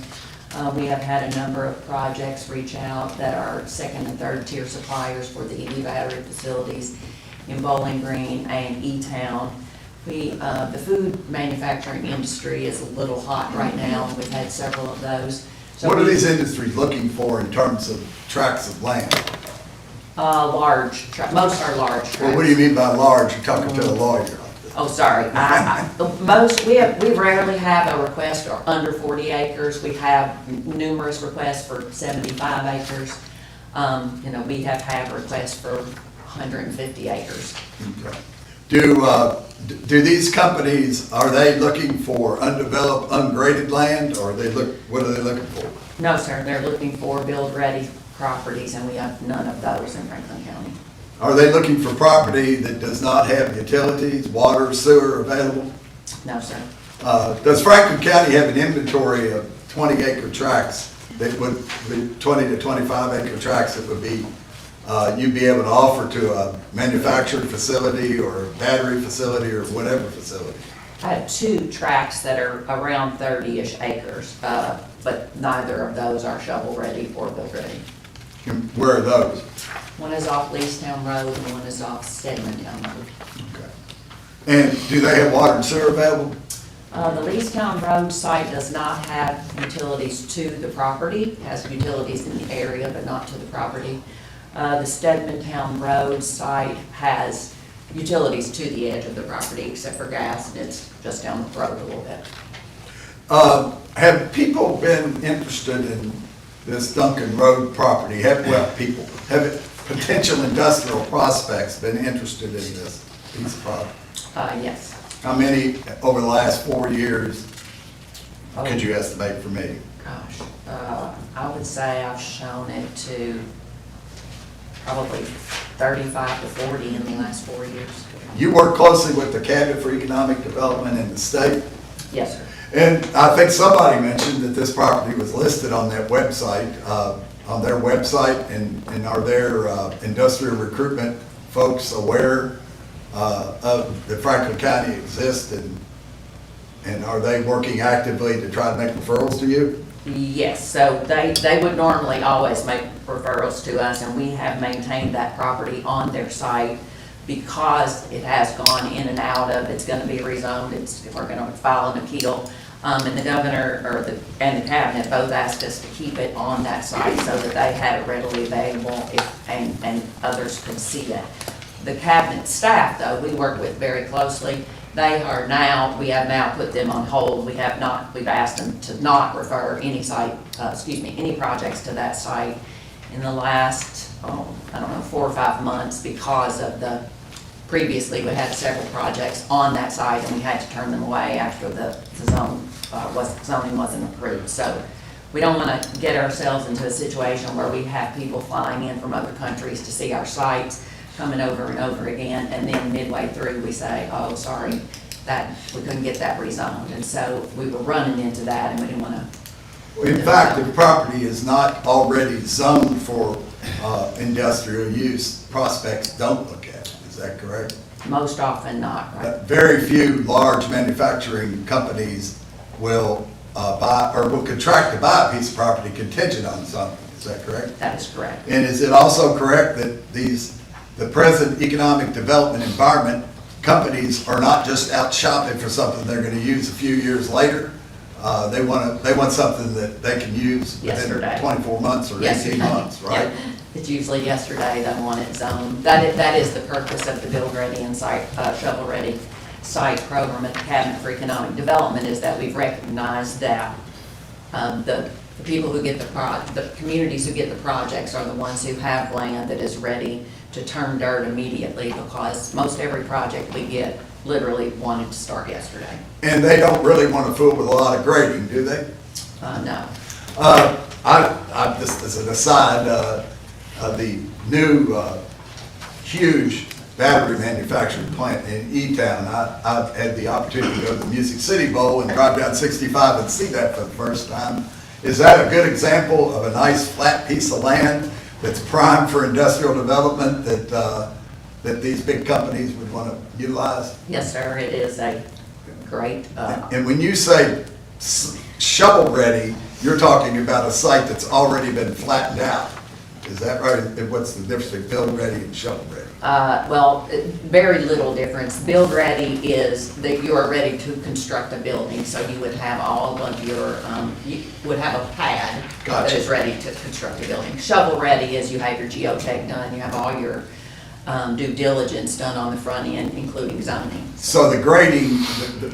We have had a number of projects reach out that are second and third tier suppliers for the EV battery facilities in Bowling Green and E-Town. The food manufacturing industry is a little hot right now, and we've had several of those. So What are these industries looking for in terms of tracts of land? Most are large tracts. Well, what do you mean by large? You're talking to a lawyer. Oh, sorry. We rarely have a request for under 40 acres. We have numerous requests for 75 acres. We have had requests for 150 acres. Okay. Do these companies, are they looking for undeveloped, ungraded land, or what are they looking for? No, sir, they're looking for build-ready properties, and we have none of those in Franklin County. Are they looking for property that does not have utilities, water, sewer available? No, sir. Does Franklin County have an inventory of 20-acre tracts that would be 20 to 25-acre tracts that would be you'd be able to offer to a manufacturing facility or a battery facility or whatever facility? I have 2 tracts that are around 30-ish acres, but neither of those are shovel-ready or build-ready. Where are those? One is off Leestown Road and one is off Stedmantown Road. Okay. And do they have water and sewer available? The Leestown Road site does not have utilities to the property. It has utilities in the area, but not to the property. The Stedmantown Road site has utilities to the edge of the property, except for gas, and it's just down the road a little bit. Have people been interested in this Duncan Road property? Have potential industrial prospects been interested in this piece of property? Yes. How many over the last 4 years could you estimate for me? Gosh, I would say I've shown it to probably 35 to 40 in the last 4 years. You work closely with the Cabinet for Economic Development in the state? Yes, sir. And I think somebody mentioned that this property was listed on that website, on their website, and are their industrial recruitment folks aware of that Franklin County exists, and are they working actively to try to make referrals to you? Yes, so they would normally always make referrals to us, and we have maintained that property on their site because it has gone in and out of, it's gonna be rezoned, we're gonna file an appeal. And the governor and the cabinet both asked us to keep it on that site so that they had it readily available and others could see it. The cabinet staff, though, we work with very closely. We have now put them on hold. We've asked them to not refer any projects to that site in the last, 4 or 5 months because of previously we had several projects on that site and we had to turn them away after the zoning wasn't approved. So we don't want to get ourselves into a situation where we have people flying in from other countries to see our sites, coming over and over again, and then midway through, we say, oh, sorry, that, we couldn't get that rezoned. And so we were running into that, and we didn't want to. In fact, the property is not already zoned for industrial use. Prospects don't look at it, is that correct? Most often not, right? Very few large manufacturing companies will buy, or will contract to buy a piece of property contingent on something, is that correct? That is correct. And is it also correct that the present economic development environment, companies are not just out shopping for something they're gonna use a few years later? They want something that they can use within Yesterday. 24 months or 18 Yesterday. months, right? Yeah. It's usually yesterday, they want it zoned. That is the purpose of the Build Ready and Site, Shovel Ready Site program at the Cabinet for Economic Development, is that we've recognized that the people who get the communities who get the projects are the ones who have land that is ready to turn dirt immediately, because most every project we get literally wanted to start yesterday. And they don't really want to fool with a lot of grading, do they? No. I just, as an aside, the new huge battery manufacturing plant in E-Town, I've had the opportunity to go to the Music City Bowl and drive down 65 and see that for the first time. Is that a good example of a nice flat piece of land that's primed for industrial development that these big companies would want to utilize? Yes, sir, it is a great, And when you say shovel ready, you're talking about a site that's already been flattened out. Is that right? And what's the difference between build ready and shovel ready? well, very little difference. Build ready is that you are ready to construct a building, so you would have all of your, you would have a pad that Gotcha. is ready to construct a building. Shovel ready is you have your geotech done, you have all your due diligence done on the front end, including zoning. So the grading,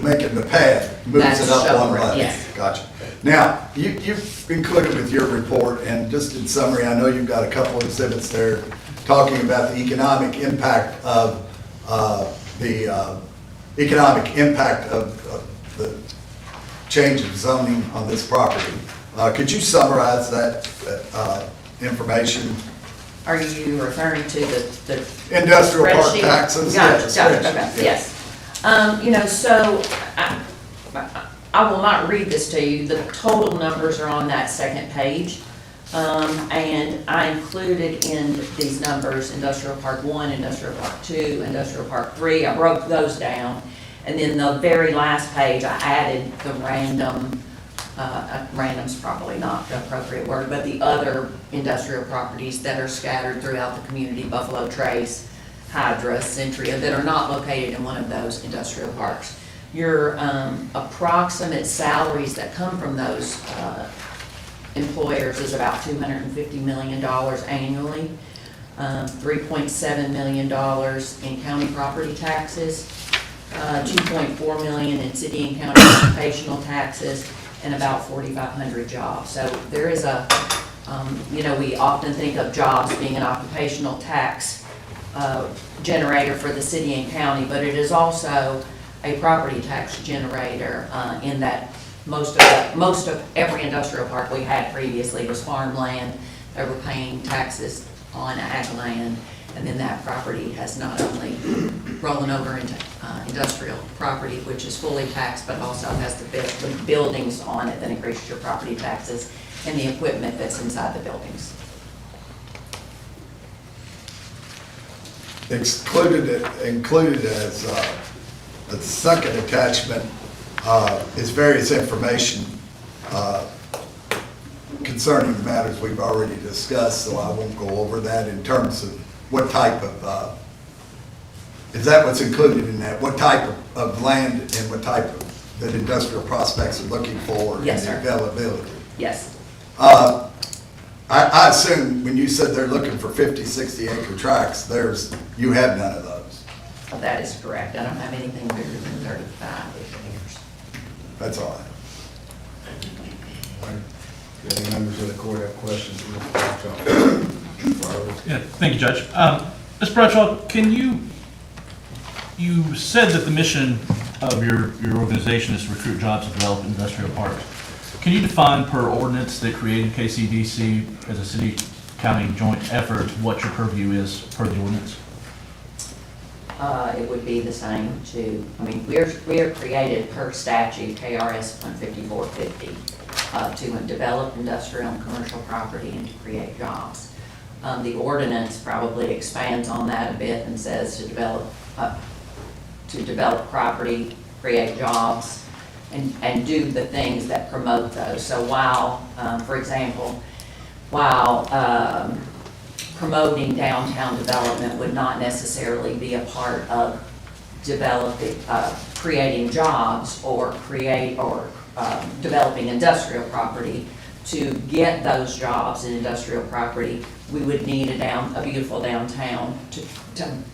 making the pad, moves That's it up shovel one ready, level? yes. Gotcha. Now, you've included with your report, and just in summary, I know you've got a couple of exhibits there talking about the economic impact of the change of zoning on this property. Could you summarize that information? Are you referring to the Industrial park spreadsheet? taxes? Gotcha, Yes, gotcha, spreadsheet, okay, yes. You know, so I will not read this to you. The total numbers are on that second page. And I included in these numbers, Industrial Park 1, Industrial Park 2, Industrial Park 3. I broke those down. And then the very last page, I added the random's probably not the appropriate word, but the other industrial properties that are scattered throughout the community, Buffalo Trace, Hydra, Centria, that are not located in one of those industrial parks. Your approximate salaries that come from those employers is about $250 million annually, $3.7 million in county property taxes, $2.4 million in city and county occupational taxes, and about 4,500 jobs. So there is a, you know, we often think of jobs being an occupational tax generator for the city and county, but it is also a property tax generator in that most of every industrial park we had previously was farmland. They were paying taxes on ag land, and then that property has not only rolling over into industrial property, which is fully taxed, but also has the buildings on it that increases your property taxes and the equipment that's inside the buildings. Included as the second attachment is various information concerning the matters we've already discussed, so I won't go over that in terms of what type of, is that what's included in that? What type of land and what type of, that industrial prospects are looking for? Yes, and sir. the availability? Yes. I assume when you said they're looking for 50, 60 acre tracts, you have none of those. That is correct. I don't have anything bigger than 35 acres. That's all. Do any members of the court have questions? Yeah, thank you, Judge. Mr. Bradshaw, can you said that the mission of your organization is to recruit jobs and develop industrial parks. Can you define per ordinance that created KCDC as a city-county joint effort, what your purview is per the ordinance? It would be the same to, I mean, we are created per statute, KRS 15450, to develop industrial and commercial property and to create jobs. The ordinance probably expands on that a bit and says to develop property, create jobs, and do the things that promote those. So while, for example, while promoting downtown development would not necessarily be a part of developing, creating jobs or developing industrial property. To get those jobs in industrial property, we would need a beautiful downtown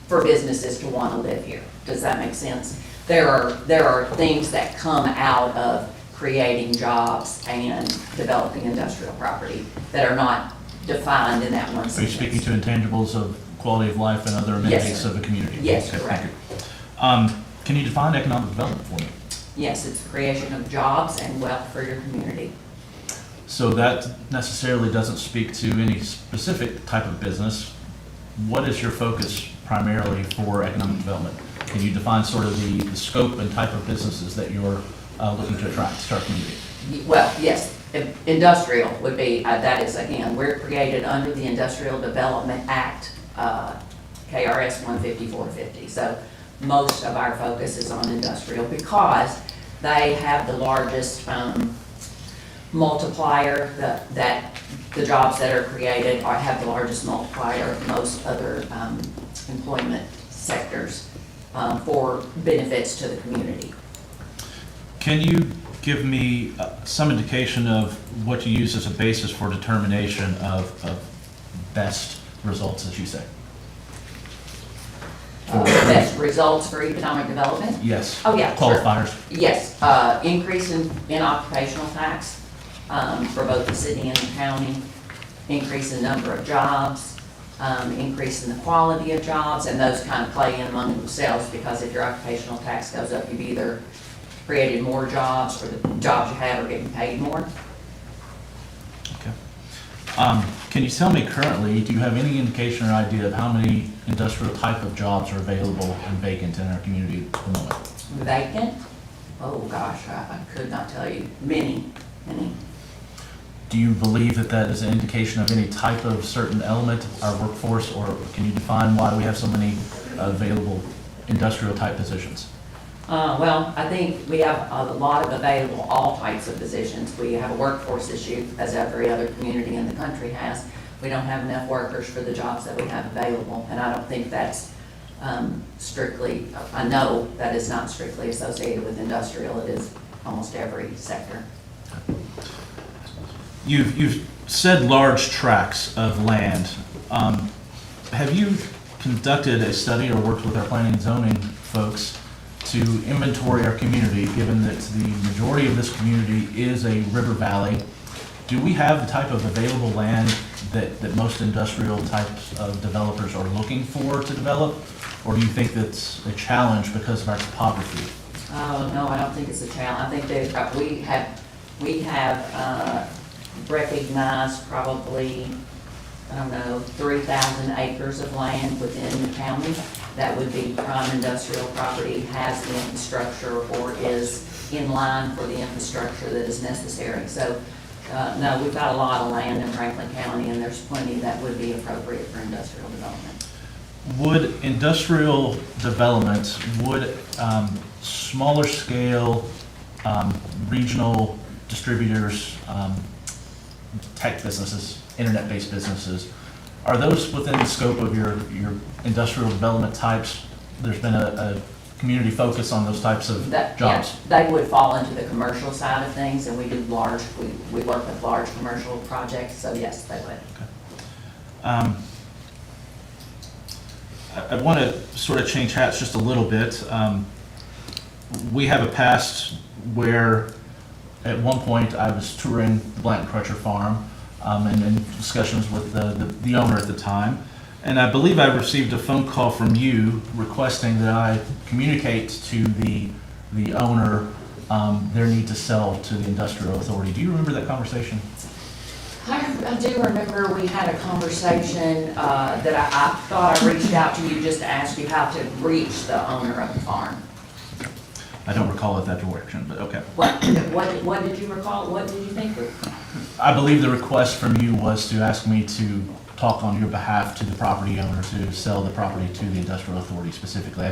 for businesses to want to live here. Does that make sense? There are things that come out of creating jobs and developing industrial property that are not defined in that one Are you sentence. speaking to intangibles of quality of life and other amenities sir. of a community? Yes, Okay, correct. thank you. Can you define economic development for me? Yes, it's the creation of jobs and wealth for your community. So that necessarily doesn't speak to any specific type of business. What is your focus primarily for economic development? Can you define sort of the scope and type of businesses that you're looking to attract to our community? Well, yes, industrial would be, that is, again, we're created under the Industrial Development Act, KRS 15450. So most of our focus is on industrial because they have the largest multiplier, that the jobs that are created have the largest multiplier of most other employment sectors for benefits to the community. Can you give me some indication of what you use as a basis for determination of best results, as you say? Best results for economic development? Yes. Oh, yeah, sure. Qualifiers? Yes, increase in occupational tax for both the city and the county, increase in number of jobs, increase in the quality of jobs, and those kind of play in among themselves because if your occupational tax goes up, you've either created more jobs or the jobs you have are getting paid more. Okay. Can you tell me currently, do you have any indication or idea of how many industrial type of jobs are available and vacant in our community at the moment? Vacant? Oh, gosh, I could not tell you. Many. Do you believe that that is an indication of any type of certain element of our workforce, or can you define why we have so many available industrial type positions? Well, I think we have a lot of available, all types of positions. We have a workforce issue, as every other community in the country has. We don't have enough workers for the jobs that we have available, and I don't think that's strictly, I know that is not strictly associated with industrial. It is almost every sector. You've said large tracts of land. Have you conducted a study or worked with our planning and zoning folks to inventory our community, given that the majority of this community is a river valley? Do we have the type of available land that most industrial types of developers are looking for to develop? Or do you think that's a challenge because of our topography? No, I don't think it's a challenge. I think that we have recognized probably, 3,000 acres of land within the county that would be prime industrial property, has the infrastructure or is in line for the infrastructure that is necessary. So, no, we've got a lot of land in Franklin County, and there's plenty that would be appropriate for industrial development. Would industrial development, would smaller scale regional distributors, tech businesses, internet-based businesses, are those within the scope of your industrial development types? There's been a community focus on those types of jobs? Yeah, they would fall into the commercial side of things, and we do we work with large commercial projects, so yes, they would. Okay. I want to sort of change hats just a little bit. We have a past where at one point I was touring the Blanton Crutcher farm and in discussions with the owner at the time. And I believe I received a phone call from you requesting that I communicate to the owner their need to sell to the industrial authority. Do you remember that conversation? I do remember we had a conversation that I thought I reached out to you just to ask you how to reach the owner of the farm. I don't recall it that direction, but okay. What did you recall? What did you think? I believe the request from you was to ask me to talk on your behalf to the property owner to sell the property to the industrial authority specifically.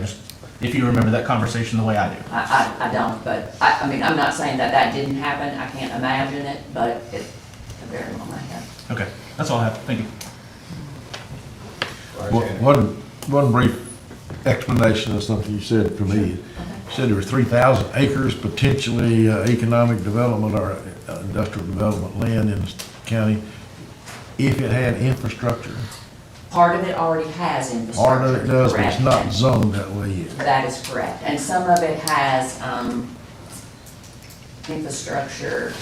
If you remember that conversation the way I do. I don't, but I mean, I'm not saying that that didn't happen. I can't imagine it, but it's a very long I have. Okay, that's all I have. Thank you. One brief explanation of something you said for me. You said there were 3,000 acres potentially economic development or industrial development land in the county if it had infrastructure. Part of it already has infrastructure. Part of it does, but it's correct. not zoned that way yet. That is correct. And some of it has infrastructure.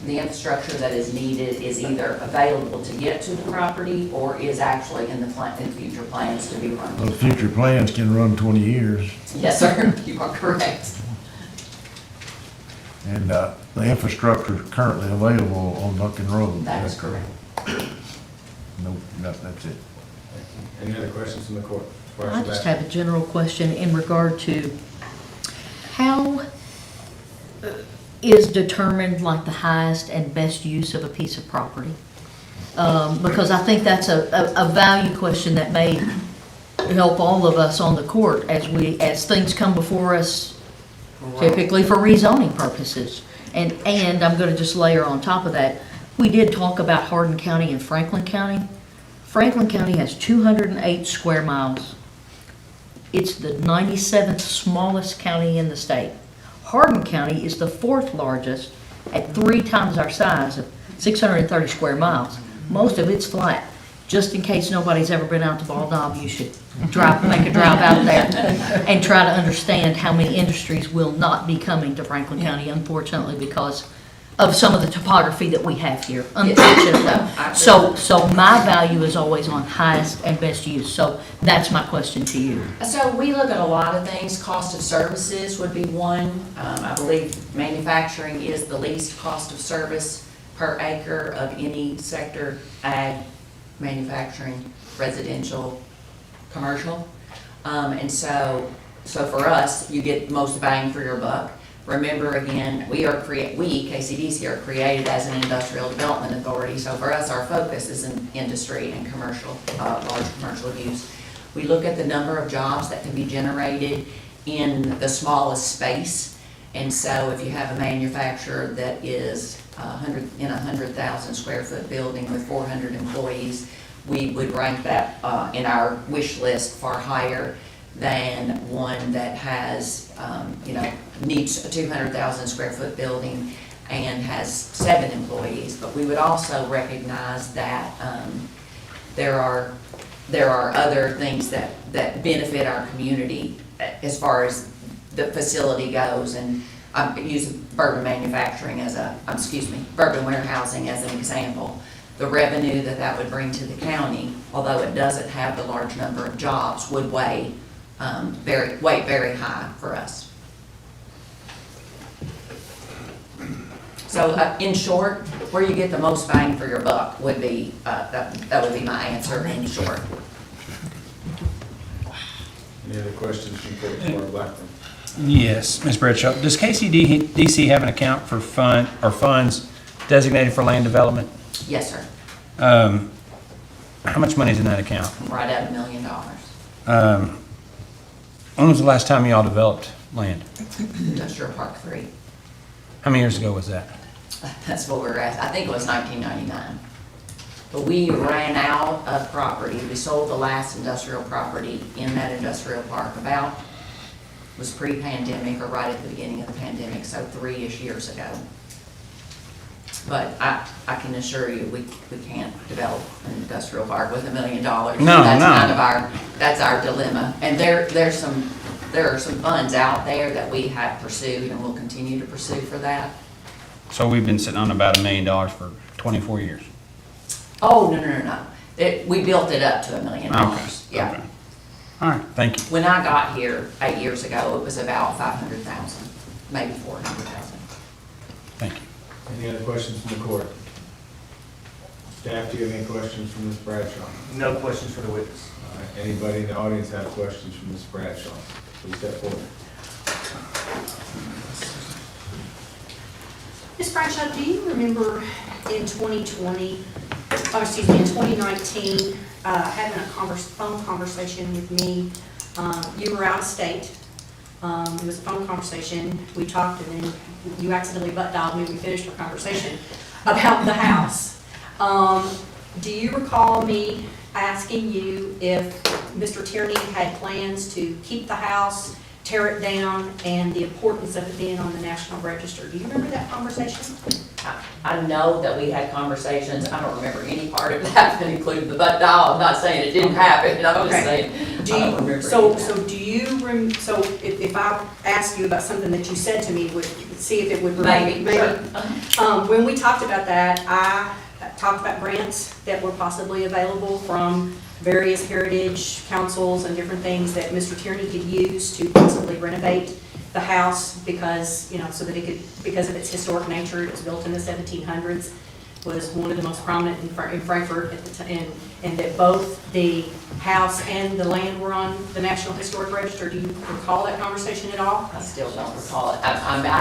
The infrastructure that is needed is either available to get to the property or is actually in the future plans to be run. Those future plans can run 20 years. Yes, sir. You are correct. And the infrastructure is currently available on Duncan Road. That is correct. No, that's it. Any other questions from the court? I just have a general question in regard to how is determined like the highest and best use of a piece of property? Because I think that's a value question that may help all of us on the court as things come before us, typically for rezoning purposes. And I'm gonna just layer on top of that, we did talk about Hardin County and Franklin County. Franklin County has 208 square miles. It's the 97th smallest county in the state. Hardin County is the 4th largest at 3 times our size of 630 square miles. Most of it's flat. Just in case nobody's ever been out to Bald Knob, you should make a drive out there and try to understand how many industries will not be coming to Franklin County, unfortunately, because of some of the topography that we have here, unfortunately. So my value is always on highest and best use. So that's my question to you. So we look at a lot of things. Cost of services would be one. I believe manufacturing is the least cost of service per acre of any sector: ag, manufacturing, residential, commercial. And so for us, you get most bang for your buck. Remember, again, we, KCDC, are created as an industrial development authority, so for us, our focus is in industry and commercial, large commercial use. We look at the number of jobs that can be generated in the smallest space, and so if you have a manufacturer that is in a 100,000 square foot building with 400 employees, we would rank that in our wish list far higher than one that has, needs a 200,000 square foot building and has 7 employees. But we would also recognize that there are other things that benefit our community as far as the facility goes. And I'm using bourbon manufacturing bourbon warehousing as an example. The revenue that would bring to the county, although it doesn't have the large number of jobs, would weigh very high for us. So in short, where you get the most bang for your buck would be, that would be my answer in short. Any other questions from Court Blackburn? Yes, Ms. Bradshaw. Does KCDC have an account for funds designated for land development? Yes, sir. How much money is in that account? Right at $1 million. When was the last time y'all developed land? Industrial Park 3. How many years ago was that? That's what we're at. I think it was 1999. But we ran out of property. We sold the last industrial property in that industrial park was pre-pandemic or right at the beginning of the pandemic, so 3-ish years ago. But I can assure you, we can't develop an industrial park with $1 million. No. That's our dilemma. And there are some funds out there that we have pursued and will continue to pursue for that. So we've been sitting on about $1 million for 24 years. Oh, no. We built it up to $1 million. Okay. Yeah. Okay. All right, thank you. When I got here 8 years ago, it was about 500,000. maybe 400,000. Thank you. Any other questions from the court? Staff, do you have any questions from Ms. Bradshaw? No questions for the witness. All right, anybody in the audience have questions from Ms. Bradshaw? Please step forward. Ms. Bradshaw, do you remember in 2020, oh, excuse me, in 2019, having a phone conversation with me? You were out of state. It was a phone conversation. We talked and then you accidentally butt dialed me. We finished our conversation about the house. Do you recall me asking you if Mr. Tierney had plans to keep the house, tear it down, and the importance of it being on the National Register? Do you remember that conversation? I know that we had conversations. I don't remember any part of that that included the butt dial. I'm not saying it didn't happen. I'm just saying, I don't remember any of that. So do you, so if I ask you about something that you said to me, see if it would remind me? Maybe, sure. When we talked about that, I talked about grants that were possibly available from various heritage councils and different things that Mr. Tierney could use to possibly renovate the house because, you know, so that it could, because of its historic nature, it was built in the 1700s, was one of the most prominent in Frankfurt at the time, and that both the house and the land were on the National Historic Register. Do you recall that conversation at all? I still don't recall it. I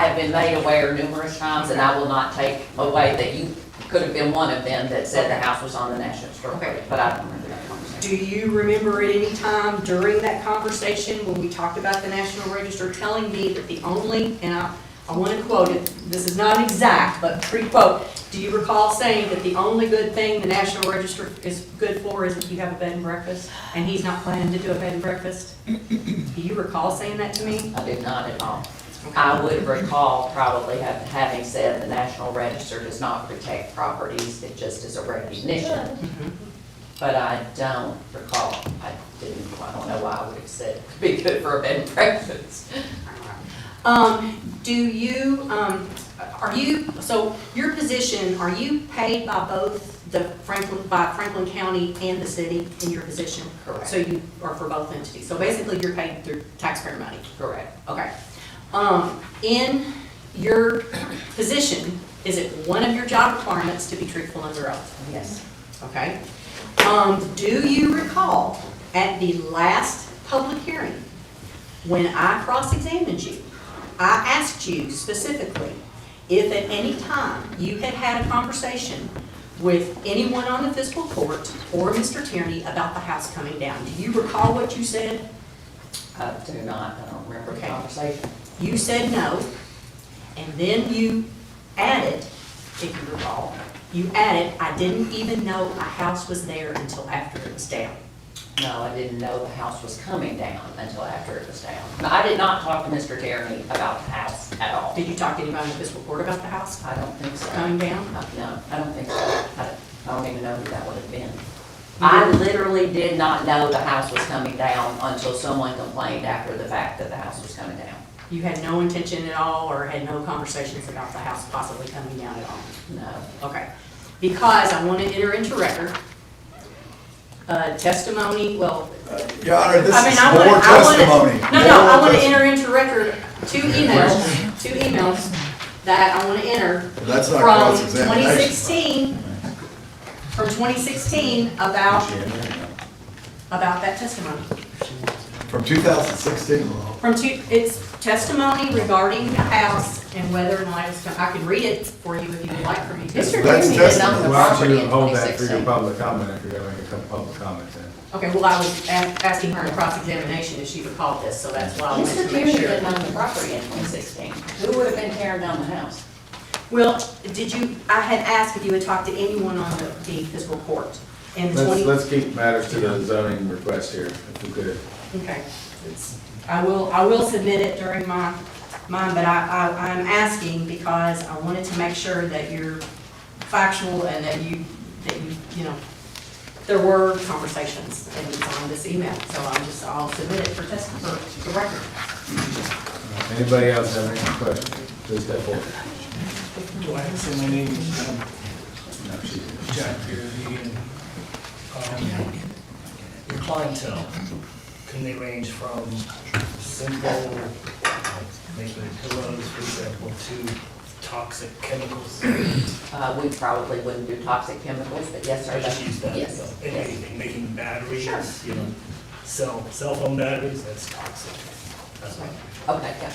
have been made aware numerous times, and I will not take away that you could have been one of them that said the house was on the National Historic Register, but I don't remember that conversation. Do you remember at any time during that conversation when we talked about the National Register telling me that the only, and I want to quote it, this is not exact, but pre-quote, do you recall saying that the only good thing the National Register is good for is if you have a bed and breakfast, and he's not planning to do a bed and breakfast? Do you recall saying that to me? I did not at all. I would recall probably having said the National Register does not protect properties, it just is a recognition. But I don't recall, I don't know why I would have said it'd be good for a bed and breakfast. Do you, are you, so your position, are you paid by both by Franklin County and the city in your position? Correct. So you are for both entities. So basically you're paid through taxpayer money? Correct. Okay. In your position, is it one of your job requirements to be truthful under oath? Yes. Okay. Do you recall at the last public hearing, when I cross-examined you, I asked you specifically if at any time you had had a conversation with anyone on the fiscal court or Mr. Tierney about the house coming down? Do you recall what you said? I do not, I don't remember the conversation. You said no, and then you added, if you recall, you added, I didn't even know a house was there until after it was down. No, I didn't know the house was coming down until after it was down. No, I did not talk to Mr. Tierney about the house at all. Did you talk to anybody in the fiscal court about the house? I don't think so. Coming down? No, I don't think so. I don't even know who that would have been. I literally did not know the house was coming down until someone complained after the fact that the house was coming down. You had no intention at all, or had no conversations about the house possibly coming down at all? No. Okay. Because I want to enter into record testimony, well. Your Honor, this I mean, is I more wanna- testimony. I want to enter into record two emails that I want to enter That's not from cross-examination. 2016 about that testimony. From 2016? It's testimony regarding the house and whether or not it was, I can read it for you if you would like for me to. Mr. Tierney did own the Why don't property you in hold that for your 2016. public comment if you're gonna make a couple public comments then? Okay, well, I was asking her in cross-examination if she recalled this, so that's why I wanted Mr. to make Tierney sure. did own the property in 2016. Who would have been tearing down the house? Well, I had asked if you had talked to anyone on the fiscal court. And the 20. Let's keep matters to the zoning request here, if we could. Okay. I will submit it during mine, but I'm asking because I wanted to make sure that you're factual and that you know, there were conversations and it's on this email. So I'll submit it for the record. Anybody else have any questions? Please step forward. Do I have to say my name? No, she's- Jack Pearson. Your clientele, can they range from simple, making pillows, for example, to toxic chemicals? We probably wouldn't do toxic chemicals, but yes, sir. I just use that, Yes. anything, making batteries, Sure. you know, cell phone batteries, that's toxic. That's not. Okay, yeah.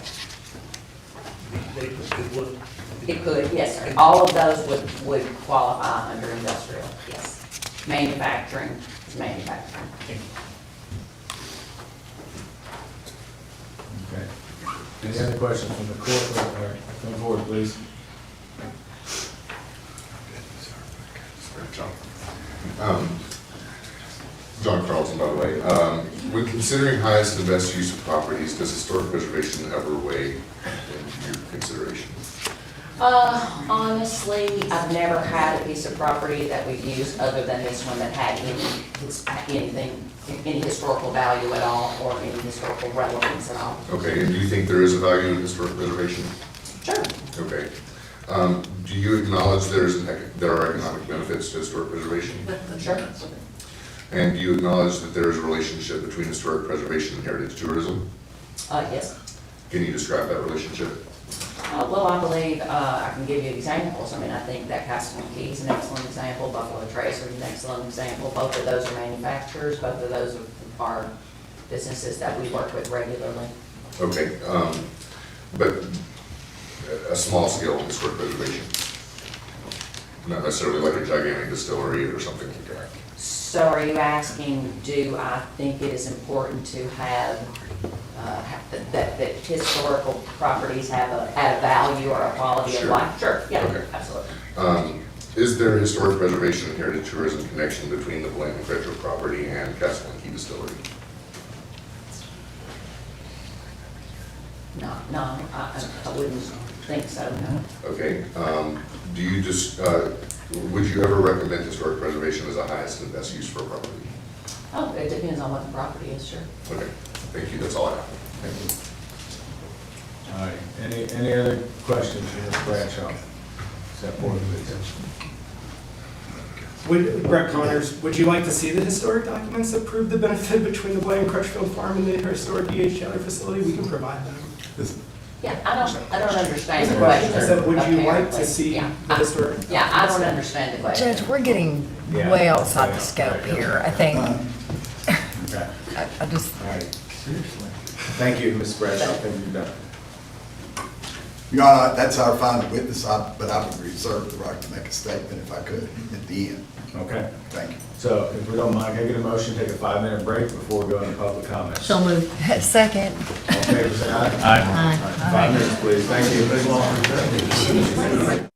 It would. It could, yes, sir. All of those would qualify under industrial, yes. Manufacturing is manufacturing. Okay. Any other questions from the court? Come forward, please. John Carlton, by the way. When considering highest and best use of properties, does historic preservation ever weigh into your consideration? Honestly, I've never had a piece of property that we've used other than this one that had any historical value at all or any historical relevance at all. Okay, and do you think there is a value in historic preservation? Sure. Okay. Do you acknowledge there are economic benefits to historic preservation? Sure. And do you acknowledge that there is a relationship between historic preservation and heritage tourism? Yes. Can you describe that relationship? Well, I believe I can give you examples. I mean, I think that Castle and Key is an excellent example. Buffalo Tracer is an excellent example. Both of those are manufacturers. Both of those are businesses that we work with regularly. Okay, but a small scale historic preservation, not necessarily like a gigantic distillery or something like that. So are you asking, do I think it is important to have, that historical properties have add a value or a quality of life? Sure, yeah, Okay. absolutely. Is there historic preservation and heritage tourism connection between the Blanton Cretro property and Castle and Key Distillery? No, I wouldn't think so, no. Okay, do you just, would you ever recommend historic preservation as a highest and best use for a property? Oh, it depends on what the property is, sure. Okay, thank you, that's all I have. Thank you. All right, any other questions for Ms. Bradshaw? Step forward, please. Brett Connors, would you like to see the historic documents that prove the benefit between the Blaine Crutchfield Farm and the historic E.H. Chandler facility? We can provide them. Yeah, I don't understand the I question. said, would you like to apparently. see Yeah. the historic? Yeah, I don't understand the question. Judge, we're getting way outside the scope here, I think. Okay. I just, All right. Thank you, Ms. Bradshaw. Thank you, Dr. Your Honor, that's our final witness, but I would reserve the right to make a statement if I could at the end. Okay. Thank you. So if we don't mind, can I get a motion, take a 5-minute break before we go into public comments? So moved. second. All in favor, say aye. Aye. All right, 5 minutes, please. Thank you.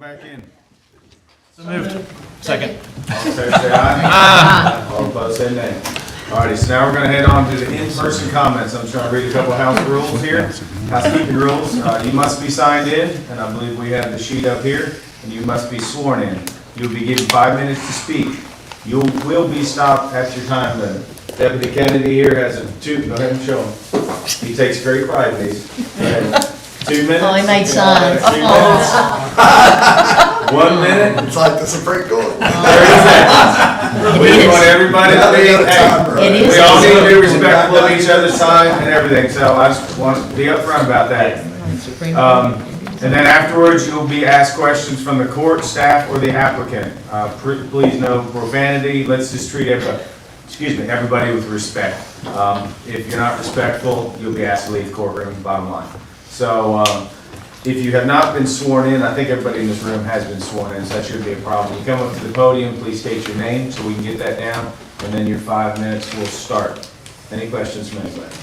back in? Second. All in favor, say aye. All opposed, say nay. Alrighty, so now we're gonna head on to the in-person comments. I'm trying to read a couple of house rules here, housekeeping rules. You must be signed in, and I believe we have the sheet up here, and you must be sworn in. You'll be given 5 minutes to speak. You will be stopped at your time limit. Deputy Kennedy here has a go ahead and show him. He takes great pride in these. Go ahead. 2 minutes. Oh, he made signs. 2 minutes. 1 minute. It's like the Supreme Court. 30 seconds. We want everybody to be, hey, we all need to be respectful of each other's time and everything, so I just want to be upfront about that. And then afterwards, you'll be asked questions from the court, staff, or the applicant. Please no profanity, let's just treat everybody with respect. If you're not respectful, you'll be asked to leave the courtroom, bottom line. So, if you have not been sworn in, I think everybody in this room has been sworn in, so that shouldn't be a problem. You come up to the podium, please state your name so we can get that down, and then your 5 minutes will start. Any questions from anybody?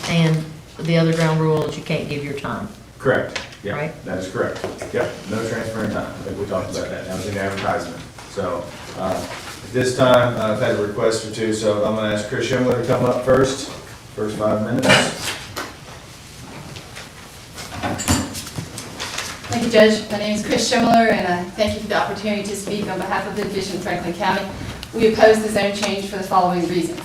And the other ground rule is you can't give your time. Correct. Yeah, Right. that is correct. Yep, no transferring time. I think we talked about that. That was in the advertisement. So, at this time, I've had a request or two, so I'm gonna ask Chris Schindler to come up first 5 minutes. Thank you, Judge. My name is Chris Schimler, and I thank you for the opportunity to speak on behalf of the division of Franklin County. We oppose the zone change for the following reasons.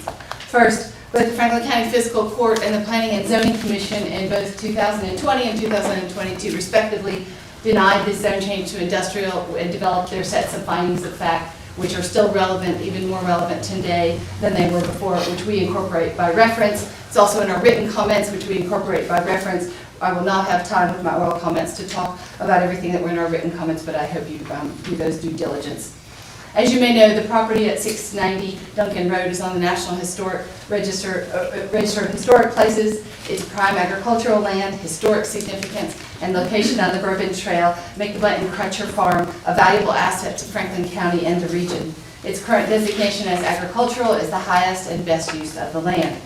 First, both the Franklin County Fiscal Court and the Planning and Zoning Commission in both 2020 and 2022 respectively denied this zone change to industrial and developed their sets of findings of fact, which are still relevant, even more relevant today than they were before, which we incorporate by reference. It's also in our written comments, which we incorporate by reference. I will not have time with my oral comments to talk about everything that were in our written comments, but I hope you do those due diligence. As you may know, the property at 690 Duncan Road is on the National Historic Register of Historic Places. It's prime agricultural land, historic significance, and location on the Bourbon Trail make the Blanton Crutcher Farm a valuable asset to Franklin County and the region. Its current designation as agricultural is the highest and best use of the land.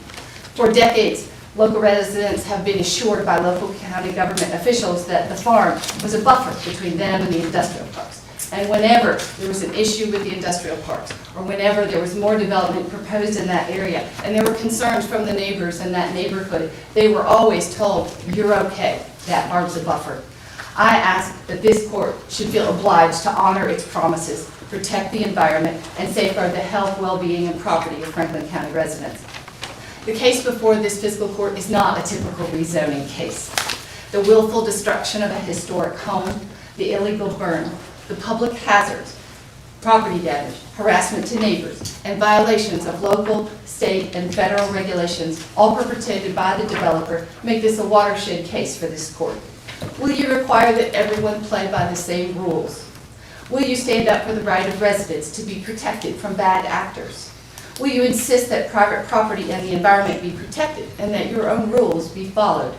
For decades, local residents have been assured by local county government officials that the farm was a buffer between them and the industrial parks. And whenever there was an issue with the industrial parks, or whenever there was more development proposed in that area, and there were concerns from the neighbors in that neighborhood, they were always told, you're okay, that farm's a buffer. I ask that this court should feel obliged to honor its promises, protect the environment, and safeguard the health, well-being, and property of Franklin County residents. The case before this fiscal court is not a typical rezoning case. The willful destruction of a historic home, the illegal burn, the public hazards, property damage, harassment to neighbors, and violations of local, state, and federal regulations, all perpetrated by the developer, make this a watershed case for this court. Will you require that everyone play by the same rules? Will you stand up for the right of residents to be protected from bad actors? Will you insist that private property and the environment be protected and that your own rules be followed?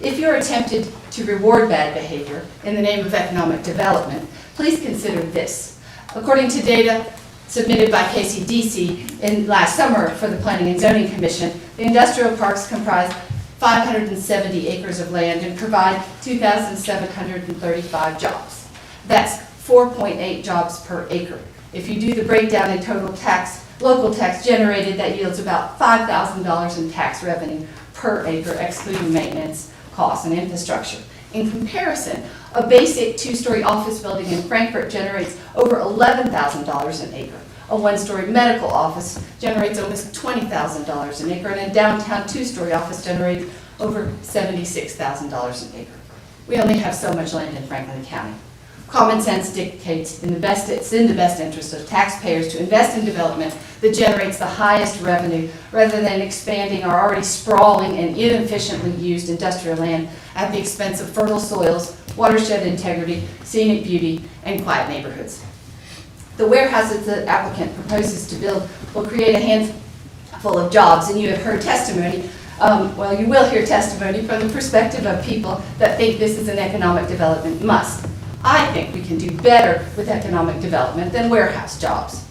If you're tempted to reward bad behavior in the name of economic development, please consider this. According to data submitted by KCDC in last summer for the Planning and Zoning Commission, the industrial parks comprise 570 acres of land and provide 2,735 jobs. That's 4.8 jobs per acre. If you do the breakdown in total tax, local tax generated, that yields about $5,000 in tax revenue per acre, excluding maintenance costs and infrastructure. In comparison, a basic two-story office building in Frankfurt generates over $11,000 an acre. A one-story medical office generates almost $20,000 an acre, and a downtown two-story office generates over $76,000 an acre. We only have so much land in Franklin County. Common sense dictates it's in the best interest of taxpayers to invest in development that generates the highest revenue rather than expanding our already sprawling and inefficiently used industrial land at the expense of fertile soils, watershed integrity, scenic beauty, and quiet neighborhoods. The warehouses the applicant proposes to build will create a handful of jobs, and you have heard testimony. You will hear testimony from the perspective of people that think this is an economic development must. I think we can do better with economic development than warehouse jobs.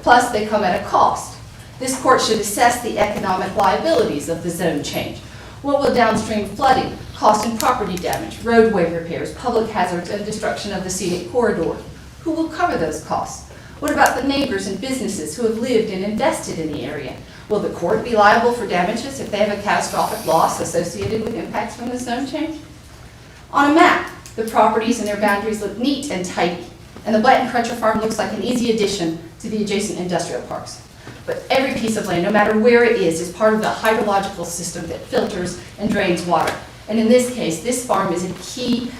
Plus, they come at a cost. This court should assess the economic liabilities of the zone change. What will downstream flooding, cost and property damage, roadway repairs, public hazards, and destruction of the scenic corridor. Who will cover those costs? What about the neighbors and businesses who have lived and invested in the area? Will the court be liable for damages if they have a catastrophic loss associated with impacts from the zone change? On a map, the properties and their boundaries look neat and tidy, and the Blanton Crutcher Farm looks like an easy addition to the adjacent industrial parks. But every piece of land, no matter where it is part of the hydrological system that filters and drains water. And in this case, this farm is a key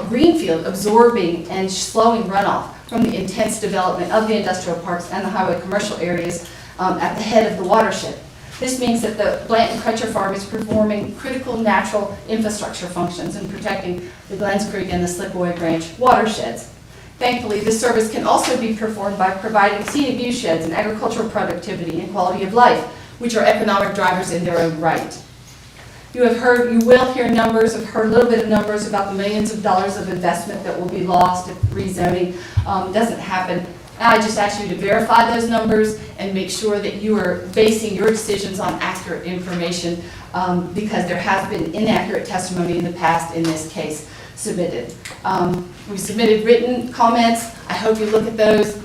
greenfield absorbing and slowing runoff from the intense development of the industrial parks and the highway commercial areas at the head of the watershed. This means that the Blanton Crutcher Farm is performing critical natural infrastructure functions and protecting the Glens Creek and the Slipaway Branch watersheds. Thankfully, this service can also be performed by providing scenic view sheds and agricultural productivity and quality of life, which are economic drivers in their own right. You will hear numbers, have heard a little bit of numbers about the millions of dollars of investment that will be lost if rezoning doesn't happen. I just ask you to verify those numbers and make sure that you are basing your decisions on accurate information because there has been inaccurate testimony in the past in this case submitted. We submitted written comments. I hope you look at those.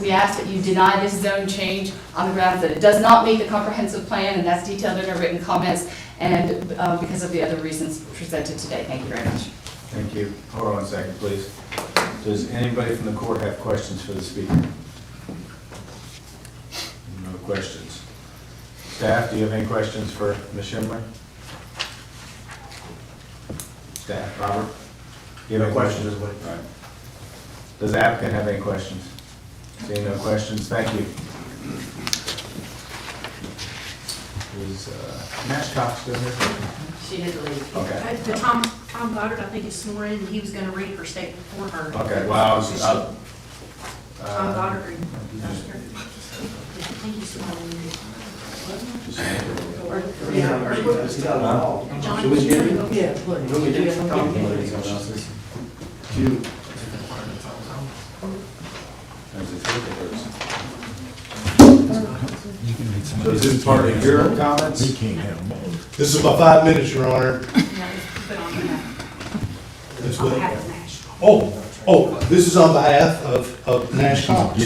We ask that you deny this zone change on the grounds that it does not meet the comprehensive plan, and that's detailed in our written comments, and because of the other reasons presented today. Thank you very much. Thank you. Hold on a second, please. Does anybody from the court have questions for the speaker? No questions. Staff, do you have any questions for Ms. Schindler? Staff, Robert? Do you have any questions? All right. Does the applicant have any questions? Seeing no questions, thank you. Is Nash Cox still here? She did leave. Okay. Tom Goddard, I think, is sworn in, and he was gonna read her statement for her. Okay, well, I was, Tom Goddard. I think he's sworn in. So is this part of your comments? He can't have them all. This is my 5 minutes, Your Honor. That's what- this is on behalf of Nash Cox.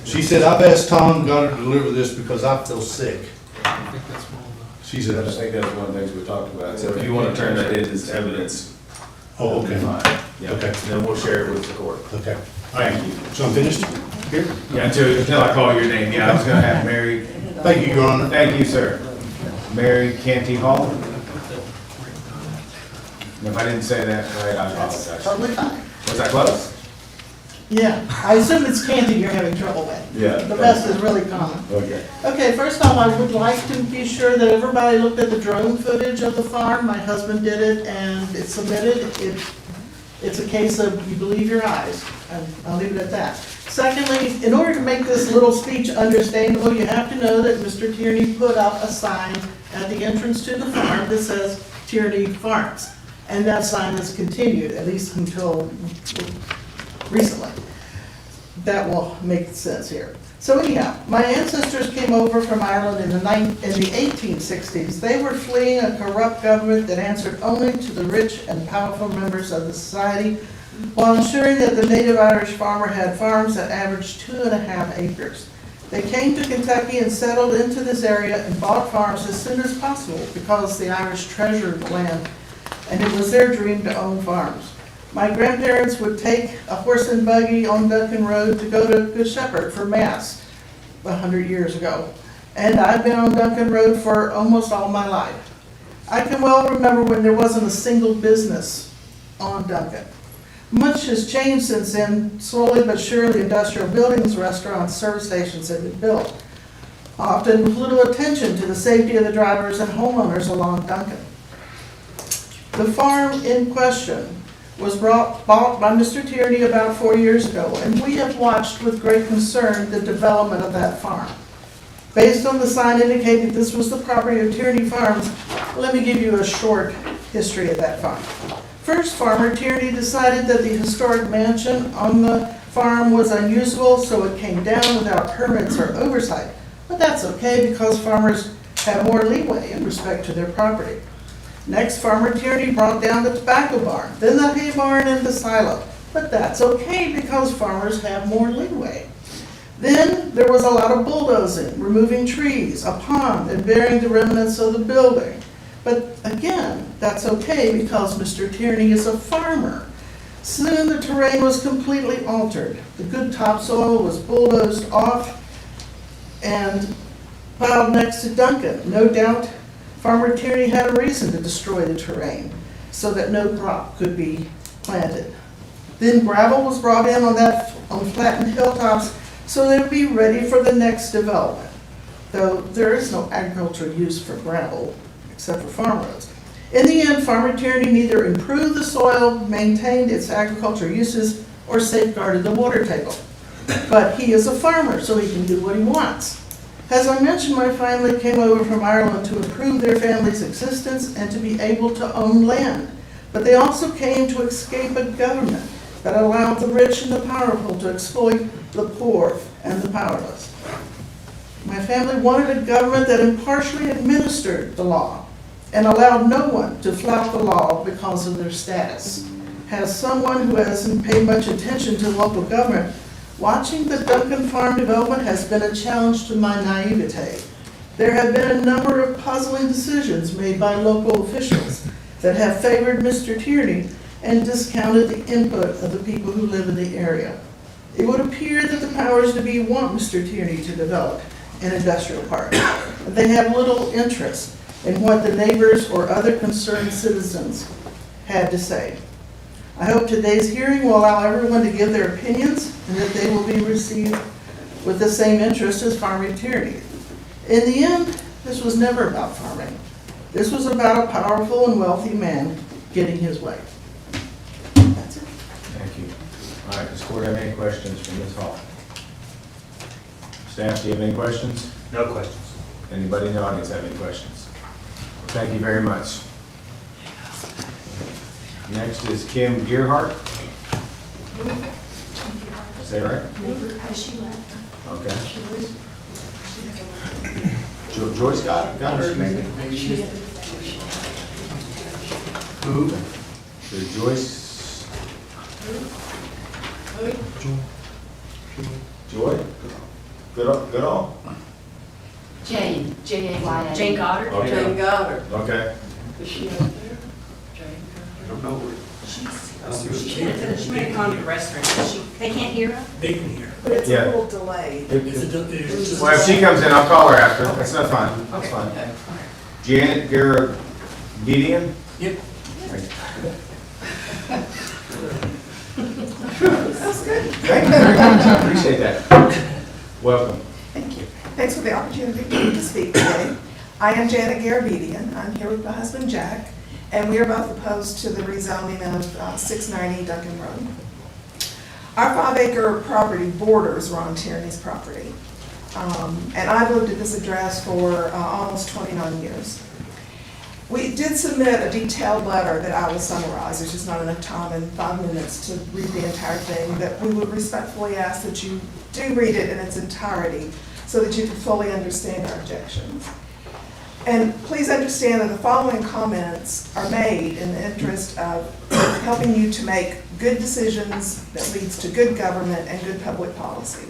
She said, I've asked Tom Goddard to deliver this because I feel sick. She said, I just think that's one of the things we talked about. So if you want to turn that in as evidence, oh, okay. fine. Yeah, Okay. then we'll share it with the court. Okay. Thank you. So I'm finished? Here? Yeah, until I call your name. Yeah, I was gonna have Mary. Thank you, Your Honor. Thank you, sir. Mary Canty Hall. And if I didn't say that right, I apologize. Totally fine. Was that close? Yeah, I assume it's Canton you're having trouble with. Yeah. The rest is really common. Okay. Okay, first off, I would like to be sure that everybody looked at the drone footage of the farm. My husband did it and it's submitted. It's a case of you believe your eyes, and I'll leave it at that. Secondly, in order to make this little speech understandable, you have to know that Mr. Tierney put up a sign at the entrance to the farm that says Tierney Farms. And that sign has continued, at least until recently. That will make sense here. So anyhow, my ancestors came over from Ireland in the 1860s. They were fleeing a corrupt government that answered only to the rich and powerful members of the society, while ensuring that the native Irish farmer had farms that averaged 2.5 acres. They came to Kentucky and settled into this area and bought farms as soon as possible because the Irish treasured the land, and it was their dream to own farms. My grandparents would take a horse and buggy on Duncan Road to go to Good Shepherd for Mass 100 years ago. And I've been on Duncan Road for almost all my life. I can well remember when there wasn't a single business on Duncan. Much has changed since then. Slowly but surely, industrial buildings, restaurants, service stations have been built, often with little attention to the safety of the drivers and homeowners along Duncan. The farm in question was bought by Mr. Tierney about 4 years ago, and we have watched with great concern the development of that farm. Based on the sign indicating this was the property of Tierney Farms, let me give you a short history of that farm. First, Farmer Tierney decided that the historic mansion on the farm was unusable, so it came down without permits or oversight. But that's okay because farmers have more leeway in respect to their property. Next, Farmer Tierney brought down the tobacco barn, then the hay barn and the silo. But that's okay because farmers have more leeway. Then there was a lot of bulldozing, removing trees, a pond, and burying the remnants of the building. But again, that's okay because Mr. Tierney is a farmer. Soon the terrain was completely altered. The good topsoil was bulldozed off and piled next to Duncan. No doubt Farmer Tierney had a reason to destroy the terrain so that no crop could be planted. Then gravel was brought in on flattened hilltops so they would be ready for the next development. Though there is no agricultural use for gravel except for farm roads. In the end, Farmer Tierney neither improved the soil, maintained its agricultural uses, or safeguarded the water table. But he is a farmer, so he can do what he wants. As I mentioned, my family came over from Ireland to improve their family's existence and to be able to own land. But they also came to escape a government that allowed the rich and the powerful to exploit the poor and the powerless. My family wanted a government that impartially administered the law and allowed no one to flout the law because of their status. As someone who hasn't paid much attention to local government, watching the Duncan Farm development has been a challenge to my naivete. There have been a number of puzzling decisions made by local officials that have favored Mr. Tierney and discounted the input of the people who live in the area. It would appear that the powers to be want Mr. Tierney to develop an industrial park. They have little interest in what the neighbors or other concerned citizens had to say. I hope today's hearing will allow everyone to give their opinions and that they will be received with the same interest as Farmer Tierney. In the end, this was never about farming. This was about a powerful and wealthy man getting his way. That's it. Thank you. All right, does the court have any questions from Ms. Hall? Staff, do you have any questions? No questions. Anybody in the audience have any questions? Thank you very much. Next is Kim Gearhart. Say it right? Okay. Joyce got her maybe? Who? So Joyce? Joy? Goodall? Jane, J-A-Y-N. Jane Goddard? Okay. Jane Goddard. Okay. Is she up there? Jane? I don't know where. She may have gone to the restroom. They can't hear her? They can hear. But it's Yeah. a little delayed. Well, if she comes in, I'll call her after. That's not fine. That's fine. Janet Garabedian? Yep. That's good. Thank you very much. I appreciate that. Welcome. Thank you. Thanks for the opportunity to speak today. I am Janet Garabedian. I'm here with my husband Jack, and we are both opposed to the rezoning of 690 Duncan Road. Our 5-acre property borders Ron Tierney's property, and I've lived at this address for almost 29 years. We did submit a detailed letter that I will summarize. There's just not enough time in 5 minutes to read the entire thing, that we would respectfully ask that you do read it in its entirety so that you can fully understand our objections. And please understand that the following comments are made in the interest of helping you to make good decisions that leads to good government and good public policy.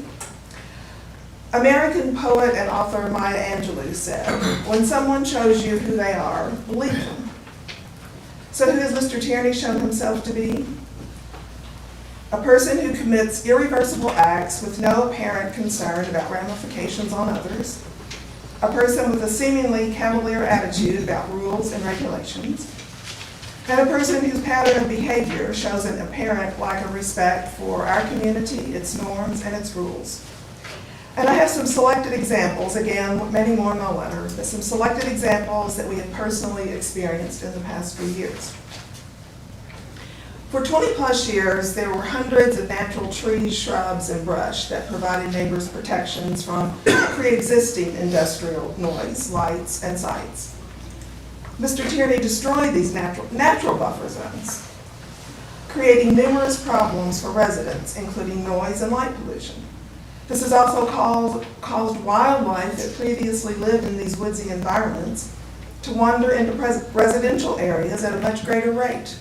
American poet and author Maya Angelou said, "When someone shows you who they are, believe them." So who has Mr. Tierney shown himself to be? A person who commits irreversible acts with no apparent concern about ramifications on others. A person with a seemingly cavalier attitude about rules and regulations. And a person whose pattern of behavior shows an apparent lack of respect for our community, its norms, and its rules. And I have some selected examples, again, many more in my letter, but some selected examples that we have personally experienced in the past few years. For 20 plus years, there were hundreds of natural trees, shrubs, and brush that provided neighbors protections from pre-existing industrial noise, lights, and sites. Mr. Tierney destroyed these natural buffer zones, creating numerous problems for residents, including noise and light pollution. This has also caused wildlife that previously lived in these woodsy environments to wander into residential areas at a much greater rate.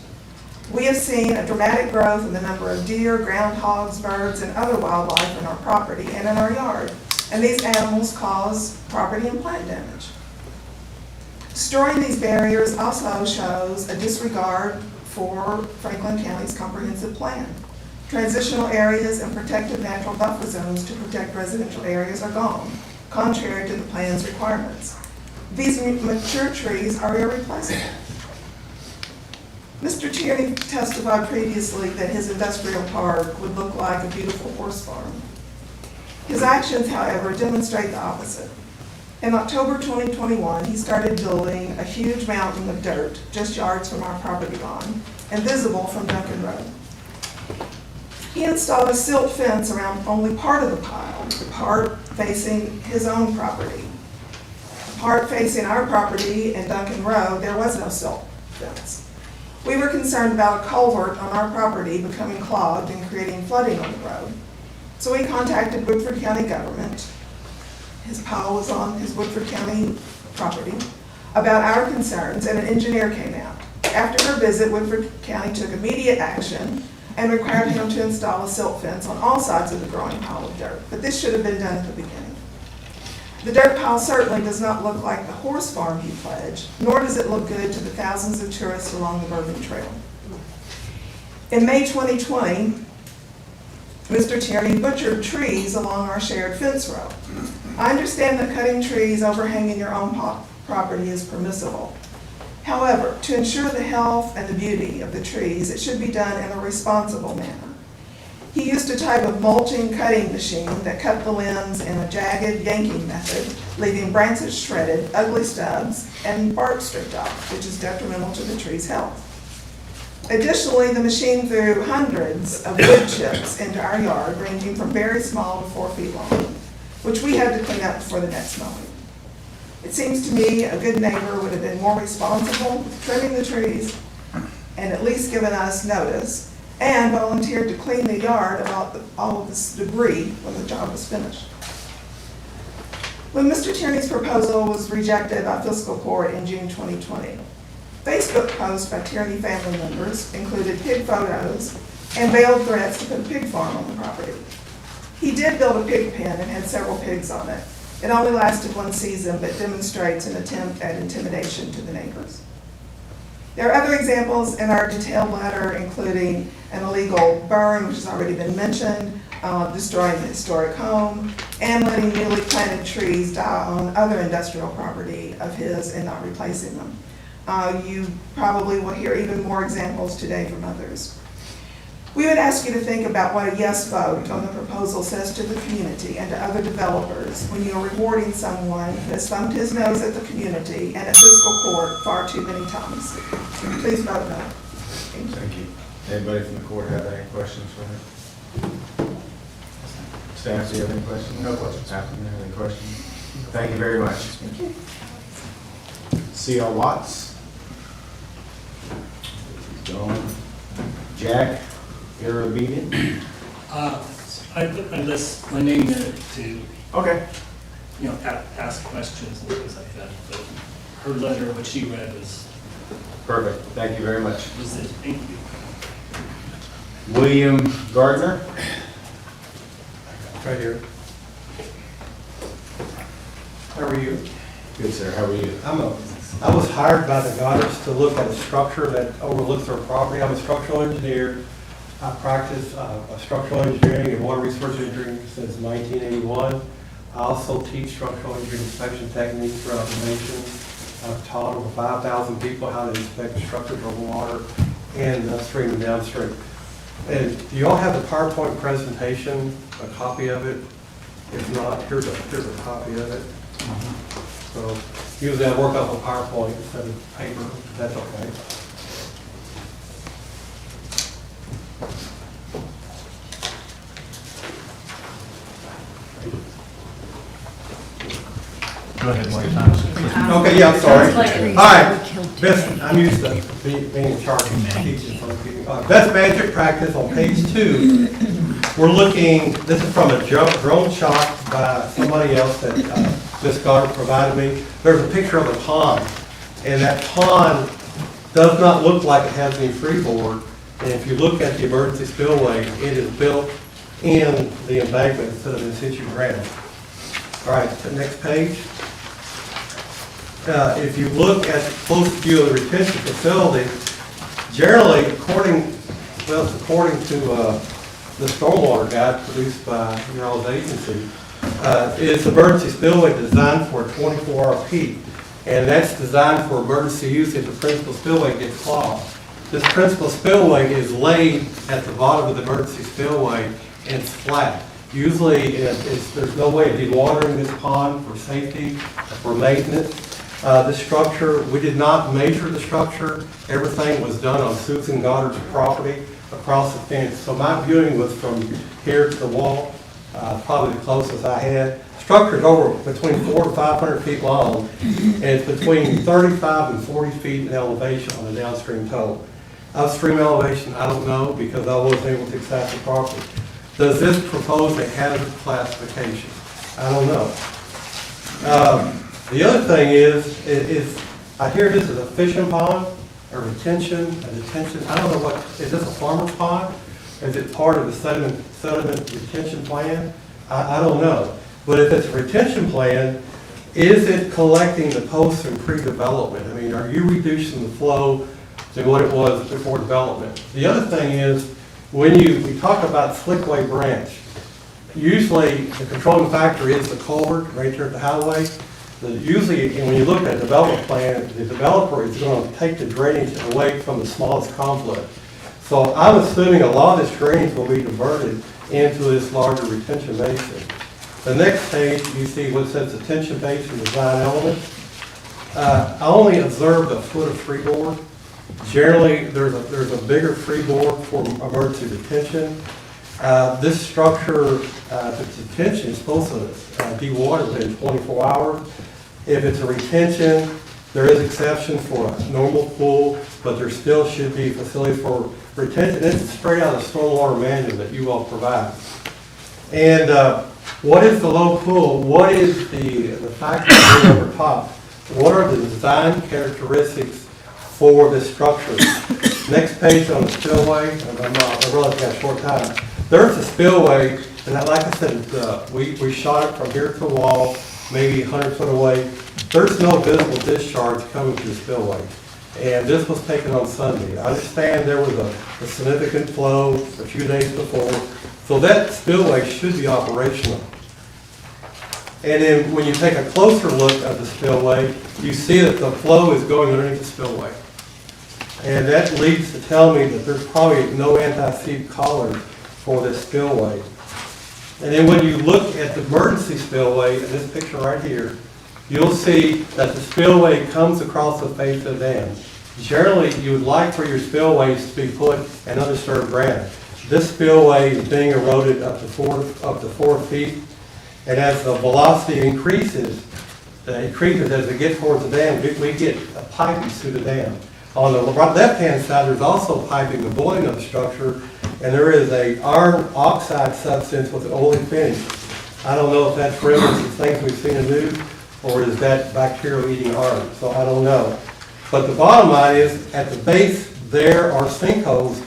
We have seen a dramatic growth in the number of deer, groundhogs, birds, and other wildlife in our property and in our yard, and these animals cause property and plant damage. Destroying these barriers also shows a disregard for Franklin County's comprehensive plan. Transitional areas and protected natural buffer zones to protect residential areas are gone, contrary to the plan's requirements. These mature trees are irreplaceable. Mr. Tierney testified previously that his industrial park would look like a beautiful horse farm. His actions, however, demonstrate the opposite. In October 2021, he started building a huge mountain of dirt just yards from our property line and visible from Duncan Road. He installed a silt fence around only part of the pile, the part facing his own property. The part facing our property and Duncan Road, there was no silt fence. We were concerned about a culvert on our property becoming clogged and creating flooding on the road. So we contacted Woodford County government, his pile was on his Woodford County property, about our concerns, and an engineer came out. After her visit, Woodford County took immediate action and required him to install a silt fence on all sides of the growing pile of dirt. But this should have been done at the beginning. The dirt pile certainly does not look like the horse farm he pledged, nor does it look good to the thousands of tourists along the Bourbon Trail. In May 2020, Mr. Tierney butchered trees along our shared fence row. I understand that cutting trees overhanging your own property is permissible. However, to ensure the health and the beauty of the trees, it should be done in a responsible manner. He used a type of mulching cutting machine that cut the limbs in a jagged yanking method, leaving branches shredded, ugly stubs, and bark stripped off, which is detrimental to the tree's health. Additionally, the machine threw hundreds of wood chips into our yard, ranging from very small to 4 feet long, which we had to clean up before the next mowing. It seems to me a good neighbor would have been more responsible with trimming the trees and at least given us notice and volunteered to clean the yard about all of this debris when the job was finished. When Mr. Tierney's proposal was rejected by Fiscal Court in June 2020, Facebook posts by Tierney family members included pig photos and veiled threats to put a pig farm on the property. He did build a pig pen and had several pigs on it. It only lasted 1 season, but demonstrates an attempt at intimidation to the neighbors. There are other examples in our detailed letter, including an illegal burn, which has already been mentioned, destroying the historic home, and letting newly planted trees die on other industrial property of his and not replacing them. You probably will hear even more examples today from others. We would ask you to think about what a yes vote on the proposal says to the community and to other developers when you are rewarding someone who has thumbed his nose at the community and at Fiscal Court far too many times. Please vote no. Thank you. Anybody from the court have any questions for her? Staff, do you have any questions? No questions. Applicant, have any questions? Thank you very much. Thank you. C.L. Watts. Gone. Jack Irabedian. I list my name in it to, Okay. ask questions and things like that, but her letter, what she read was Perfect. Thank you very much. it. Thank you. William Gardner. Right here. How are you? Good, sir. How are you? I was hired by the goddess to look at a structure that overlooks our property. I'm a structural engineer. I practice structural engineering and water resource engineering since 1981. I also teach structural engineering inspection techniques throughout the nation. I've taught over 5,000 people how to inspect structures of water and upstream and downstream. And do you all have the PowerPoint presentation, a copy of it? If not, here's a copy of it. So usually I work off of PowerPoint instead of paper, if that's okay. Go ahead, one time. Okay, yeah, I'm sorry. Hi, I'm used to being in charge of teaching some people. Best management practice on page 2. we're looking, this is from a drone shot by somebody else that Ms. Goddard provided me. There's a picture of a pond, and that pond does not look like it has any freeboard. And if you look at the emergency spillway, it is built in the embankment instead of in situ granite. All right, the next page. If you look at the close view of the retention facility, generally, according to the stormwater guide produced by your all's agency, it's emergency spillway designed for a 24-hour peak, and that's designed for emergency use if the principal spillway gets clogged. This principal spillway is laid at the bottom of the emergency spillway and it's flat. Usually, there's no way of dewatering this pond for safety, for maintenance. This structure, we did not measure the structure. Everything was done on Susan Goddard's property across the fence. So my viewing was from here to the wall, probably the closest I had. Structure's over between 400 to 500 feet long, and it's between 35 and 40 feet in elevation on the downstream toe. Upstream elevation, I don't know, because I wasn't able to access the property. Does this propose a hazard classification? I don't know. The other thing is I hear this is a fishing pond, a detention. I don't know is this a farmer's pond? Is it part of the sediment retention plan? I don't know. But if it's a retention plan, is it collecting the post and pre-development? I mean, are you reducing the flow to what it was before development? The other thing is, when we talk about slickway branch, usually the controlling factor is the culvert right there at the highway. Usually, when you look at a development plan, the developer is going to take the drainage away from the smallest conflict. So I'm assuming a lot of this drainage will be diverted into this larger retention basin. The next page, you see what says detention basin design elements. I only observed a foot of freeboard. Generally, there's a bigger freeboard for emergency detention. This structure, if it's detention, is supposed to dewater within 24 hours. If it's a retention, there is exception for a normal pool, but there still should be facilities for retention. This is straight out of the stormwater manual that you all provide. And what is the low pool? What is the factor over top? What are the design characteristics for this structure? Next page on the spillway, I realize we have a short time. There's a spillway, and like I said, we shot it from here to the wall, maybe 100 foot away. There's no visible discharge coming to the spillway. And this was taken on Sunday. I understand there was a significant flow a few days before, so that spillway should be operational. And then when you take a closer look at the spillway, you see that the flow is going underneath the spillway. And that leads to tell me that there's probably no anti-seep collar for this spillway. And then when you look at the emergency spillway, in this picture right here, you'll see that the spillway comes across the face of the dam. Generally, you would like for your spillways to be put in undisturbed granite. This spillway is being eroded up to 4 feet, and as the velocity increases as it gets towards the dam, we get a piping through the dam. On the left-hand side, there's also piping the boiling of the structure, and there is a iron oxide substance with an oily finish. I don't know if that's remnants of things we've seen in the news, or is that bacterial eating iron, so I don't know. But the bottom line is, at the base, there are sinkholes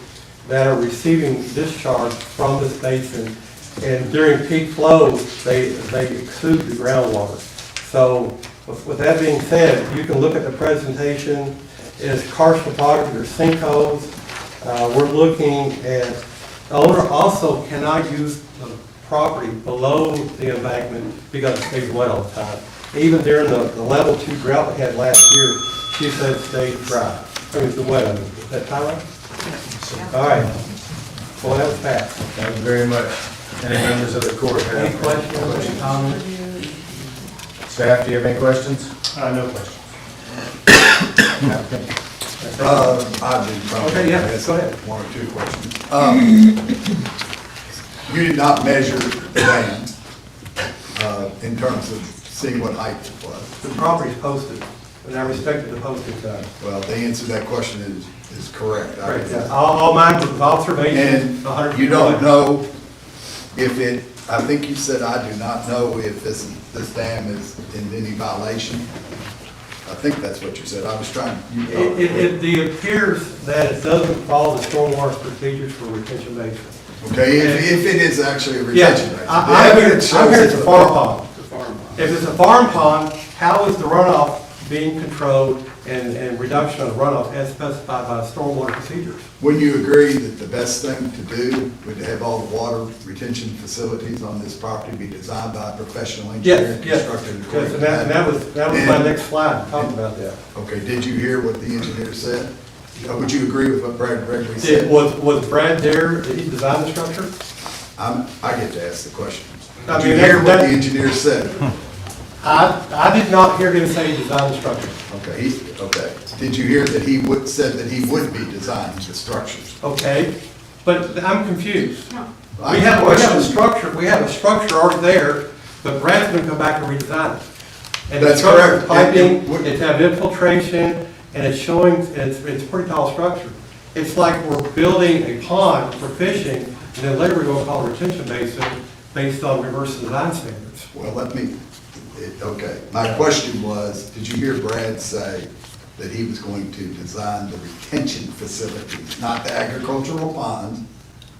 that are receiving discharge from this basin, and during peak flows, they exude the groundwater. So with that being said, you can look at the presentation. It's karst topography or sinkholes. We're looking at, the owner also cannot use the property below the embankment because it stays wet all the time. Even during the level 2 drought we had last year, she said it stayed dry. I mean, the wet. Is that right? All right. Well, that was fast. Thank you very much. Any members of the court have any questions, any comments? Staff, do you have any questions? No questions. I did probably. Okay, yeah, go ahead. One or two questions. You did not measure the dam in terms of seeing what height it was. The property's posted, and I respected the posting time. Well, the answer to that question is correct. Right, yeah. All mine was observation. And you don't know if it, I think you said, I do not know if this dam is in any violation. I think that's what you said. I was trying, It appears that it doesn't follow the stormwater procedures for retention basin. okay, if it is actually a retention basin. I'm here, it's a farm pond. If it's a farm pond, how is the runoff being controlled and reduction of the runoff as specified by stormwater procedures? Wouldn't you agree that the best thing to do would to have all the water retention facilities on this property be designed by a professional engineer? Yes, constructed yes, according to and that was my next slide, talking about that. Okay, did you hear what the engineer said? Would you agree with what Brad Gregory said? Was Brad there, did he design the structure? I get to ask the questions. I Did you mean, hear what that- the engineer said? I did not hear him say he designed the structure. Okay, okay. Did you hear that he said that he would be designing the structures? Okay, but I'm confused. I We have have a questions. structure already there, but Brad's gonna come back and redesign it. And That's the structure, correct. Piping, It- it's have infiltration, and it's showing, it's a pretty tall structure. It's like we're building a pond for fishing, and then later we're gonna call it a retention basin based on reverse design standards. Well, okay. My question was, did you hear Brad say that he was going to design the retention facilities, not the agricultural ponds,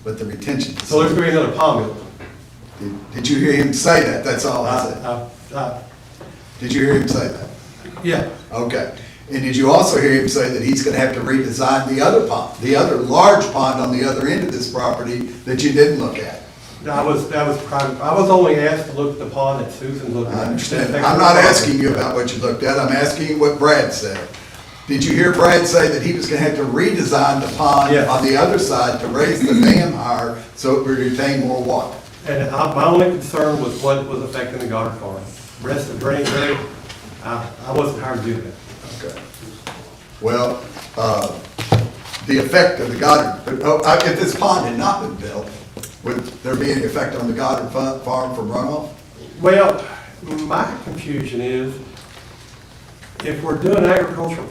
but the retention So there's facilities? gonna be another pond built. Did you hear him say that? That's all I said. Did you hear him say that? Yeah. Okay. And did you also hear him say that he's gonna have to redesign the other pond, the other large pond on the other end of this property that you didn't look at? I was private. I was only asked to look at the pond that Susan looked at. I understand. I'm not asking you about what you looked at, I'm asking you what Brad said. Did you hear Brad say that he was gonna have to redesign the pond Yes. on the other side to raise the dam higher so it would retain more water? And my only concern was what was affecting the Goddard Farm. Rest of the drainage area, I wasn't hired to do that. Okay. Well, the effect of the Goddard, if this pond had not been built, would there be any effect on the Goddard Farm from runoff? Well, my confusion is, if we're doing agricultural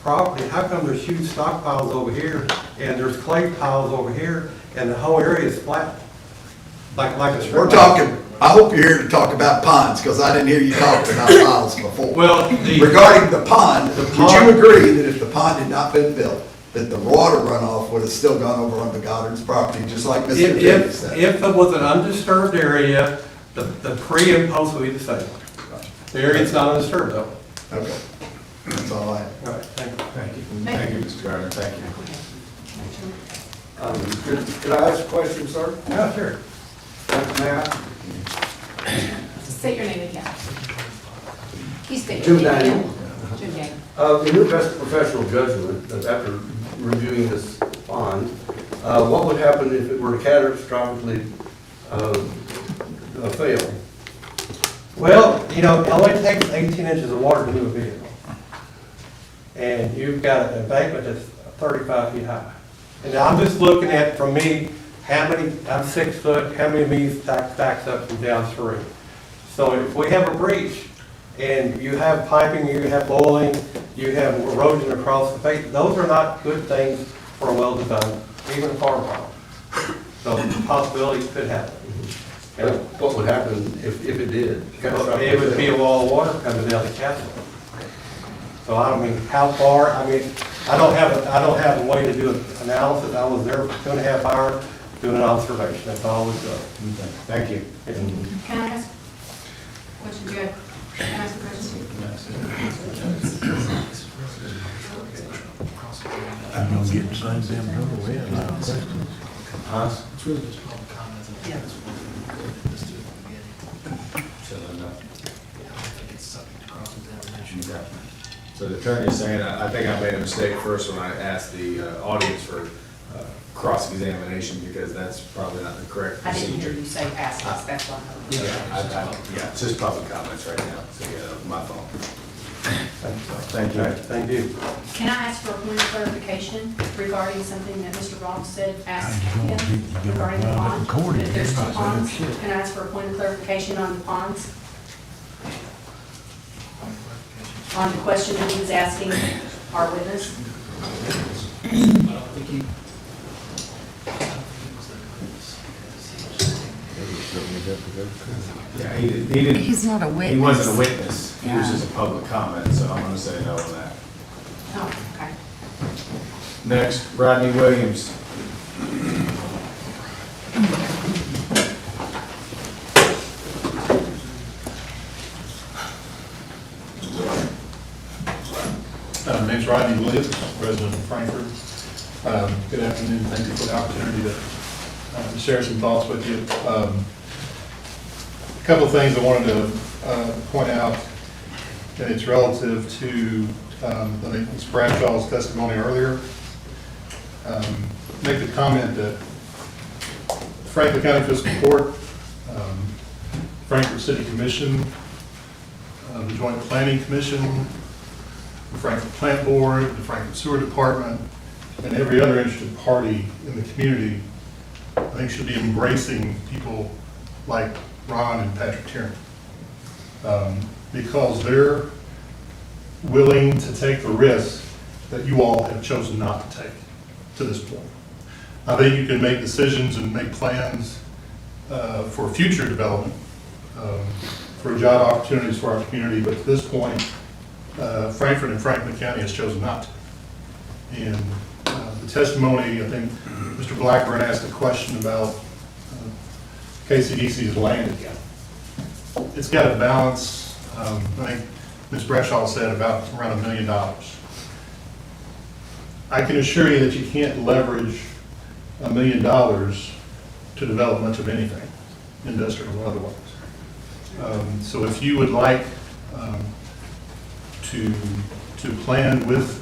property, how come there's huge stockpiles over here, and there's clay piles over here, and the whole area is flat? Like a strip. We're talking, I hope you're here to talk about ponds, because I didn't hear you talking about piles before. Well, Regarding the pond, would you agree that if the pond had not been built, that the water runoff would have still gone over on the Goddard's property, just like Mr. Davis said? If it was an undisturbed area, the pre and post would be the same. The area's not undisturbed though. Okay, that's all I have. All right, thank you. Thank you. Thank you, Mr. Gardner, thank you. Could I ask a question, sir? Yeah, sure. Matt? State your name again. Please state Jim your name Daniel. again. Jim Daniel. In your best professional judgment, after reviewing this bond, what would happen if it were to catastrophically fail? Well, it only takes 18 inches of water to move a vehicle. And you've got an embankment that's 35 feet high. And I'm just looking at, from me, I'm 6 foot, how many of these stacks up from downstream? So if we have a breach, and you have piping, you have boiling, you have erosion across the face, those are not good things for a well-designed, even a farm pond. So possibilities could happen. What would happen if it did? It would be a wall of water coming down the castle. So I don't mean, how far, I don't have a way to do an analysis. I was there for 2.5 hours doing an observation, that's all we do. Thank you. Can I ask? Question, do you have? Can I ask a question? I'm gonna get the same damn trouble we had last question. It's really just public comments. And Yeah. that's what we're just doing at the beginning. I think it's subject to cross-examination. Okay. So the attorney is saying, I think I made a mistake first when I asked the audience for cross-examination, because that's probably not the correct I didn't hear procedure. you say ask us, that's why. Yeah, it's just public comments right now, so yeah, my fault. Thank you. Thank you. Can I ask for a point of clarification regarding something that Mr. Ross said, asked him regarding the pond? If there's 2 ponds, can I ask for a point of clarification on the ponds? On the question that he was asking our witness? I don't think he was there. Yeah, he didn't. He's not a witness. He wasn't a witness. He was Yeah. just a public comment, so I'm gonna say no on that. Oh, okay. Next, Rodney Williams. My name's Rodney Williams, resident of Frankfurt. Good afternoon, thank you for the opportunity to share some thoughts with you. A couple of things I wanted to point out, and it's relative to, I think, Ms. Bradshaw's testimony earlier. Make the comment that Franklin County Fiscal Court, Frankfurt City Commission, the Joint Planning Commission, the Frankfurt Plant Board, the Frankfurt Sewer Department, and every other interested party in the community, I think should be embracing people like Ron and Patrick Tierney. Because they're willing to take the risk that you all have chosen not to take to this point. I think you can make decisions and make plans for future development, for job opportunities for our community, but at this point, Frankfurt and Franklin County has chosen not to. And the testimony, I think Mr. Blackburn asked a question about KCDC's land again. It's got a balance, I think Ms. Bradshaw said about around $1 million. I can assure you that you can't leverage $1 million to develop much of anything, industrial or otherwise. So if you would like to plan with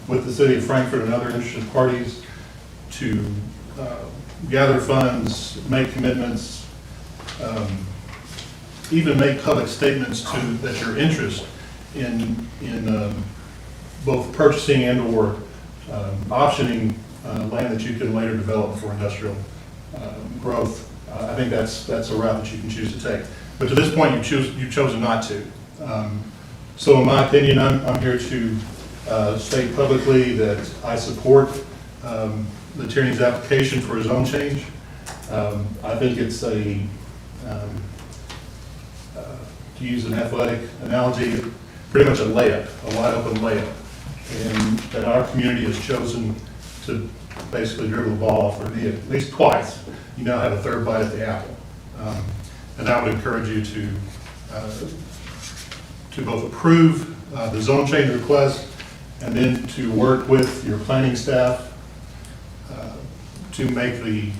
the city of Frankfurt and other interested parties to gather funds, make commitments, even make public statements that your interest in both purchasing and or optioning land that you can later develop for industrial growth. I think that's a route that you can choose to take. But to this point, you've chosen not to. So in my opinion, I'm here to state publicly that I support the Tierney's application for a zone change. I think it's to use an athletic analogy, pretty much a layup, a wide open layup. And that our community has chosen to basically dribble the ball for at least twice. You now have a third bite at the apple. And I would encourage you to both approve the zone change request and then to work with your planning staff to make the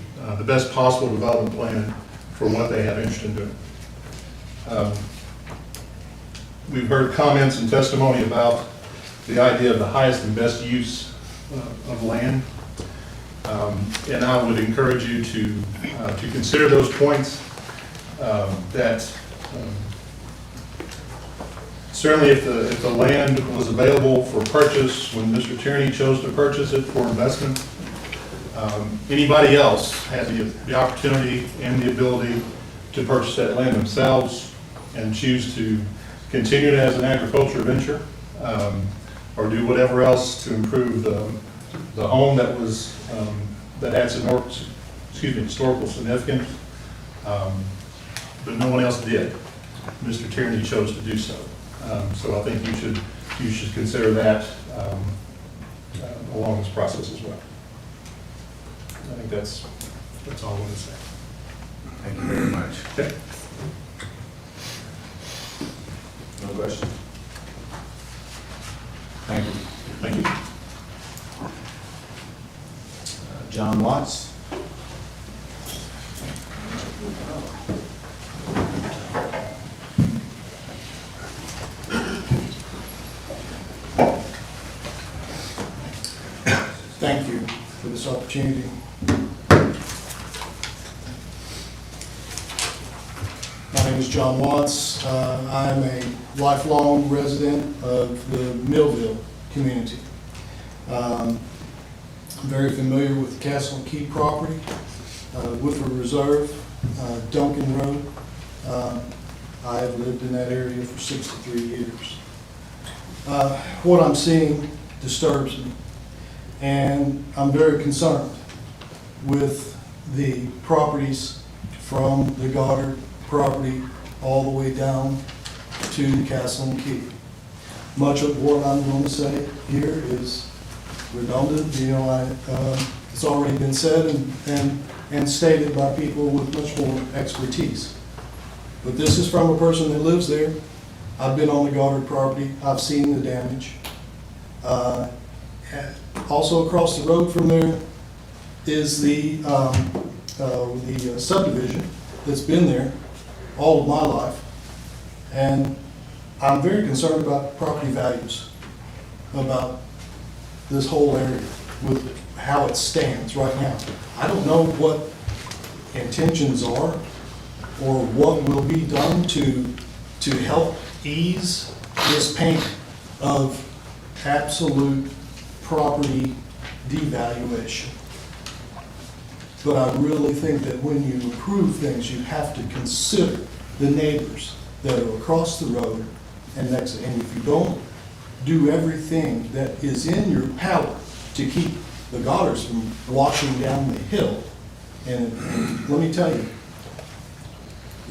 best possible development plan for what they have interest in doing. We've heard comments and testimony about the idea of the highest and best use of land. And I would encourage you to consider those points. Certainly if the land was available for purchase when Mr. Tierney chose to purchase it for investment, anybody else had the opportunity and the ability to purchase that land themselves and choose to continue it as an agriculture venture, or do whatever else to improve the home that was that had some historical significance, but no one else did. Mr. Tierney chose to do so. So I think you should consider that along this process as well. I think that's all I want to say. Thank you very much. Okay. No questions? Thank you. Thank you. John Watts. Thank you for this opportunity. My name is John Watts. I'm a lifelong resident of the Millville community. I'm very familiar with the Castle and Key property, Woodford Reserve, Duncan Road. I have lived in that area for 63 years. What I'm seeing disturbs me, and I'm very concerned with the properties from the Goddard property all the way down to Castle and Key. Much of what I'm going to say here is redundant, it's already been said and stated by people with much more expertise. But this is from a person that lives there. I've been on the Goddard property, I've seen the damage. Also across the road from there is the subdivision that's been there all of my life. And I'm very concerned about property values, about this whole area with how it stands right now. I don't know what intentions are or what will be done to help ease this pain of absolute property devaluation. But I really think that when you approve things, you have to consider the neighbors that are across the road and next. And if you don't do everything that is in your power to keep the Goddards from washing down the hill, and let me tell you,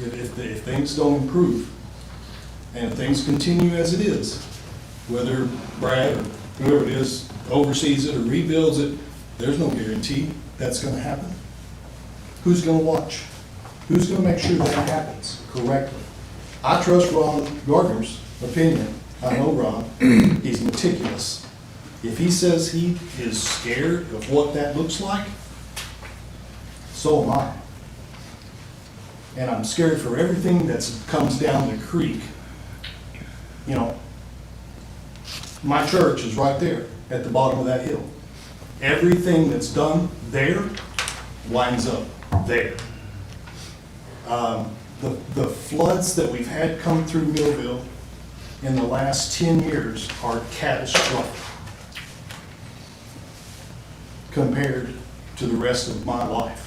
if things don't improve and if things continue as it is, whether Brad or whoever it is oversees it or rebuilds it, there's no guarantee that's going to happen. Who's going to watch? Who's going to make sure that happens correctly? I trust Ron Gardner's opinion. I know Ron. He's meticulous. If he says he is scared of what that looks like, so am I. And I'm scared for everything that comes down the creek. You know, my church is right there at the bottom of that hill. Everything that's done there winds up there. The floods that we've had come through Millville in the last 10 years are catastrophic compared to the rest of my life.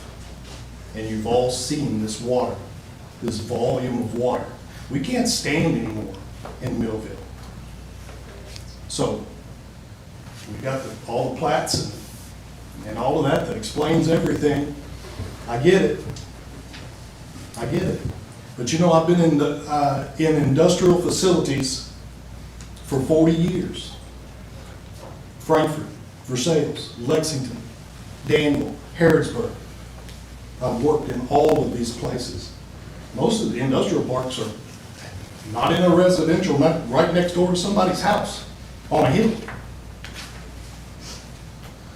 And you've all seen this water, this volume of water. We can't stand anymore in Millville. So we got all the plats and all of that explains everything. I get it. I get it. But you know, I've been in industrial facilities for 40 years. Frankfurt, Versailles, Lexington, Danville, Harrodsburg. I've worked in all of these places. Most of the industrial parks are not in a residential, not right next door to somebody's house on a hill.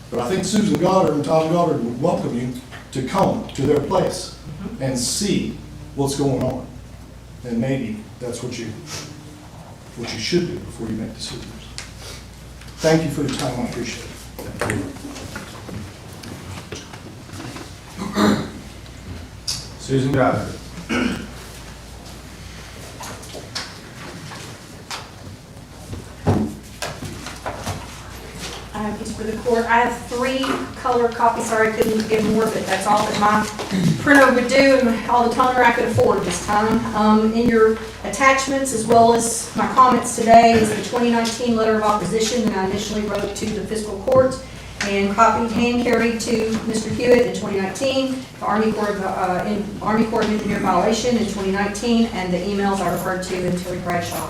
But I think Susan Goddard and Tom Goddard would welcome you to come to their place and see what's going on. And maybe that's what you should do before you make decisions. Thank you for your time, I appreciate it. Susan Goddard. Just for the court, I have 3 color copies. Sorry, I couldn't give more, but that's all that my printer would do and all the toner I could afford this time. In your attachments, as well as my comments today, is the 2019 letter of opposition that I initially wrote to the Fiscal Court and copied, hand-carried to Mr. Hewitt in 2019, the Army Corps of Engineer violation in 2019, and the emails I referred to in Terry Bradshaw.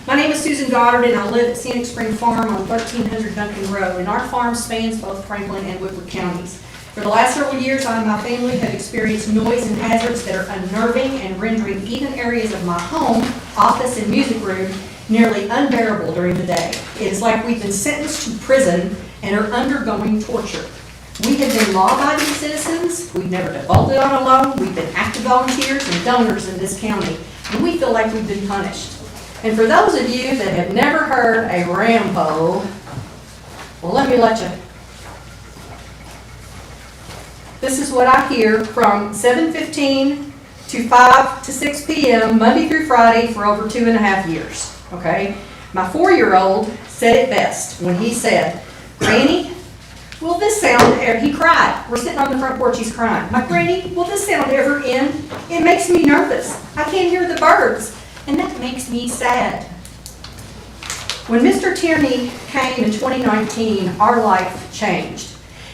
My name is Susan Goddard, and I live at Scenic Spring Farm on 1300 Duncan Road, and our farm spans both Franklin and Woodward counties. For the last several years, I and my family have experienced noise and hazards that are unnerving and rendering even areas of my home, office, and music room nearly unbearable during the day. It is like we've been sentenced to prison and are undergoing torture. We have been law-abiding citizens, we've never defaulted on a loan, we've been active volunteers and donors in this county, and we feel like we've been punished. And for those of you that have never heard a Rambo, well, let me let you. This is what I hear from 7:15 to 5 to 6 p.m. Monday through Friday for over 2.5 years, okay? My 4-year-old said it best when he said, "Granny, will this sound ever," he cried. We're sitting on the front porch, he's crying. "My Granny, will this sound ever end? It makes me nervous. I can't hear the birds. And that makes me sad." When Mr. Tierney came in 2019, our life changed.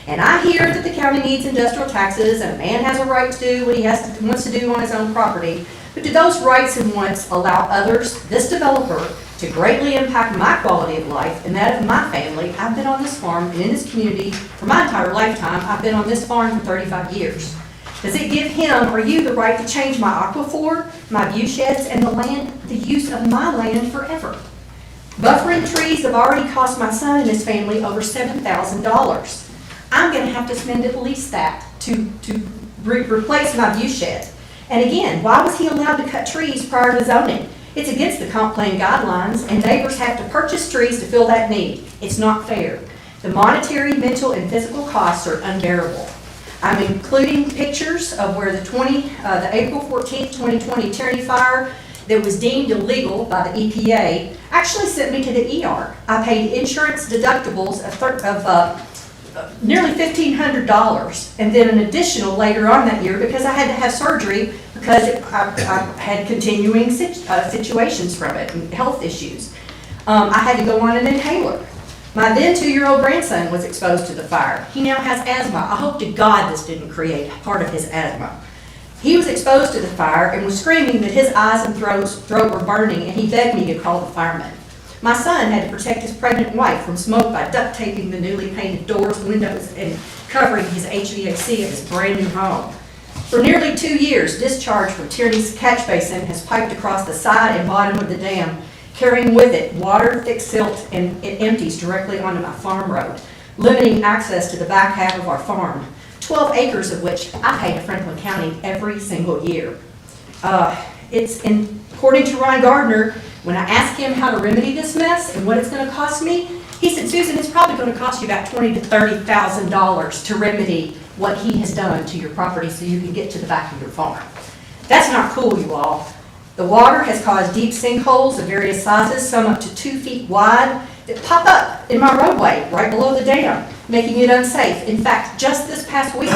And I hear that the county needs industrial taxes, and a man has a right to do what he wants to do on his own property. But do those rights and wants allow others, this developer, to greatly impact my quality of life and that of my family? I've been on this farm and in this community for my entire lifetime. I've been on this farm for 35 years. Does it give him or you the right to change my aquifer, my view sheds, and the use of my land forever? Buffering trees have already cost my son and his family over $7,000. I'm gonna have to spend at least that to replace my view shed. And again, why was he allowed to cut trees prior to zoning? It's against the comp plan guidelines, and neighbors have to purchase trees to fill that need. It's not fair. The monetary, mental, and physical costs are unbearable. I'm including pictures of where the April 14th, 2020 Tierney fire that was deemed illegal by the EPA actually sent me to the ER. I paid insurance deductibles of nearly $1,500, and then an additional later on that year because I had to have surgery because I had continuing situations from it and health issues. I had to go on an inhaler. My then 2-year-old grandson was exposed to the fire. He now has asthma. I hope to God this didn't create part of his asthma. He was exposed to the fire and was screaming that his eyes and throat were burning, and he begged me to call the firemen. My son had to protect his pregnant wife from smoke by duct taping the newly painted doors, windows, and covering his HVAC of his brand new home. For nearly 2 years, discharge from Tierney's catch basin has piped across the side and bottom of the dam, carrying with it water, thick silt, and it empties directly onto my farm road, limiting access to the back half of our farm, 12 acres of which I pay to Franklin County every single year. According to Ryan Gardner, when I asked him how to remedy this mess and what it's going to cost me, he said, Susan, it's probably going to cost you about $20,000 to $30,000 to remedy what he has done to your property so you can get to the back of your farm. That's not cool, you all. The water has caused deep sinkholes of various sizes, some up to 2 feet wide, that pop up in my roadway right below the dam, making it unsafe. In fact, just this past week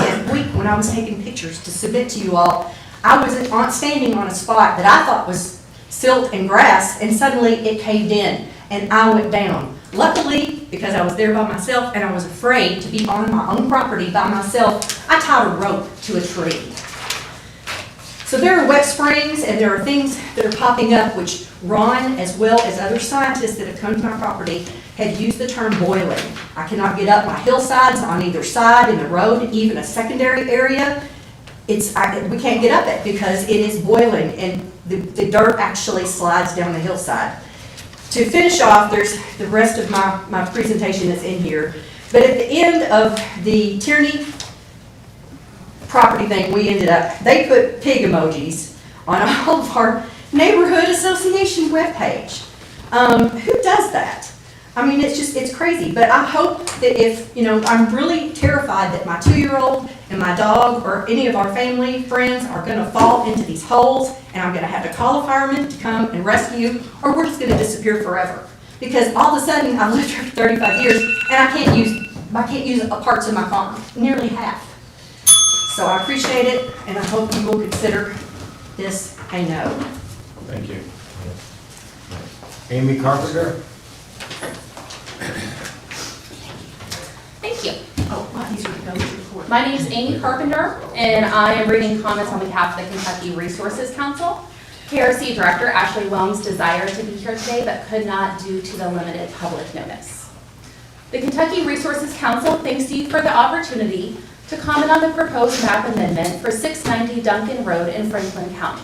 when I was taking pictures to submit to you all, I was standing on a spot that I thought was silt and grass, and suddenly it caved in, and I went down. Luckily, because I was there by myself and I was afraid to be on my own property by myself, I tied a rope to a tree. So there are wet springs and there are things that are popping up which Ron, as well as other scientists that have come to my property, have used the term boiling. I cannot get up my hillsides on either side in the road, even a secondary area. We can't get up it because it is boiling and the dirt actually slides down the hillside. To finish off, there's the rest of my presentation that's in here. But at the end of the Tierney property thing, they put pig emojis on all of our neighborhood association webpage. Who does that? I mean, it's crazy, but I hope that I'm really terrified that my 2-year-old and my dog or any of our family, friends are gonna fall into these holes and I'm gonna have to call a fireman to come and rescue, or we're just gonna disappear forever. Because all of a sudden, I've lived here for 35 years and I can't use parts of my farm, nearly half. So I appreciate it and I hope you will consider this a no. Thank you. Amy Carpenter? Thank you. Oh, a lot easier to go to the court. My name is Amy Carpenter, and I am reading comments on behalf of the Kentucky Resources Council. KRC Director Ashley Wellms desired to be here today, but could not due to the limited public notice. The Kentucky Resources Council thanks you for the opportunity to comment on the proposed map amendment for 690 Duncan Road in Franklin County.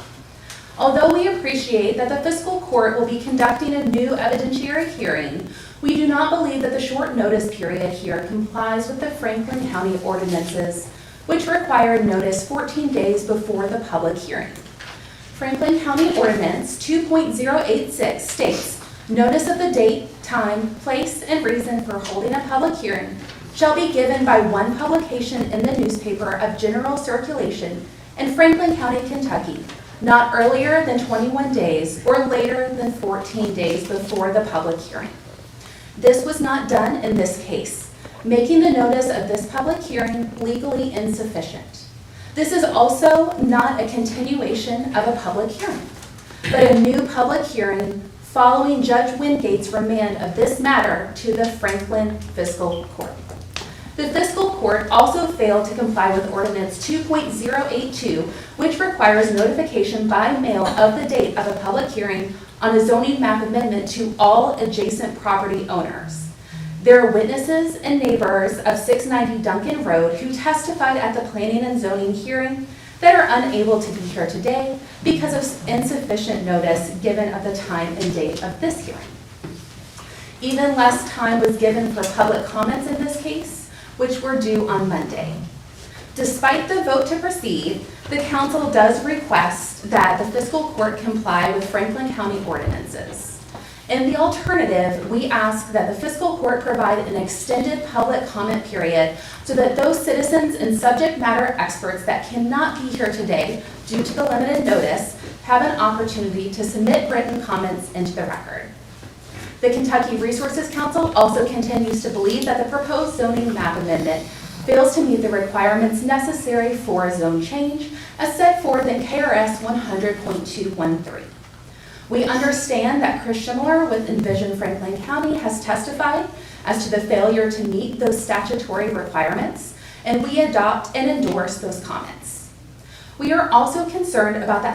Although we appreciate that the Fiscal Court will be conducting a new evidentiary hearing, we do not believe that the short notice period here complies with the Franklin County ordinances, which require notice 14 days before the public hearing. Franklin County Ordinance 2.086 states, notice of the date, time, place, and reason for holding a public hearing shall be given by one publication in the newspaper of general circulation in Franklin County, Kentucky, not earlier than 21 days or later than 14 days before the public hearing. This was not done in this case, making the notice of this public hearing legally insufficient. This is also not a continuation of a public hearing, but a new public hearing following Judge Wingate's remand of this matter to the Franklin Fiscal Court. The Fiscal Court also failed to comply with Ordinance 2.082, which requires notification by mail of the date of a public hearing on a zoning map amendment to all adjacent property owners. There are witnesses and neighbors of 690 Duncan Road who testified at the planning and zoning hearing that are unable to be here today because of insufficient notice given of the time and date of this hearing. Even less time was given for public comments in this case, which were due on Monday. Despite the vote to proceed, the council does request that the Fiscal Court comply with Franklin County ordinances. In the alternative, we ask that the Fiscal Court provide an extended public comment period so that those citizens and subject matter experts that cannot be here today due to the limited notice have an opportunity to submit written comments into the record. The Kentucky Resources Council also continues to believe that the proposed zoning map amendment fails to meet the requirements necessary for a zone change as set forth in KRS 100.213. We understand that Chris Schimler with Envision Franklin County has testified as to the failure to meet those statutory requirements, and we adopt and endorse those comments. We are also concerned about the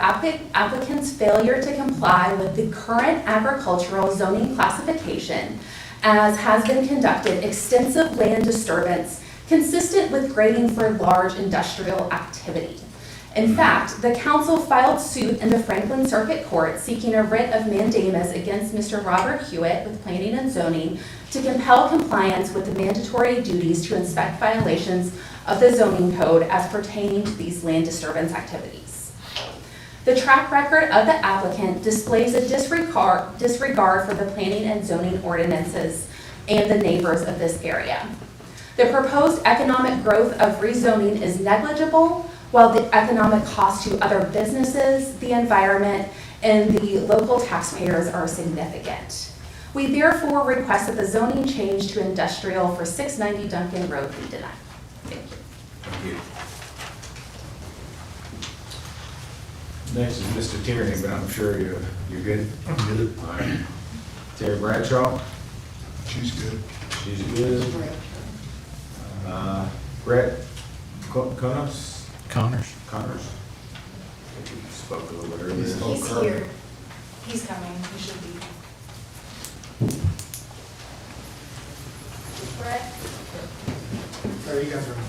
applicant's failure to comply with the current agricultural zoning classification, as has been conducted extensive land disturbance consistent with grading for large industrial activity. In fact, the council filed suit in the Franklin Circuit Court seeking a writ of mandamus against Mr. Robert Hewitt with Planning and Zoning to compel compliance with the mandatory duties to inspect violations of the zoning code as pertaining to these land disturbance activities. The track record of the applicant displays a disregard for the planning and zoning ordinances and the neighbors of this area. The proposed economic growth of rezoning is negligible, while the economic cost to other businesses, the environment, and the local taxpayers are significant. We therefore request that the zoning change to industrial for 690 Duncan Road be denied. Thank you. Thank you. Next is Mr. Tierney, but I'm sure you're good. I'm good. All right. Terry Bradshaw. She's good. She's good. Brett Connors. Connors. I think he spoke a little bit earlier. He's here. He's coming. He should be. Brett? Are you guys ready?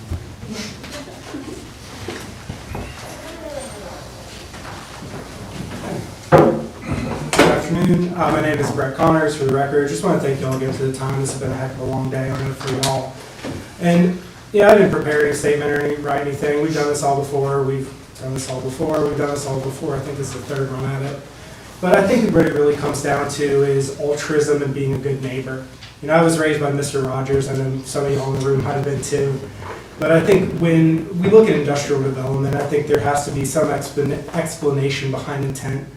Good afternoon. My name is Brett Connors, for the record. Just want to thank y'all again for the time. This has been a heck of a long day, I know, for y'all. And yeah, I didn't prepare any statement or write anything. We've done this all before. We've done this all before. I think this is the third run at it. But I think what it really comes down to is altruism and being a good neighbor. You know, I was raised by Mr. Rogers, and then some of y'all in the room might have been too. But I think when we look at industrial development, I think there has to be some explanation behind intent.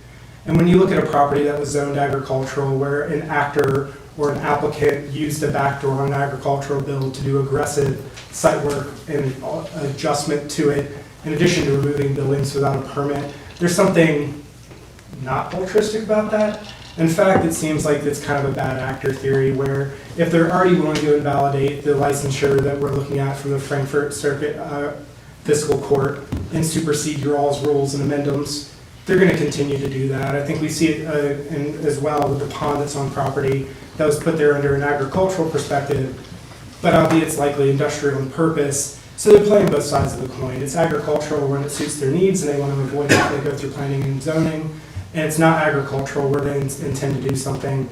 And when you look at a property that was zoned agricultural, where an actor or an applicant used a backdoor on an agricultural bill to do aggressive site work and adjustment to it, in addition to removing buildings without a permit, there's something not altruistic about that. In fact, it seems like it's kind of a bad actor theory, where if they're already willing to invalidate the licensure that we're looking at from the Frankfurt Circuit Fiscal Court and supersede your all's rules and amendments, they're going to continue to do that. I think we see it as well with the pond that's on property that was put there under an agricultural perspective, but albeit it's likely industrial in purpose. So they're playing both sides of the coin. It's agricultural when it suits their needs and they want to avoid that, they go through planning and zoning. And it's not agricultural where they intend to do something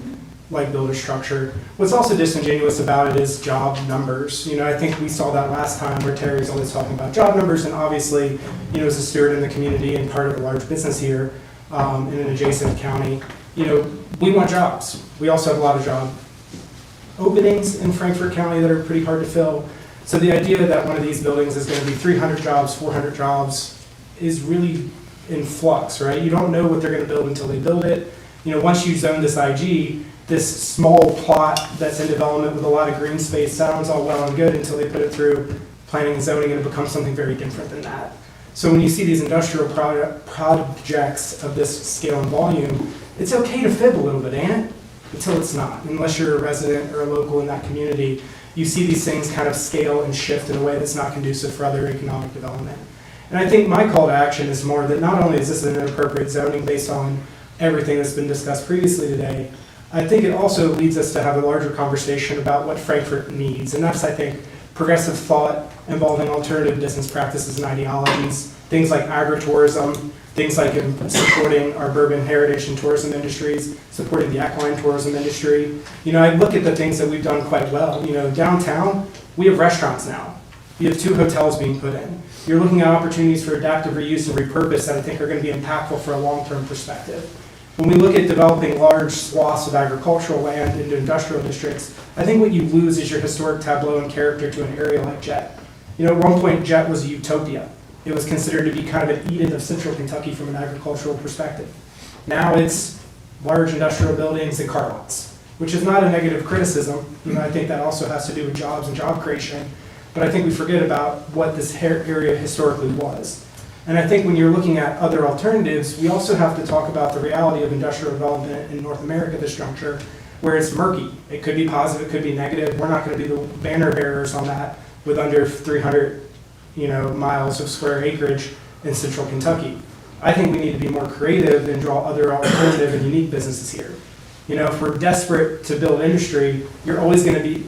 like build a structure. What's also disingenuous about it is job numbers. You know, I think we saw that last time where Terry's always talking about job numbers, and obviously, you know, as a steward in the community and part of a large business here in an adjacent county, you know, we want jobs. We also have a lot of job openings in Frankfurt County that are pretty hard to fill. So the idea that one of these buildings is going to be 300 jobs, 400 jobs is really in flux, right? You don't know what they're going to build until they build it. You know, once you zone this IG, this small plot that's in development with a lot of green space sounds all well and good until they put it through planning and zoning, and it becomes something very different than that. So when you see these industrial projects of this scale and volume, it's okay to fib a little bit, ain't it? Until it's not, unless you're a resident or a local in that community. you see these things kind of scale and shift in a way that's not conducive for other economic development. And I think my call to action is more that not only is this an inappropriate zoning based on everything that's been discussed previously today, I think it also leads us to have a larger conversation about what Frankfurt needs. And that's, I think, progressive thought involving alternative business practices and ideologies, things like agritourism, things like supporting our bourbon heritage and tourism industries, supporting the equine tourism industry. You know, I look at the things that we've done quite well. You know, downtown, we have restaurants now. We have 2 hotels being put in. You're looking at opportunities for adaptive reuse and repurpose that I think are going to be impactful for a long-term perspective. When we look at developing large swaths of agricultural land into industrial districts, I think what you lose is your historic tableau and character to an area like Jet. You know, at one point, Jet was a utopia. It was considered to be kind of an Eden of central Kentucky from an agricultural perspective. Now it's large industrial buildings and car lots, which is not a negative criticism. You know, I think that also has to do with jobs and job creation. But I think we forget about what this area historically was. And I think when you're looking at other alternatives, we also have to talk about the reality of industrial development in North America at this juncture, where it's murky. It could be positive, it could be negative. We're not going to be the banner bearers on that with under 300 miles of square acreage in central Kentucky. I think we need to be more creative and draw other alternative and unique businesses here. You know, if we're desperate to build industry, you're always going to be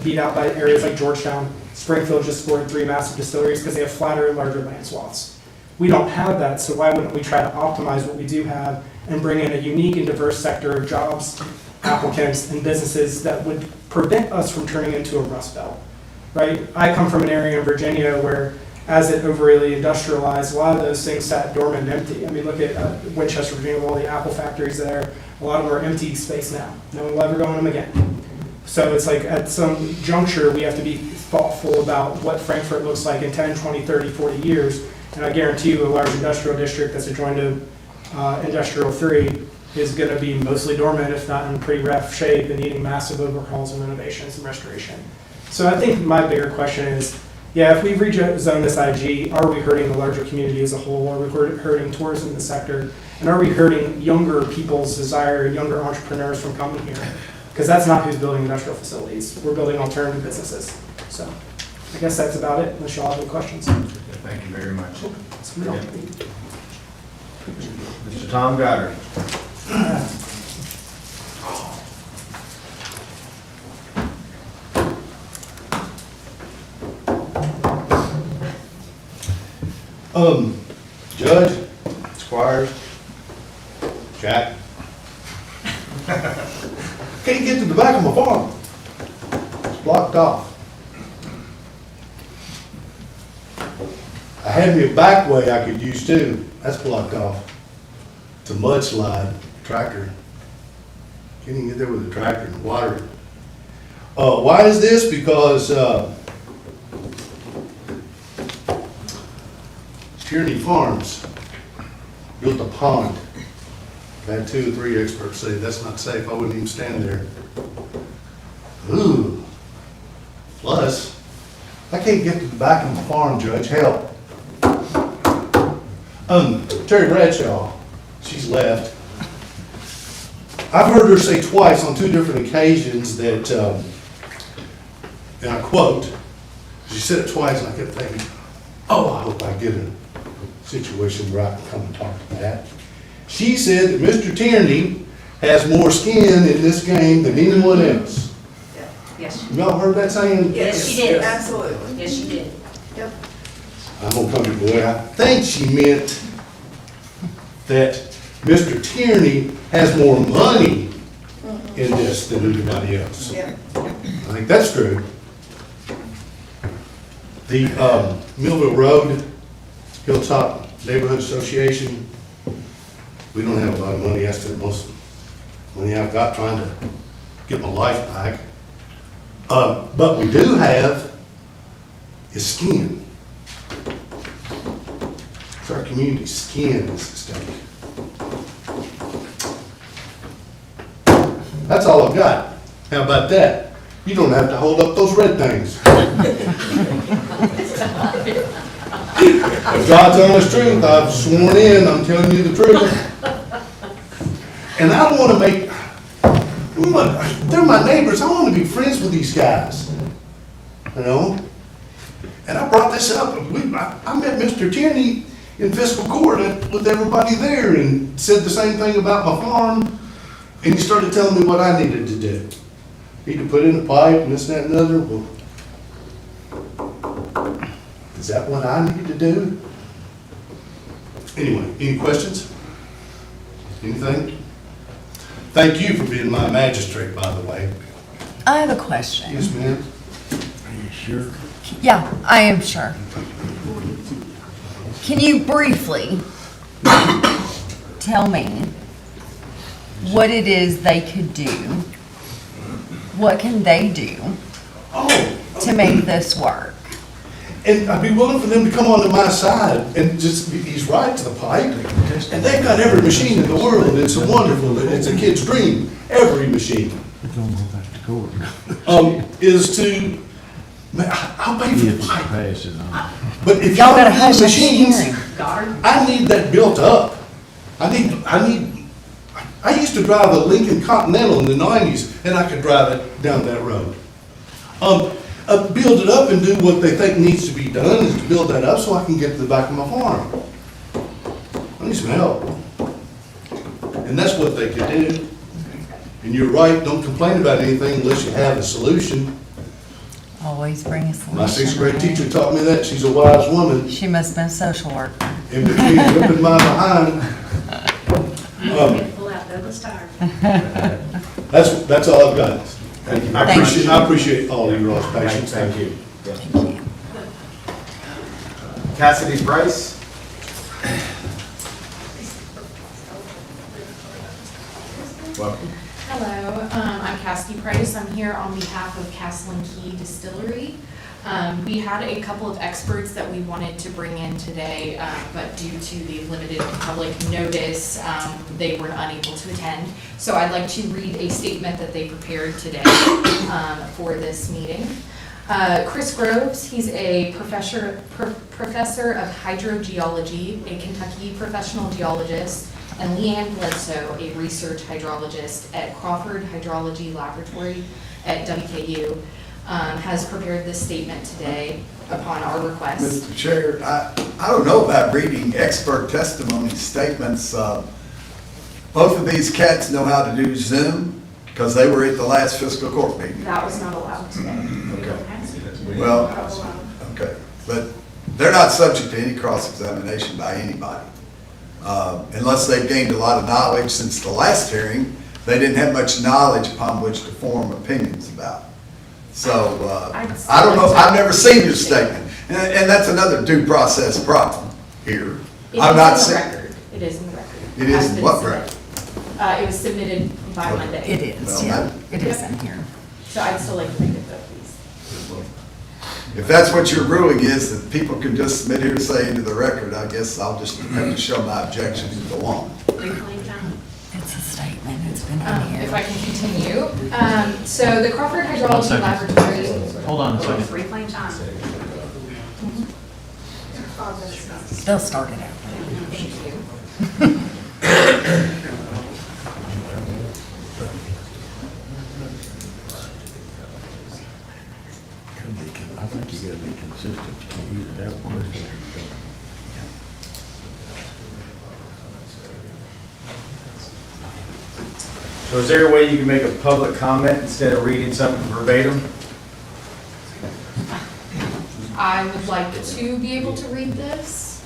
beat out by areas like Georgetown. Springfield just scored 3 massive distilleries because they have flatter and larger land swaths. We don't have that, so why wouldn't we try to optimize what we do have and bring in a unique and diverse sector of jobs, applicants, and businesses that would prevent us from turning into a rust belt? Right? I come from an area in Virginia where, as it overly industrialized, a lot of those things sat dormant and empty. I mean, look at Winchester, Virginia, all the apple factories there. A lot of them are empty space now. No one will ever go in them again. So it's like at some juncture, we have to be thoughtful about what Frankfurt looks like in 10, 20, 30, 40 years. And I guarantee you a large industrial district that's adjoined to Industrial 3 is going to be mostly dormant, if not in pretty rough shape, and needing massive overhauls and renovations and restoration. So I think my bigger question is, yeah, if we rezone this IG, are we hurting the larger community as a whole? Are we hurting tourism in the sector? And are we hurting younger people's desire, younger entrepreneurs from coming here? Because that's not who's building industrial facilities. We're building alternative businesses. So I guess that's about it, unless y'all have any questions. Thank you very much. Mr. Tom Goddard. Judge, Squires, Jack. Can't get to the back of my farm. It's blocked off. I had me a back way I could use too. That's blocked off. It's a mudslide tractor. Can't even get there with a tractor and water. Why is this? Because Tierney Farms built a pond. I had 2 or 3 experts say that's not safe. I wouldn't even stand there. Ooh. Plus, I can't get to the back of my farm, Judge. Help. Terry Bradshaw, she's left. I've heard her say twice on 2 different occasions that, and I quote, she said it twice and I kept thinking, oh, I hope I get in a situation where I can come and talk to that. She said that Mr. Tierney has more skin in this game than anyone else. Yes. Y'all heard that saying? Yes, she did. Absolutely. Yes, she did. Yep. I'm gonna come to the way. I think she meant that Mr. Tierney has more money in this than anybody else. Yeah. I think that's true. The Millville Road, Hilltop Neighborhood Association, we don't have a lot of money. That's the most money I've got trying to get my life back. But we do have is skin. It's our community's skin is at stake. That's all I've got. How about that? You don't have to hold up those red things. God's honest truth. I've sworn in. I'm telling you the truth. And I don't want to they're my neighbors. I want to be friends with these guys. you know? And I brought this up, I met Mr. Tierney in fiscal court with everybody there and said the same thing about my farm. And he started telling me what I needed to do. Need to put in a pipe and this, that, and the other. Well, is that what I need to do? Anyway, any questions? Anything? Thank you for being my magistrate, by the way. I have a question. Yes, ma'am. Are you sure? Yeah, I am sure. Can you briefly tell me what it is they could do? What can they do to make this work? And I'd be willing for them to come onto my side and just, he's right to the pipe. And they've got every machine in the world. It's a wonderful, it's a kid's dream, every machine. We're gonna go back to court. Is to, I'll pay for the pipe. Pass it on. But if Y'all y'all gotta got hush these the machines, hearing. I need that built up. I used to drive a Lincoln Continental in the 90s, and I could drive it down that road. Build it up and do what they think needs to be done, is to build that up so I can get to the back of my farm. I need some help. And that's what they could do. And you're right, don't complain about anything unless you have a solution. Always bring a solution. My sixth grade teacher taught me that. She's a wise woman. She must have been a social worker. In between whipping my behind. Pull out Douglas tire. That's all I've got. Thank you. I appreciate all of your all's patience. Thank you. Cassidy Bryce. Welcome. Hello, I'm Cassidy Price. I'm here on behalf of Castle and Key Distillery. We had a couple of experts that we wanted to bring in today, but due to the limited public notice, they were unable to attend. So I'd like to read a statement that they prepared today for this meeting. Chris Groves, he's a professor of hydrogeology, a Kentucky professional geologist, and Leanne Bledsoe, a research hydrologist at Crawford Hydrology Laboratory at WKU, has prepared this statement today upon our request. Mr. Chair, I don't know about reading expert testimony statements. Both of these cats know how to do Zoom because they were at the last fiscal court meeting. That was not allowed today. Well, okay, but they're not subject to any cross-examination by anybody. Unless they've gained a lot of knowledge since the last hearing, they didn't have much knowledge upon which to form opinions about. So, I don't know, I've never seen your statement, and that's another due process problem here. I'm not saying. It is in the record. It is in what record? It was submitted by Monday. It is, yeah, it is in here. So I'd still like to make it though, please. If that's what your ruling is, that people can just submit hearsay into the record, I guess I'll just have to show my objection and go on. It's a statement, it's been in here. If I can continue. So the Crawford Hydrology Laboratory. Hold on a second. Reclaim time. They'll start it out. Thank you. I think you gotta be consistent. You can't use that word. So is there a way you can make a public comment instead of reading something verbatim? I would like to be able to read this.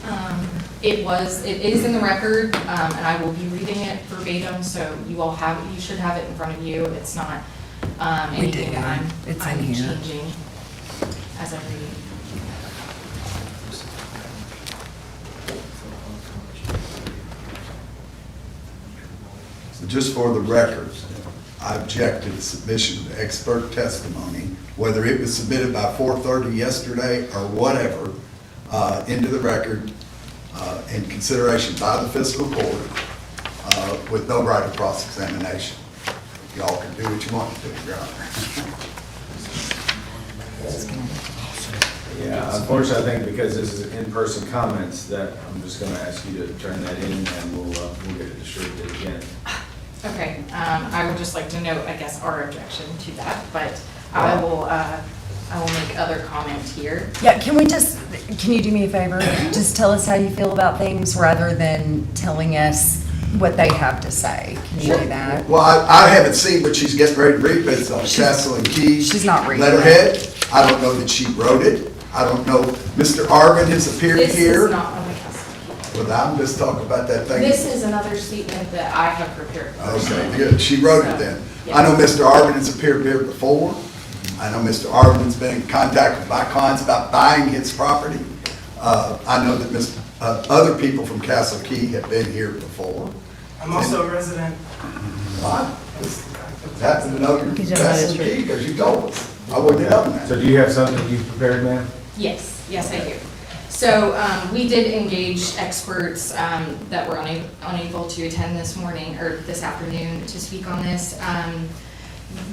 It is in the record, and I will be reading it verbatim, so you all have it, you should have it in front of you. It's not anything that I'm changing as I'm reading. So just for the record, I object to the submission of expert testimony, whether it was submitted by 4:30 yesterday or whatever, into the record in consideration by the fiscal court with no right of cross-examination. Y'all can do what you want to do, Your Honor. Yeah, unfortunately, I think because this is in-person comments, that I'm just gonna ask you to turn that in and we'll get it distributed again. Okay, I would just like to note, I guess, our objection to that, but I I will make other comment here. Yeah, can you do me a favor? Just tell us how you feel about things rather than telling us what they have to say. Can you do that? Well, I haven't seen what she's getting ready to read, but it's on Castle and Key. She's not reading letterhead. I don't know that she wrote it. I don't know. Mr. Arvin has appeared This here. is not on the Castle and Key. Well, I'm just talking about that thing. This is another statement that I have prepared. Okay, good. She wrote it then. Yeah. I know Mr. Arvin has appeared here before. I know Mr. Arvin's been in contact with my clients about buying his property. I know that other people from Castle Key have been here before. I'm also a resident. I just happen to know you're from Castle Key because you told us. I wouldn't have known that. So do you have something you've prepared, ma'am? Yes, I do. So we did engage experts that were unable to attend this morning or this afternoon to speak on this.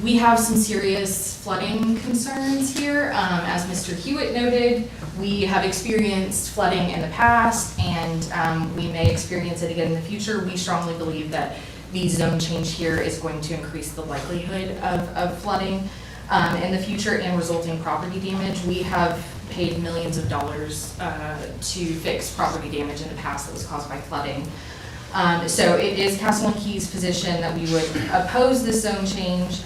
We have some serious flooding concerns here. As Mr. Hewitt noted, we have experienced flooding in the past and we may experience it again in the future. We strongly believe that the zone change here is going to increase the likelihood of flooding in the future and resulting property damage. We have paid millions of dollars to fix property damage in the past that was caused by flooding. So it is Castle and Key's position that we would oppose this zone change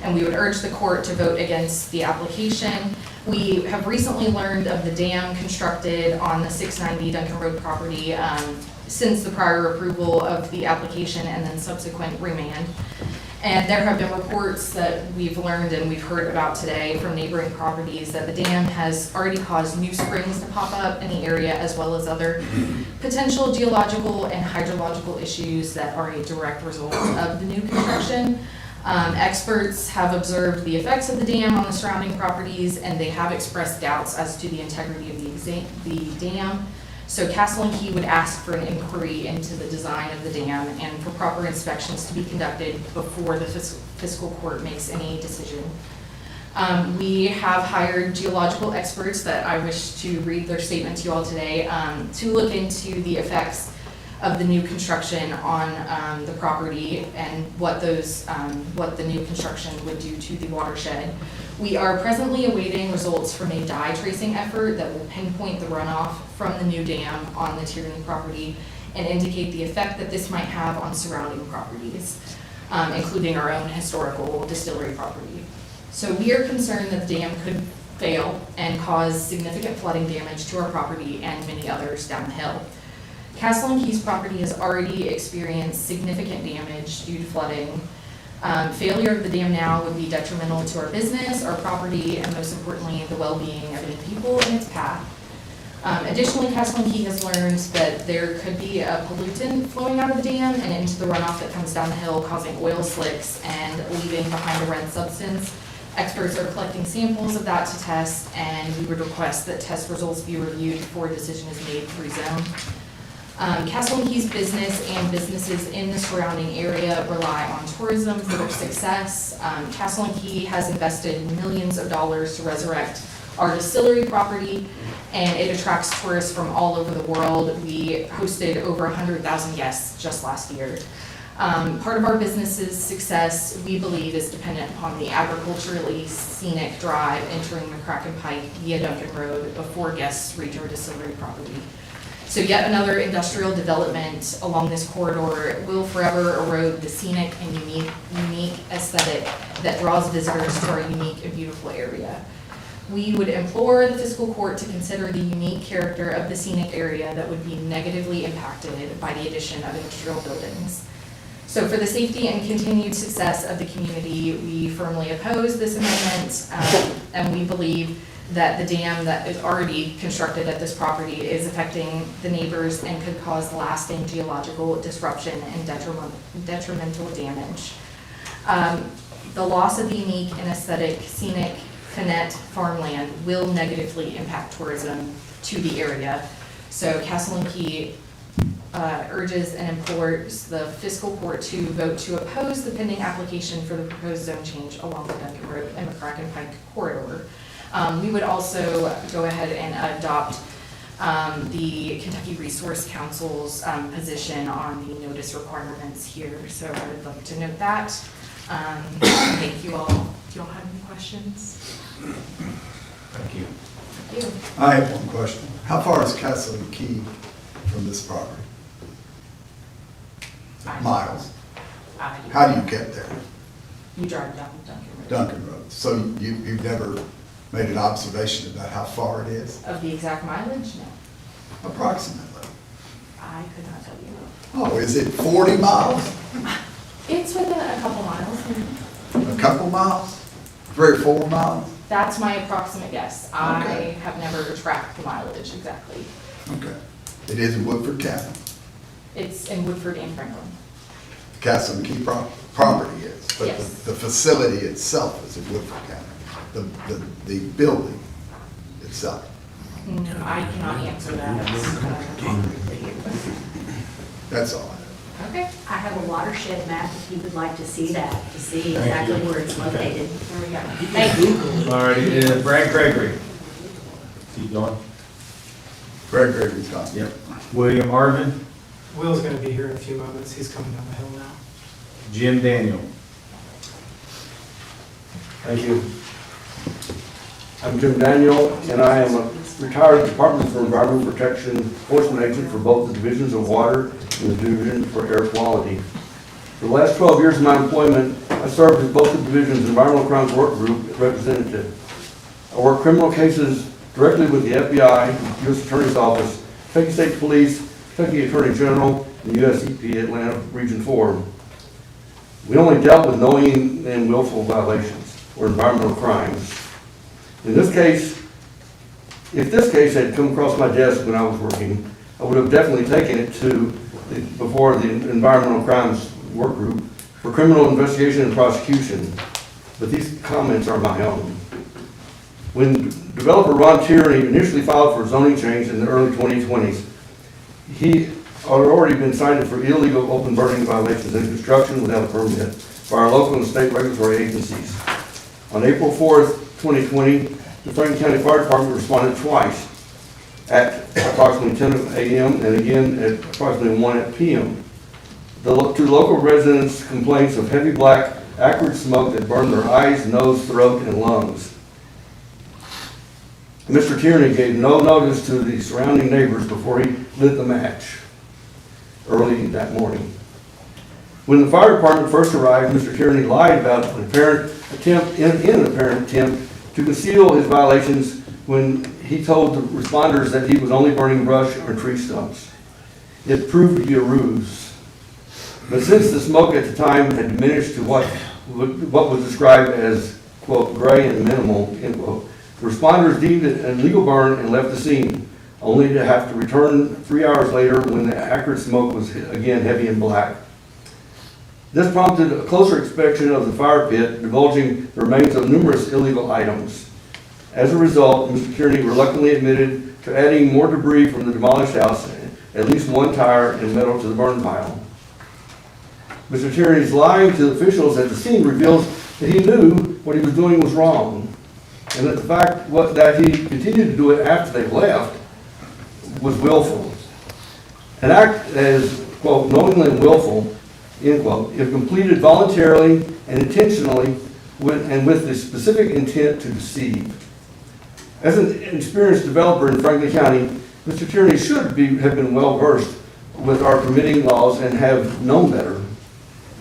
and we would urge the court to vote against the application. We have recently learned of the dam constructed on the 690 Duncan Road property since the prior approval of the application and then subsequent remand. And there have been reports that we've learned and we've heard about today from neighboring properties that the dam has already caused new springs to pop up in the area as well as other potential geological and hydrological issues that are a direct result of the new construction. Experts have observed the effects of the dam on the surrounding properties and they have expressed doubts as to the integrity of the dam. So Castle and Key would ask for an inquiry into the design of the dam and for proper inspections to be conducted before the fiscal court makes any decision. We have hired geological experts that I wish to read their statement to you all today to look into the effects of the new construction on the property and what the new construction would do to the watershed. We are presently awaiting results from a dye tracing effort that will pinpoint the runoff from the new dam on the Tierney property and indicate the effect that this might have on surrounding properties, including our own historical distillery property. So we are concerned that the dam could fail and cause significant flooding damage to our property and many others down the hill. Castle and Key's property has already experienced significant damage due to flooding. Failure of the dam now would be detrimental to our business, our property, and most importantly, the well-being of any people in its path. Additionally, Castle and Key has learned that there could be a pollutant flowing out of the dam and into the runoff that comes down the hill, causing oil slicks and leaving behind a red substance. Experts are collecting samples of that to test, and we would request that test results be reviewed before a decision is made to rezone. Castle and Key's business and businesses in the surrounding area rely on tourism for their success. Castle and Key has invested millions of dollars to resurrect our distillery property, and it attracts tourists from all over the world. We hosted over 100,000 guests just last year. Part of our business's success, we believe, is dependent upon the agriculturally scenic drive entering McCracken Pike via Duncan Road before guests reach our distillery property. So yet another industrial development along this corridor will forever erode the scenic and unique aesthetic that draws visitors to our unique and beautiful area. We would implore the fiscal court to consider the unique character of the scenic area that would be negatively impacted by the addition of industrial buildings. So for the safety and continued success of the community, we firmly oppose this amendment, and we believe that the dam that is already constructed at this property is affecting the neighbors and could cause lasting geological disruption and detrimental damage. The loss of the unique and aesthetic scenic Finette farmland will negatively impact tourism to the area. So Castle and Key urges and implores the fiscal court to vote to oppose the pending application for the proposed zone change along the Duncan Road and McCracken Pike corridor. We would also go ahead and adopt the Kentucky Resource Council's position on the notice requirements here. So I would like to note that. Thank you all Do y'all have any questions? Thank you. Thank you. I have one question. How far is Castle and Key from this property? Miles. How do you get there? You drive down Duncan Road. Duncan Road. So you've never made an observation about how far it is? Of the exact mileage? No. Approximately. I could not tell you. Oh, is it 40 miles? It's within a couple miles. A couple miles? 3 or 4 miles? That's my approximate guess. I Okay. have never tracked the mileage exactly. Okay. It is in Woodford County. It's in Woodford and Franklin. Castle and Key property is, but Yes. the facility itself is in Woodford County. The building itself. No, I cannot answer that. That's all. Okay. I have a watershed map if you would like to see that, to see Thank exactly you. where it's located. There we go. Thank you. All righty, Brad Gregory. Keep going. Greg Gregory's gone. Yep. William Harvin, Will's gonna be here in a few moments. He's coming down the hill now. Jim Daniel. Thank you. I'm Jim Daniel, and I am a retired Department for Environmental Protection enforcement agent for both the divisions of water and the division for air quality. For the last 12 years of my employment, I served as both the division's environmental crimes work group representative. I work criminal cases directly with the FBI, U.S. Attorney's Office, Kentucky State Police, Kentucky Attorney General, and U.S. EPA Atlanta Region 4. We only dealt with knowing and willful violations or environmental crimes. In this case, if this case had come across my desk when I was working, I would have definitely taken it to before the environmental crimes work group for criminal investigation and prosecution. But these comments are my own. When developer Ron Tierney initially filed for zoning change in the early 2020s, he had already been cited for illegal open burning violations and construction without a permit by our local and state regulatory agencies. On April 4th, 2020, the Franklin County Fire Department responded twice at approximately 10 a.m. and again at approximately 1 p.m. To local residents' complaints of heavy black acrid smoke that burned their eyes, nose, throat, and lungs. Mr. Tierney gave no notice to the surrounding neighbors before he lit the match early that morning. When the fire department first arrived, Mr. Tierney lied about an apparent attempt, in an apparent attempt to conceal his violations when he told the responders that he was only burning brush or tree stumps. It proved to be a ruse. But since the smoke at the time had diminished to what was described as, quote, gray and minimal, end quote, the responders deemed it an illegal burn and left the scene, only to have to return 3 hours later when the acrid smoke was again heavy and black. This prompted a closer inspection of the fire pit, divulging the remains of numerous illegal items. As a result, Mr. Tierney reluctantly admitted to adding more debris from the demolished house, at least one tire and metal to the burn pile. Mr. Tierney's lying to officials at the scene reveals that he knew what he was doing was wrong, and that the fact that he continued to do it after they left was willful. An act that is, quote, knowingly and willful, end quote, if completed voluntarily and intentionally with the specific intent to deceive. As an experienced developer in Franklin County, Mr. Tierney should have been well versed with our permitting laws and have known better.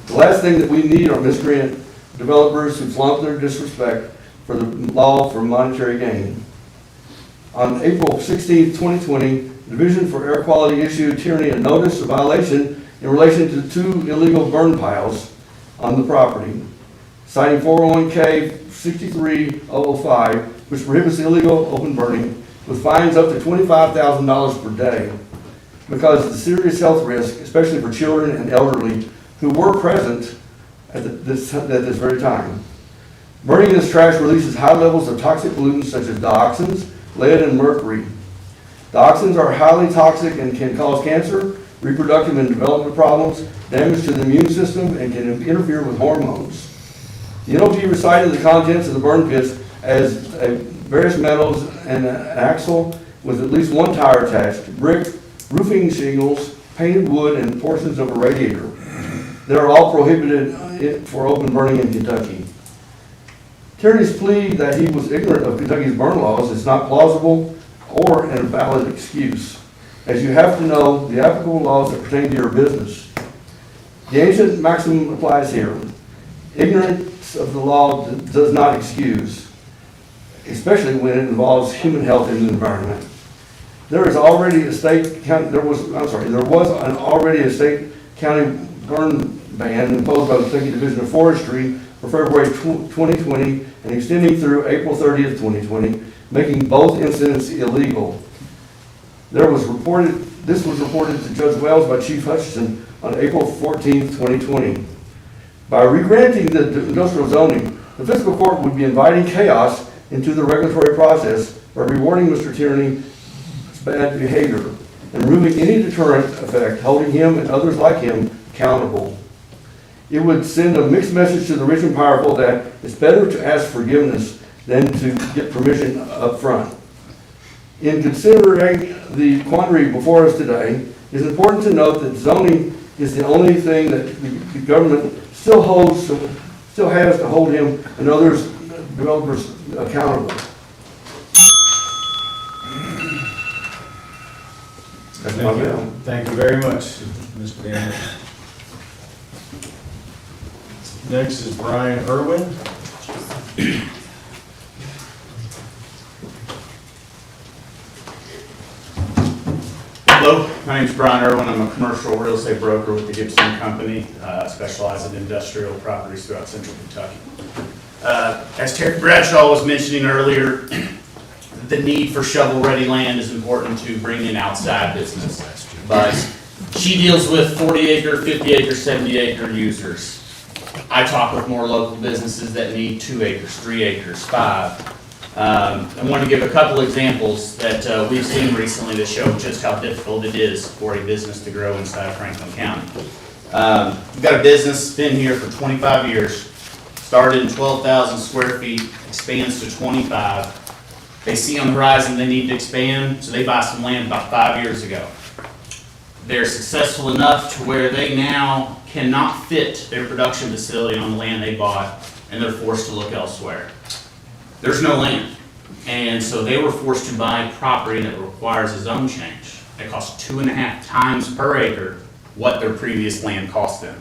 The last thing that we need are miscreant developers who flaunt their disrespect for the law for monetary gain. On April 16, 2020, the Division for Air Quality issued Tierney a notice of violation in relation to 2 illegal burn piles on the property, citing 401K 63005, which prohibits illegal open burning with fines up to $25,000 per day because of the serious health risk, especially for children and elderly who were present at this very time. Burning this trash releases high levels of toxic pollutants such as dioxins, lead, and mercury. Dioxins are highly toxic and can cause cancer, reproductive and development problems, damage to the immune system, and can interfere with hormones. The NOP recited the contents of the burn pits as various metals and an axle with at least one tire attached, brick, roofing shingles, painted wood, and portions of a radiator. They are all prohibited for open burning in Kentucky. Tierney's plea that he was ignorant of Kentucky's burn laws is not plausible or an valid excuse, as you have to know the applicable laws that pertain to your business. The ancient maxim applies here. Ignorance of the law does not excuse, especially when it involves human health and the environment. There was already a state county burn ban imposed by the Kentucky Division of Forestry for February 2020 and extending through April 30th, 2020, making both incidents illegal. This was reported to Judge Wells by Chief Hutchinson on April 14th, 2020. By regranting the industrial zoning, the Fiscal Court would be inviting chaos into the regulatory process by rewarding Mr. Tierney's bad behavior and removing any deterrent effect, holding him and others like him accountable. It would send a mixed message to the rich and powerful that it's better to ask forgiveness than to get permission up front. In considering the quandary before us today, it's important to note that zoning is the only thing that the government still has to hold him and others, developers, accountable. That's my bill. Thank you very much, Mr. Daniel. Next is Brian Irwin. Hello, my name is Brian Irwin. I'm a commercial real estate broker with the Gibson Company. I specialize in industrial properties throughout central Kentucky. As Terry Bradshaw was mentioning earlier, the need for shovel-ready land is important to bring in outside business. But she deals with 40-acre, 50-acre, 70-acre users. I talk with more local businesses that need 2 acres, 3 acres, 5. I want to give a couple examples that we've seen recently that show just how difficult it is for a business to grow inside of Franklin County. We've got a business, been here for 25 years, started in 12,000 square feet, expands to 25. They see on the horizon they need to expand, so they buy some land about 5 years ago. They're successful enough to where they now cannot fit their production facility on the land they bought, and they're forced to look elsewhere. There's no land, and so they were forced to buy property that requires a zone change. It costs 2.5 times per acre what their previous land cost them.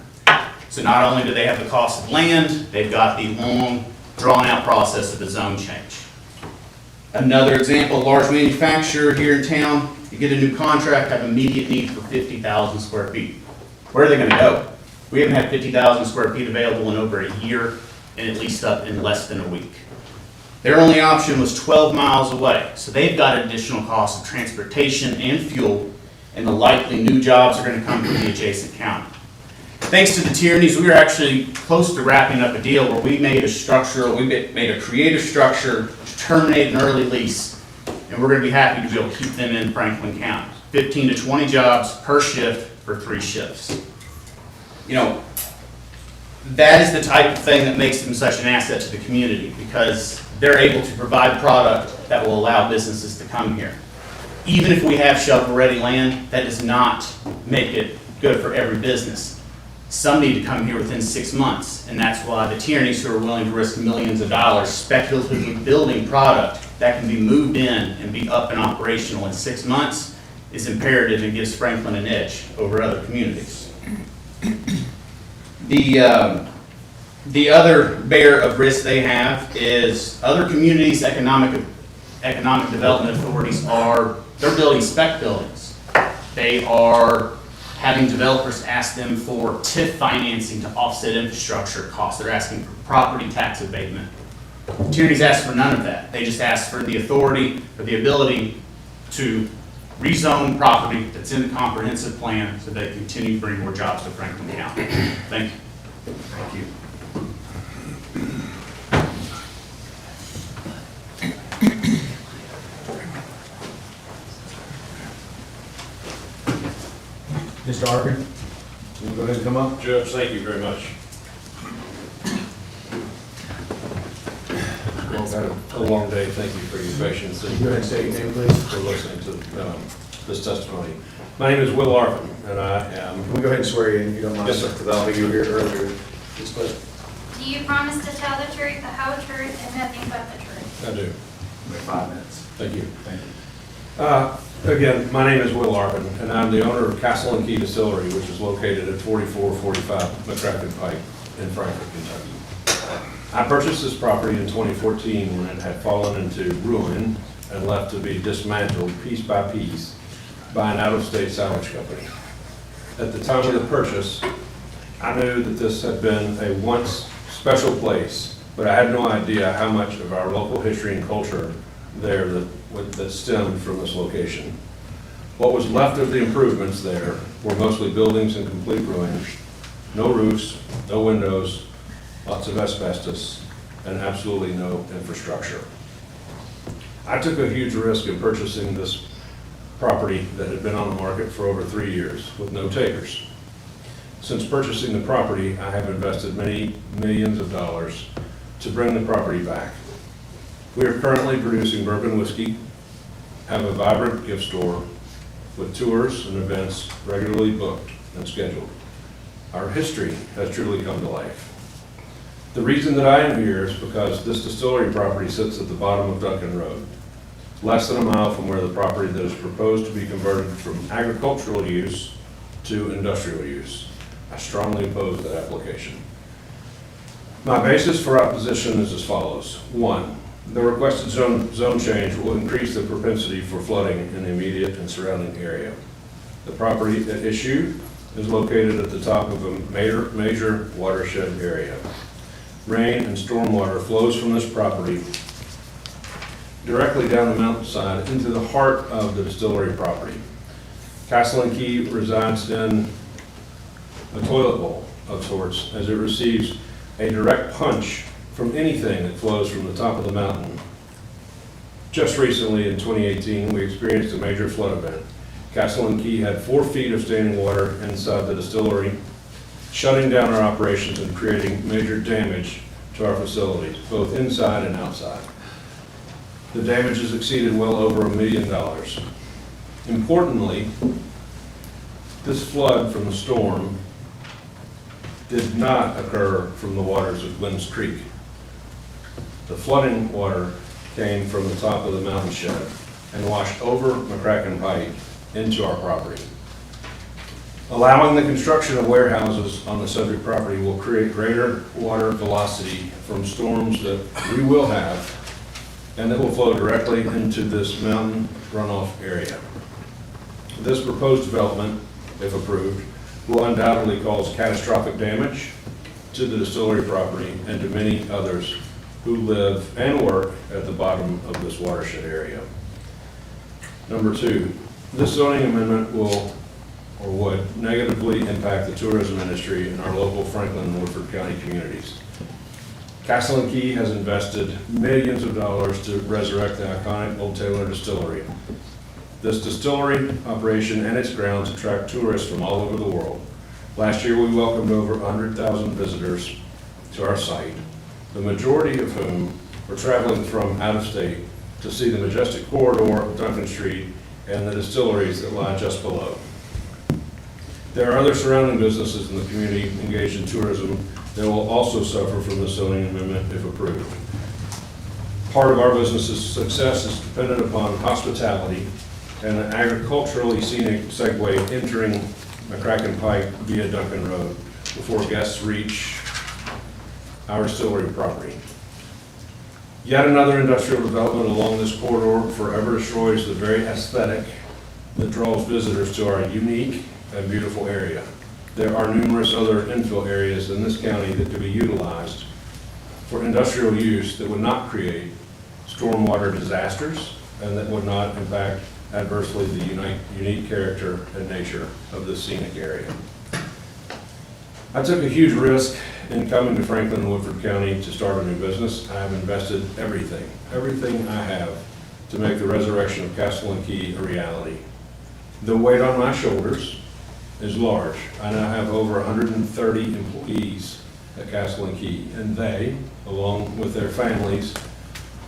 So not only do they have the cost of land, they've got the long, drawn-out process of the zone change. Another example, a large manufacturer here in town, you get a new contract, have immediate need for 50,000 square feet. Where are they gonna go? We haven't had 50,000 square feet available in over a year, and it leased up in less than a week. Their only option was 12 miles away, so they've got additional costs of transportation and fuel, and the likely new jobs are gonna come from the adjacent county. Thanks to the Tierneys, we were actually close to wrapping up a deal where we made a creative structure to terminate an early lease, and we're gonna be happy to be able to keep them in Franklin County. 15 to 20 jobs per shift for 3 shifts. You know, that is the type of thing that makes them such an asset to the community, because they're able to provide product that will allow businesses to come here. Even if we have shovel-ready land, that does not make it good for every business. Some need to come here within 6 months, and that's why the Tierneys, who are willing to risk millions of dollars speculatively building product that can be moved in and be up and operational in 6 months, is imperative and gives Franklin an edge over other communities. The other bear of risk they have is other communities' economic development authorities they're building spec buildings. They are having developers ask them for TIF financing to offset infrastructure costs. They're asking for property tax abatement. Tierneys ask for none of that. They just ask for the authority or the ability to rezone property that's in the comprehensive plan so they continue to bring more jobs to Franklin County. Thank you. Thank you. Mr. Arkin, will you go ahead and come up? Judge, thank you very much. A long day. Thank you for your patience. And go ahead and say your name, please. For listening to this testimony. My name is Will Arvin, and I am. Can we go ahead and swear you in if you don't mind? Yes, sir. Because I don't think you were here earlier. Do you promise to tell the truth, the whole truth, and nothing but the truth? I do. We have 5 minutes. Thank you. Thank you. Again, my name is Will Arvin, and I'm the owner of Castle and Key Distillery, which is located at 4445 McCracken Pike in Frankfort, Kentucky. I purchased this property in 2014 when it had fallen into ruin and left to be dismantled piece by piece by an out-of-state salvage company. At the time of the purchase, I knew that this had been a once special place, but I had no idea how much of our local history and culture there that stemmed from this location. What was left of the improvements there were mostly buildings in complete ruin, no roofs, no windows, lots of asbestos, and absolutely no infrastructure. I took a huge risk in purchasing this property that had been on the market for over 3 years with no takers. Since purchasing the property, I have invested many millions of dollars to bring the property back. We are currently producing bourbon whiskey, have a vibrant gift store with tours and events regularly booked and scheduled. Our history has truly come to life. The reason that I am here is because this distillery property sits at the bottom of Duncan Road, less than a mile from where the property that is proposed to be converted from agricultural use to industrial use. I strongly oppose that application. My basis for opposition is as follows. 1, the requested zone change will increase the propensity for flooding in the immediate and surrounding area. The property at issue is located at the top of a major watershed area. Rain and storm water flows from this property directly down the mountainside into the heart of the distillery property. Castle and Key resides in a toilet bowl of sorts as it receives a direct punch from anything that flows from the top of the mountain. Just recently in 2018, we experienced a major flood event. Castle and Key had 4 feet of standing water inside the distillery, shutting down our operations and creating major damage to our facilities, both inside and outside. The damages exceeded well over $1 million. Importantly, this flood from the storm did not occur from the waters of Glynn's Creek. The flooding water came from the top of the mountain shed and washed over McCracken Pike into our property. Allowing the construction of warehouses on the subject property will create greater water velocity from storms that we will have and that will flow directly into this mountain runoff area. This proposed development, if approved, will undoubtedly cause catastrophic damage to the distillery property and to many others who live and work at the bottom of this watershed area. Number 2, this zoning amendment will or would negatively impact the tourism industry in our local Franklin and Woodford County communities. Castle and Key has invested millions of dollars to resurrect the iconic Old Taylor Distillery. This distillery operation and its grounds attract tourists from all over the world. Last year, we welcomed over 100,000 visitors to our site, the majority of whom were traveling from out of state to see the majestic corridor of Duncan Street and the distilleries that lie just below. There are other surrounding businesses in the community engaged in tourism that will also suffer from the zoning amendment if approved. Part of our business's success is dependent upon hospitality and an agriculturally scenic segue entering McCracken Pike via Duncan Road before guests reach our distillery property. Yet another industrial development along this corridor forever destroys the very aesthetic that draws visitors to our unique and beautiful area. There are numerous other infill areas in this county that could be utilized for industrial use that would not create stormwater disasters and that would not impact adversely the unique character and nature of this scenic area. I took a huge risk in coming to Franklin and Woodford County to start a new business. I have invested everything I have to make the resurrection of Castle and Key a reality. The weight on my shoulders is large. I now have over 130 employees at Castle and Key, and they, along with their families,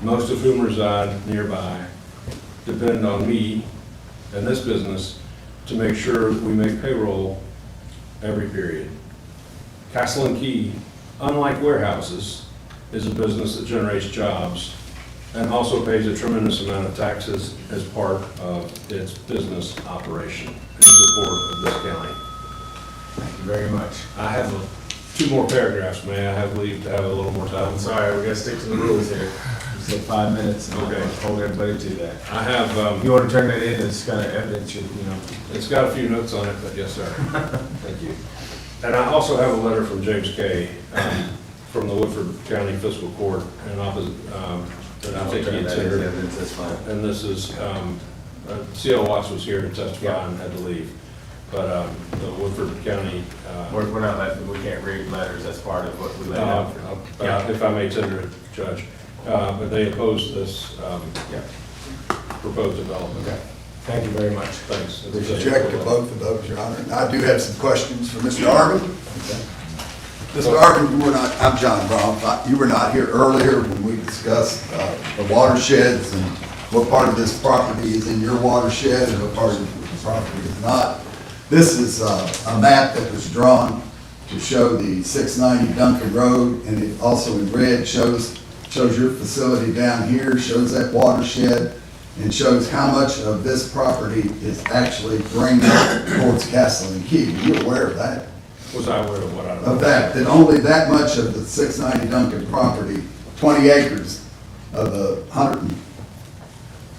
most of whom reside nearby, depend on me and this business to make sure that we make payroll every period. Castle and Key unlike warehouses, is a business that generates jobs and also pays a tremendous amount of taxes as part of its business operation in support of this county. Thank you very much. I have two more paragraphs. May I have leave to have a little more time? I'm sorry, we gotta stick to the rules here. You said 5 minutes, and Okay. hold everybody to that. I have, You wanna turn that in, it's kind of evidence, you know. it's got a few notes on it, but yes, sir. Thank you. And I also have a letter from James Kay, from the Woodford County Fiscal Court, and that I think he had sent her. That's fine. And this is, C.L. Watts was here to testify and had to leave. But the Woodford County. We're not letting, we can't read letters, that's part of what we lay out. If I may tender it, Judge, but they opposed this proposed development. Okay. Thank you very much. Thanks. Object to both of those, Your Honor. And I do have some questions for Mr. Arvin. Mr. Arvin, you were not, I'm John Brown, you were not here earlier when we discussed the watersheds and what part of this property is in your watershed and what part of the property is not. This is a map that was drawn to show the 690 Duncan Road, and it also in red shows your facility down here, shows that watershed, and shows how much of this property is actually drained towards Castle and Key. Are you aware of that? Was I aware of what I? Of that only that much of the 690 Duncan property, 20 acres of the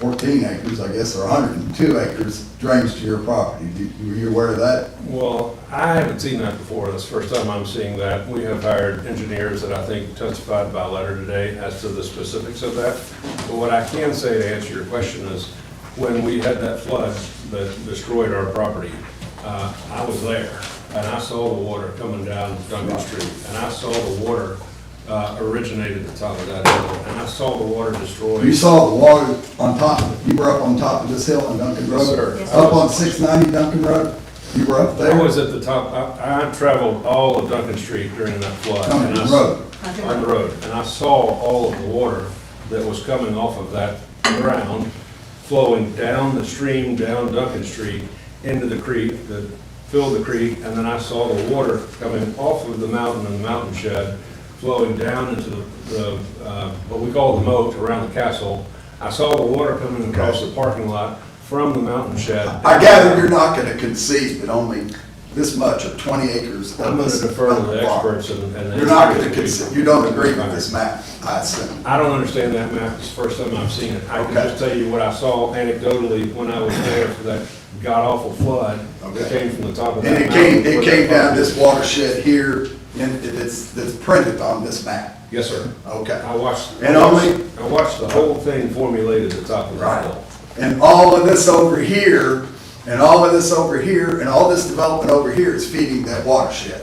114 acres, I guess, or 102 acres drains to your property. Were you aware of that? Well, I haven't seen that before. That's the first time I'm seeing that. We have hired engineers that I think testified by letter today as to the specifics of that. But what I can say to answer your question is, when we had that flood that destroyed our property, I was there, and I saw the water coming down Duncan Street, and I saw the water originated at the top of that hill, and I saw the water destroy. You saw the water on top of it. You were up on top of this hill on Duncan Road? Yes, sir. Yes, Up on 690 Duncan Road? You were up there? I was at the top. I traveled all of Duncan Street during that flood. Duncan and Road. On the road. And I saw all of the water that was coming off of that ground, flowing down the stream, down Duncan Street, into the creek, that filled the creek, and then I saw the water coming off of the mountain and the mountain shed, flowing down into the what we call the moat around the castle. I saw the water coming across the parking lot from the mountain shed. I gather you're not going to concede that only this much of 20 acres of I'm going to this defer to the farm. experts and. You're not going to concede, you don't agree with this map, I assume. I don't understand that map. It's the first time I've seen it. I can just tell you what I saw anecdotally when I was there for that god-awful flood that came from the top of that And mountain. it came down this watershed here, and it's printed on this map. Yes, sir. Okay. I watched And only, I watched the whole thing formulated at the top of the Right. hill. and all of this over here, and all of this over here, and all this development over here is feeding that watershed.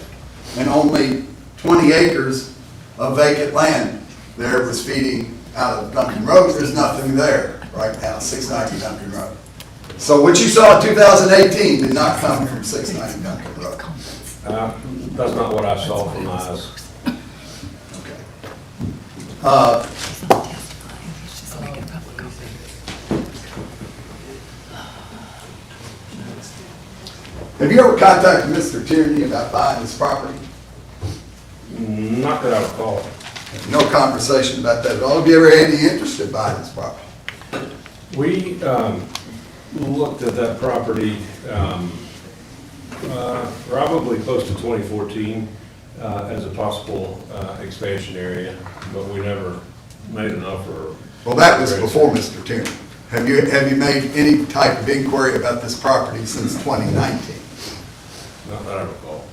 And only 20 acres of vacant land there was feeding out of Duncan Road. There's nothing there right now, 690 Duncan Road. So what you saw in 2018 did not come from 690 Duncan Road. That's not what I saw from my eyes. Have you ever contacted Mr. Tierney about buying this property? Not that I recall. No conversation about that at all? Have you ever had any interest in buying this property? We looked at that property probably close to 2014 as a possible expansion area, but we never made an offer. Well, that was before Mr. Tierney. Have you made any type of inquiry about this property since 2019? Not that I recall.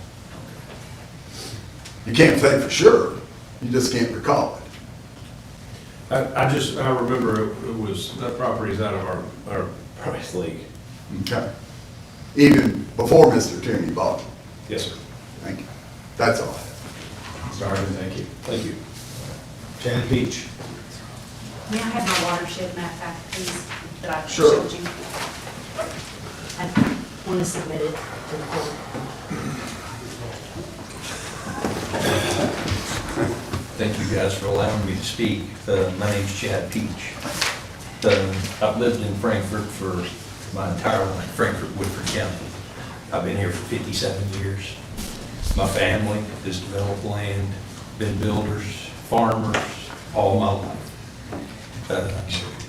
You can't say for sure, you just can't recall it. I remember it was, that property's out of our price league. Okay. Even before Mr. Tierney bought it? Yes, sir. Thank you. That's all. Sorry, thank you. Thank you. Janet Beach. May I have my watershed map back, please, that I Sure. showed you? I want to submit it to the court. Thank you guys for allowing me to speak. My name's Chad Peach. I've lived in Frankfort for my entire life, Frankfort, Woodford County. I've been here for 57 years. My family has developed land been builders, farmers all my life.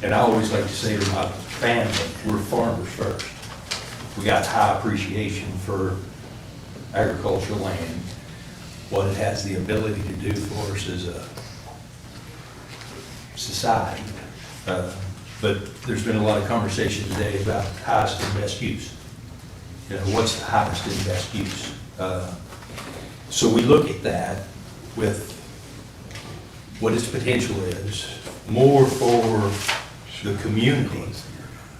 And I always like to say to my family, we're farmers first. We got high appreciation for agricultural land, what it has the ability to do for us as a society. But there's been a lot of conversation today about highest and best use. You know, what's the highest and best use? So we look at that with what its potential is, more for the community,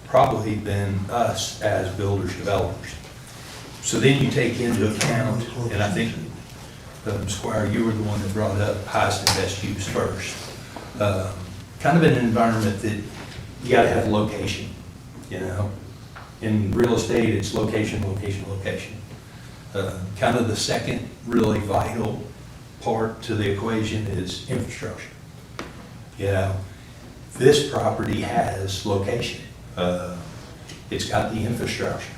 probably than us as builders, developers. So then you take into account, and I think, Squire, you were the one that brought up highest and best use first. Kind of an environment that you gotta have location, you know? In real estate, it's location, location, location. Kind of the second really vital part to the equation is infrastructure. You know, this property has location. It's got the infrastructure.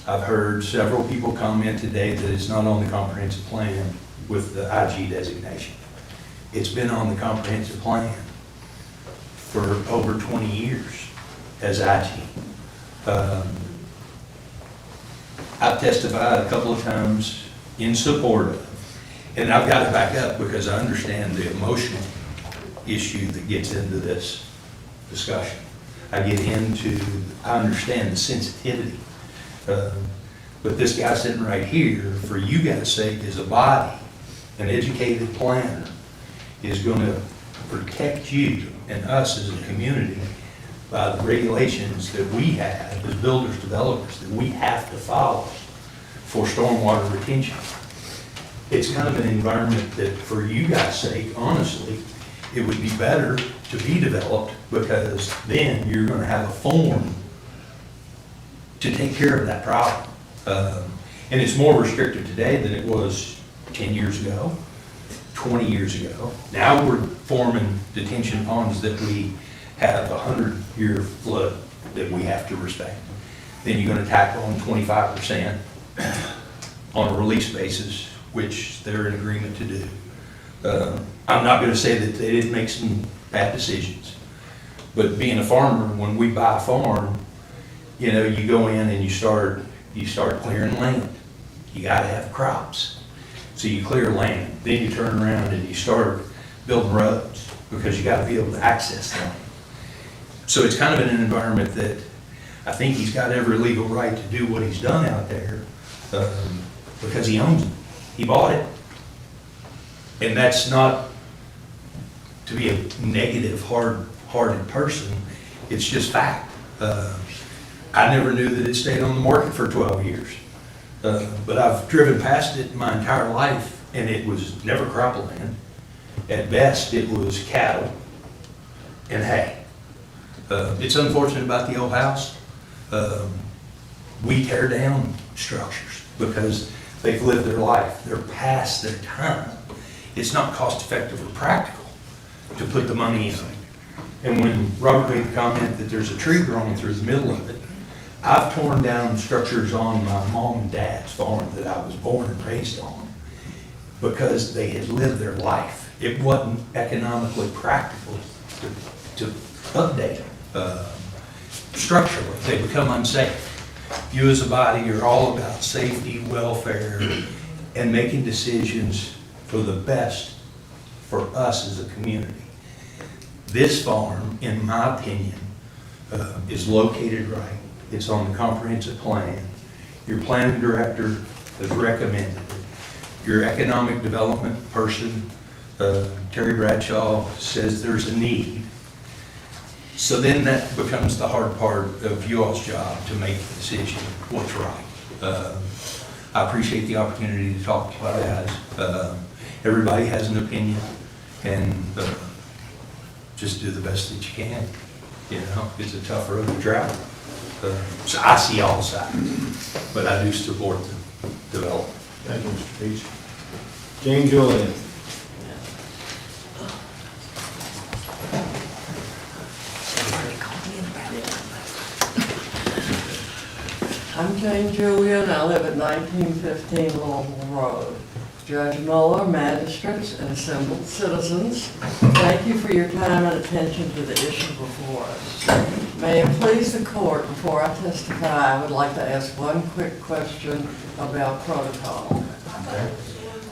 I've heard several people comment today that it's not on the comprehensive plan with the IG designation. It's been on the comprehensive plan for over 20 years as IG. I've testified a couple of times in support of, and I've got to back up because I understand the emotional issue that gets into this discussion. I understand the sensitivity. But this guy sitting right here, for you guys' sake, as a body, an educated planner, is going to protect you and us as a community by the regulations that we have as builders, developers, that we have to follow for stormwater retention. It's kind of an environment that, for you guys' sake, honestly, it would be better to be developed, because then you're going to have a form to take care of that problem. And it's more restricted today than it was 10 years ago, 20 years ago. Now we're forming detention ponds that we have 100-year flood that we have to respect. Then you're going to tack on 25% on a release basis, which they're in agreement to do. I'm not going to say that they didn't make some bad decisions, but being a farmer, when we buy a farm, you know, you go in and you start clearing land. You got to have crops. So you clear land, then you turn around and you start building roads, because you got to be able to access them. So it's kind of an environment that I think he's got every legal right to do what he's done out there, because he owns it. He bought it. And that's not to be a negative, hard-hearted person. It's just fact. I never knew that it stayed on the market for 12 years. But I've driven past it my entire life, and it was never cropland. At best, it was cattle and hay. It's unfortunate about the old house. We tear down structures because they've lived their life. They're past their time. It's not cost-effective or practical to put the money in. And when Robert made the comment that there's a tree growing through the middle of it, I've torn down structures on my mom and dad's farm that I was born and raised on because they had lived their life. It wasn't economically practical to update them. Structurally, they become unsafe. You as a body are all about safety, welfare, and making decisions for the best for us as a community. This farm, in my opinion, is located right. It's on the comprehensive plan. Your planning director has recommended it. Your economic development person, Terry Bradshaw, says there's a need. So then that becomes the hard part of you all's job, to make the decision what's right. I appreciate the opportunity to talk to you guys. Everybody has an opinion, and just do the best that you can. You know, it's a tough road to travel. So I see all sides, but I do support the development. Thank you, Mr. Peach. Jane Julian. I'm Jane Julian. I live at 1915 Louisville Road. Judge Mueller, magistrates, and assembled citizens, thank you for your time and attention to the issue before us. May it please the court, before I testify, I would like to ask one quick question about protocol.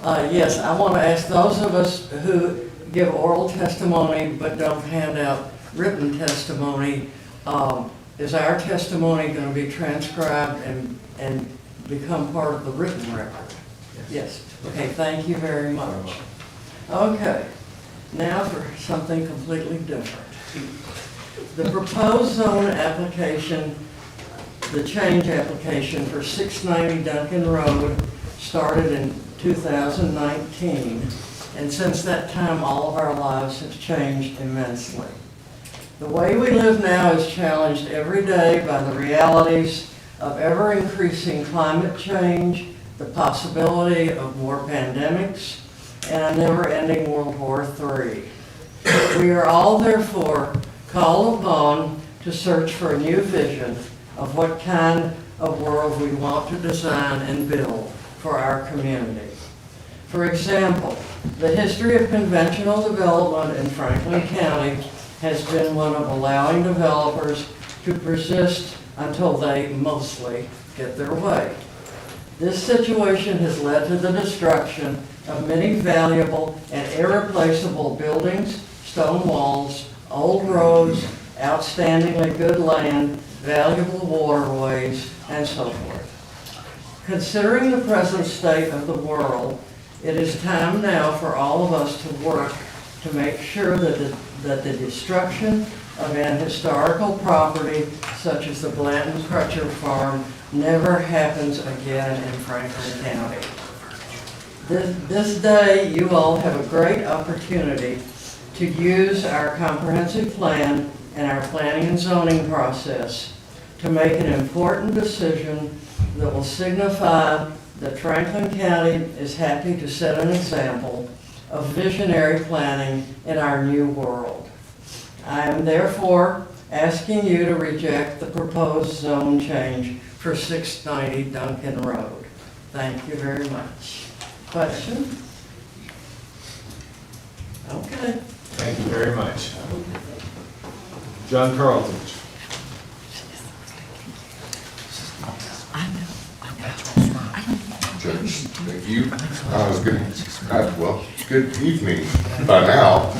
Yes, I want to ask those of us who give oral testimony but don't hand out written testimony, is our testimony going to be transcribed and become part of the written record? Yes. Okay, thank you very much. Okay, now for something completely different. The proposed zone application, the change application for 690 Duncan Road started in 2019, and since that time, all of our lives have changed immensely. The way we live now is challenged every day by the realities of ever-increasing climate change, the possibility of more pandemics, and a never-ending World War III. We are all, therefore, called upon to search for a new vision of what kind of world we want to design and build for our community. For example, the history of conventional development in Franklin County has been one of allowing developers to persist until they mostly get their way. This situation has led to the destruction of many valuable and irreplaceable buildings, stone walls, old roads, outstandingly good land, valuable waterways, and so forth. Considering the present state of the world, it is time now for all of us to work to make sure that the destruction of an historical property such as the Blanton Crutcher Farm never happens again in Franklin County. This day, you all have a great opportunity to use our comprehensive plan and our planning and zoning process to make an important decision that will signify that Franklin County is happy to set an example of visionary planning in our new world. I am therefore asking you to reject the proposed zone change for 690 Duncan Road. Thank you very much. Question? Okay. Thank you very much. John Carlton. Judge, thank you. Good evening by now.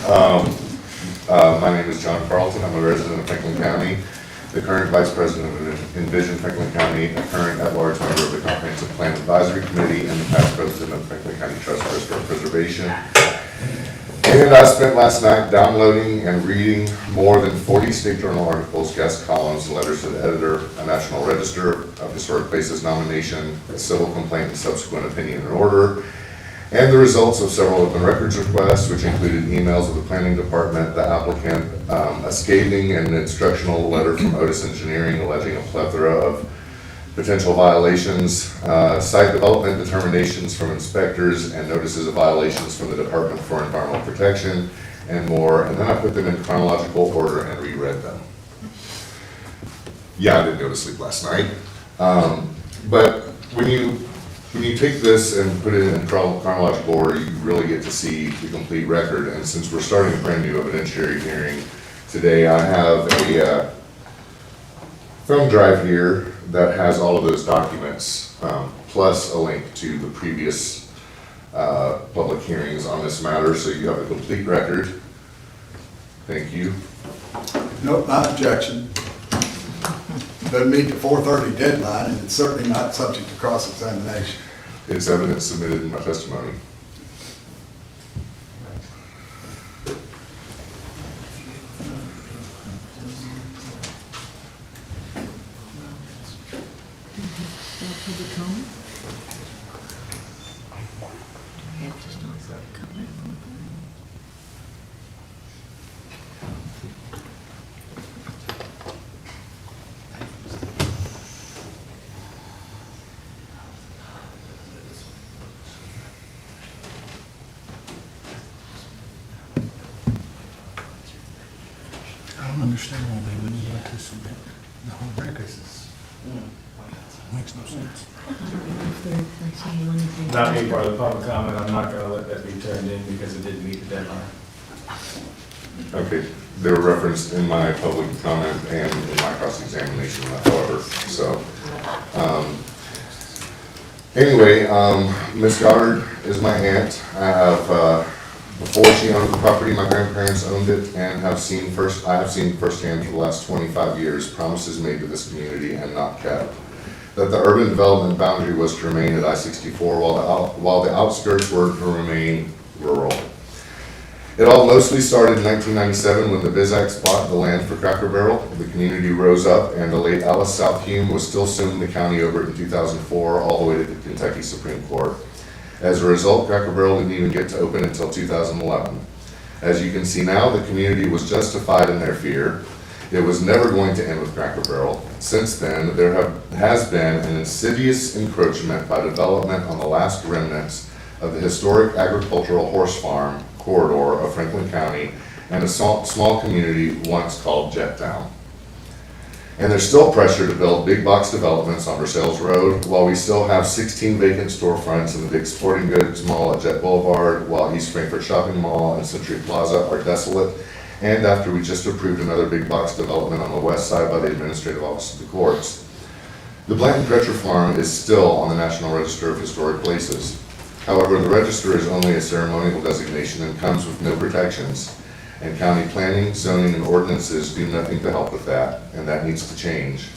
My name is John Carlton. I'm a resident of Franklin County, the current Vice President of Envision Franklin County, a current at-large member of the Comprehensive Plan Advisory Committee, and the past President of Franklin County Trust for Historic Preservation. And I spent last night downloading and reading more than 40 State Journal articles, guest columns, and letters to the editor, a National Register of Historic Places nomination, a civil complaint and subsequent opinion and order, and the results of several open records requests, which included emails of the planning department, the applicant, a scathing and instructional letter from Otis Engineering alleging a plethora of potential violations, site development determinations from inspectors, and notices of violations from the Department for Environmental Protection, and more. And then I put them in chronological order and reread them. Yeah, I didn't go to sleep last night. But when you take this and put it in chronological order, you really get to see the complete record. And since we're starting a brand new evidentiary hearing today, I have a thumb drive here that has all of those documents, plus a link to the previous public hearings on this matter, so you have a complete record. Thank you. Nope, not objection. Doesn't meet the 4:30 deadline, and it's certainly not subject to cross-examination. It's evidence submitted in my testimony. I don't understand why they wouldn't let us submit the whole records. Makes no sense. Not being part of the public comment, I'm not gonna let that be turned in because it didn't meet the deadline. Okay, they were referenced in my public comment and in my cross-examination, however, so. Anyway, Ms. Goddard is my aunt. I have, before she owned the property, my grandparents owned it and I have seen firsthand for the last 25 years, promises made to this community and not kept. That the urban development boundary was to remain at I-64 while the outskirts were to remain rural. It all mostly started in 1997 when the Bizacs bought the land for Cracker Barrel. The community rose up and the late Alice South Hume was still suing the county over it in 2004 all the way to the Kentucky Supreme Court. As a result, Cracker Barrel didn't even get to open until 2011. As you can see now, the community was justified in their fear. It was never going to end with Cracker Barrel. Since then, there has been an insidious encroachment by development on the last remnants of the historic agricultural horse farm corridor of Franklin County and a small community once called Jettown. And there's still pressure to build big box developments on Versailles Road while we still have 16 vacant storefronts in the Dick's Sporting Goods Mall at Jet Boulevard, while East Frankfort Shopping Mall and Century Plaza are desolate, and after we just approved another big box development on the west side by the Administrative Office of the Courts. The Blanton-Crutcher Farm is still on the National Register of Historic Places. However, the register is only a ceremonial designation and comes with no protections. And county planning, zoning, and ordinances do nothing to help with that, and that needs to change.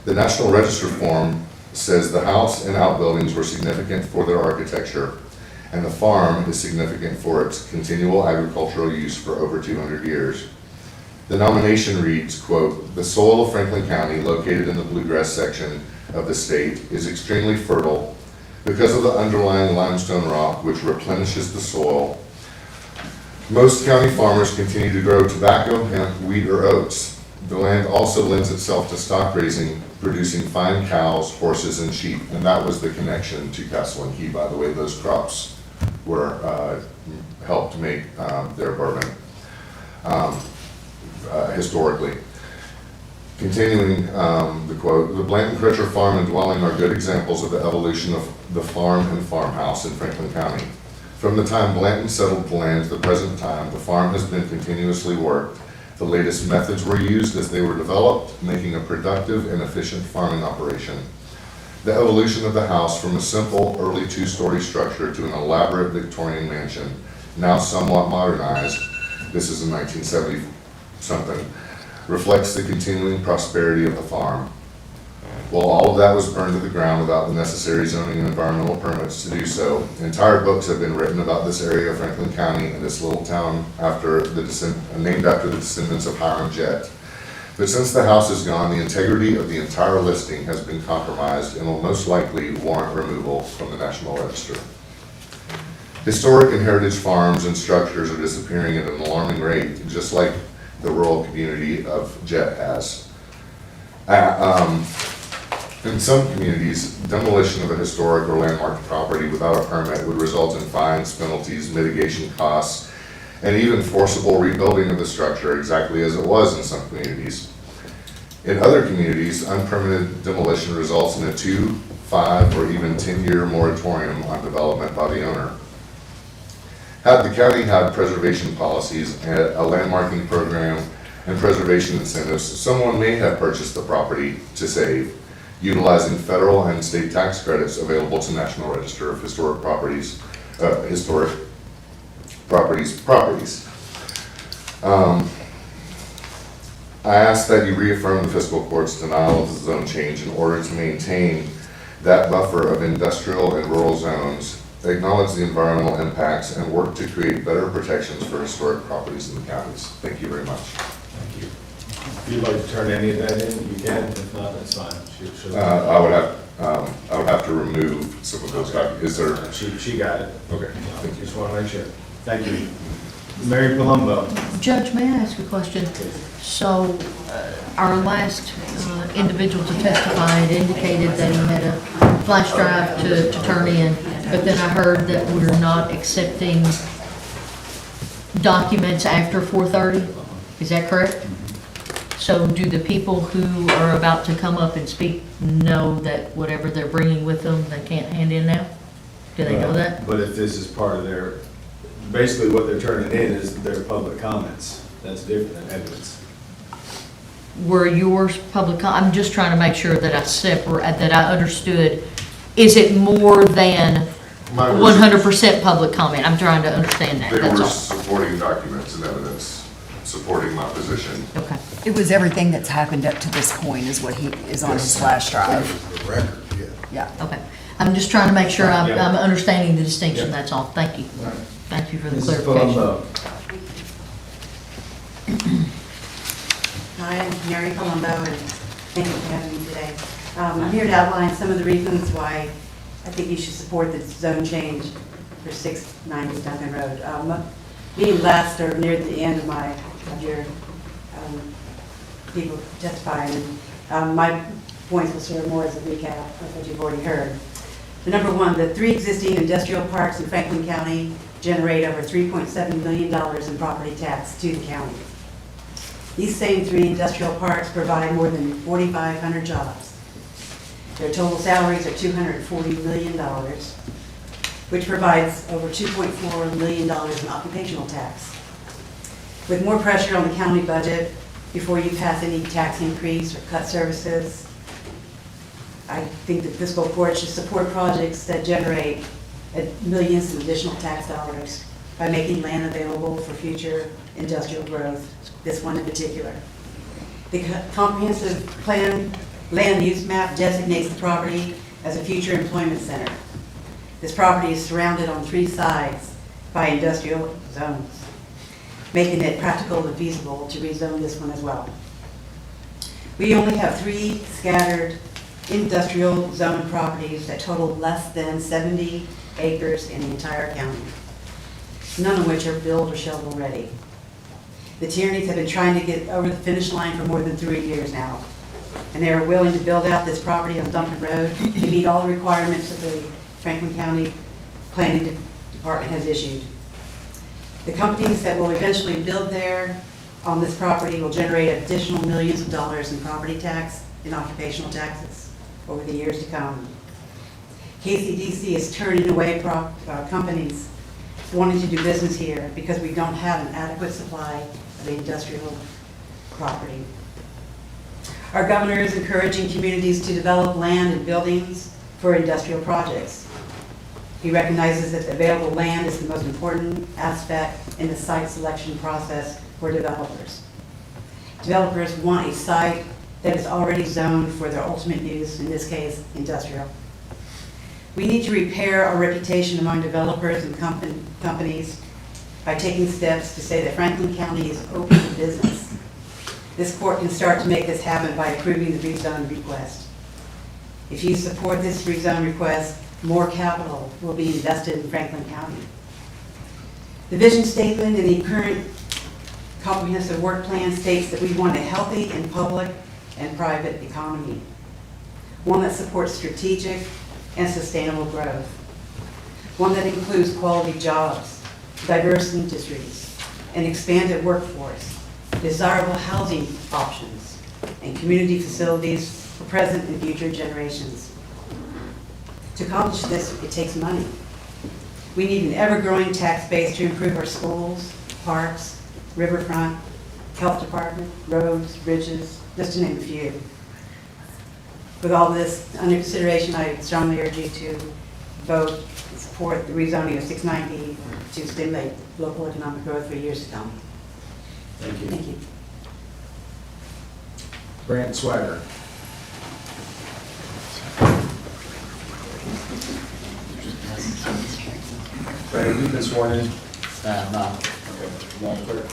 The National Register form says the house and outbuildings were significant for their architecture, and the farm is significant for its continual agricultural use for over 200 years. The nomination reads, quote, "The soil of Franklin County, located in the bluegrass section of the state, is extremely fertile because of the underlying limestone rock which replenishes the soil. Most county farmers continue to grow tobacco, hemp, wheat, or oats. The land also lends itself to stock raising, producing fine cows, horses, and sheep." And that was the connection to Castle and Key, by the way. Those crops were helped make their bourbon historically. Continuing the quote, "The Blanton-Crutcher farm and dwelling are good examples of the evolution of the farm and farmhouse in Franklin County. From the time Blanton settled the land to the present time, the farm has been continuously worked. The latest methods were used as they were developed, making a productive and efficient farming operation. The evolution of the house from a simple early two-story structure to an elaborate Victorian mansion, now somewhat modernized, this is in 1970-something, reflects the continuing prosperity of the farm. While all of that was burned to the ground without the necessary zoning and environmental permits to do so, entire books have been written about this area of Franklin County and this little town named after the descendants of Hiram Jett. But since the house is gone, the integrity of the entire listing has been compromised and will most likely warrant removal from the National Register. Historic and heritage farms and structures are disappearing at an alarming rate, just like the rural community of Jett has. In some communities, demolition of a historic or landmark property without a permit would result in fines, penalties, mitigation costs, and even forcible rebuilding of the structure exactly as it was in some communities. In other communities, unpermitted demolition results in a 2, 5, or even 10-year moratorium on development by the owner. Had the county had preservation policies, a landmarking program, and preservation incentives, someone may have purchased the property to save, utilizing federal and state tax credits available to National Register of Historic Properties. I ask that you reaffirm the Fiscal Court's denial of the zone change in order to maintain that buffer of industrial and rural zones, acknowledge the environmental impacts, and work to create better protections for historic properties in the counties. Thank you very much. Thank you. If you'd like to turn any of that in, you can. If not, that's fine. I would have to remove some of those copies. Is there? She got it. Okay. Thank you. Just want to make sure. Thank you. Mary Palumbo. Judge, may I ask a question? So, our last individual to testify had indicated that he had a flash drive to turn in, but then I heard that we're not accepting documents after 4:30. Is that correct? So do the people who are about to come up and speak know that whatever they're bringing with them, they can't hand in now? Do they know that? But if this is part of their, basically what they're turning in is their public comments. That's different than evidence. Were yours I'm just trying to make sure that that I understood. Is it more than Mine was- 100% public comment? I'm trying to understand that, They that's were all. supporting documents and evidence, supporting my position. Okay. It was everything that's happened up to this point is what he is on his flash drive. The record, yeah. Yeah. Okay. I'm just trying to make sure I'm Yeah. understanding the distinction, Yeah. that's all. Thank you. Right. Thank you for the Mrs. clarification. Palumbo. Hi, I'm Mary Palumbo, and thank you for having me today. I'm here to outline some of the reasons why I think you should support the zone change for 690 Duncan Road. Being last or near the end of your people testifying, my points will serve more as a recap of what you've already heard. The number one, the 3 existing industrial parks in Franklin County generate over $3.7 million in property tax to the county. These same 3 industrial parks provide more than 4,500 jobs. Their total salaries are $240 million, which provides over $2.4 million in occupational tax. With more pressure on the county budget before you pass any tax increase or cut services, I think the fiscal court should support projects that generate millions in additional tax dollars by making land available for future industrial growth, this one in particular. The comprehensive plan land use map designates the property as a future employment center. This property is surrounded on 3 sides by industrial zones, making it practical and feasible to rezone this one as well. We only have 3 scattered industrial zone properties that total less than 70 acres in the entire county, none of which are built or shovel ready. The Tierneys have been trying to get over the finish line for more than 3 years now, and they are willing to build out this property on Duncan Road to meet all the requirements that the Franklin County Planning Department has issued. The companies that will eventually build there on this property will generate additional millions of dollars in property tax and occupational taxes over the years to come. KCDC is turning away companies wanting to do business here because we don't have an adequate supply of industrial property. Our governor is encouraging communities to develop land and buildings for industrial projects. He recognizes that the available land is the most important aspect in the site selection process for developers. Developers want a site that is already zoned for their ultimate use, in this case, industrial. We need to repair our reputation among developers and companies by taking steps to say that Franklin County is open to business. This court can start to make this happen by approving the rezone request. If you support this rezone request, more capital will be invested in Franklin County. The vision statement in the current comprehensive work plan states that we want a healthy and public and private economy, one that supports strategic and sustainable growth, one that includes quality jobs, diverse industries, an expanded workforce, desirable housing options, and community facilities for present and future generations. To accomplish this, it takes money. We need an ever-growing tax base to improve our schools, parks, riverfront, health department, roads, bridges, just to name a few. With all this under consideration, I strongly urge you to vote and support the rezoning of 690 to stimulate local economic growth for years to come. Thank you. Thank you. Brant Swagger. Brant, have you been sworn in? No. Madam Clerk?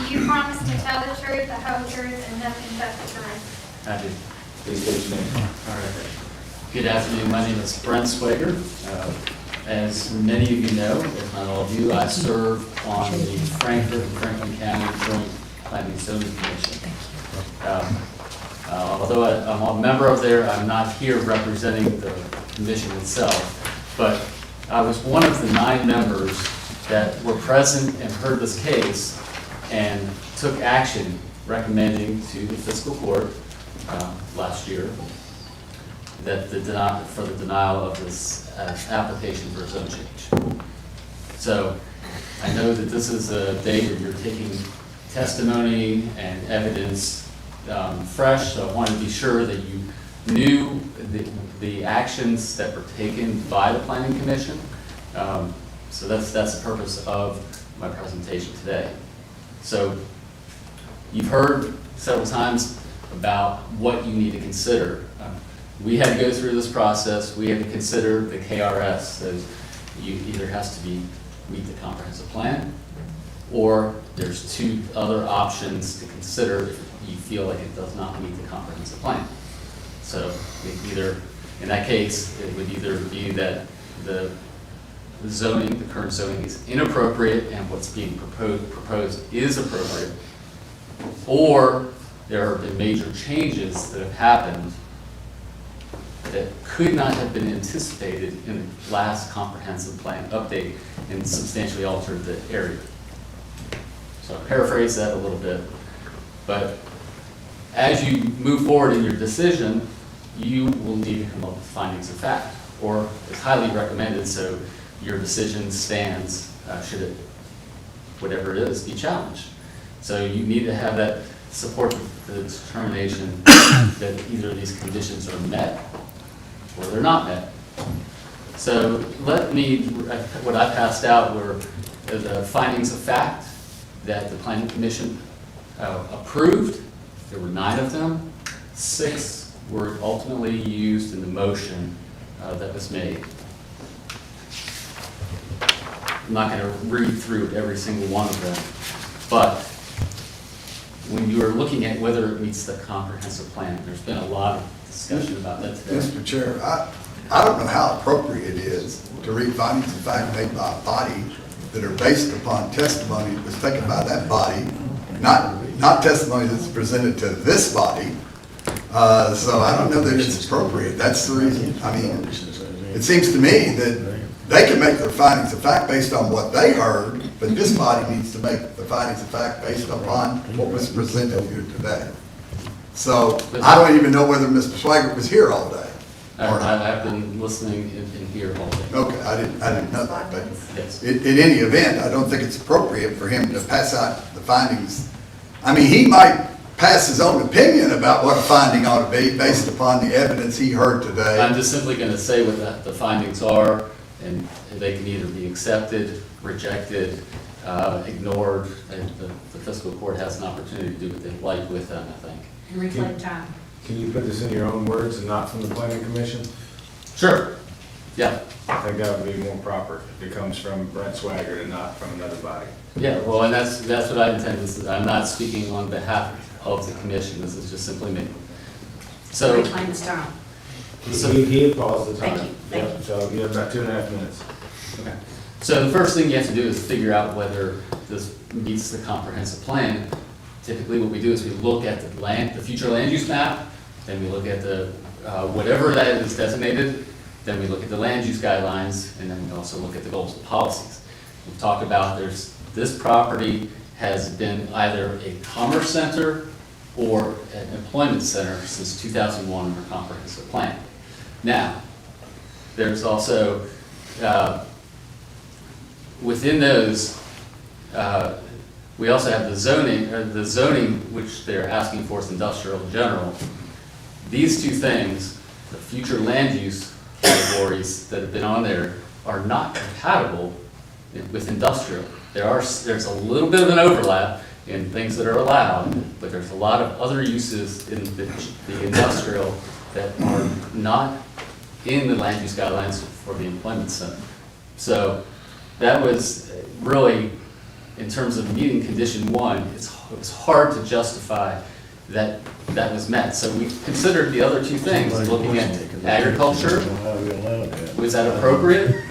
Do you promise to tell the truth, the whole truth, and nothing but the truth? I do. Please state your name. All right. Good afternoon. My name is Brent Swager. As many of you know, if not all of you, I serve on the Frankfurt and Franklin County Joint Planning and Zoning Commission. Although I'm a member of there, I'm not here representing the commission itself, but I was one of the 9 members that were present and heard this case and took action recommending to the Fiscal Court last year that for the denial of this application for a zone change. So I know that this is a day where you're taking testimony and evidence fresh, so I wanted to be sure that you knew the actions that were taken by the Planning Commission. So that's the purpose of my presentation today. So you've heard several times about what you need to consider. We had to go through this process. We had to consider the KRS. So you either has to meet the comprehensive plan, or there's two other options to consider if you feel like it does not meet the comprehensive plan. So in that case, it would either be that the current zoning is inappropriate and what's being proposed is appropriate, or there have been major changes that have happened that could not have been anticipated in the last comprehensive plan update and substantially altered the area. So I'll paraphrase that a little bit, but as you move forward in your decision, you will need to come up with findings of fact, or it's highly recommended so your decision stands should it, whatever it is, be challenged. So you need to have that support the determination that either of these conditions are met or they're not met. So what I passed out were the findings of fact that the Planning Commission approved. There were 9 of them. 6 were ultimately used in the motion that was made. I'm not going to read through every single one of them, but when you are looking at whether it meets the comprehensive plan, there's been a lot of discussion about that today. Mr. Chair, I don't know how appropriate it is to read findings of fact made by a body that are based upon testimony that was taken by that body, not testimony that's presented to this body. So I don't know that it's appropriate. That's the reason. I mean, it seems to me that they can make their findings of fact based on what they heard, but this body needs to make the findings of fact based upon what was presented here today. So I don't even know whether Mr. Swigert was here all day. I've been listening and here all day. Okay, I didn't know that, but Yes. in any event, I don't think it's appropriate for him to pass out the findings. I mean, he might pass his own opinion about what a finding ought to be based upon the evidence he heard today. I'm just simply going to say what the findings are, and they can either be accepted, rejected, ignored, and the Fiscal Court has an opportunity to do what they like with them, I think. And reclaim time. Can you put this in your own words and not from the Planning Commission? Sure. Yeah. I think that would be more proper if it comes from Brent Swigert and not from another body. Yeah, well, and that's what I intend. I'm not speaking on behalf of the commission. This is just simply me. So. Reclaim his time. So he paused the time. Thank you. Thank you. So you have about 2.5 minutes. Okay. So the first thing you have to do is figure out whether this meets the comprehensive plan. Typically what we do is we look at the future land use map, then we look at the whatever that is designated, then we look at the land use guidelines, and then we also look at the goals and policies. We've talked about this property has been either a commerce center or an employment center since 2001 under comprehensive plan. Now, there's also, within those, we also have the zoning which they're asking for is industrial in general. These two things, the future land use categories that have been on there, are not compatible with industrial. There's a little bit of an overlap in things that are allowed, but there's a lot of other uses in the industrial that are not in the land use guidelines for the employment center. So that was really, in terms of meeting condition 1, it was hard to justify that that was met. So we considered the other two things, looking at agriculture. Was that appropriate?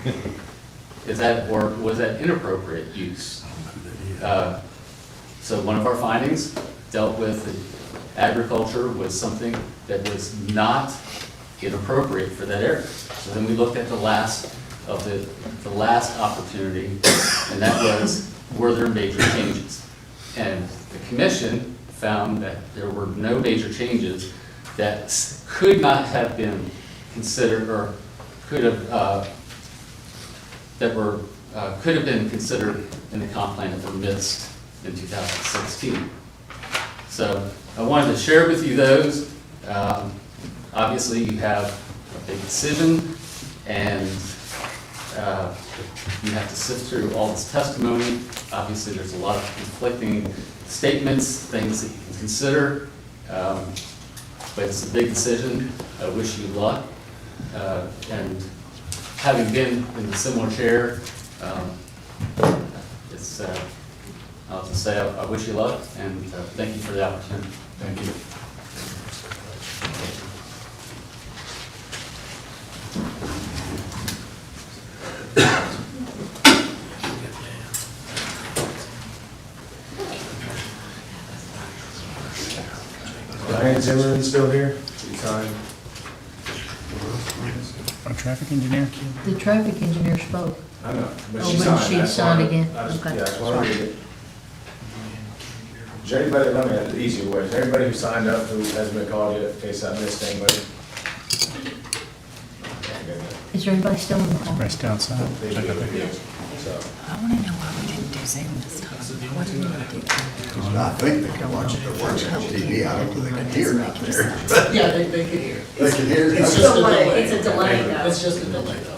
Or was that inappropriate use? So one of our findings dealt with agriculture was something that was not inappropriate for that area. So then we looked at the last opportunity, and that was, were there major changes? And the commission found that there were no major changes that could not have been considered or could have, could have been considered in the comp plan that were missed in 2016. So I wanted to share with you those. Obviously, you have a big decision, and you have to sift through all this testimony. Obviously, there's a lot of conflicting statements, things that you can consider, but it's a big decision. I wish you luck. And having been in the similar chair, I'll just say I wish you luck, and thank you for the opportunity. Thank you. Diane Zimmerman still here? She signed. Our traffic engineer? The traffic engineer spoke. I know, but Oh, she but signed. she That's signed why- again. I just- Okay. Yeah, that's why I read it. Is there anybody, let me ask the easier way, is there anybody who signed up who hasn't been called yet, in case I missed anybody? Is there anybody still in the hall? Rest outside. They do, so. I want to know why we didn't do Zoom this time. What do we want to do? I think they can watch it, they're watching on TV, I don't know if they can hear out there. Yeah, they could hear. They can hear. It's just a delay. It's a delay though. It's just a delay though.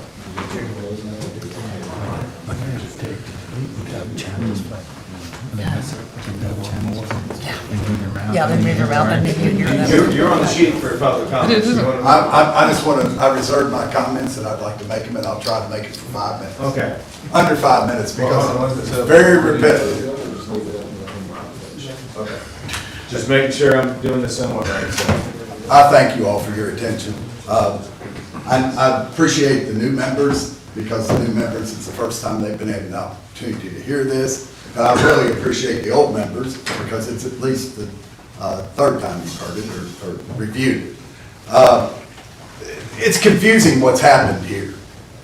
Yeah, they move around, and you hear them. You're on the sheet for public comments. You wanna- I just want to, I reserve my comments and I'd like to make them and I'll try to make it for 5 minutes. Okay. Under 5 minutes Well, because it's it's very repetitive. Okay. Just making sure I'm doing this somewhat right, so. I thank you all for your attention. I appreciate the new members because the new members, it's the first time they've been having the opportunity to hear this. And I really appreciate the old members because it's at least the third time you've heard it or reviewed it. It's confusing what's happened here.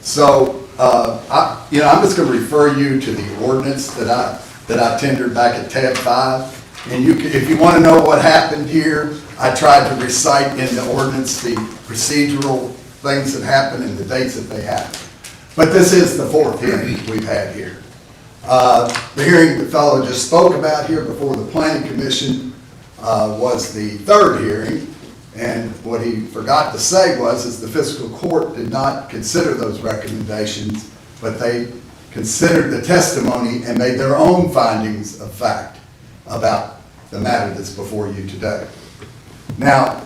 So, I'm just going to refer you to the ordinance that I tendered back at tab 5. And if you want to know what happened here, I tried to recite in the ordinance the procedural things that happened and the dates that they happened. But this is the fourth hearing we've had here. The hearing the fellow just spoke about here before the planning commission was the third hearing. And what he forgot to say is the fiscal court did not consider those recommendations, but they considered the testimony and made their own findings of fact about the matter that's before you today. Now,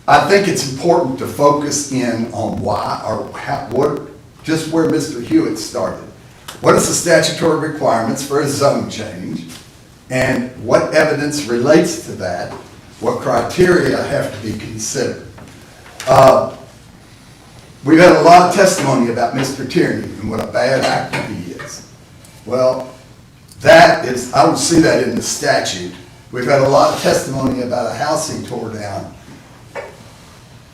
I think it's important to focus in on why or just where Mr. Hewitt started. What is the statutory requirements for a zone change? And what evidence relates to that? What criteria have to be considered? We've had a lot of testimony about Mr. Tierney and what a bad actor he is. Well, that is, I don't see that in the statute. We've had a lot of testimony about a house he tore down,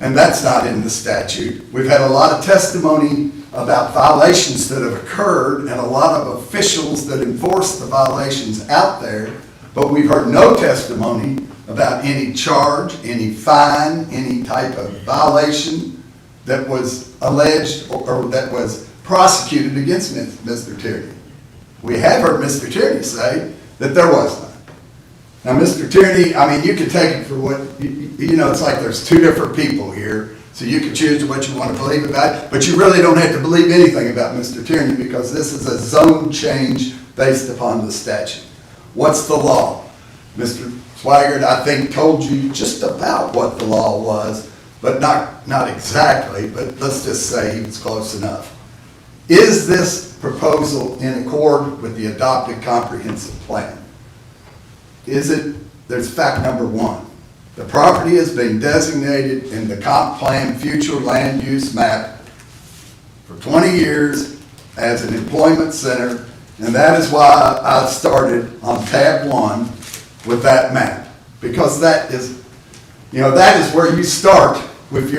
and that's not in the statute. We've had a lot of testimony about violations that have occurred and a lot of officials that enforce the violations out there, but we've heard no testimony about any charge, any fine, any type of violation that was alleged or that was prosecuted against Mr. Tierney. We have heard Mr. Tierney say that there was none. Now, Mr. Tierney, I mean, you can take it for what, it's like there's two different people here, so you can choose what you want to believe about it, but you really don't have to believe anything about Mr. Tierney because this is a zone change based upon the statute. What's the law? Mr. Swaggart, I think, told you just about what the law was, but not exactly, but let's just say he was close enough. Is this proposal in accord with the adopted comprehensive plan? Is it? There's fact number one. The property has been designated in the comp plan future land use map for 20 years as an employment center, and that is why I started on tab 1 with that map, because that is where you start with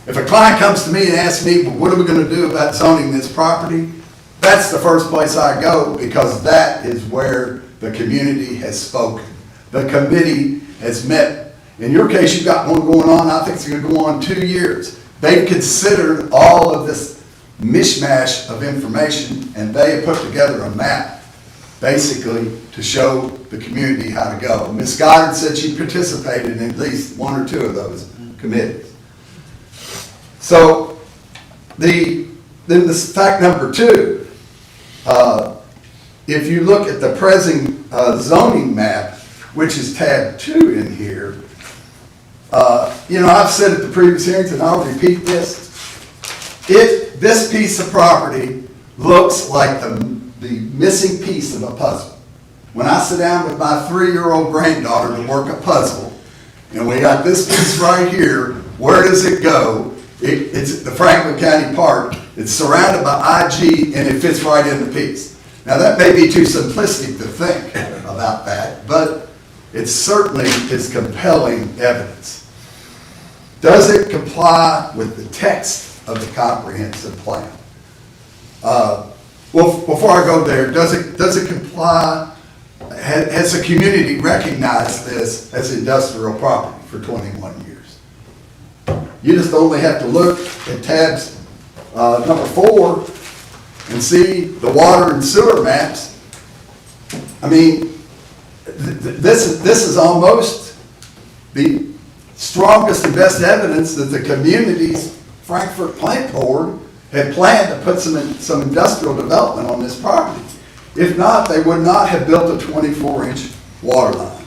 if a client comes to me and asks me, well, what are we going to do about zoning this property? That's the first place I go because that is where The community has spoken. The committee has met. In your case, you've got one going on, I think it's gonna go on 2 years. They've considered all of this mishmash of information, and they have put together a map, basically, to show the community how to go. Ms. Goddard said she participated in at least 1 or 2 of those committees. So, then this fact number 2, if you look at the present zoning map, which is tab 2 in here, I've said at the previous hearings, and I'll repeat this, this piece of property looks like the missing piece of a puzzle. When I sit down with my 3-year-old granddaughter to work a puzzle, and we got this piece right here, where does it go? It's at the Franklin County Park. It's surrounded by IG, and it fits right in the piece. Now, that may be too simplistic to think about that, but it certainly is compelling evidence. Does it comply with the text of the comprehensive plan? Well, before I go there, does it comply? Has the community recognized this as industrial property for 21 years? You just only have to look at tabs number 4 and see the water and sewer maps. I mean, this is almost the strongest and best evidence that the community's Frankfurt Plant Board had planned to put some industrial development on this property. If not, they would not have built a 24-inch water line.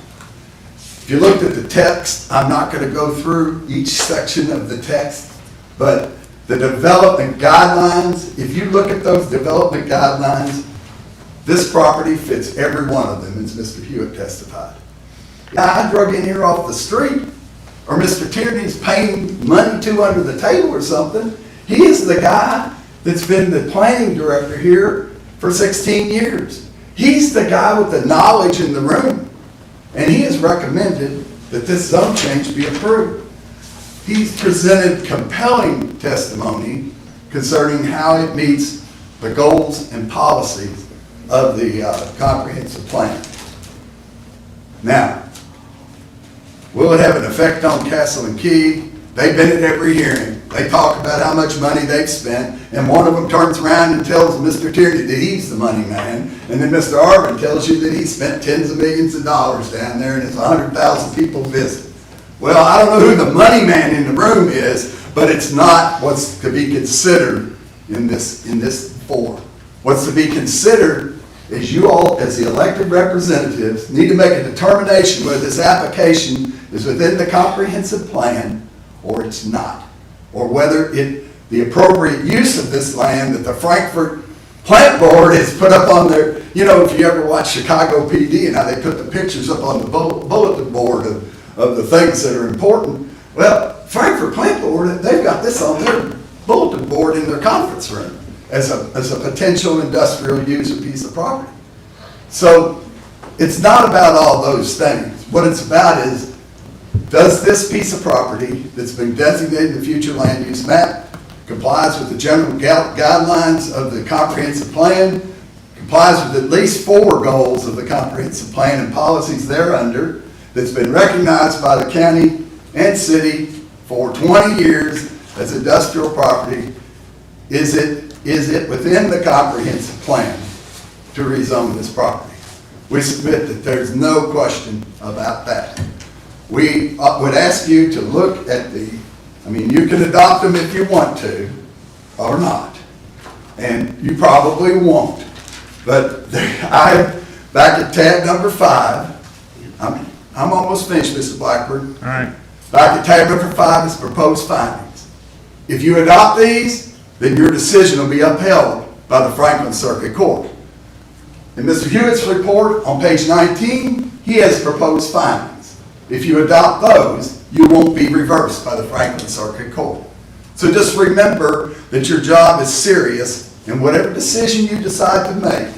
If you looked at the text, I'm not going to go through each section of the text, but the development guidelines, if you look at those development guidelines, this property fits every one of them, as Mr. Hewitt testified. I drug in here off the street, or Mr. Tierney's paying money to under the table or something. He is the guy that's been the planning director here for 16 years. He's the guy with the knowledge in the room. And he has recommended that this zone change be approved. He's presented compelling testimony concerning how it meets the goals and policies of the comprehensive plan. Now, will it have an effect on Castle and Key? They've been at every hearing. They talk about how much money they've spent, and one of them turns around and tells Mr. Tierney that he's the money man, and then Mr. Arvin tells you that he spent tens of millions of dollars down there and it's 100,000 people visit. Well, I don't know who the money man in the room is, but it's not what's to be considered in this forum. What's to be considered is you all, as the elected representatives, need to make a determination whether this application is within the comprehensive plan or it's not, or whether the appropriate use of this land that the Frankfurt Plant Board has put up on their, if you ever watch Chicago PD and how they put the pictures up on the bulletin board of the things that are important. Well, Frankfurt Plant Board, they've got this on their bulletin board in their conference room as a potential industrial use of piece of property. So it's not about all those things. What it's about is, does this piece of property that's been designated in the future land use map complies with the general guidelines of the comprehensive plan, complies with at least 4 goals of the comprehensive plan and policies thereunder, that's been recognized by the county and city for 20 years as industrial property? Is it within the comprehensive plan to rezone this property? We submit that there's no question about that. We would ask you to look at you can adopt them if you want to, or not. And you probably won't. But back at tab number 5, I'm almost finished, Mr. Blackburn. All right. Back at tab number 5 is proposed findings. If you adopt these, then your decision will be upheld by the Franklin Circuit Court. In Mr. Hewitt's report on page 19, he has proposed findings. If you adopt those, you won't be reversed by the Franklin Circuit Court. So just remember that your job is serious, and whatever decision you decide to make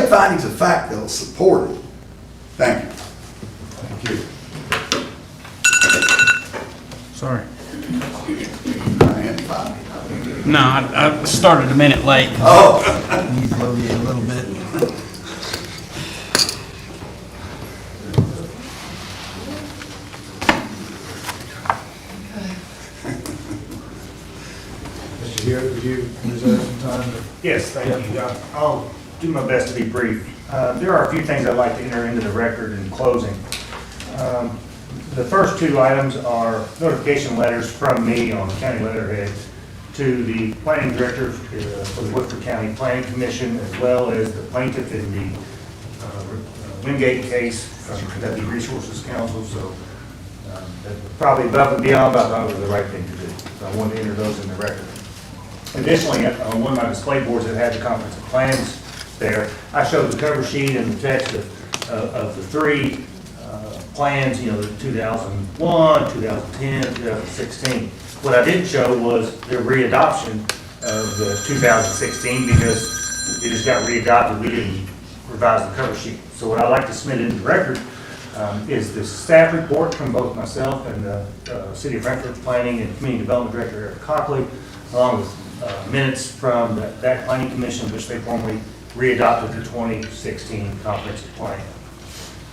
findings of fact that will support it. Thank you. Thank you. Sorry. No, I started a minute late. Oh. He's loaded a little bit. Yes, thank you. I'll do my best to be brief. There are a few things I'd like to enter into the record in closing. The first two items are notification letters from me on county letterhead to the planning director for the Woodford County Planning Commission, as well as the plaintiff in the Wingate case from Kentucky Resources Council. So that's probably above and beyond, but I thought it was the right thing to do. So I wanted to enter those in the record. Additionally, on one of my display boards that had the conference of plans there, I showed the cover sheet and the text of the three plans, you know, the 2001, 2010, 2016. What I didn't show was the readoption of the 2016 because it just got readopted. We didn't revise the cover sheet. So what I'd like to submit into the record is the staff report from both myself and the City of Frankfort Planning and Community Development Director Eric Cockley, along with minutes from that planning commission, which they formally readopted the 2016 comprehensive plan.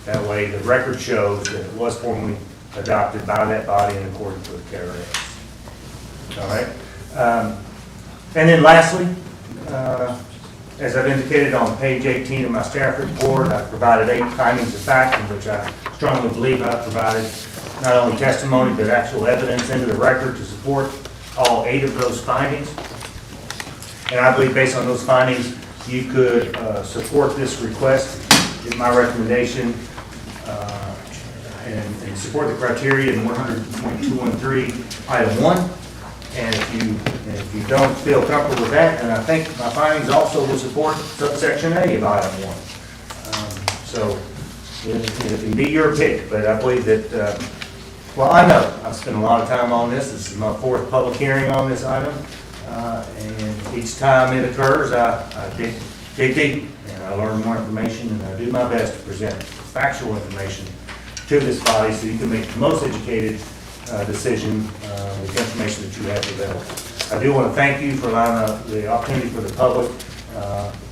That way, the record shows that it was formally adopted by that body in accordance with KRS. All right. And then lastly, as I've indicated on page 18 of my staff report, I've provided 8 findings of fact in which I strongly believe I've provided not only testimony but actual evidence into the record to support all 8 of those findings. And I believe based on those findings, you could support this request. Is my recommendation and support the criteria in 100.213 item 1. And if you don't feel comfortable with that, then I think my findings also will support subsection A of item 1. So it can be your pick, but I believe that, well, I know I've spent a lot of time on this. This is my 4th public hearing on this item. And each time it occurs, I dig deep and I learn more information and I do my best to present factual information to this body so you can make the most educated decision with the information that you have available. I do want to thank you for allowing the opportunity for the public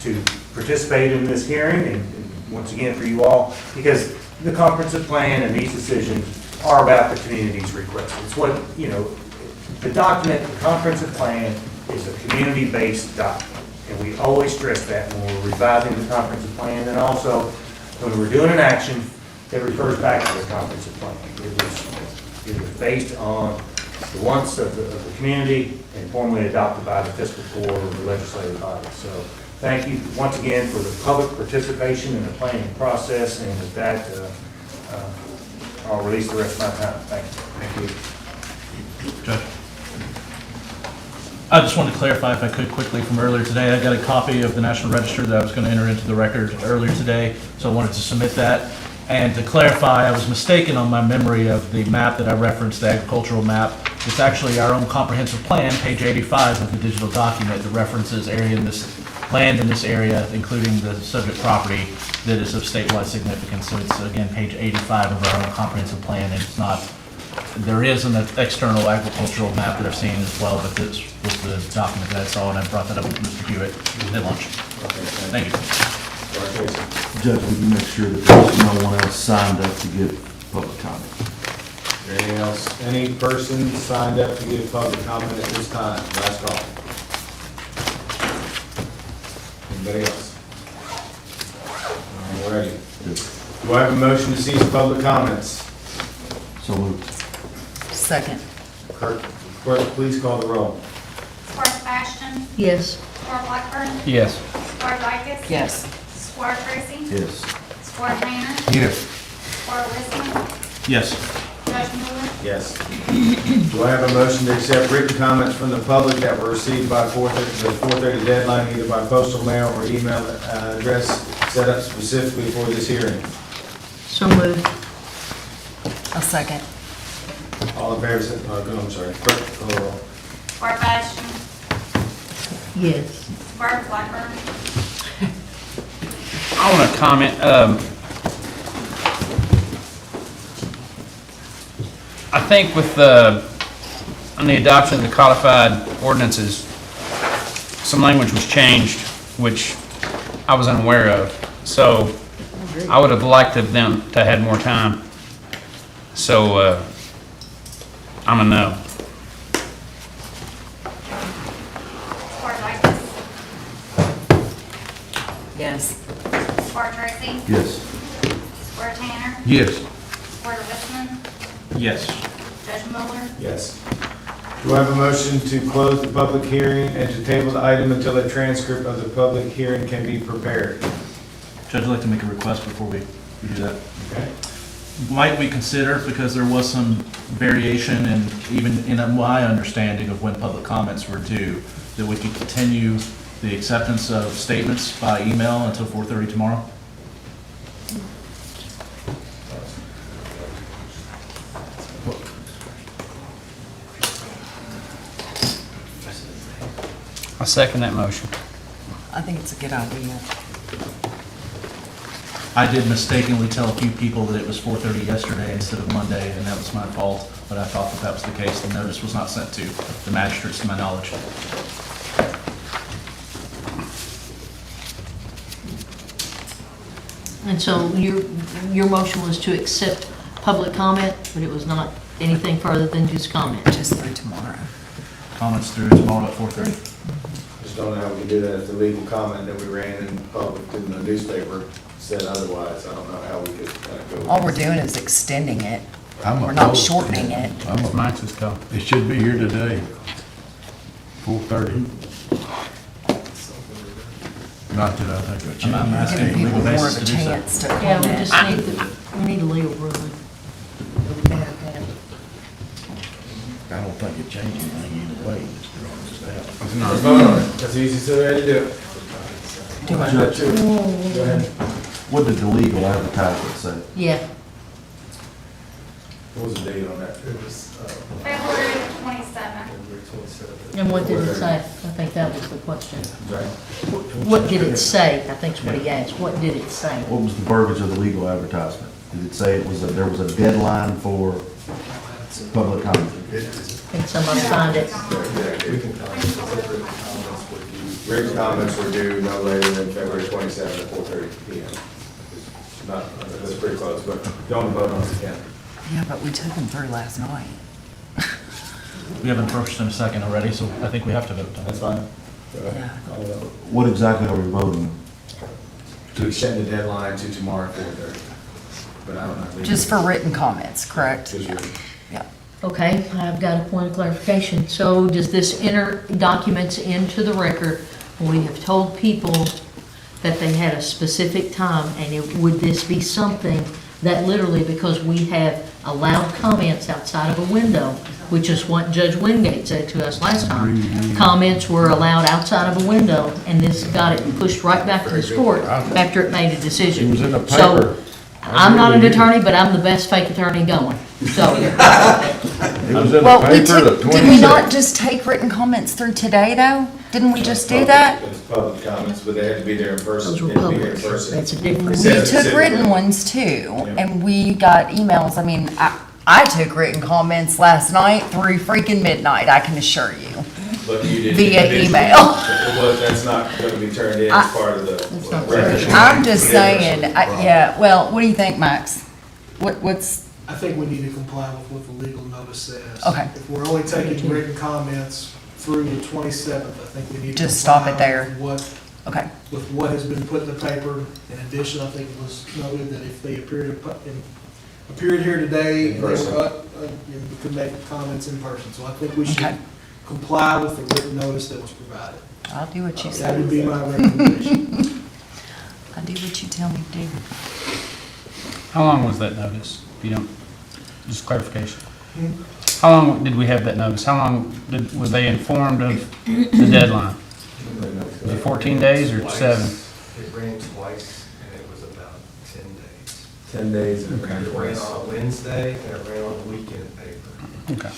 to participate in this hearing and once again for you all, because the comprehensive plan and these decisions are about the community's request. It's what, you know, the document, the comprehensive plan is a community-based document. And we always stress that when we're revising the comprehensive plan and also when we're doing an action that refers back to the comprehensive plan. It was based on the wants of the community and formally adopted by the Fiscal Court or the legislative body. So thank you once again for the public participation in the planning process, and with that, I'll release the rest of my time. Thank you. Thank you. Judge. I just wanted to clarify, if I could, quickly from earlier today. I got a copy of the National Register that I was going to enter into the record earlier today, so I wanted to submit that. And to clarify, I was mistaken on my memory of the map that I referenced, the agricultural map. It's actually our own comprehensive plan, page 85 of the digital document, that references land in this area, including the subject property that is of statewide significance. So it's, again, page 85 of our own comprehensive plan. And it's not, there is an external agricultural map that I've seen as well, but this was the document that I saw, and I brought that up with Mr. Hewitt at lunch. Thank you. Judge, would you make sure that there's no one else signed up to give public comment? Anything else? Any person signed up to give public comment at this time? Last call. Anybody else? All righty. Do I have a motion to cease public comments? So moved. Second. Clerk, please call the roll. Squire Ashton, Yes. Squire Blackburn, Yes. Squire Dykus. Yes. Squire Tracy, Yes. Squire Tanner, Yes. Squire Wisdom, Yes. Judge Miller, Yes. Do I have a motion to accept written comments from the public that were received by the 4:30 deadline, either by postal mail or email address set up specifically for this hearing? So moved. A second. All in favor, say, I'm sorry. Clerk, call the roll. Squire Ashton, Yes. Squire Blackburn, I want to comment. I think with on the adoption of the codified ordinances, some language was changed, which I was unaware of. So I would have liked them to have had more time. So I'm a no. Squire Dykus, Yes. Squire Tracy, Yes. Squire Tanner, Yes. Squire Whitman, Yes. Judge Miller, Yes. Do I have a motion to close the public hearing and to table the item until a transcript of the public hearing can be prepared? Judge, I'd like to make a request before we do that. Okay. Might we consider, because there was some variation and even in my understanding of when public comments were due, that we could continue the acceptance of statements by email until 4:30 tomorrow? I second that motion. I think it's a good idea. I did mistakenly tell a few people that it was 4:30 yesterday instead of Monday, and that was my fault, but I thought that that was the case. The notice was not sent to the magistrates, to my knowledge. And so your motion was to accept public comment, but it was not anything further than just comment? Just through tomorrow. Comments through tomorrow at 4:30. Just don't know how we can do that if the legal comment that we ran in public in the newspaper said otherwise. I don't know how we could go. All we're doing is extending it. I'm We're not opposed. shortening it. I'm It's a- Max's call. It should be here today, 4:30. Not that I think it'll change. I'm asking Giving legal people more basis of a to do so. chance to Yeah, we comment. just need a legal ruling. I don't think it changes anything either way, Mr. Armstead. Let's vote on it. That's the easiest way to do it. Judge, Go ahead. what did the legal advertisement say? Yeah, What was the date on that? February 27th. and what did it say? I think that was the question. Right. What did it say? I think's what he asked. What did it say? What was the verbiage of the legal advertisement? Did it say there was a deadline for public comment? Can somebody find it? Written comments were due no later than February 27th at 4:30 PM. Not, that's pretty close, but don't vote on it again. Yeah, but we took them through last night. We have a first and a second already, so I think we have to vote on it. That's fine. Yeah. What exactly are we voting? To extend the deadline to tomorrow at 4:30. But I don't know. Just for written comments, correct? Just written. Yeah. Okay, I've got a point of clarification. So does this enter documents into the record? We have told people that they had a specific time, and would this be something that literally, because we have allowed comments outside of a window, which is what Judge Wingate said to us last time, comments were allowed outside of a window, and this got it pushed right back to the court after it made a decision. It was in the So, paper. I'm not an attorney, but I'm the best fake attorney going, so. It was in the Well, we paper, the took, did we not 26th. just take written comments through today, though? Didn't we just do that? It's public comments, but they had to be there in person. Those were They had to be here in public. person. That's a difference. We It says took specifically. written ones too, and we got emails. I mean, I took written comments last night through freaking midnight, I can assure you. But you did. Via individually. email. Well, that's not going to be turned in as part of the not record. I'm just saying, yeah, well, what do you think, Max? What's, I think we need to comply with what the legal notice says. Okay. If we're only taking written comments through the 27th, I think we need to. Just stop it comply there. with okay, with what has been put in the paper. In addition, I think it was noted that if they appeared here today, In they were person. you could make comments in person. So I think we should Okay. comply with the written notice that was provided. I'll do what you That say. would be my recommendation. I do what you tell me to do. How long was that notice? If you don't, just clarification. How long did we have that notice? How long were they informed of the deadline? Was it 14 days or 7? It ran twice, and it was about 10 days. 10 days. It ran on a Wednesday, and it ran on the weekend paper. Okay.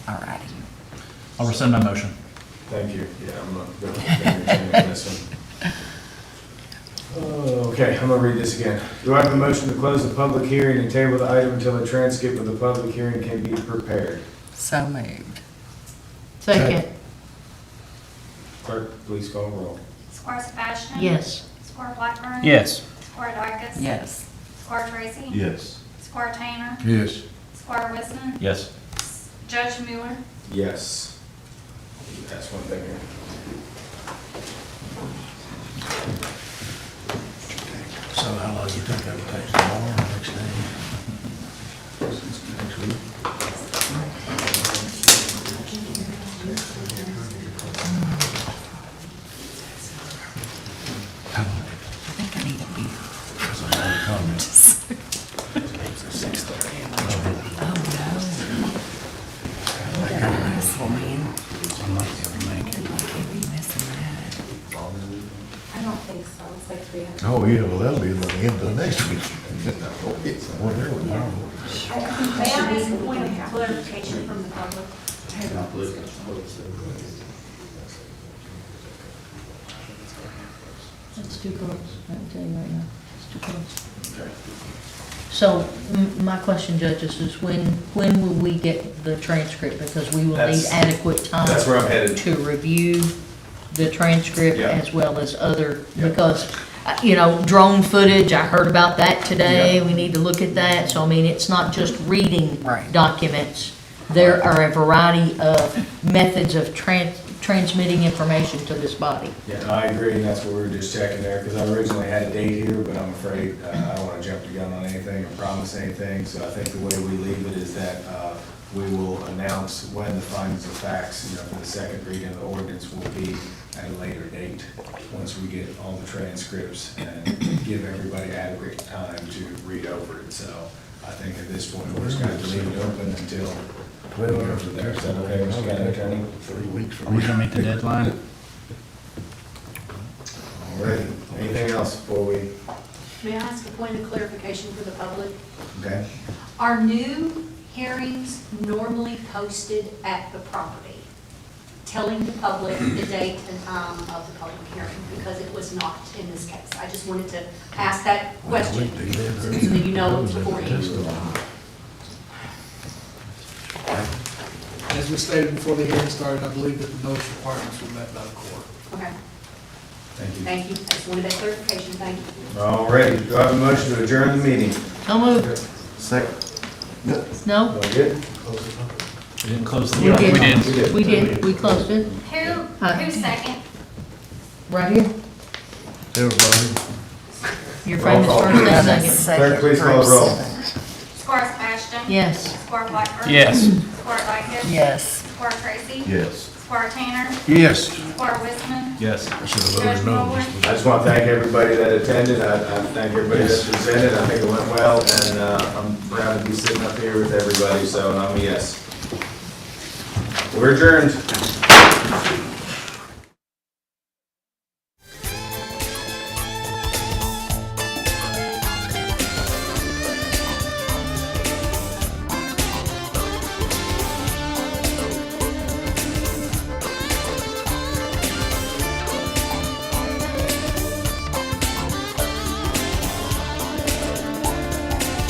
All righty. I'll rescind my motion. Thank you. Yeah, I'm not going to change on this one. Okay, I'm going to read this again. Do I have a motion to close the public hearing and table the item until a transcript of the public hearing can be prepared? So moved. Second, Clerk, please call roll. Squire Sebastian. yes. Squire Blackburn. Yes. Squire Darkis. Yes. Squire Tracy. Yes. Squire Tanner. Yes. Squire Whitman. Yes. Judge Miller. Yes. That's one thing here. You think that would take tomorrow, next day? Next week? I think I need a beer. Because I have a comment. 6:30. Oh, no. We got a wrestle, man. I'm not able to make it. I can't be missing that. I don't think so, it's like 300. Oh, yeah, well, that'll be the end of the next week. Whatever, tomorrow. May I ask a point of clarification from the public? It's too close, I can tell you right now, it's too close. So, my question, judges, is when will we get the transcript? Because we will need That's- adequate time. that's where I'm headed. To review the transcript Yeah. as well as other, Yeah. because, drone footage, I heard about that today. Yeah. We need to look at that. So, I mean, it's not just reading Right. documents. There are a variety of methods of transmitting information to this body. Yeah, no, I agree, and that's what we were just checking there, because I originally had a date here, but I'm afraid, I don't want to jump the gun on anything or promise anything, so I think the way we leave it is that, we will announce when the findings of facts, for the second reading of the ordinance will be at a later date, once we get all the transcripts and give everybody adequate time to read over it, so I think at this point, we're just going to leave it open until we go from there. Is that okay, Mr. County Attorney? 3 weeks Are from we now. gonna meet the deadline? All right, anything else before we, May I ask a point of clarification for the public? okay? Are new hearings normally posted at the property, telling the public the date and time of the public hearing? Because it was not in this case. I just wanted to ask that question, so that you know what's before you. As we stated before the hearing started, I believe that the notice requirements were met by the court. Okay, Thank you. thank you. I just wanted that clarification. Thank you. All righty, do I have a motion to adjourn the meeting? So moved. Second. No? All good? We didn't close the. We did. We did. We did. We closed it. Who's second? Right here. Everybody. Your Roll famous call. first and Second. second. Clerk, please call the roll. Squire Sebastian? Yes. Squire Blackburn? Yes. Squire Lightfoot? Yes. Squire Tracy? Yes. Squire Tanner? Yes. Squire Wisman? Yes. I should have Judge voted no. Muller? I just want to thank everybody that attended. I thank everybody that presented. I think it went well, and I'm proud to be sitting up here with everybody, so I'm a yes. We're adjourned.